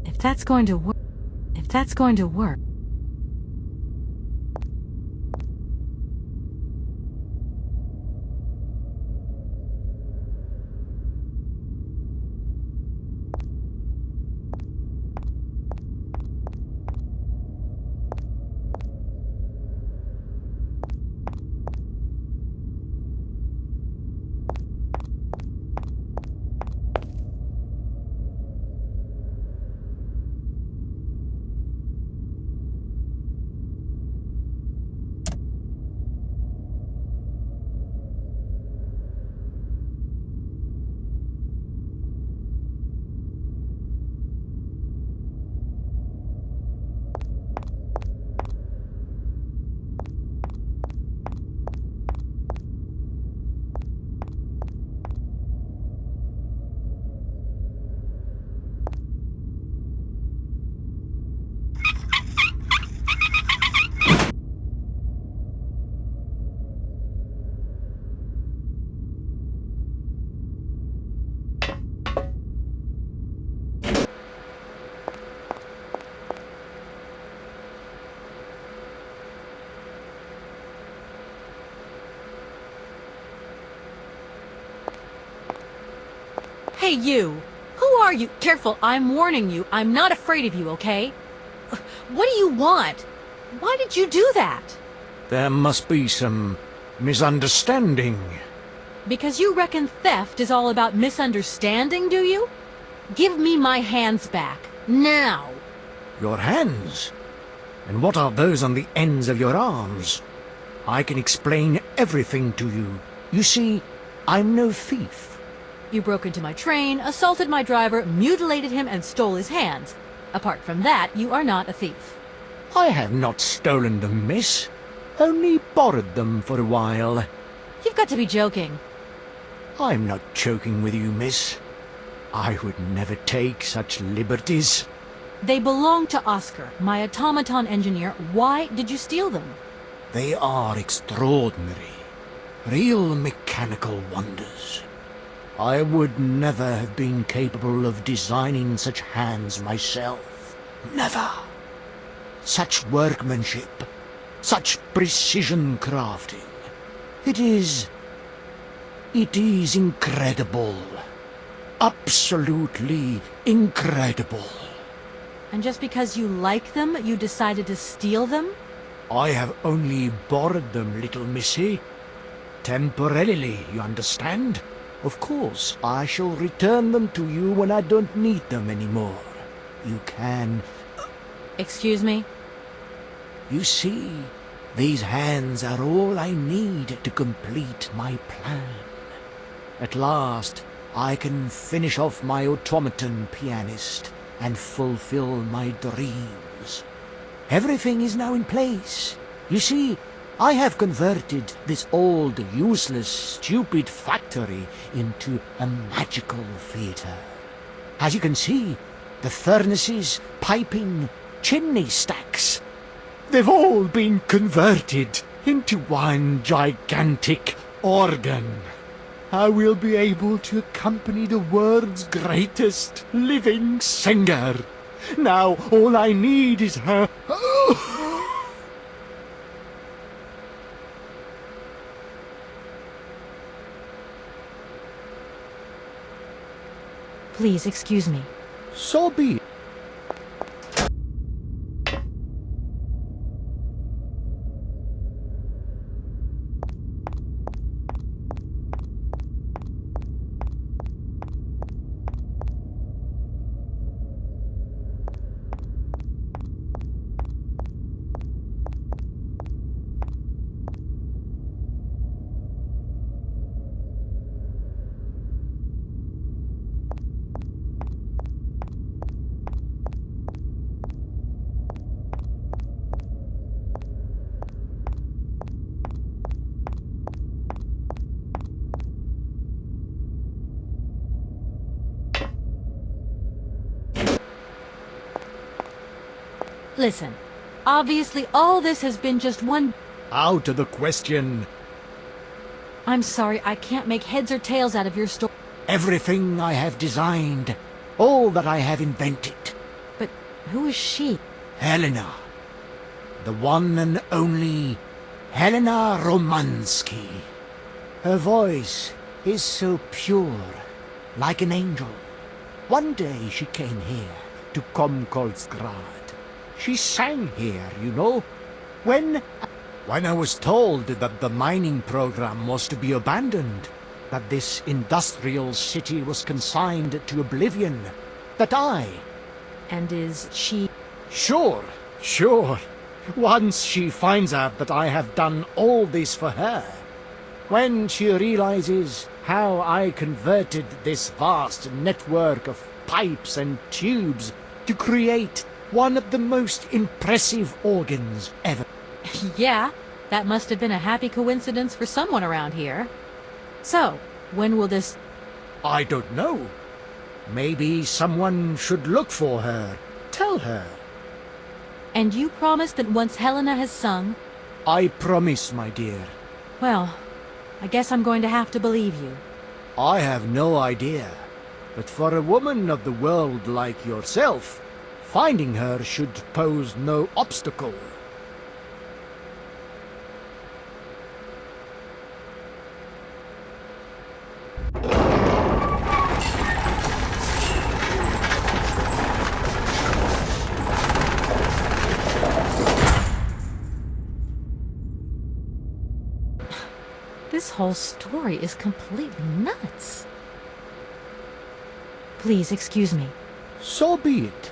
If that's going to work, if that's going to work. Hey, you! Who are you? Careful, I'm warning you. I'm not afraid of you, okay? What do you want? Why did you do that? There must be some misunderstanding. Because you reckon theft is all about misunderstanding, do you? Give me my hands back. Now! Your hands? And what are those on the ends of your arms? I can explain everything to you. You see, I'm no thief. You broke into my train, assaulted my driver, mutilated him, and stole his hands. Apart from that, you are not a thief. I have not stolen them, miss. Only borrowed them for a while. You've got to be joking. I'm not joking with you, miss. I would never take such liberties. They belong to Oscar, my automaton engineer. Why did you steal them? They are extraordinary. Real mechanical wonders. I would never have been capable of designing such hands myself. Never. Such workmanship. Such precision crafting. It is incredible. Absolutely incredible. And just because you like them, you decided to steal them? I have only borrowed them, little missy. Temporarily, you understand? Of course, I shall return them to you when I don't need them anymore. You can... Excuse me? You see, these hands are all I need to complete my plan. At last, I can finish off my automaton pianist and fulfill my dreams. Everything is now in place. You see, I have converted this old, useless, stupid factory into a magical theatre. As you can see, the furnaces, piping, chimney stacks, they've all been converted into one gigantic organ. I will be able to accompany the world's greatest living singer. Now all I need is her... Please, excuse me. So be it. Listen, obviously all this has been just one... Out of the question. I'm sorry, I can't make heads or tails out of your story. Everything I have designed, all that I have invented. But who is she? Helena. The one and only Helena Romansky. Her voice is so pure, like an angel. One day she came here to Komkolsgrad. She sang here, you know. When I was told that the mining program was to be abandoned, that this industrial city was consigned to oblivion, that I... And is she... Sure. Once she finds out that I have done all this for her, when she realizes how I converted this vast network of pipes and tubes to create one of the most impressive organs ever. Yeah, that must have been a happy coincidence for someone around here. So, when will this... I don't know. Maybe someone should look for her. Tell her. And you promise that once Helena has sung... I promise, my dear. Well, I guess I'm going to have to believe you. I have no idea. But for a woman of the world like yourself, finding her should pose no obstacle. This whole story is completely nuts. Please, excuse me. So be it.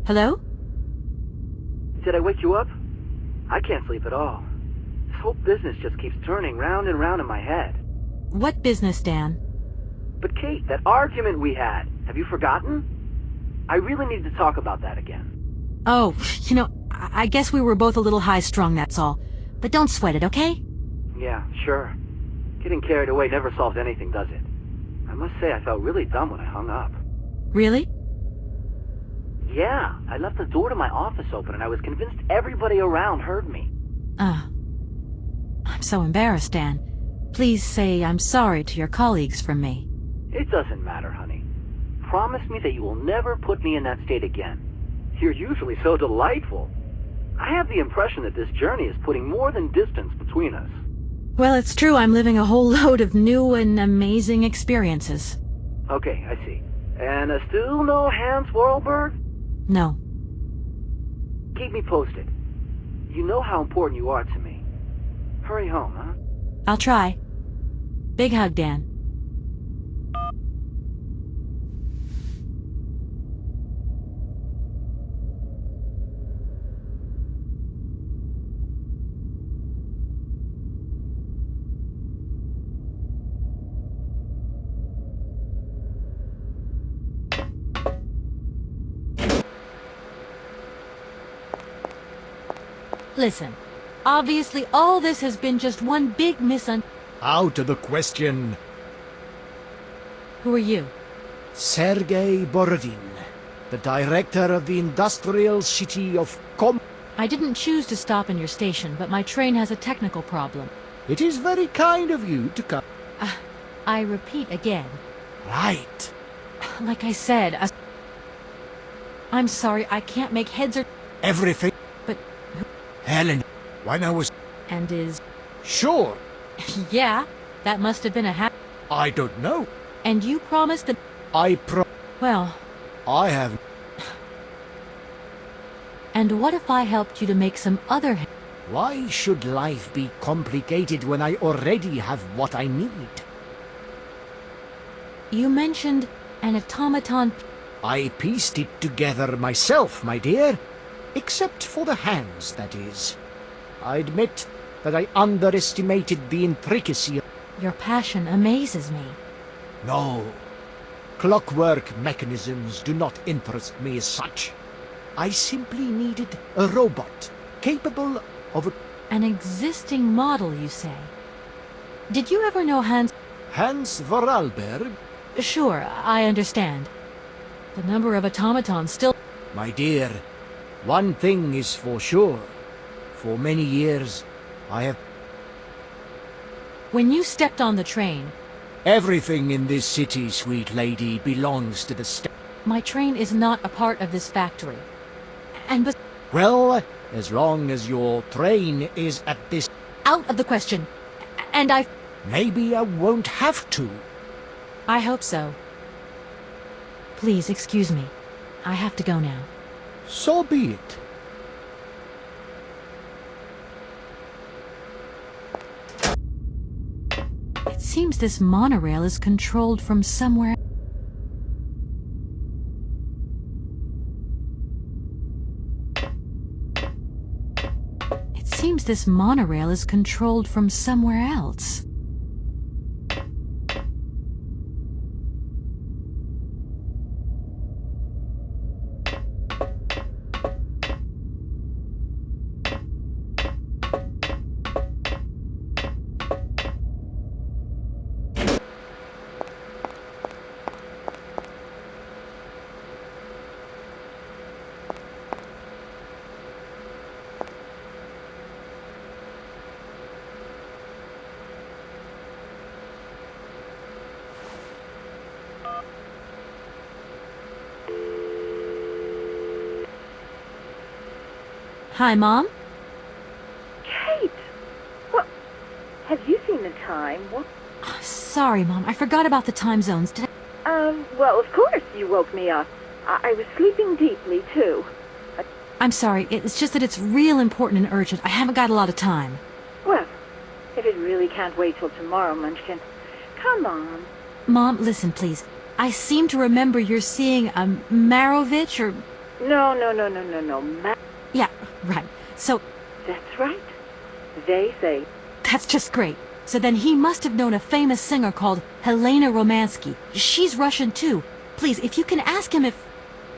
Hello? Did I wake you up? I can't sleep at all. This whole business just keeps turning round and round in my head. What business, Dan? But Kate, that argument we had, have you forgotten? I really need to talk about that again. Oh, I guess we were both a little high-strung, that's all. But don't sweat it, okay? Yeah, sure. Getting carried away never solves anything, does it? I must say I felt really dumb when I hung up. Really? Yeah, I left the door to my office open and I was convinced everybody around heard me. I'm so embarrassed, Dan. Please say I'm sorry to your colleagues from me. It doesn't matter, honey. Promise me that you will never put me in that state again. You're usually so delightful. I have the impression that this journey is putting more than distance between us. Well, it's true I'm living a whole load of new and amazing experiences. Okay, I see. And still no Hans Vorarlberg? No. Keep me posted. You know how important you are to me. Hurry home, huh? I'll try. Big hug, Dan. Listen, obviously all this has been just one big Out of the question. Who are you? Sergei Borodin, the director of the industrial city of I didn't choose to stop in your station, but my train has a technical problem. It is very kind of you to come. I repeat again. Right. Like I said, I'm sorry, I can't make heads or... Everything. But... Helen, when I was... And is... Sure. Yeah, that must have been a I don't know. And you promised that... Well... I have... And what if I helped you to make some other... Why should life be complicated when I already have what I need? You mentioned an automaton... I pieced it together myself, my dear. Except for the hands, that is. I admit that I underestimated the intricacy of... Your passion amazes me. No. Clockwork mechanisms do not interest me as such. I simply needed a robot, capable of... An existing model, you say? Did you ever know Hans Vorarlberg? Sure, I understand. The number of automatons still... My dear, one thing is for sure. For many years, I have... When you stepped on the train... Everything in this city, sweet lady, belongs to the My train is not a part of this factory. And Well, as long as your train is at this... Out of the question. And Maybe I won't have to. I hope so. Please, excuse me. I have to go now. So be it. It seems this monorail is controlled from somewhere... It seems this monorail is controlled from somewhere else. Hi, Mom? Kate! What? Have you seen the time? What? Sorry, Mom. I forgot about the time zones. Did Well, of course you woke me up. I was sleeping deeply, too. I'm sorry. It's just that it's real important and urgent. I haven't got a lot of time. Well, if it really can't wait till tomorrow, Munchkin, come on. Mom, listen, please. I seem to remember you're seeing a Marovich or... No. Yeah, right. So... That's right. They say... That's just great. So then he must have known a famous singer called Helena Romansky. She's Russian, too. Please, if you can ask him if...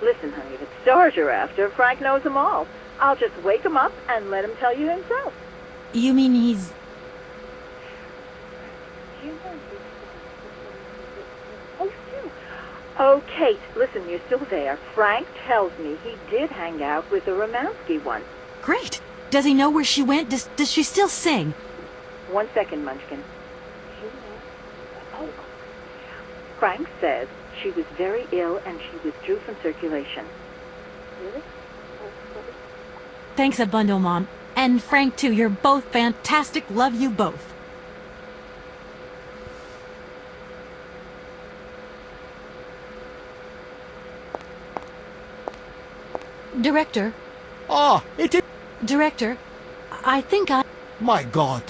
Listen, honey, if it's stars you're after, Frank knows them all. I'll just wake him up and let him tell you himself. You mean he's... Oh, Kate, listen, you're still there. Frank tells me he did hang out with the Romansky once. Great. Does he know where she went? Does she still sing? 1 second, Munchkin. Oh, Frank says she was very ill and she withdrew from circulation. Really? Thanks a bundle, Mom. And Frank, too. You're both fantastic. Love you both. Director. Ah, it is... Director, I think I... My God.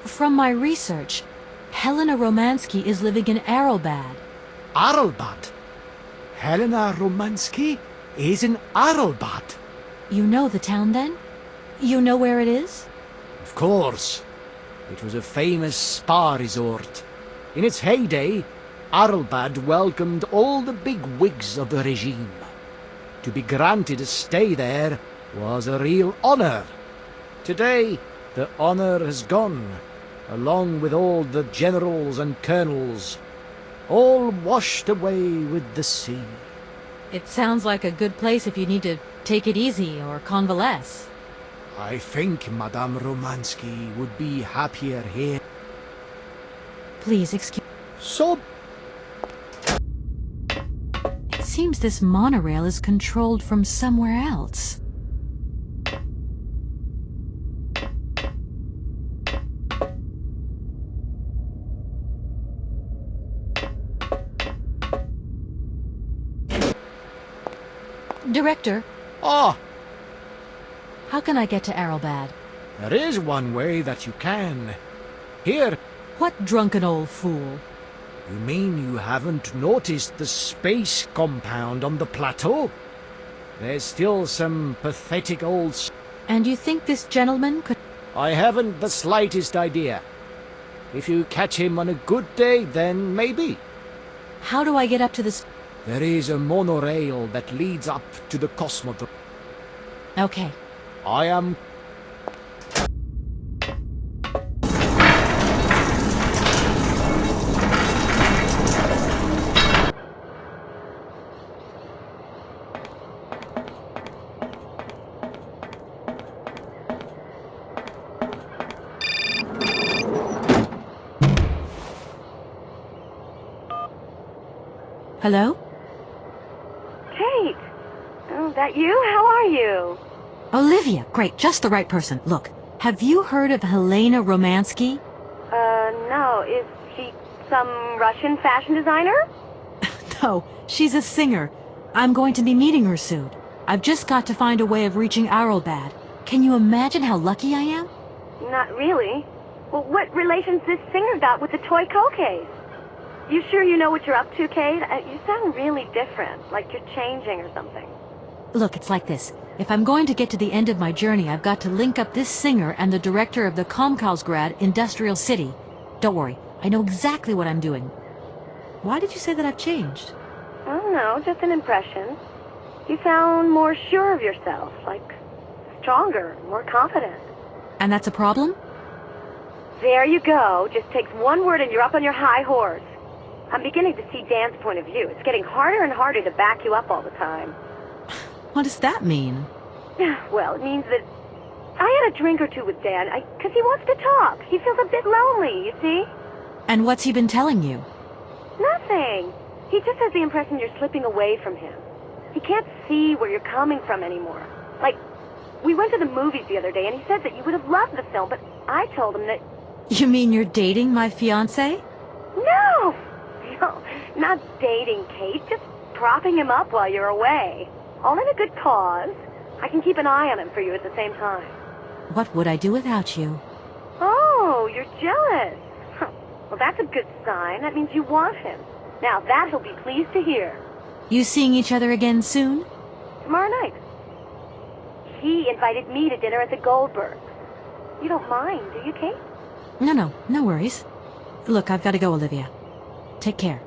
From my research, Helena Romansky is living in Arrowbad. Arrowbad? Helena Romansky is in Arrowbad. You know the town, then? You know where it is? Of course. It was a famous spa resort. In its heyday, Arrowbad welcomed all the big wigs of the regime. To be granted a stay there was a real honor. Today, the honor has gone, along with all the generals and colonels, all washed away with the sea. It sounds like a good place if you need to take it easy or convalesce. I think Madame Romansky would be happier here. Please excuse... So... It seems this monorail is controlled from somewhere else. Director. Ah! How can I get to Arrowbad? There is one way that you can. Here. What drunken old fool? You mean you haven't noticed the space compound on the plateau? There's still some pathetic old... And you think this gentleman could... I haven't the slightest idea. If you catch him on a good day, then maybe. How do I get up to this... There is a monorail that leads up to the Cosmodrome. Okay. I am... Hello? Kate! Oh, that you? How are you? Olivia! Great, just the right person. Look, have you heard of Helena Romansky? No. Is she some Russian fashion designer? No, she's a singer. I'm going to be meeting her soon. I've just got to find a way of reaching Arrowbad. Can you imagine how lucky I am? Not really. Well, what relation's this singer got with the toy case? You sure you know what you're up to, Kate? You sound really different, like you're changing or something. Look, it's like this. If I'm going to get to the end of my journey, I've got to link up this singer and the director of the Comkausgrad Industrial City. Don't worry, I know exactly what I'm doing. Why did you say that I've changed? I don't know, just an impression. You sound more sure of yourself, like stronger, more confident. And that's a problem? There you go. Just takes one word and you're up on your high horse. I'm beginning to see Dan's point of view. It's getting harder and harder to back you up all the time. What does that mean? Well, it means that I had a drink or two with Dan, because he wants to talk. He feels a bit lonely, you see? And what's he been telling you? Nothing. He just has the impression you're slipping away from him. He can't see where you're coming from anymore. Like, we went to the movies the other day, and he said that you would have loved the film, but I told him that... You mean you're dating my fiancé? No! No, not dating, Kate. Just propping him up while you're away. All in a good cause. I can keep an eye on him for you at the same time. What would I do without you? Oh, you're jealous. Huh. Well, that's a good sign. That means you want him. Now, that he'll be pleased to hear. You seeing each other again soon? Tomorrow night. He invited me to dinner at the Goldbergs. You don't mind, do you, Kate? No worries. Look, I've got to go, Olivia. Take care.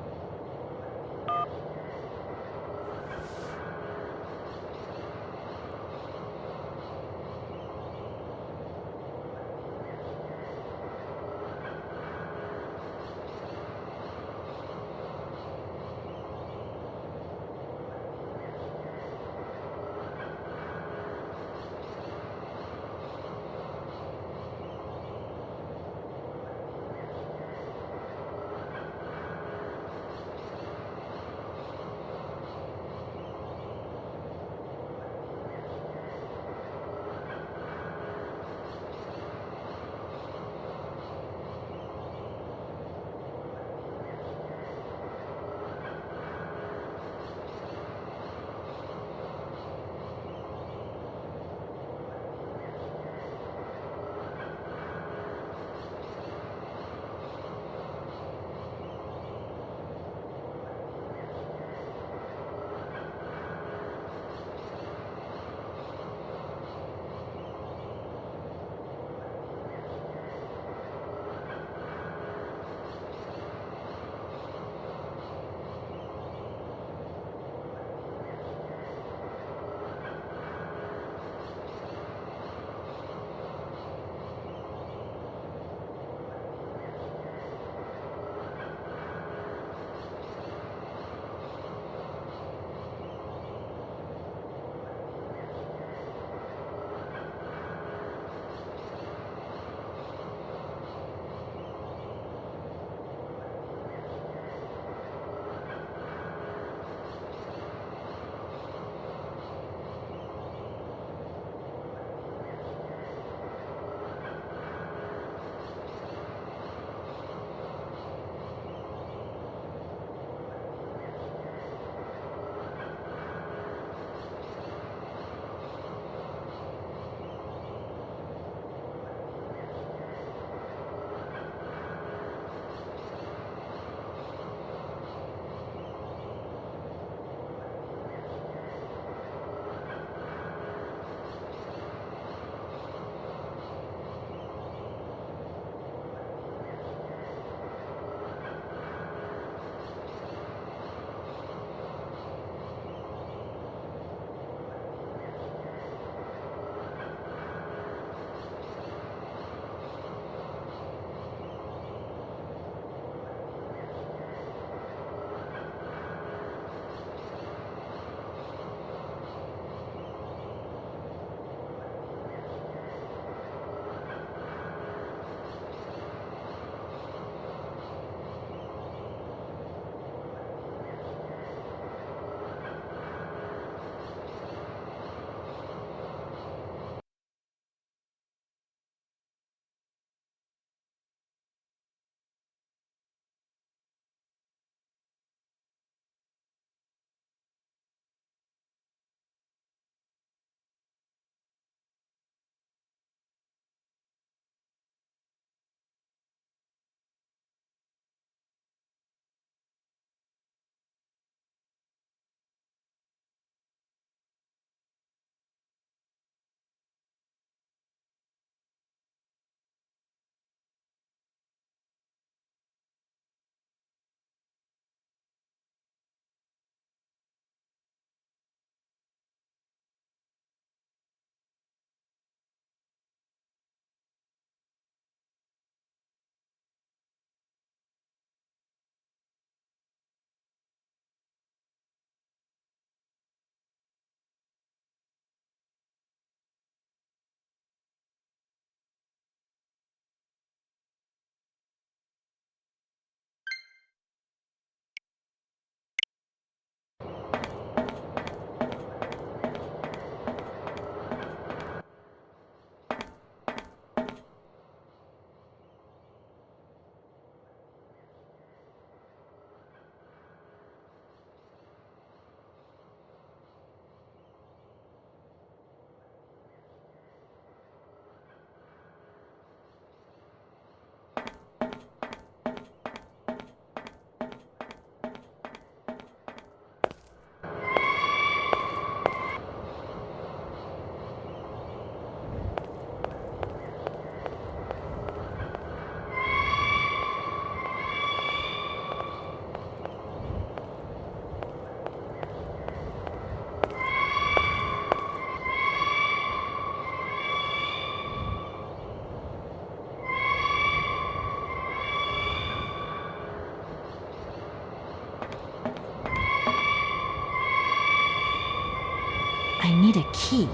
need a key.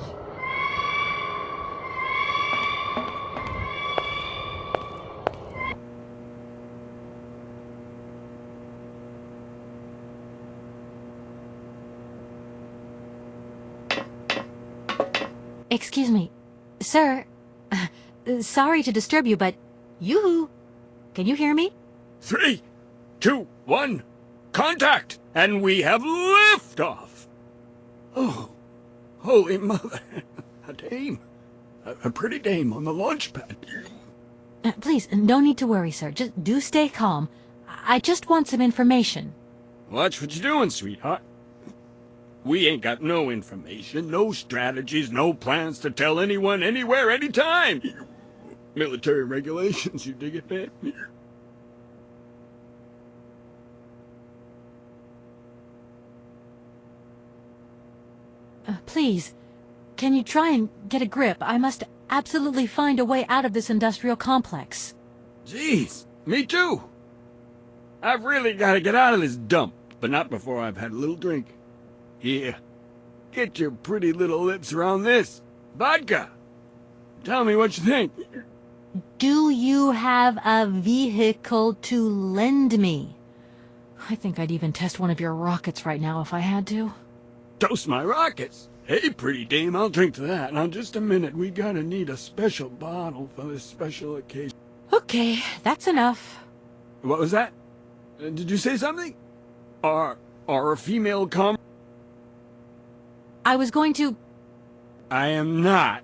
Excuse me, sir. Sorry to disturb you, but yoo-hoo. Can you hear me? 3, 2, 1, contact! And we have liftoff! Oh, holy mother. A dame. A pretty dame on the launch pad. Please, no need to worry, sir. Just do stay calm. I just want some information. Watch what you're doing, sweetheart. We ain't got no information, no strategies, no plans to tell anyone, anywhere, anytime. Military regulations, you dig it, man? Please, can you try and get a grip? I must absolutely find a way out of this industrial complex. Jeez, me too. I've really got to get out of this dump, but not before I've had a little drink. Here, get your pretty little lips around this. Vodka. Tell me what you think. Do you have a vehicle to lend me? I think I'd even test one of your rockets right now if I had to. Toast my rockets. Hey, pretty dame, I'll drink to that. Now, just a minute. We gotta need a special bottle for this special occasion. Okay, that's enough. What was that? Did you say something? Are a female I was going to... I am not.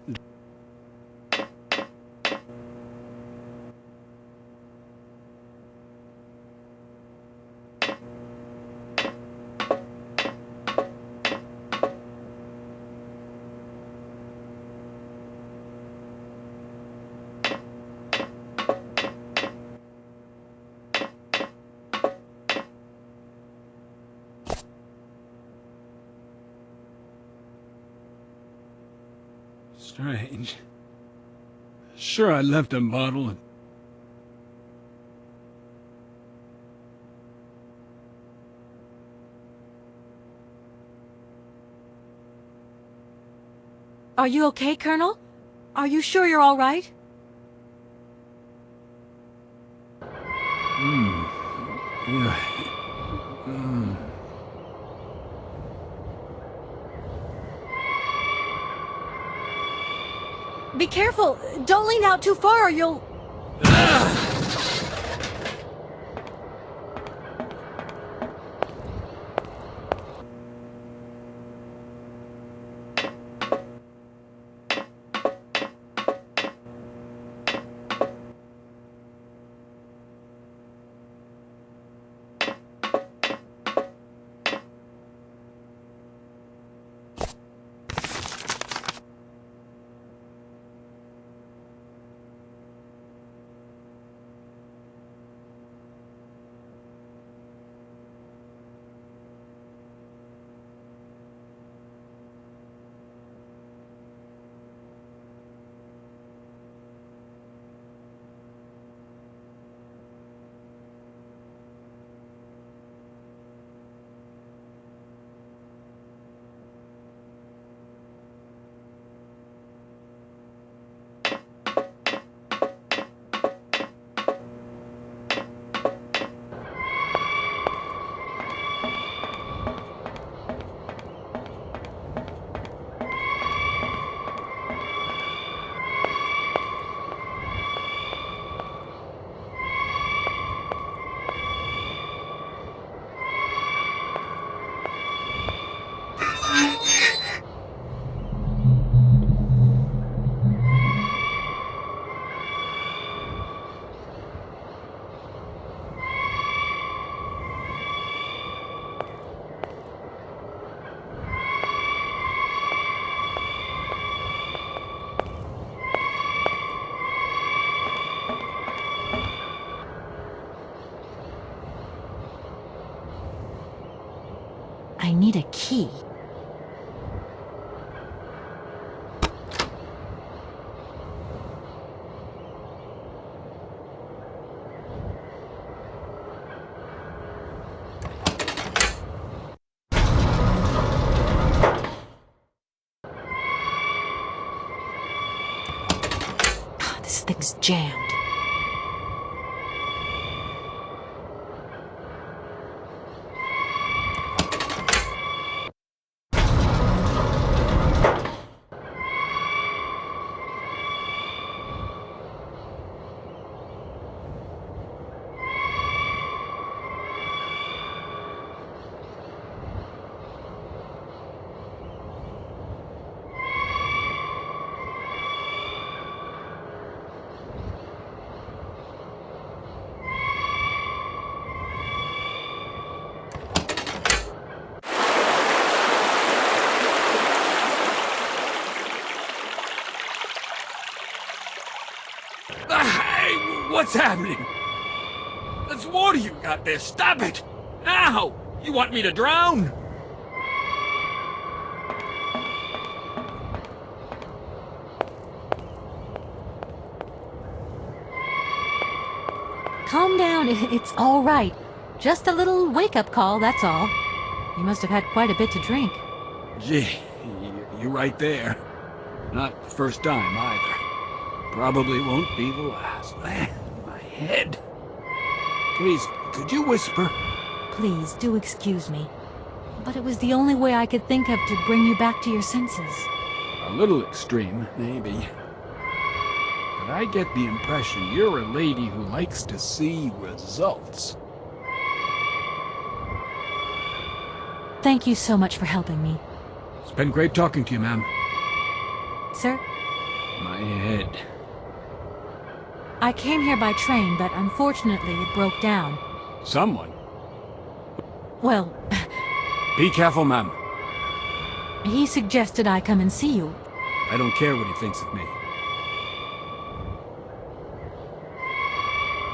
Strange. Sure, I left a bottle and... Are you okay, Colonel? Are you sure you're all right? Yeah. Be careful! Don't lean out too far or you'll... I need a key. thing's jammed. Hey, what's happening? That's water you got there. Stop it! Ow! You want me to drown? Calm down, it's all right. Just a little wake-up call, that's all. You must have had quite a bit to drink. Gee, you're right there. Not the first time, either. Probably won't be the last. Man, my head. Please, could you whisper? Please, do excuse me. But it was the only way I could think of to bring you back to your senses. A little extreme, maybe. But I get the impression you're a lady who likes to see results. Thank you so much for helping me. It's been great talking to you, ma'am. Sir? My head. I came here by train, but unfortunately it broke down. Someone? Well, Be careful, ma'am. he suggested I come and see you. I don't care what he thinks of me.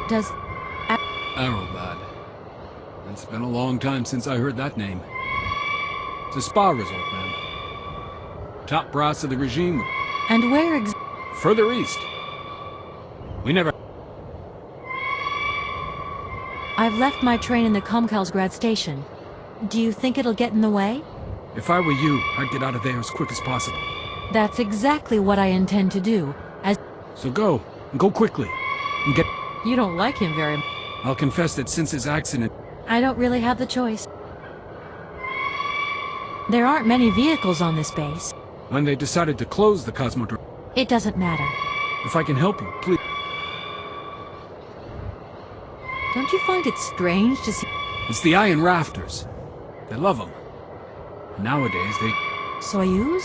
Does... Arrowbad. It's been a long time since I heard that name. It's a spa resort, ma'am. Top brass of the regime. And where Further east. We never... I've left my train in the Komkalsgrad station. Do you think it'll get in the way? If I were you, I'd get out of there as quick as possible. That's exactly what I intend to do, as... So go. And go quickly. And get... You don't like him very much. I'll confess that since his accident... I don't really have the choice. There aren't many vehicles on this base. When they decided to close the Cosmodrome... It doesn't matter. If I can help you, please... Don't you find it strange to see... It's the iron rafters. They love them. Nowadays, they... Soyuz?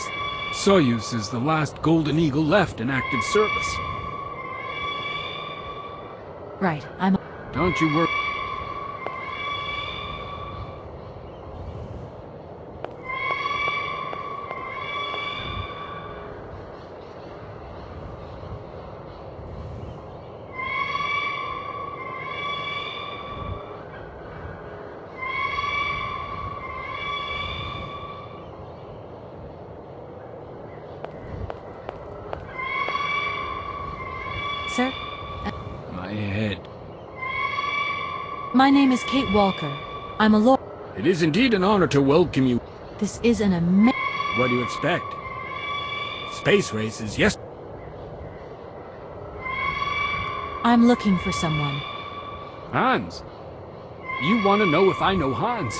Soyuz is the last Golden Eagle left in active service. Right, I'm... Don't you worry... Sir? My head. My name is Kate Walker. I'm a lawyer. It is indeed an honor to welcome you. This is an amazing... What do you expect? Space races, yes? I'm looking for someone. Hans. You want to know if I know Hans?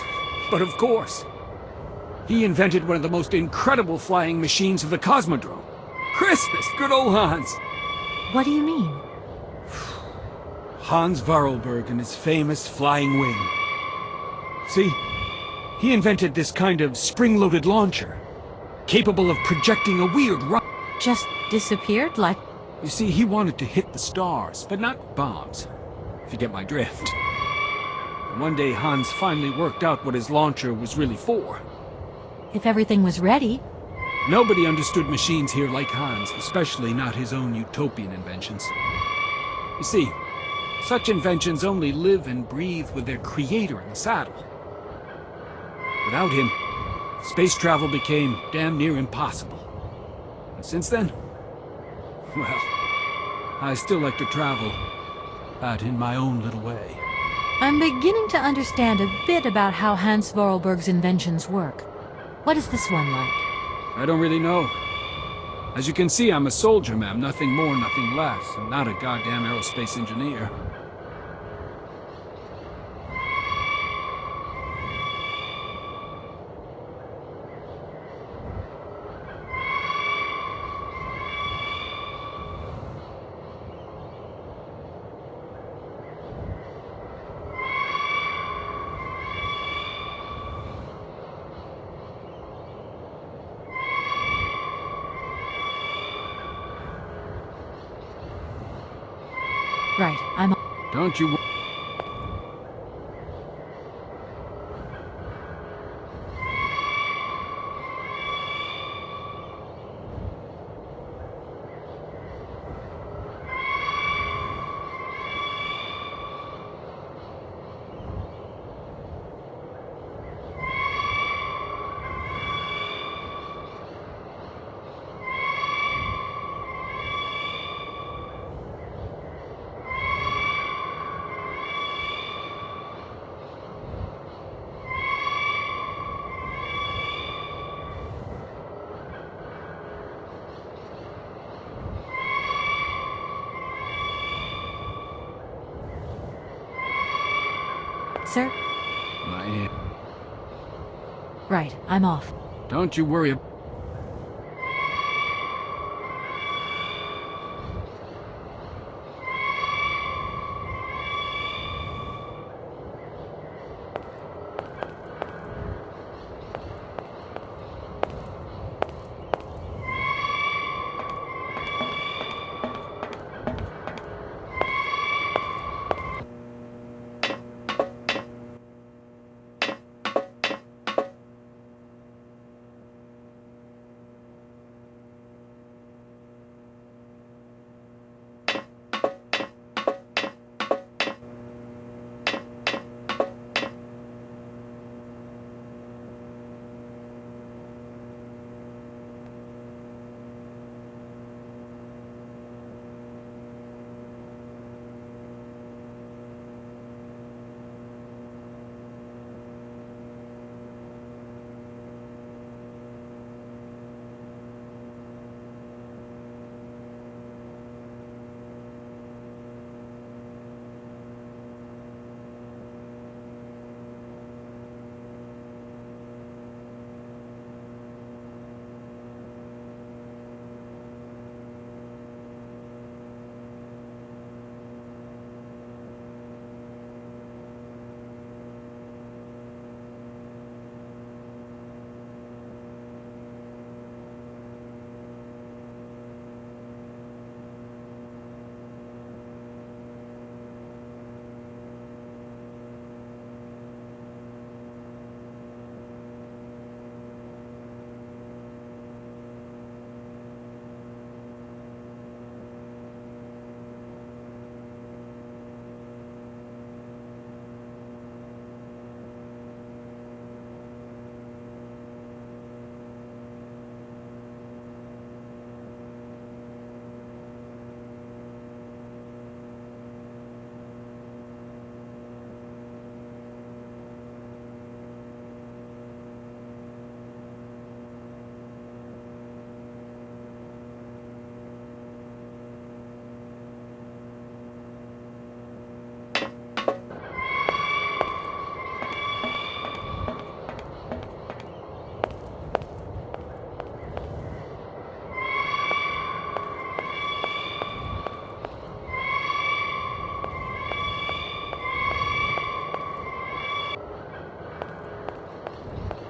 But of course. He invented one of the most incredible flying machines of the Cosmodrome. Christmas, good old Hans. What do you mean? Hans Varlberg and his famous flying wing. See, he invented this kind of spring-loaded launcher, capable of projecting a weird rocket. Just disappeared like... You see, he wanted to hit the stars, but not bombs, if you get my drift. And one day Hans finally worked out what his launcher was really for. If everything was ready... Nobody understood machines here like Hans, especially not his own utopian inventions. You see, such inventions only live and breathe with their creator in the saddle. Without him, space travel became damn near impossible. And since then, well, I still like to travel, but in my own little way. I'm beginning to understand a bit about how Hans Vorarlberg's inventions work. What is this one like? I don't really know. As you can see, I'm a soldier, ma'am. Nothing more, nothing less. I'm not a goddamn aerospace engineer. Right, I'm... Don't you... Sir? My... Right, I'm off. Don't you worry.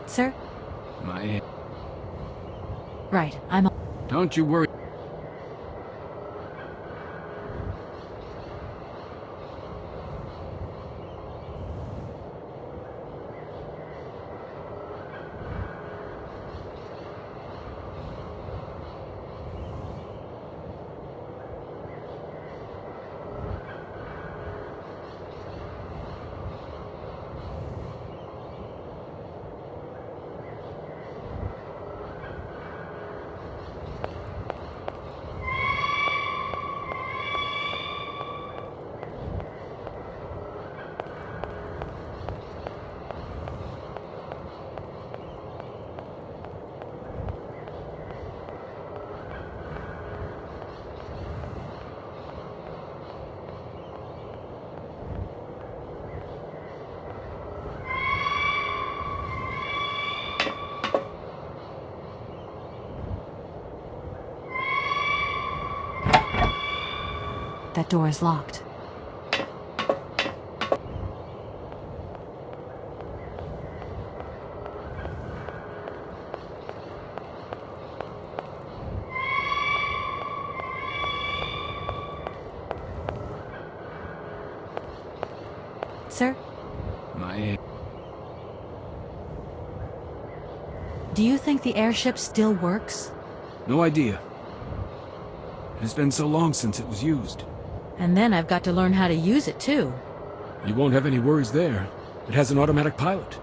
Sir? My... Right, I'm... Don't you worry. That door is locked. Sir? Do you think the airship still works? No idea. It has been so long since it was used. And then I've got to learn how to use it too. You won't have any worries there. It has an automatic pilot.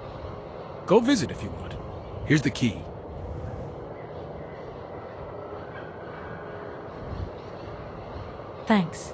Go visit if you want. Here's the key. Thanks.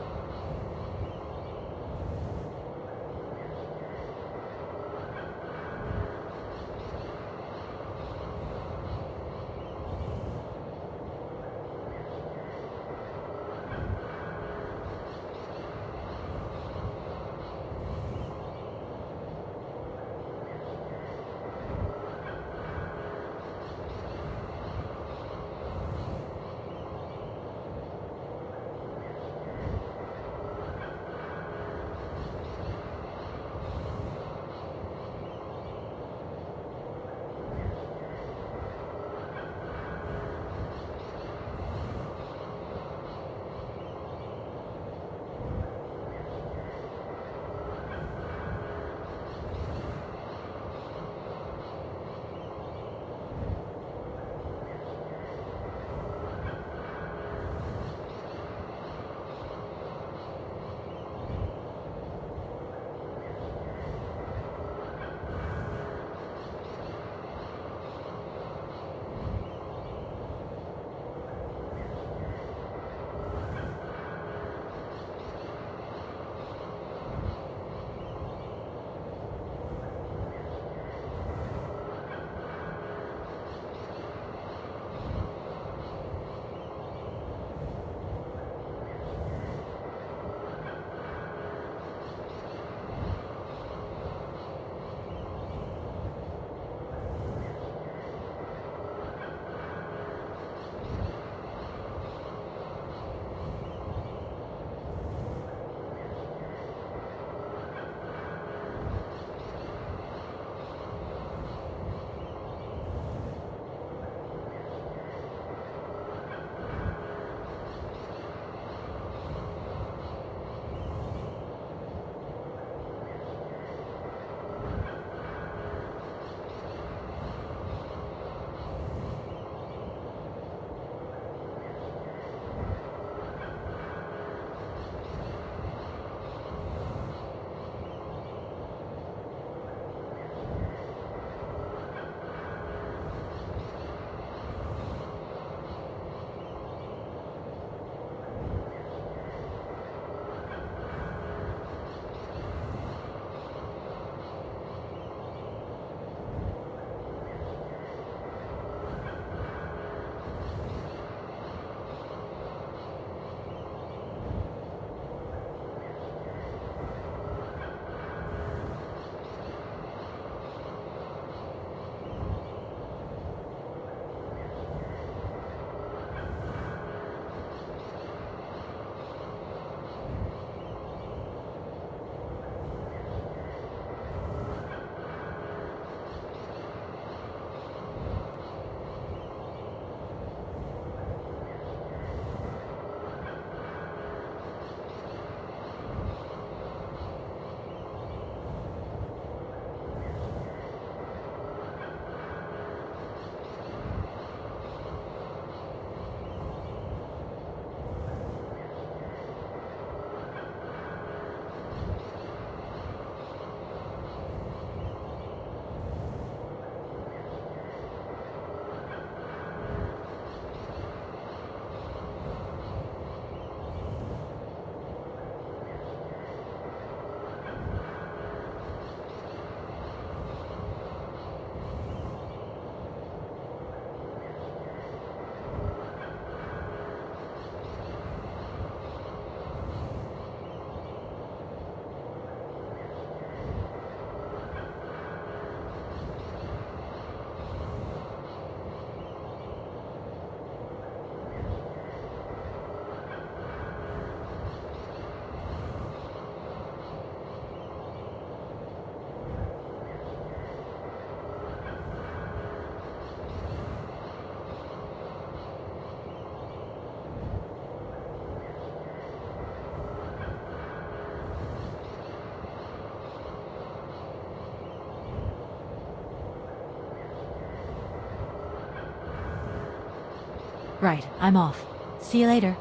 Right, I'm off. See you later.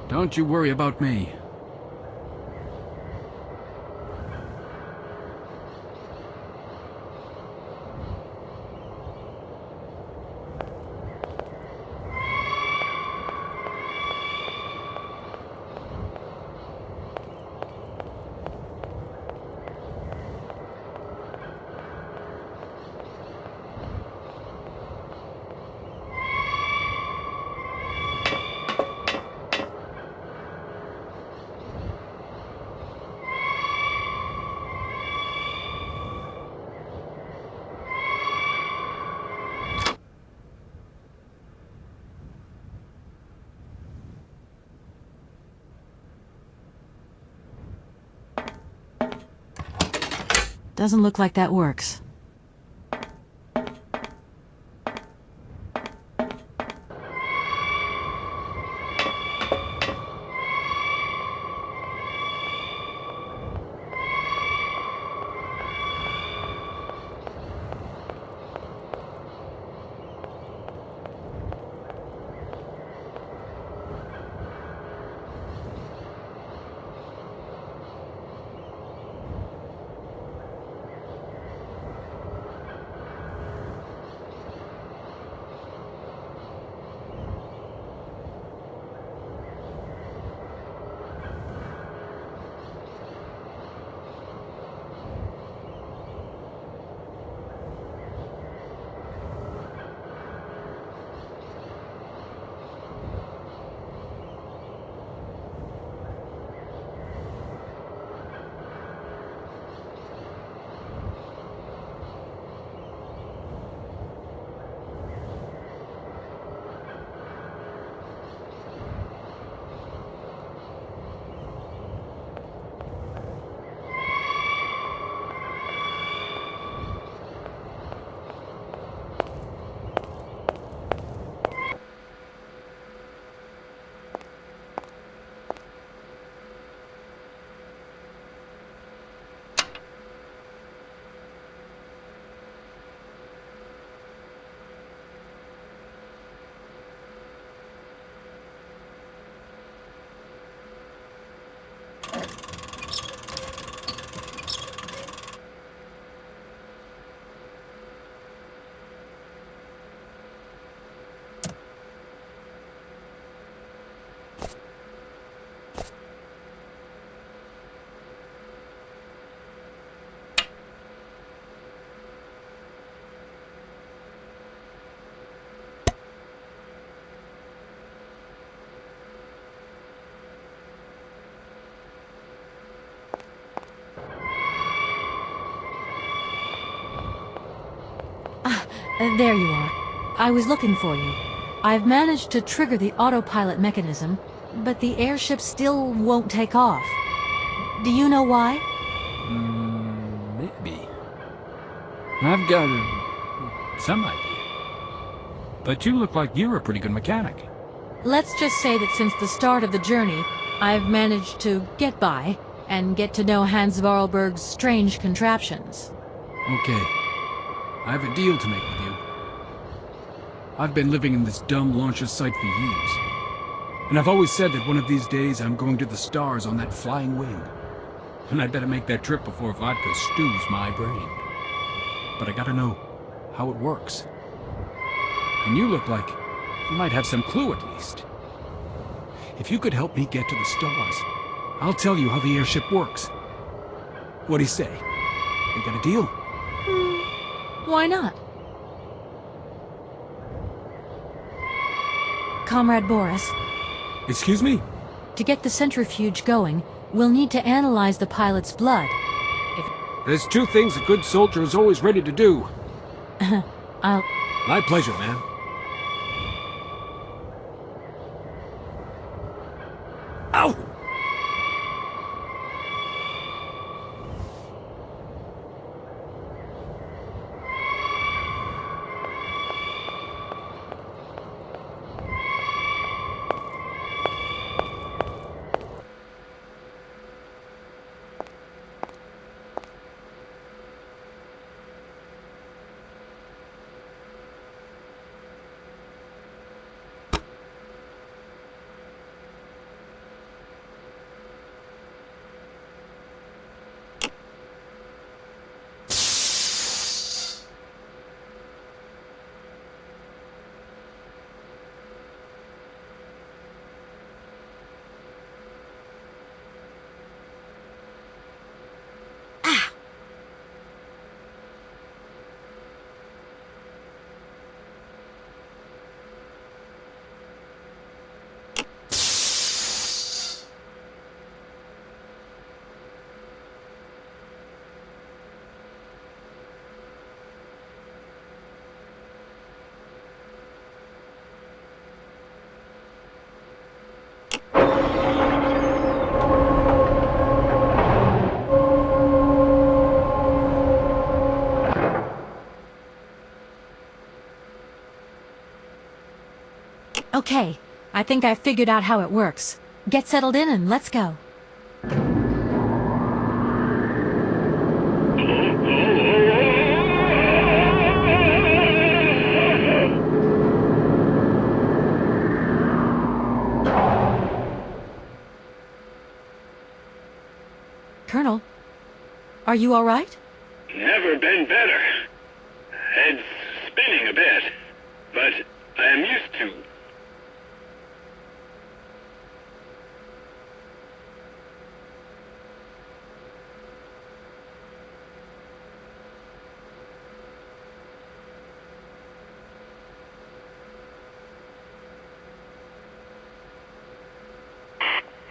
Don't you worry about me. Doesn't look like that works. There you are. I was looking for you. I've managed to trigger the autopilot mechanism, but the airship still won't take off. Do you know why? Maybe. I've got some idea. But you look like you're a pretty good mechanic. Let's just say that since the start of the journey, I've managed to get by and get to know Hans Vorarlberg's strange contraptions. Okay. I have a deal to make with you. I've been living in this dumb launcher site for years. And I've always said that one of these days I'm going to the stars on that flying wing. And I'd better make that trip before vodka stews my brain. But I gotta know how it works. And you look like you might have some clue at least. If you could help me get to the stars, I'll tell you how the airship works. What do you say? We got a deal? Why not? Comrade Boris. Excuse me? To get the centrifuge going, we'll need to analyze the pilot's blood. There's two things a good soldier is always ready to do. I'll... My pleasure, man. Ow! Okay, I think I've figured out how it works. Get settled in and let's go. Colonel, are you all right? Never been better. Head's spinning a bit, but I am used to.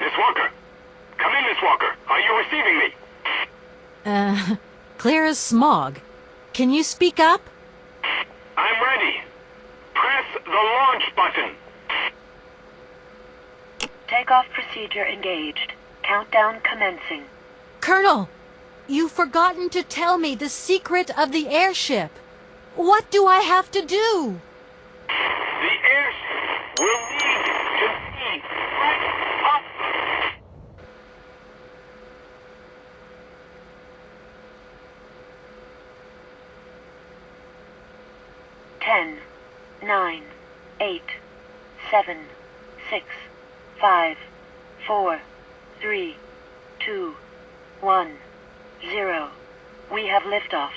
Miss Walker! Come in, Miss Walker! Are you receiving me? Clear as smog. Can you speak up? I'm ready. Press the launch button. Takeoff procedure engaged. Countdown commencing. Colonel, you've forgotten to tell me the secret of the airship. What do I have to do? The airship will need to be right up. 10, 9, 8, 7, 6, 5, 4, 3, 2, 1, 0. We have liftoff.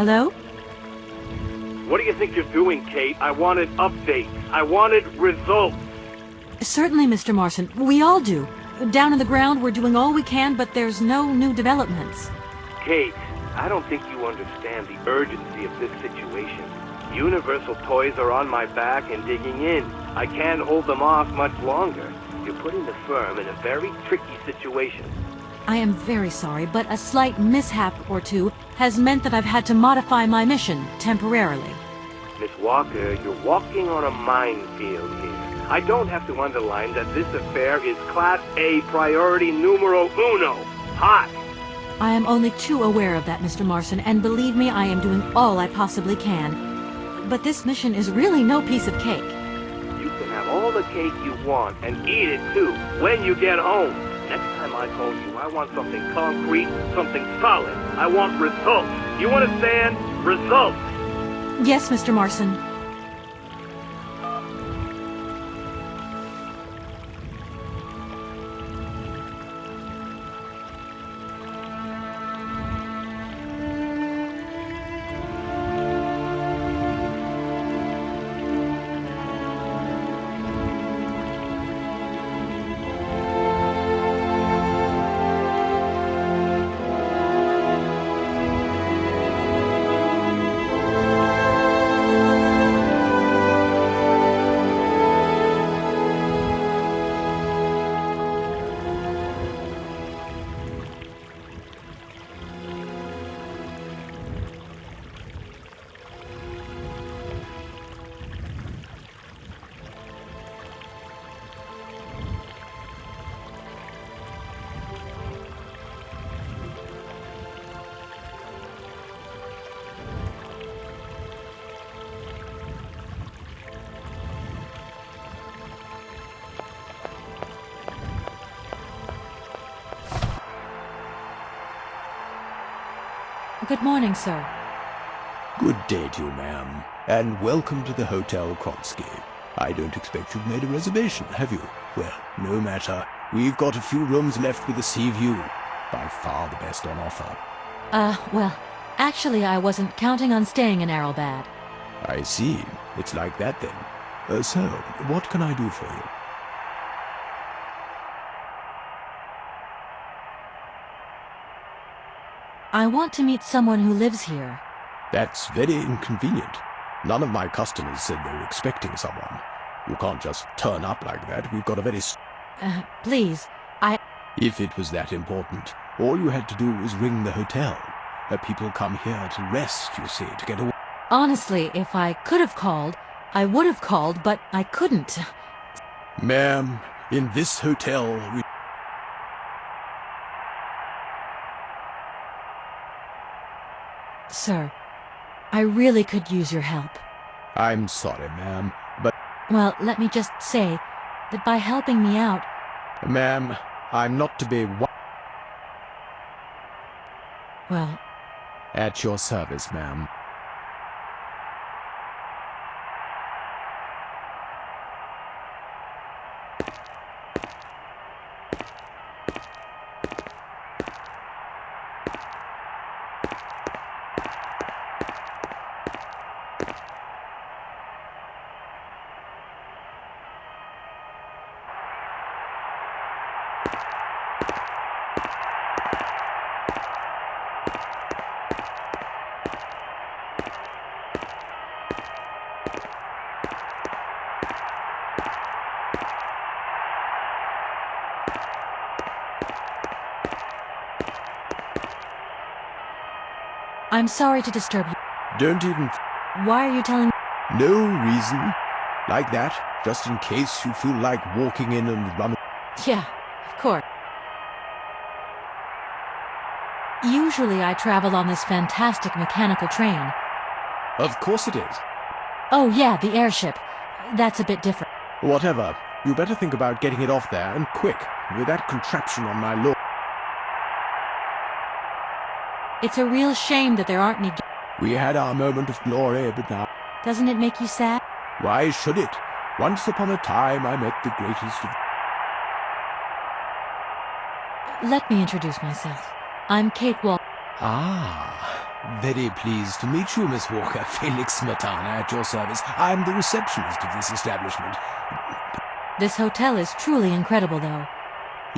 Hello? What do you think you're doing, Kate? I wanted updates. I wanted results. Certainly, Mr. Marson. We all do. Down on the ground, we're doing all we can, but there's no new developments. Kate, I don't think you understand the urgency of this situation. Universal Toys are on my back and digging in. I can't hold them off much longer. You're putting the firm in a very tricky situation. I am very sorry, but a slight mishap or two has meant that I've had to modify my mission temporarily. Miss Walker, you're walking on a minefield here. I don't have to underline that this affair is Class A priority numero uno. Hot! I am only too aware of that, Mr. Marson, and believe me, I am doing all I possibly can. But this mission is really no piece of cake. You can have all the cake you want and eat it too when you get home. Next time I call you, I want something concrete, something solid. I want results. You understand? Results! Yes, Mr. Marson. Good morning, sir. Good day to you, ma'am, and welcome to the Hotel Kronsky. I don't expect you've made a reservation, have you? Well, no matter. We've got a few rooms left with a sea view. By far the best on offer. Well, actually I wasn't counting on staying in Arrowbad. I see. It's like that then. So, what can I do for you? I want to meet someone who lives here. That's very inconvenient. None of my customers said they were expecting someone. You can't just turn up like that. We've got a very... Please, If it was that important, all you had to do was ring the hotel. People come here to rest, you see, to get away. Honestly, if I could have called, I would have called, but I couldn't. Ma'am, in this hotel, we... Sir, I really could use your help. I'm sorry, ma'am, but... Well, let me just say that by helping me out... Ma'am, I'm not to be... Well... At your service, ma'am. I'm sorry to disturb you. Don't even... Why are you telling me? No reason. Like that, just in case you feel like walking in and running... Yeah, of course. Usually I travel on this fantastic mechanical train. Of course it is. Oh yeah, the airship. That's a bit different. Whatever. You better think about getting it off there, and quick, with that contraption on my lawn. It's a real shame that there aren't any... We had our moment of glory, but now... Doesn't it make you sad? Why should it? Once upon a time I met the greatest of... Let me introduce myself. I'm Kate Wall... Ah, Very pleased to meet you, Miss Walker. Felix Smetana at your service. I'm the receptionist of this establishment. This hotel is truly incredible, though.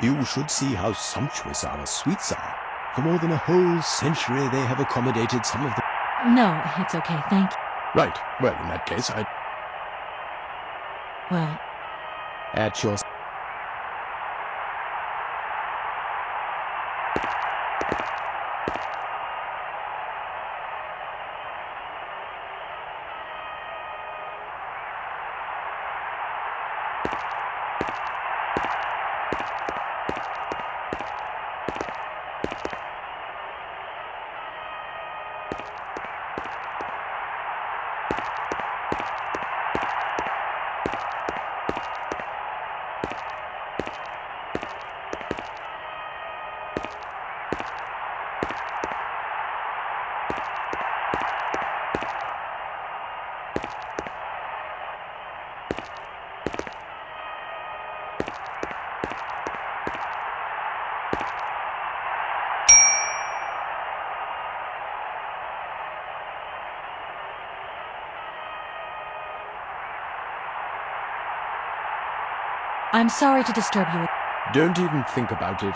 You should see how sumptuous our suites are. For more than a whole century, they have accommodated some of the... No, it's okay, thank you. Right. Well, in that case, Well... At your... I'm sorry to disturb you. Don't even think about it.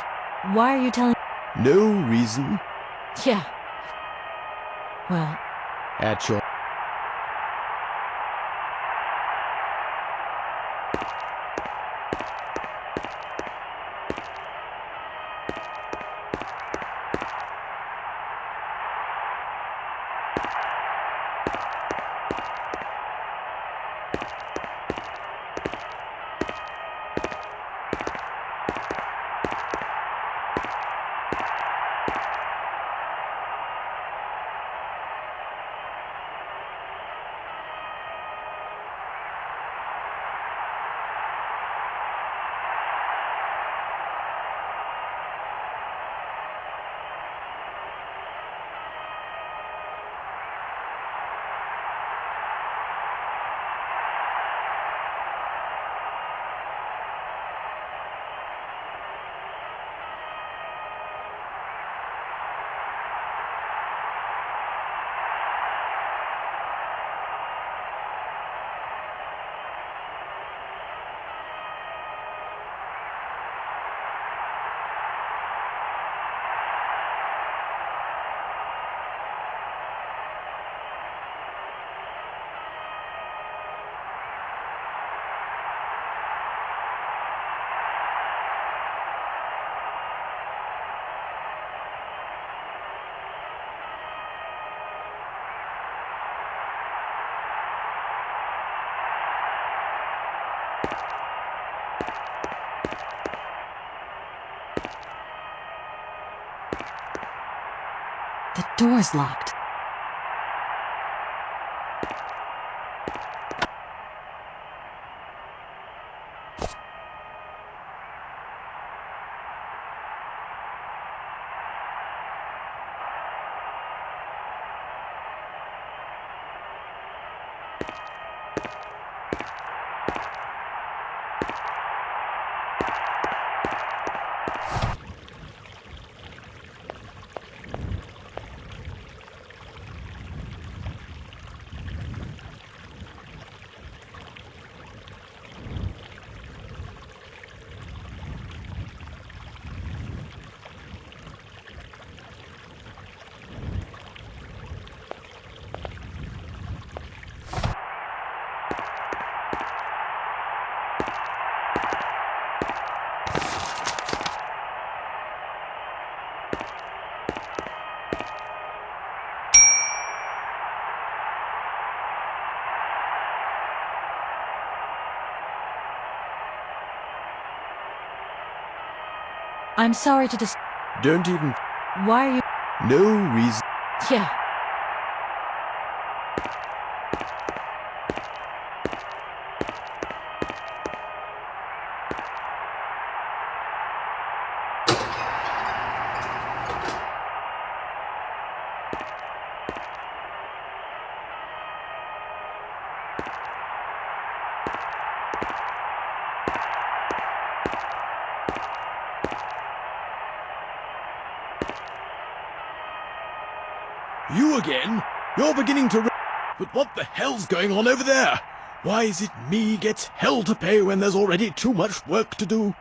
Why are you telling... No reason. Yeah. Well... At your... The door's locked. I'm sorry to Don't even... Why are you... No reason... Yeah. You again? You're beginning to... But what the hell's going on over there? Why is it me gets hell to pay when there's already too much work to do?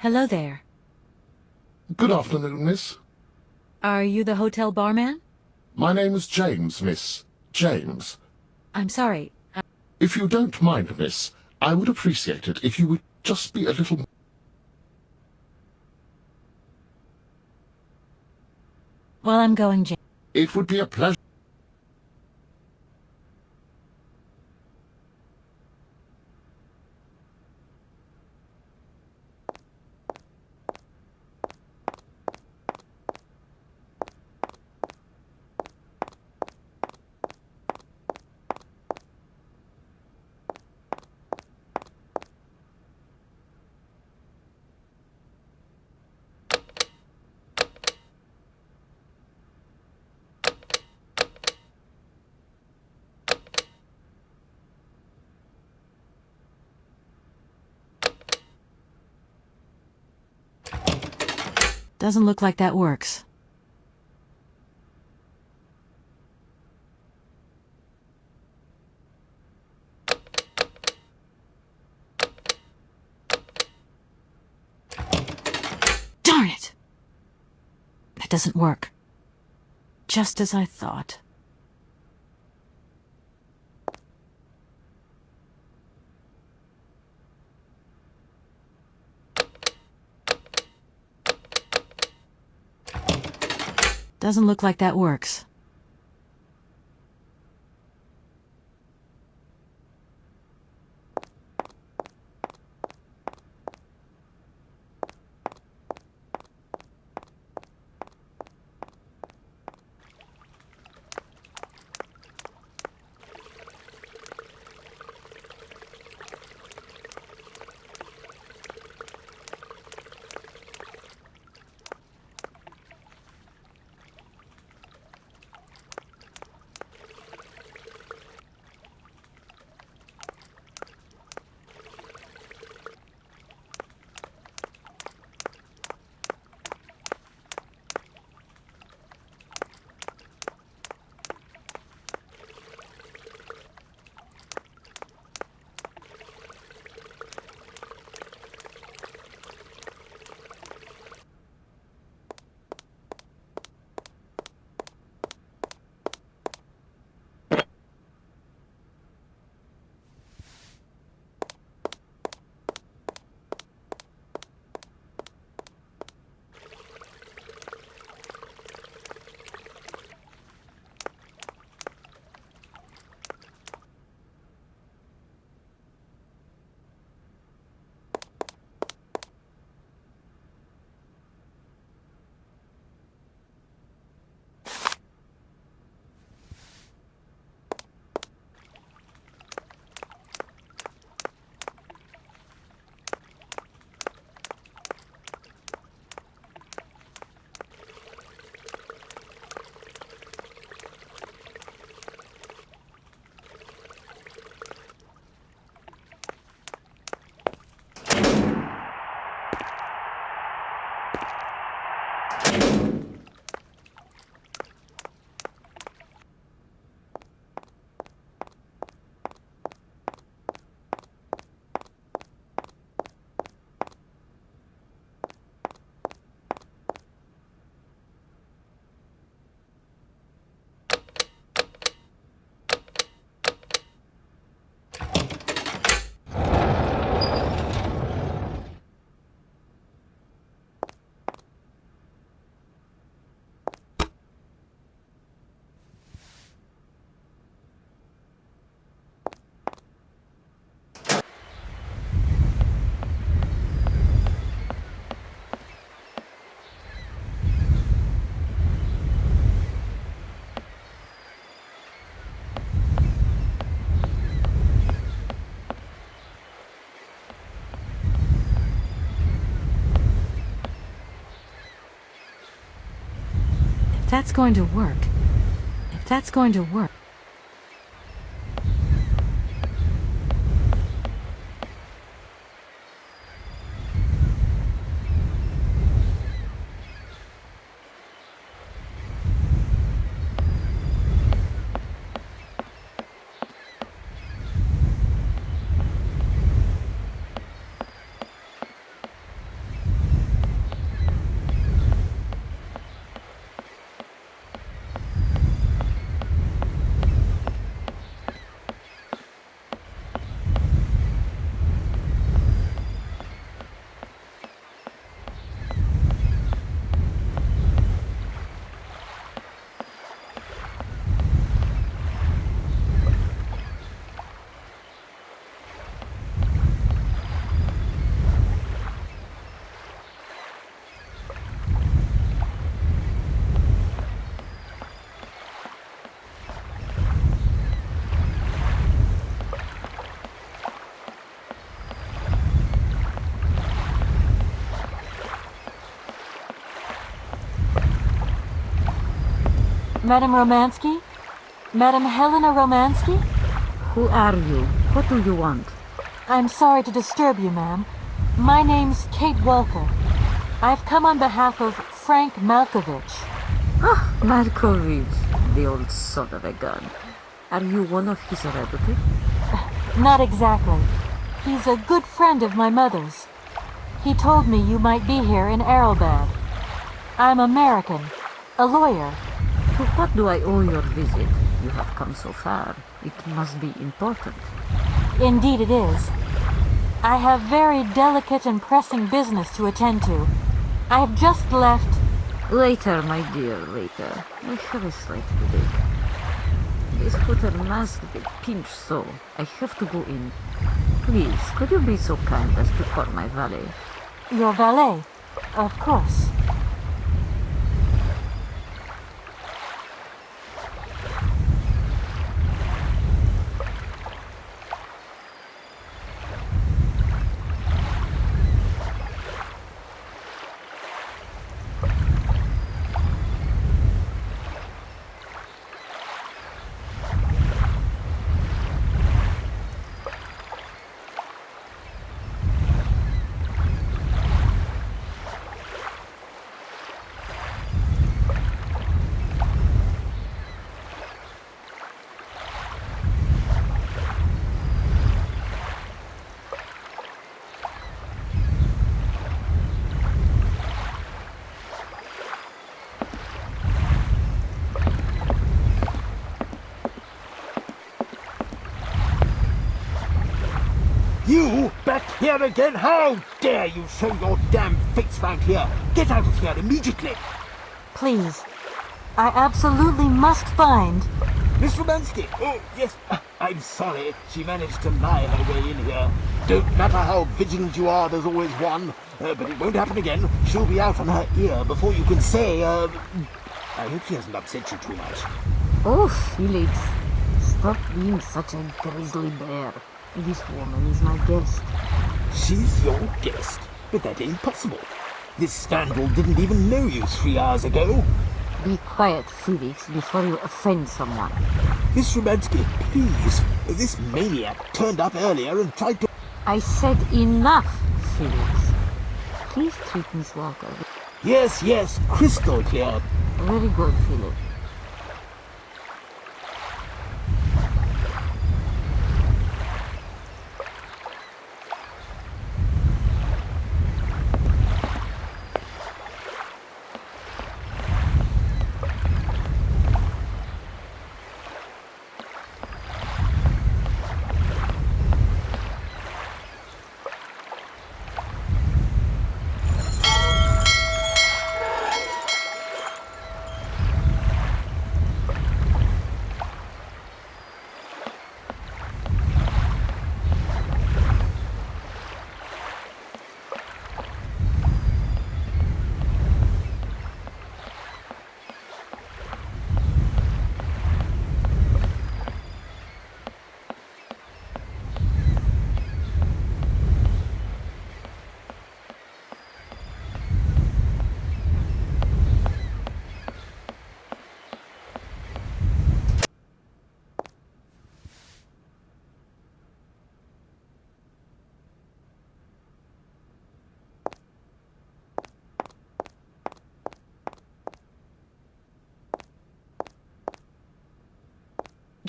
Hello there. Good afternoon, miss. Are you the hotel barman? My name is James, miss. James. I'm sorry. If you don't mind, miss, I would appreciate it if you would just be a little... Well, I'm going, Jane. It would be a pleasure. Doesn't look like that works. Darn it! That doesn't work. Just as I thought. Doesn't look like that works. that's going to work. If that's going to work. Madam Romansky? Madam Helena Romansky? Who are you? What do you want? I'm sorry to disturb you, ma'am. My name's Kate Walker. I've come on behalf of Frank Malkovich. Ah, Malkovich, the old son of a gun. Are you one of his relatives? Not exactly. He's a good friend of my mother's. He told me you might be here in Arrowbad. I'm American, a lawyer. To what do I owe your visit? You have come so far. It must be important. Indeed it is. I have very delicate and pressing business to attend to. I have just left... Later, my dear, later. I have a slight headache. This hotel must get pinched so. I have to go in. Please, could you be so kind as to call my valet? Your valet? Of course. You back here again? How dare you show your damn face round here? Get out of here immediately! Please. I absolutely must find... Miss Romansky! Oh, yes. I'm sorry. She managed to lie her way in here. Don't matter how vigilant you are, there's always one. But it won't happen again. She'll be out on her ear before you can say, I hope she hasn't upset you too much. Oh, Felix. Stop being such a grizzly bear. This woman is my guest. She's your guest? But that ain't possible. This scoundrel didn't even know you 3 hours ago. Be quiet, Felix, before you offend someone. Miss Romansky, please. This maniac turned up earlier and tried to... I said enough, Felix. Please treat Miss Walker. Yes, yes, crystal clear. Very good, Felix.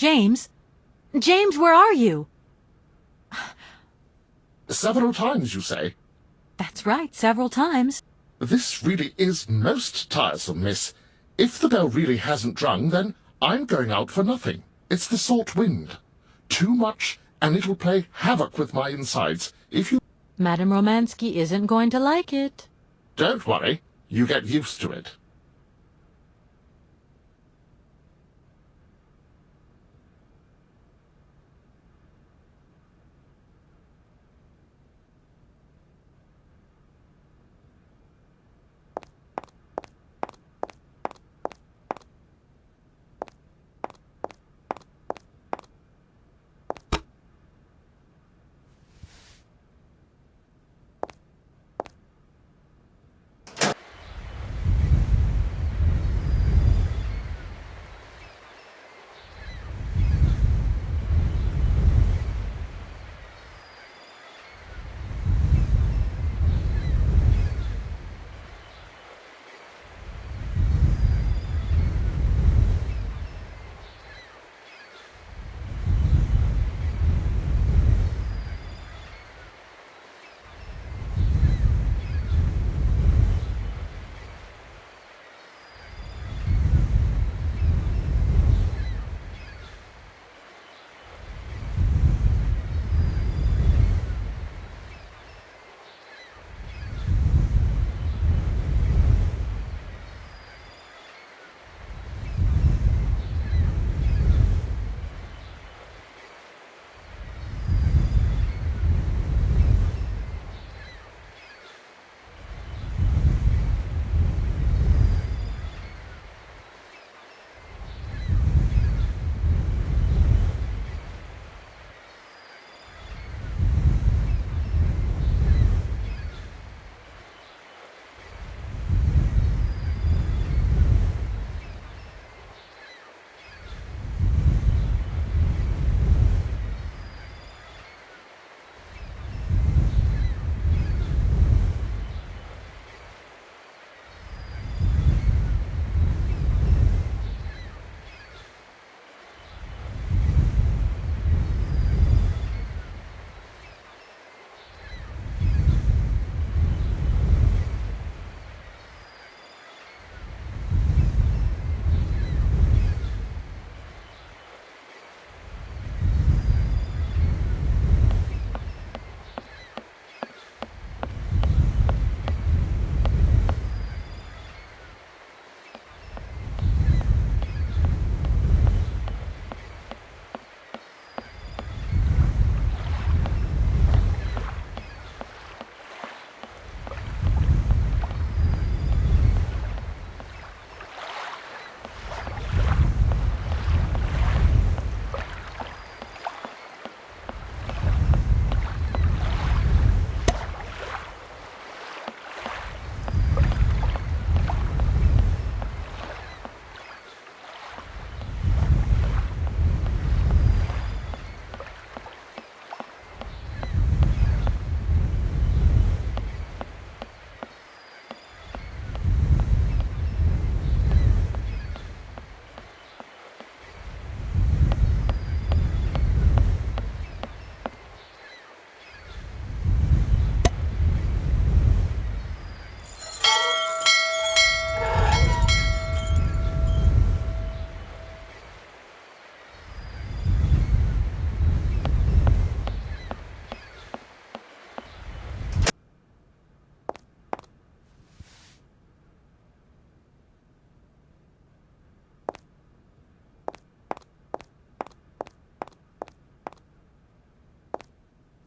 James? James, where are you? Several times, you say? That's right, several times. This really is most tiresome, miss. If the bell really hasn't rung, then I'm going out for nothing. It's the salt wind. Too much, and it'll play havoc with my insides. If you... Madame Romansky isn't going to like it. Don't worry. You get used to it.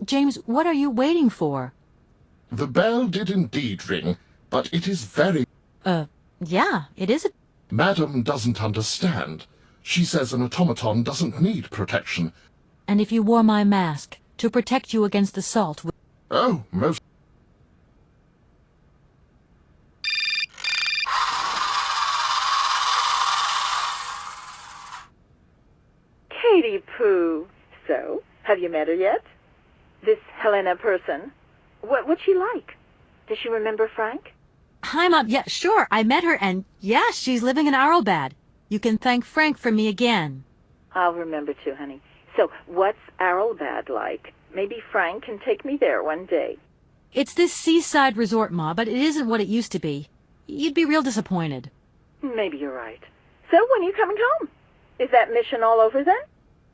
James, what are you waiting for? The bell did indeed ring, but it is very... Yeah, it is a... Madam doesn't understand. She says an automaton doesn't need protection. And if you wore my mask, to protect you against assault... Oh, most... Katie Pooh. So, have you met her yet? This Helena person? What's she like? Does she remember Frank? Hi, Mom. Yeah, sure. I met her, and yeah, she's living in Arlbad. You can thank Frank for me again. I'll remember to, honey. So, what's Arrowbad like? Maybe Frank can take me there one day. It's this seaside resort, Ma, but it isn't what it used to be. You'd be real disappointed. Maybe you're right. So, when are you coming home? Is that mission all over then?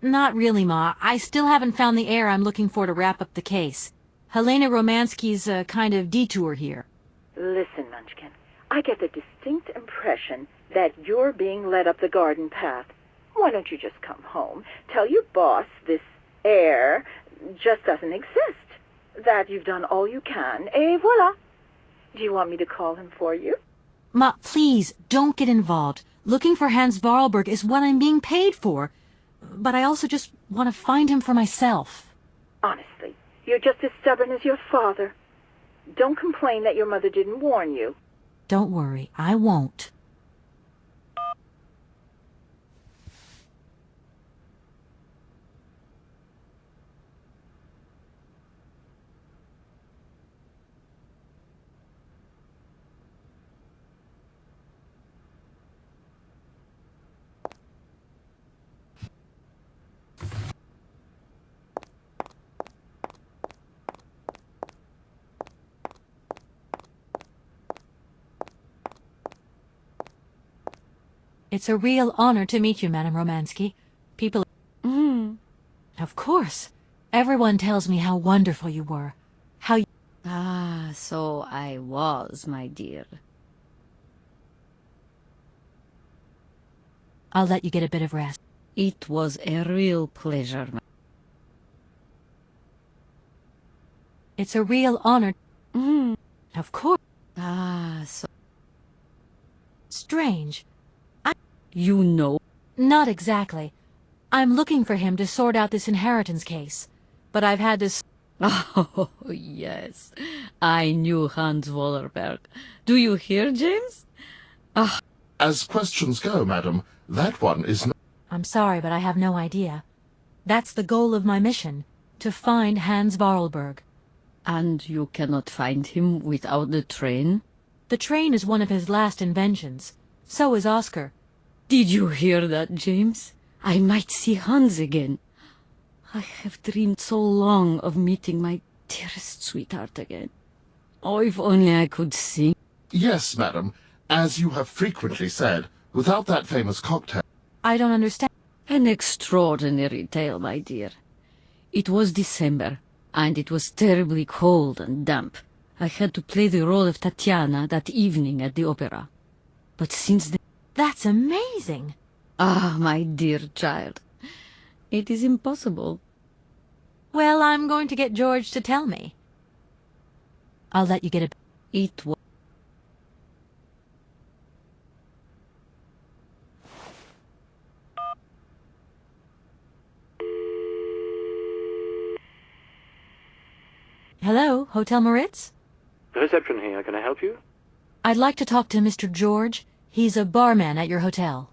Not really, Ma. I still haven't found the heir I'm looking for to wrap up the case. Helena Romansky's a kind of detour here. Listen, Munchkin, I get the distinct impression that you're being led up the garden path. Why don't you just come home, tell your boss this heir just doesn't exist, that you've done all you can, et voila. Do you want me to call him for you? Ma, please, don't get involved. Looking for Hans Vorarlberg is what I'm being paid for. But I also just want to find him for myself. Honestly, you're just as stubborn as your father. Don't complain that your mother didn't warn you. Don't worry, I won't. It's a real honor to meet you, Madame Romansky. People... Of course. Everyone tells me how wonderful you were. How you... Ah, so I was, my dear. I'll let you get a bit of rest. It was a real pleasure. It's a real honor. Of course. Ah, so... Strange. You know? Not exactly. I'm looking for him to sort out this inheritance case. But I've had to... Oh, yes. I knew Hans Vorarlberg. Do you hear, James? Ah. As questions go, madam, that one is not... I'm sorry, but I have no idea. That's the goal of my mission. To find Hans Vorarlberg. And you cannot find him without the train? The train is one of his last inventions. So is Oscar. Did you hear that, James? I might see Hans again. I have dreamed so long of meeting my dearest sweetheart again. Oh, if only I could sing. Yes, madam. As you have frequently said, without that famous cocktail... I don't understand. An extraordinary tale, my dear. It was December, and it was terribly cold and damp. I had to play the role of Tatiana that evening at the opera. But since then... That's amazing. Ah, my dear child. It is impossible. Well, I'm going to get George to tell me. I'll let you get it. It was... Hello, Hotel Moritz? Reception here. Can I help you? I'd like to talk to Mr. George. He's a barman at your hotel.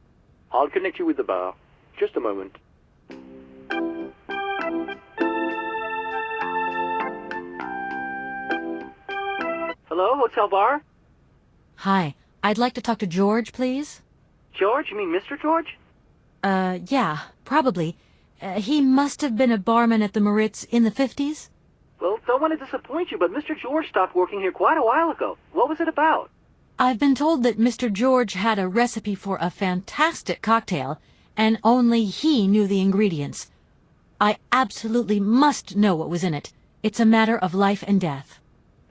I'll connect you with the bar. Just a moment. Hello, Hotel Bar? Hi, I'd like to talk to George, please. George? You mean Mr. George? Yeah, probably. He must have been a barman at the Moritz in the 50s? Well, don't want to disappoint you, but Mr. George stopped working here quite a while ago. What was it about? I've been told that Mr. George had a recipe for a fantastic cocktail, and only he knew the ingredients. I absolutely must know what was in it. It's a matter of life and death.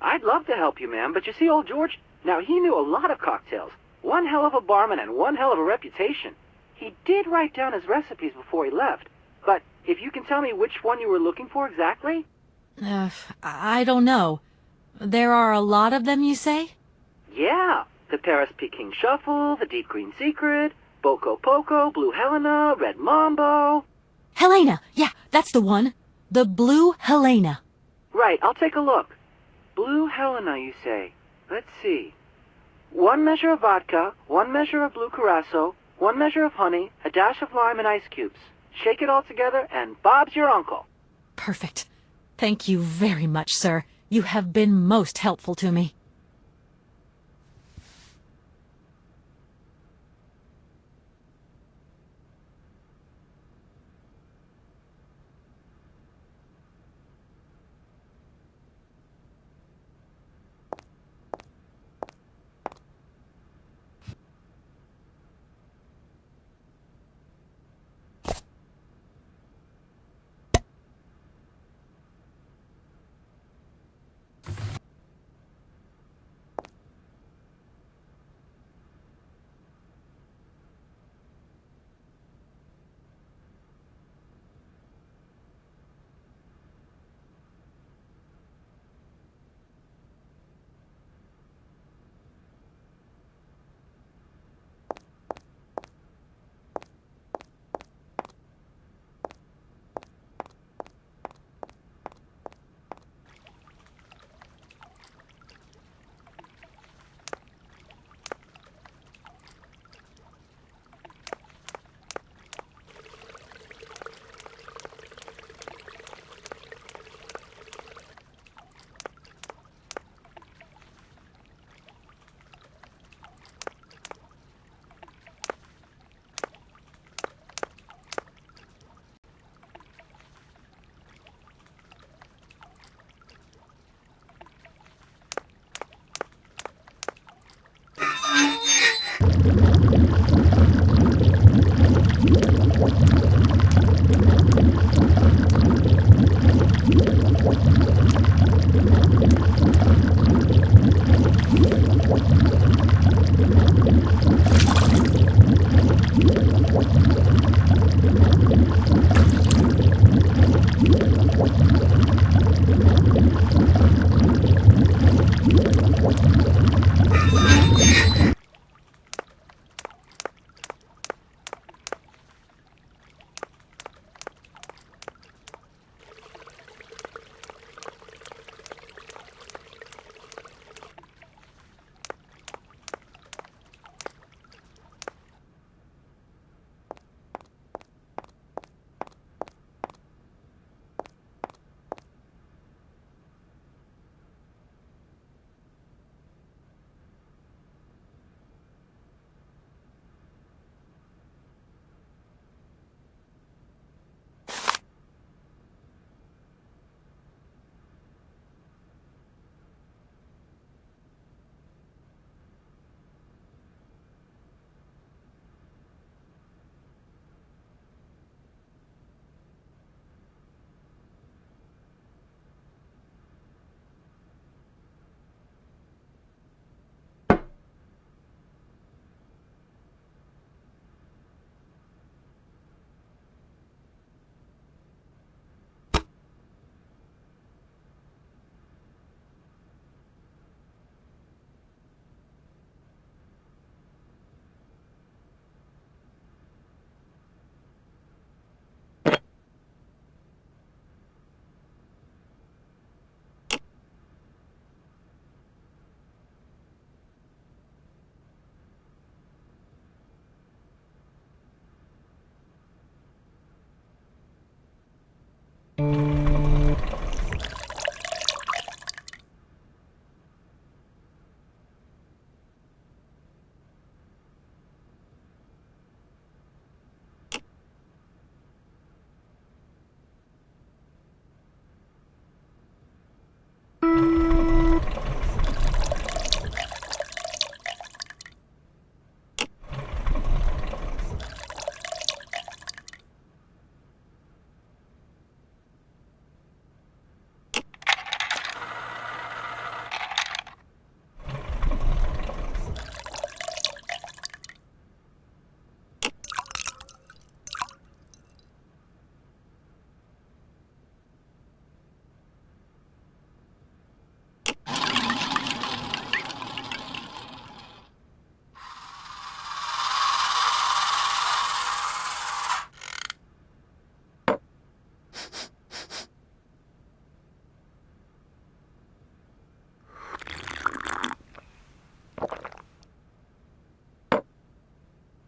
I'd love to help you, ma'am, but you see, old George, now he knew a lot of cocktails. One hell of a barman and one hell of a reputation. He did write down his recipes before he left, but if you can tell me which one you were looking for exactly? I don't know. There are a lot of them, you say? Yeah, the Paris Peking Shuffle, the Deep Green Secret, Boko Poco, Blue Helena, Red Mambo. Helena! Yeah, that's the one. The Blue Helena. Right, I'll take a look. Blue Helena, you say? Let's see. 1 measure of vodka, 1 measure of blue curacao, 1 measure of honey, a dash of lime and ice cubes. Shake it all together, and Bob's your uncle. Perfect. Thank you very much, sir. You have been most helpful to me.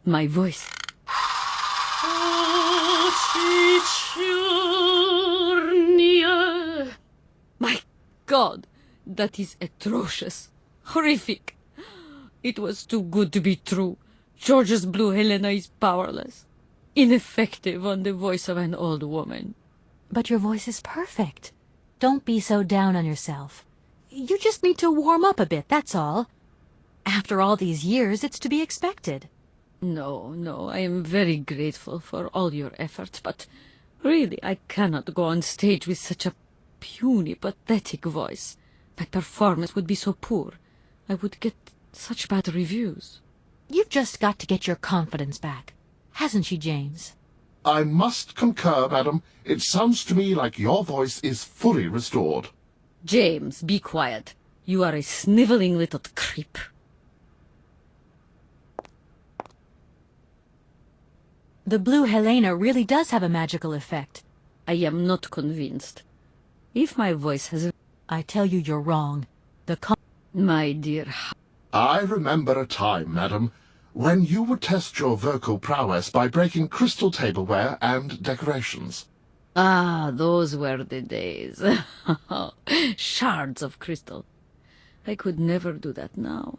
My voice. My God, that is atrocious. Horrific. It was too good to be true. George's Blue Helena is powerless. Ineffective on the voice of an old woman. But your voice is perfect. Don't be so down on yourself. You just need to warm up a bit, that's all. After all these years, it's to be expected. No, I am very grateful for all your efforts, but really I cannot go on stage with such a puny, pathetic voice. My performance would be so poor. I would get such bad reviews. You've just got to get your confidence back. Hasn't she, James? I must concur, madam. It sounds to me like your voice is fully restored. James, be quiet. You are a sniveling little creep. The Blue Helena really does have a magical effect. I am not convinced. If my voice has... I tell you you're wrong. My dear... I remember a time, madam, when you would test your vocal prowess by breaking crystal tableware and decorations. Ah, those were the days. Shards of crystal. I could never do that now.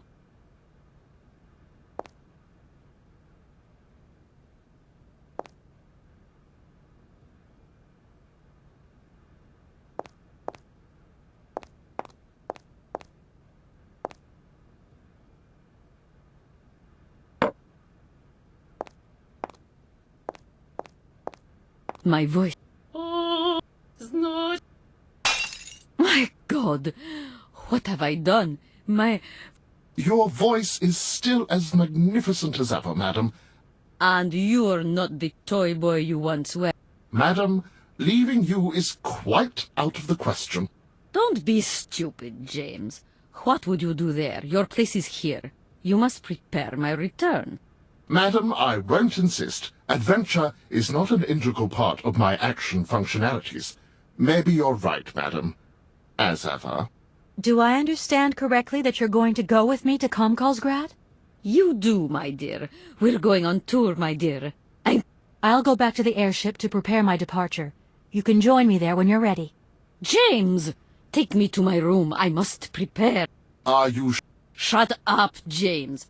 My voice. God, what have I done? Your voice is still as magnificent as ever, madam. And you're not the toy boy you once were. Madam, leaving you is quite out of the question. Don't be stupid, James. What would you do there? Your place is here. You must prepare my return. Madam, I won't insist. Adventure is not an integral part of my action functionalities. Maybe you're right, madam. As ever. Do I understand correctly that you're going to go with me to Komkalsgrad? You do, my dear. We're going on tour, my dear. I'll go back to the airship to prepare my departure. You can join me there when you're ready. James! Take me to my room. I must prepare. Are you... Shut up, James.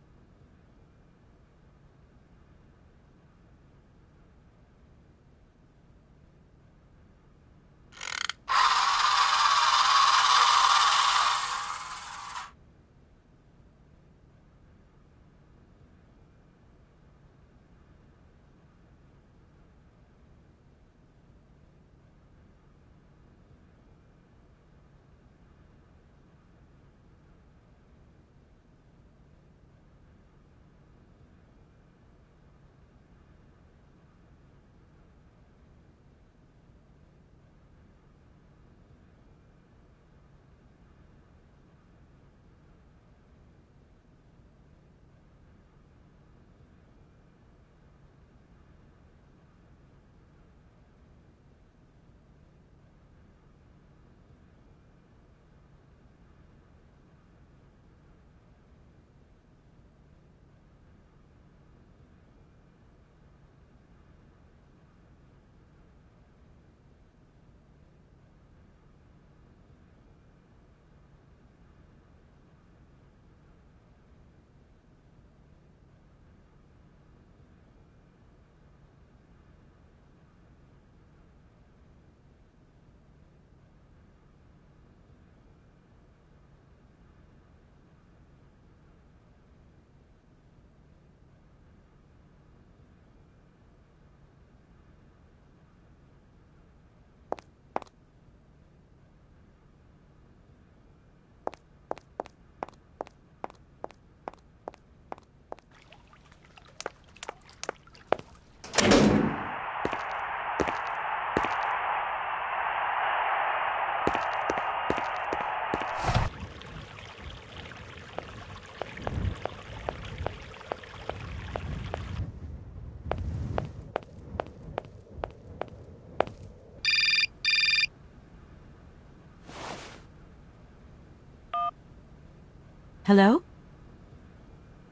Hello?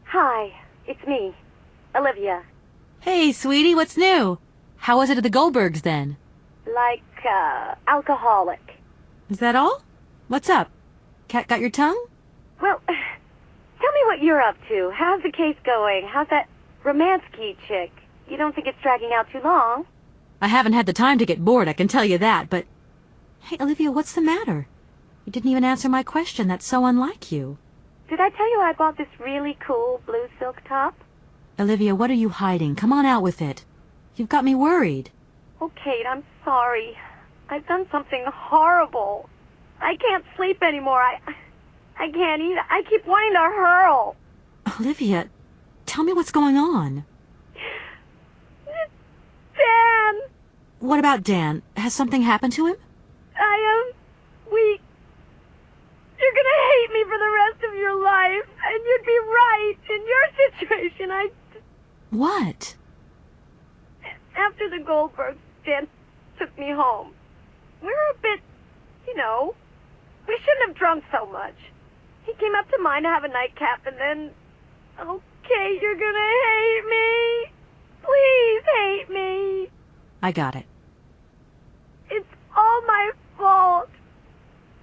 Hi, it's me, Olivia. Hey, sweetie, what's new? How was it at the Goldbergs, then? Like, alcoholic. Is that all? What's up? Cat got your tongue? Well, tell me what you're up to. How's the case going? How's that Romansky chick? You don't think it's dragging out too long? I haven't had the time to get bored, I can tell you that, but... Hey, Olivia, what's the matter? You didn't even answer my question. That's so unlike you. Did I tell you I bought this really cool blue silk top? Olivia, what are you hiding? Come on out with it. You've got me worried. Oh, Kate, I'm sorry. I've done something horrible. I can't sleep anymore. I can't eat. I keep wanting to hurl. Olivia, tell me what's going on. Dan! What about Dan? Has something happened to him? You're gonna hate me for the rest of your life, and you'd be right. In your situation, What? After the Goldbergs, Dan took me home. We were a bit, we shouldn't have drunk so much. He came up to mine to have a nightcap, and then... Okay, you're gonna hate me. Please hate me. I got it. It's all my fault.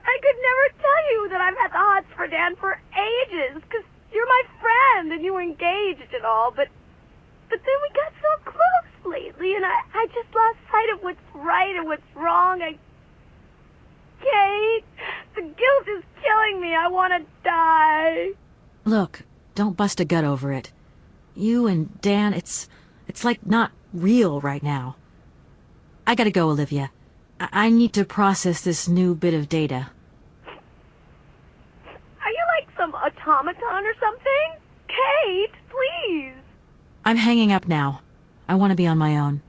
I could never tell you that I've had the hots for Dan for ages, because you're my friend and you were engaged and all, but then we got so close lately, and I just lost sight of what's right and what's wrong. Kate, the guilt is killing me. I want to die. Look, don't bust a gut over it. You and Dan, it's like not real right now. I gotta go, Olivia. I need to process this new bit of data. automaton or something? Kate, please! I'm hanging up now. I want to be on my own.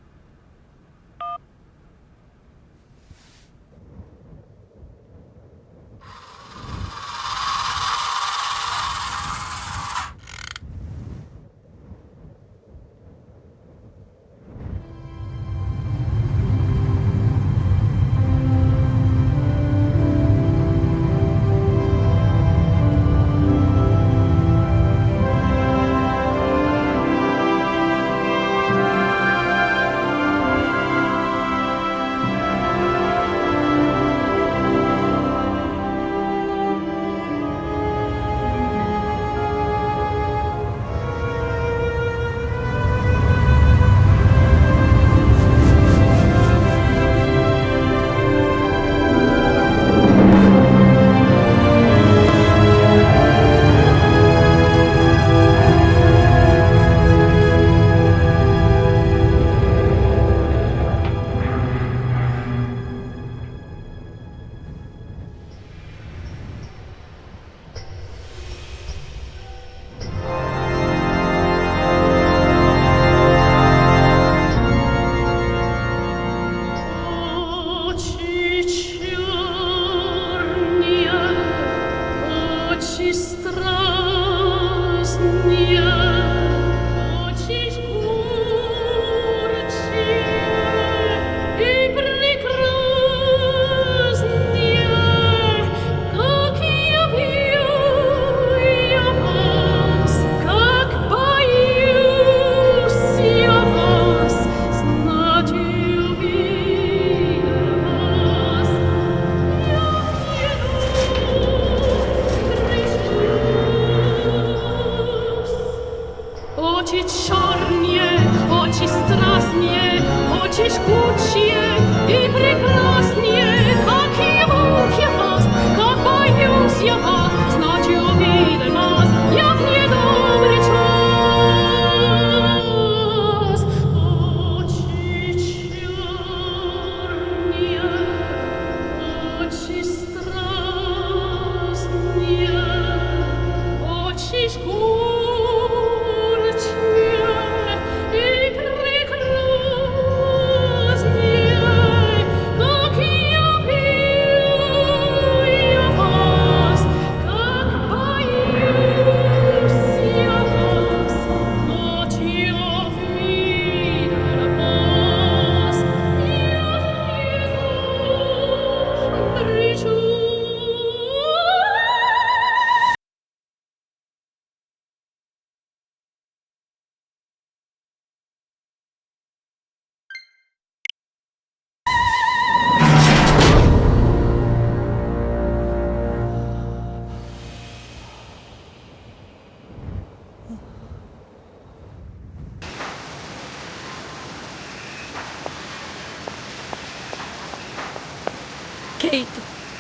Kate,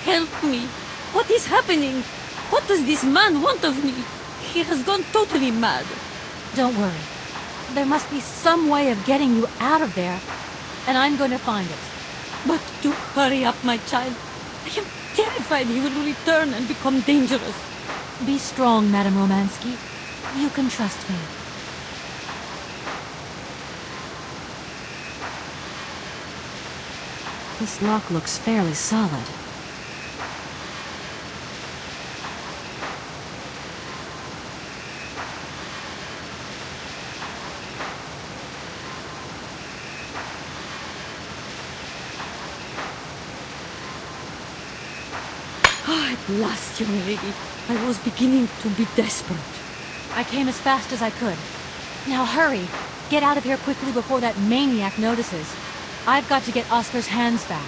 help me. What is happening? What does this man want of me? He has gone totally mad. Don't worry. There must be some way of getting you out of there, and I'm going to find it. But do hurry up, my child. I am terrified he will return and become dangerous. Be strong, Madame Romansky. You can trust me. This lock looks fairly solid. At last, young lady. I was beginning to be desperate. I came as fast as I could. Now hurry! Get out of here quickly before that maniac notices. I've got to get Oscar's hands back.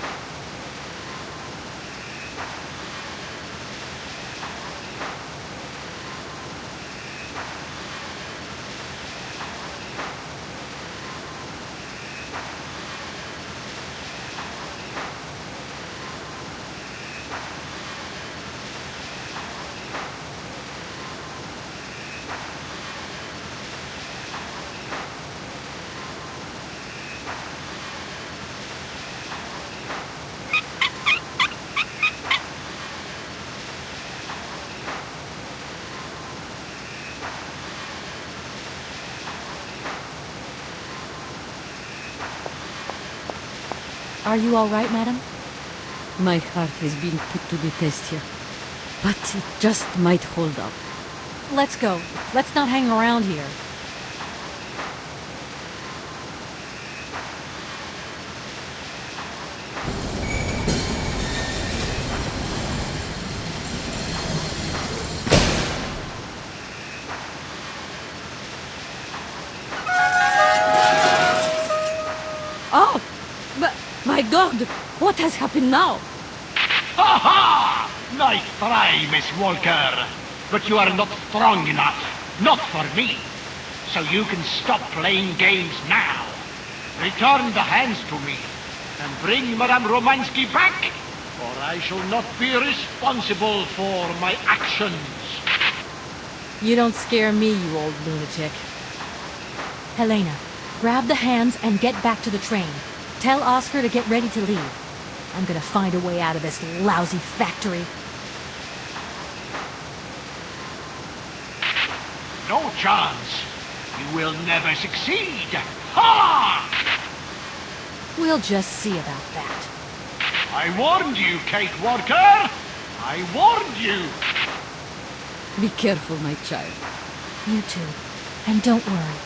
Are you all right, madam? My heart is being put to the test here, but it just might hold up. Let's go. Let's not hang around here. Oh! But, my God! What has happened now? Ha ha! Nice try, Miss Walker. But you are not strong enough. Not for me. So you can stop playing games now. Return the hands to me. And bring Madame Romansky back, or I shall not be responsible for my actions. You don't scare me, you old lunatic. Helena, grab the hands and get back to the train. Tell Oscar to get ready to leave. I'm gonna find a way out of this lousy factory. No chance. You will never succeed. Ha! We'll just see about that. I warned you, Kate Walker. I warned you. Be careful, my child. You too. And don't worry.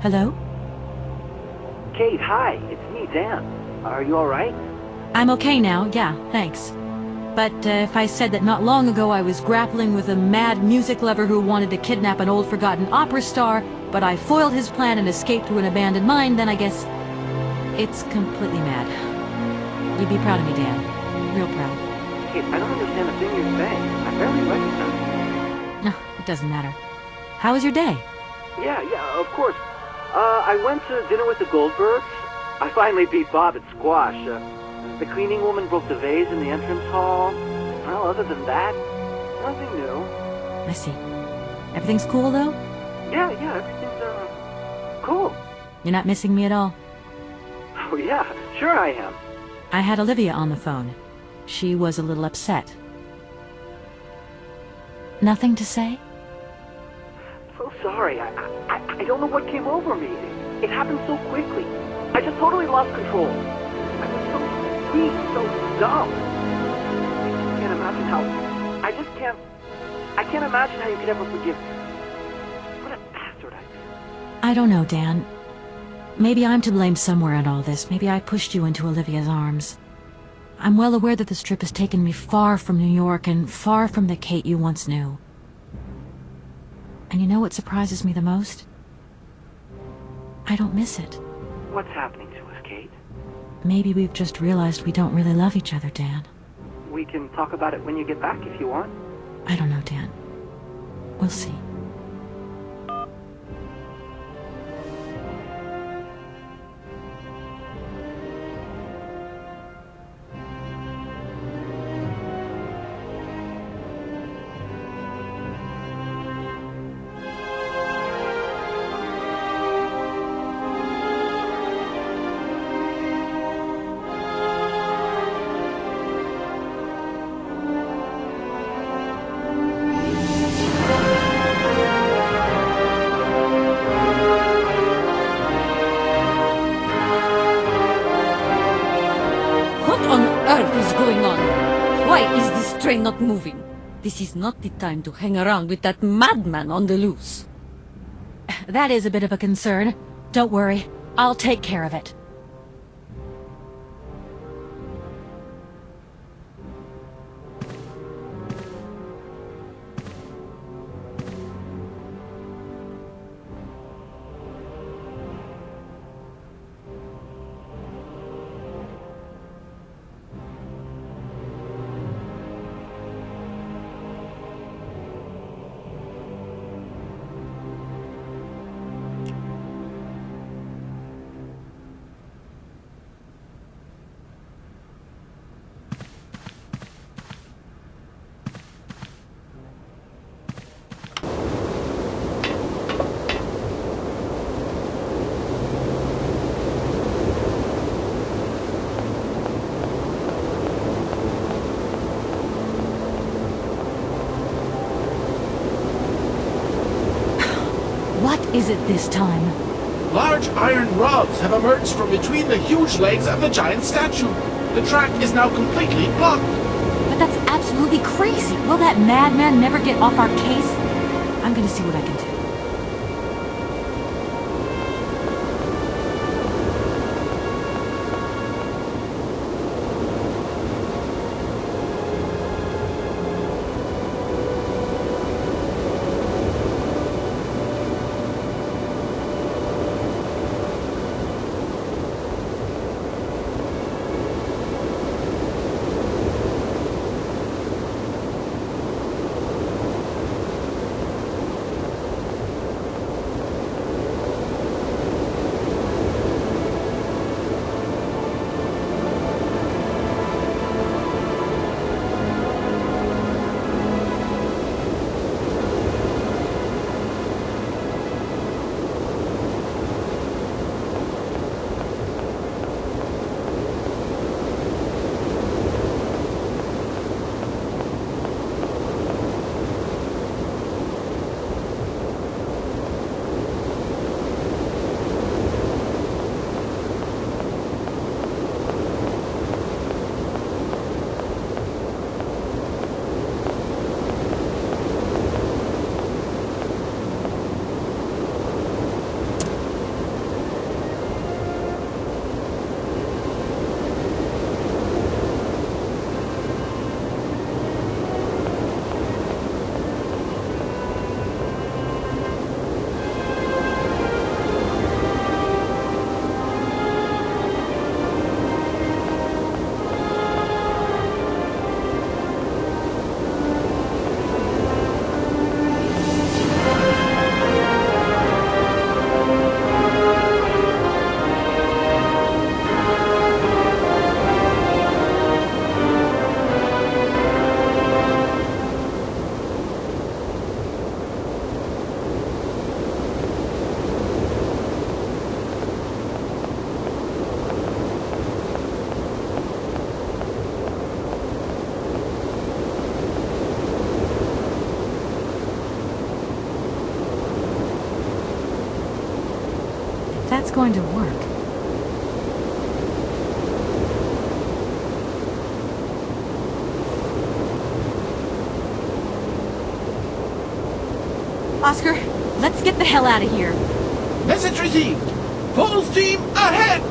Hello? Kate, hi. It's me, Dan. Are you alright? I'm okay now, yeah, thanks. But if I said that not long ago I was grappling with a mad music lover who wanted to kidnap an old forgotten opera star, but I foiled his plan and escaped through an abandoned mine, then I guess it's completely mad. You'd be proud of me, Dan. Real proud. Kate, I don't understand a thing you're saying. I barely recognize you. No, it doesn't matter. How was your day? Yeah, of course. I went to dinner with the Goldbergs. I finally beat Bob at squash. The cleaning woman broke the vase in the entrance hall. Well, other than that, nothing new. I see. Everything's cool, though? Yeah, everything's, cool. You're not missing me at all? Oh, yeah, sure I am. I had Olivia on the phone. She was a little upset. Nothing to say? So sorry. I don't know what came over me. It happened so quickly. I just totally lost control. I was so weak, so dumb. I can't imagine how... I can't imagine how you could ever forgive me. What a bastard I am. I don't know, Dan. Maybe I'm to blame somewhere in all this. Maybe I pushed you into Olivia's arms. I'm well aware that this trip has taken me far from New York and far from the Kate you once knew. And you know what surprises me the most? I don't miss it. What's happening to us, Kate? Maybe we've just realized we don't really love each other, Dan. We can talk about it when you get back if you want. I don't know, Dan. We'll see. Train not moving. This is not the time to hang around with that madman on the loose. That is a bit of a concern. Don't worry. I'll take care of it. What is it this time? Large iron rods have emerged from between the huge legs of the giant statue. The track is now completely blocked. But that's absolutely crazy. Will that madman never get off our case? I'm gonna see what I can do. that's going to work. Oscar, let's get the hell out of here. Message received. Full steam ahead!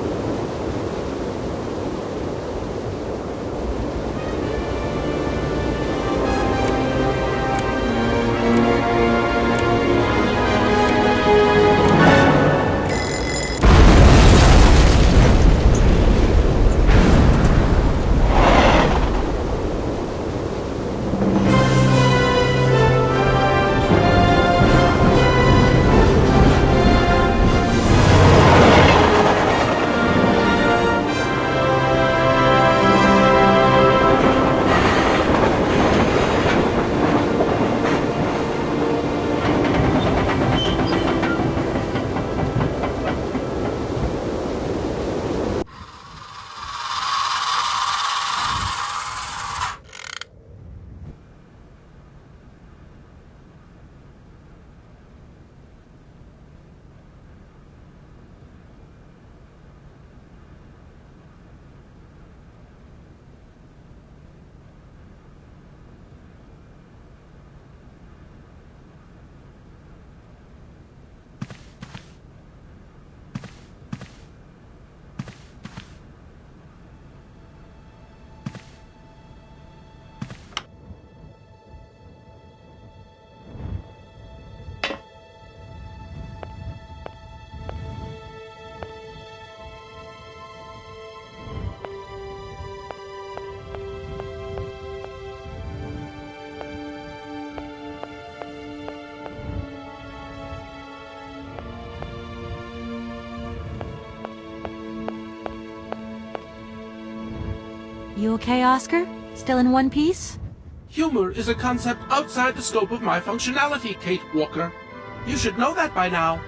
You okay, Oscar? Still in one piece? Humor is a concept outside the scope of my functionality, Kate Walker. You should know that by now.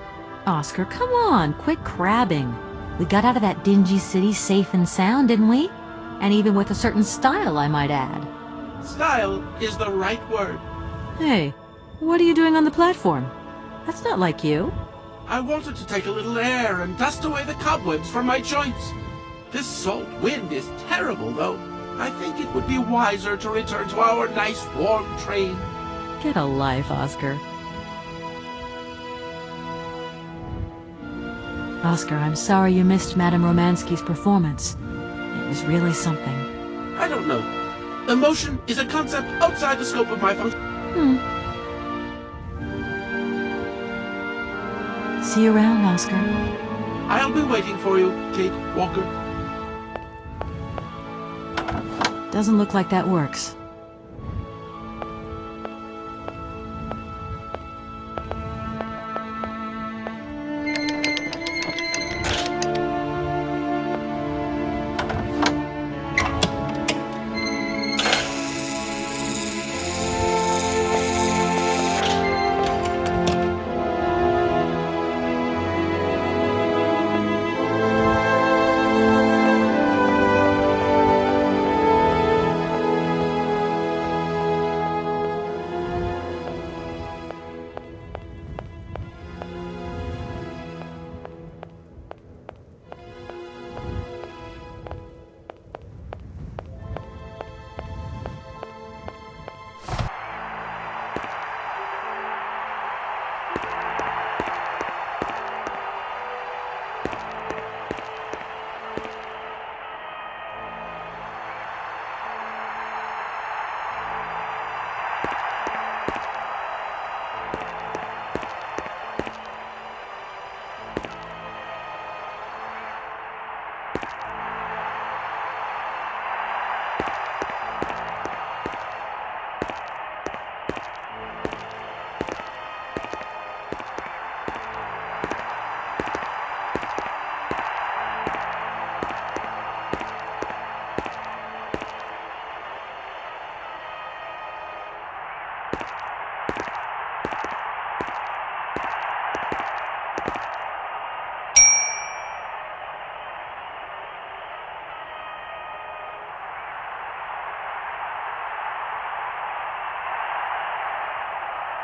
Oscar, come on, quit crabbing. We got out of that dingy city safe and sound, didn't we? And even with a certain style, I might add. Style is the right word. Hey, what are you doing on the platform? That's not like you. I wanted to take a little air and dust away the cobwebs from my joints. This salt wind is terrible, though. I think it would be wiser to return to our nice warm train. Get a life, Oscar. Oscar, I'm sorry you missed Madame Romansky's performance. It was really something. I don't know. Emotion is a concept outside the scope of my function. See you around, Oscar. I'll be waiting for you, Kate Walker. Doesn't look like that works.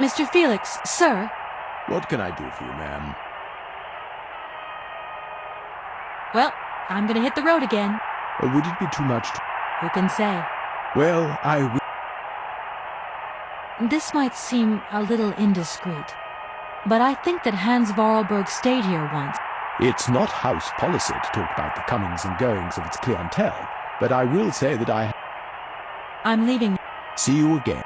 Mr. Felix, sir. What can I do for you, ma'am? Well, I'm gonna hit the road again. Would it be too much to... Who can say? Well, I will... This might seem a little indiscreet, but I think that Hans Vorarlberg stayed here once. It's not house policy to talk about the comings and goings of its clientele, but I will say that I'm leaving. See you again.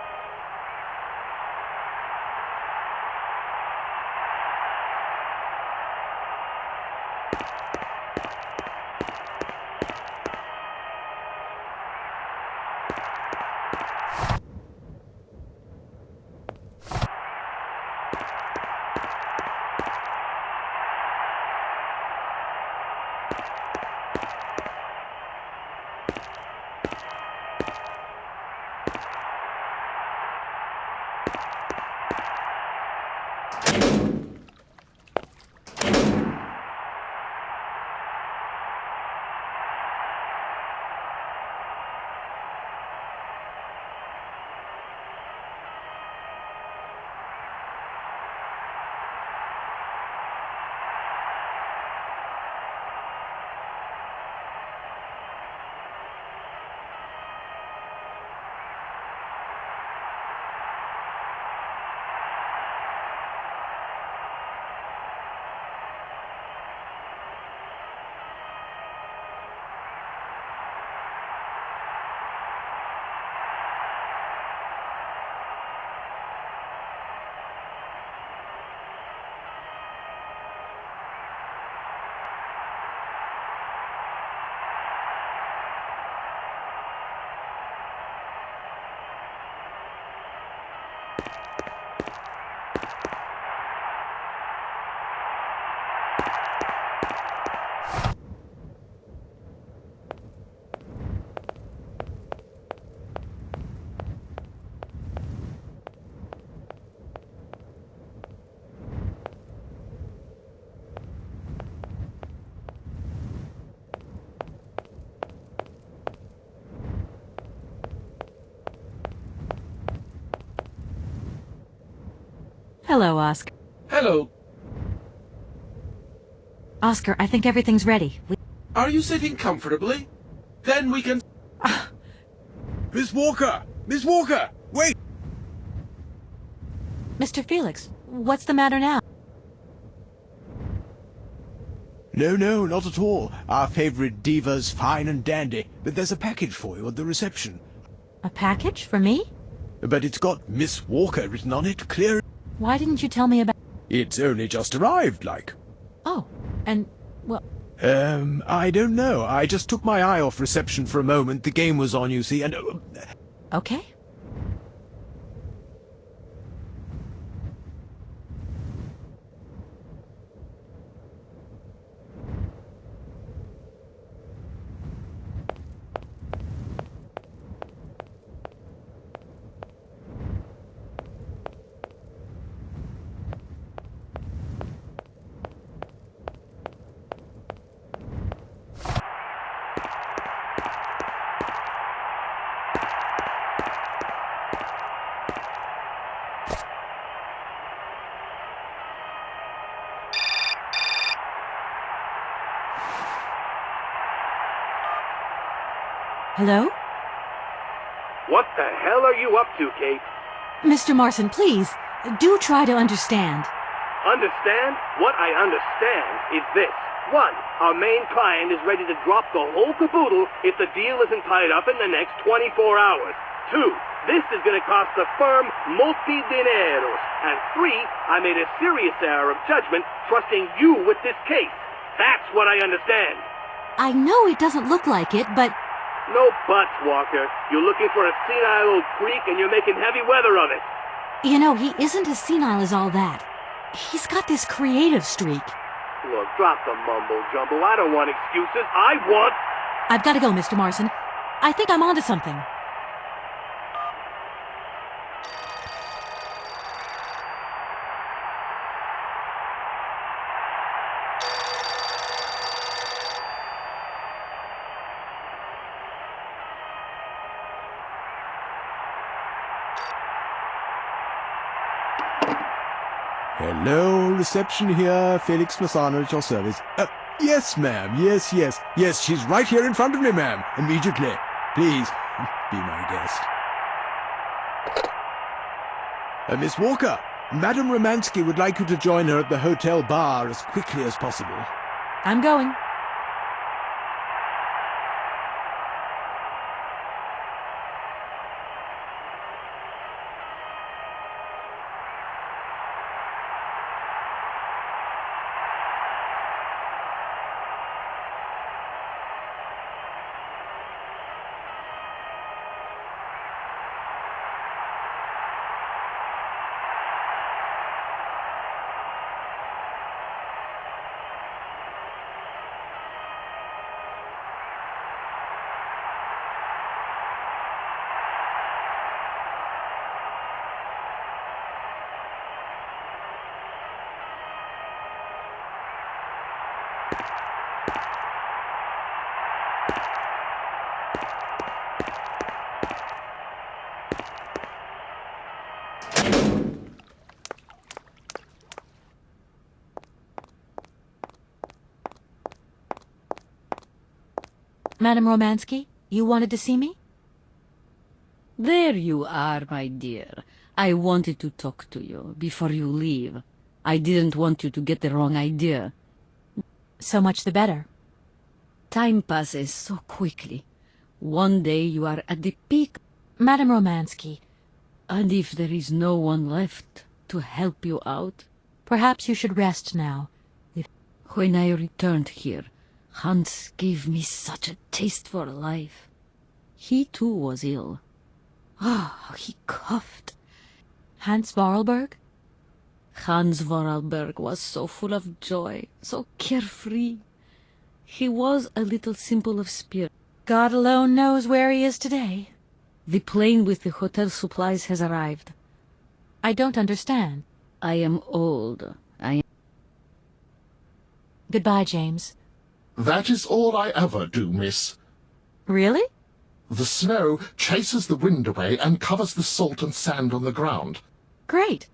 Hello, Oscar. Hello. Oscar, I think everything's ready. Are you sitting comfortably? Then we can... Miss Walker! Miss Walker! Wait! Mr. Felix, what's the matter now? No, not at all. Our favorite diva's fine and dandy, but there's a package for you at the reception. A package for me? But it's got Miss Walker written on it, clear. Why didn't you tell me about... It's only just arrived, like. Oh, and, well... I don't know. I just took my eye off reception for a moment. The game was on, you see, and... Okay. Hello? What the hell are you up to, Kate? Mr. Marson, please, do try to understand. Understand? What I understand is this. 1. Our main client is ready to drop the whole caboodle if the deal isn't tied up in the next 24 hours. 2. This is going to cost the firm multi-dineros. And 3. I made a serious error of judgment trusting you with this case. That's what I understand. I know it doesn't look like it, but... No buts, Walker. You're looking for a senile old creek and you're making heavy weather of it. You know, he isn't as senile as all that. He's got this creative streak. Look, drop the mumbo-jumbo. I don't want excuses. I want... I've got to go, Mr. Marson. I think I'm onto something. Hello, reception here. Felix Massano at your service. Yes, ma'am. Yes, yes. Yes, she's right here in front of me, ma'am. Immediately. Please, be my guest. Miss Walker, Madame Romansky would like you to join her at the hotel bar as quickly as possible. I'm going. Madame Romansky, you wanted to see me? There you are, my dear. I wanted to talk to you before you leave. I didn't want you to get the wrong idea. So much the better. Time passes so quickly. One day you are at the peak. Madame Romansky. And if there is no one left to help you out? Perhaps you should rest now. When I returned here, Hans gave me such a taste for life. He too was ill. Ah, he coughed. Hans Vorarlberg? Hans Vorarlberg was so full of joy, so carefree. He was a little simple of spirit. God alone knows where he is today. The plane with the hotel supplies has arrived. I don't understand. I am old. Goodbye, James. That is all I ever do, miss. Really? The snow chases the wind away and covers the salt and sand on the ground. Great.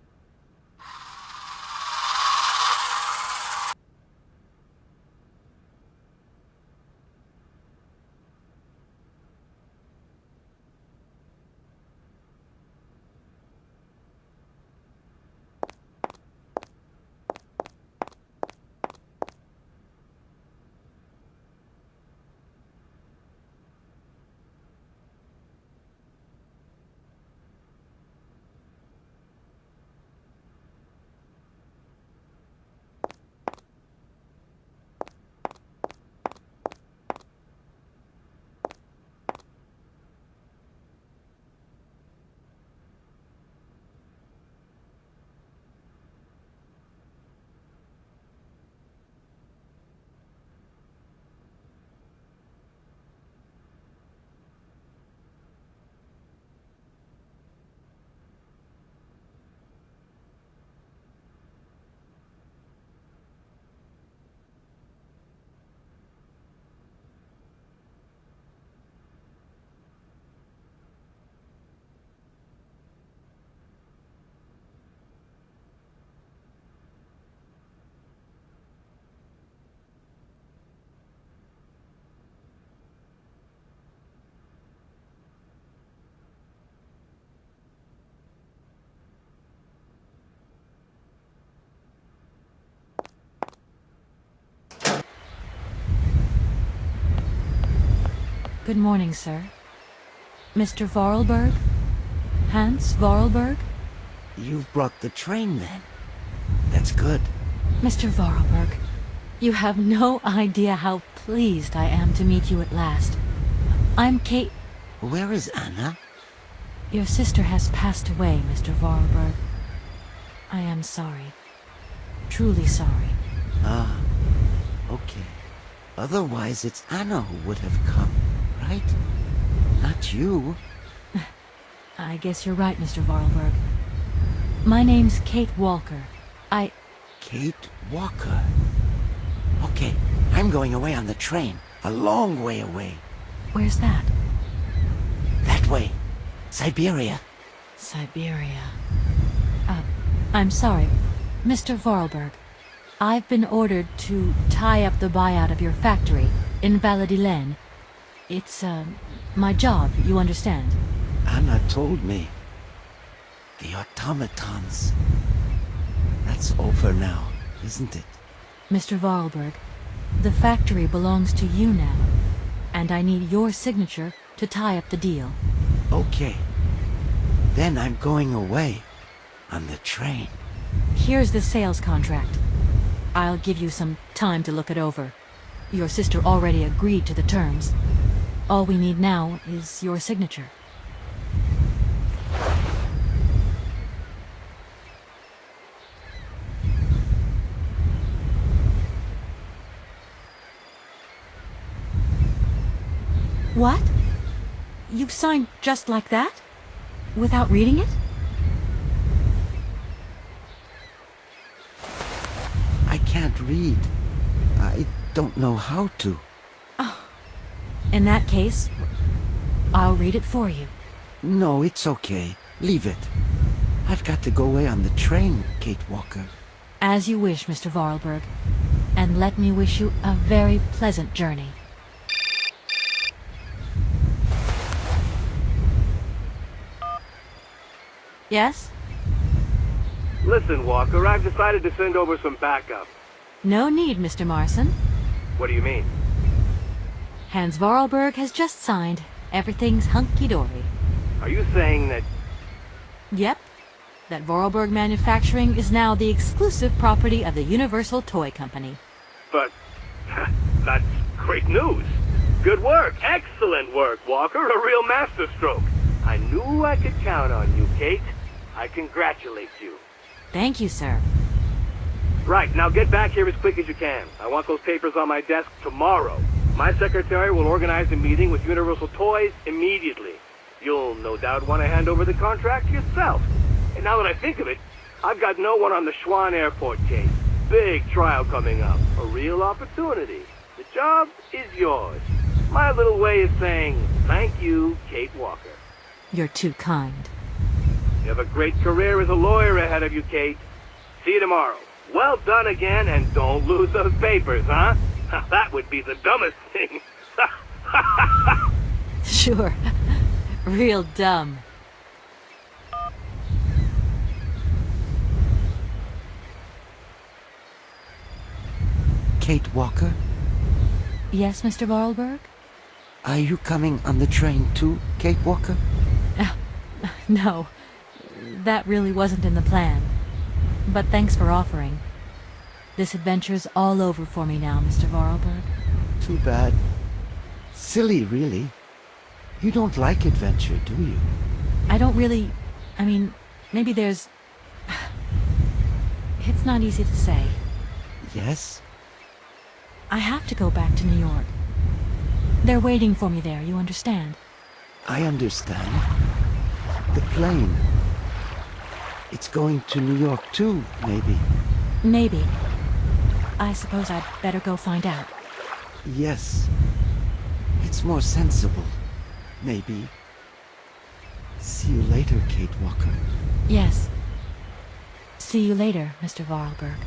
Good morning, sir. Mr. Vorarlberg? Hans Vorarlberg? You've brought the train, then. That's good. Mr. Vorarlberg, you have no idea how pleased I am to meet you at last. I'm Kate... Where is Anna? Your sister has passed away, Mr. Vorarlberg. I am sorry. Truly sorry. Ah, okay. Otherwise, it's Anna who would have come, right? Not you. I guess you're right, Mr. Vorarlberg. My name's Kate Walker. Kate Walker? Okay, I'm going away on the train. A long way away. Where's that? That way. Syberia. Syberia. I'm sorry. Mr. Vorarlberg. I've been ordered to tie up the buyout of your factory in Valladolid. It's, my job, you understand? Anna told me. The automatons. That's over now, isn't it? Mr. Vorarlberg, the factory belongs to you now, and I need your signature to tie up the deal. Okay. Then I'm going away. On the train. Here's the sales contract. I'll give you some time to look it over. Your sister already agreed to the terms. All we need now is your signature. What? You've signed just like that? Without reading it? I can't read. I don't know how to. Oh. In that case, I'll read it for you. No, it's okay. Leave it. I've got to go away on the train, Kate Walker. As you wish, Mr. Vorarlberg. And let me wish you a very pleasant journey. Yes? Listen, Walker, I've decided to send over some backup. No need, Mr. Marson. What do you mean? Hans Vorarlberg has just signed. Everything's hunky-dory. Are you saying that... Yep. That Vorarlberg Manufacturing is now the exclusive property of the Universal Toy Company. But... that's great news. Good work. Excellent work, Walker. A real masterstroke. I knew I could count on you, Kate. I congratulate you. Thank you, sir. Right, now get back here as quick as you can. I want those papers on my desk tomorrow. My secretary will organize a meeting with Universal Toys immediately. You'll no doubt want to hand over the contract yourself. And now that I think of it, I've got no one on the Schwann Airport case. Big trial coming up. A real opportunity. The job is yours. My little way of saying thank you, Kate Walker. You're too kind. You have a great career as a lawyer ahead of you, Kate. See you tomorrow. Well done again, and don't lose those papers, huh? That would be the dumbest thing. Sure. Real dumb. Kate Walker? Yes, Mr. Vorarlberg? Are you coming on the train too, Kate Walker? No. That really wasn't in the plan. But thanks for offering. This adventure's all over for me now, Mr. Vorarlberg. Too bad. Silly, really. You don't like adventure, do you? I don't really... I mean, maybe there's... It's not easy to say. Yes? I have to go back to New York. They're waiting for me there, you understand? I understand. The plane. It's going to New York too, maybe. Maybe. I suppose I'd better go find out. Yes. It's more sensible. Maybe. See you later, Kate Walker. Yes. See you later, Mr. Vorarlberg.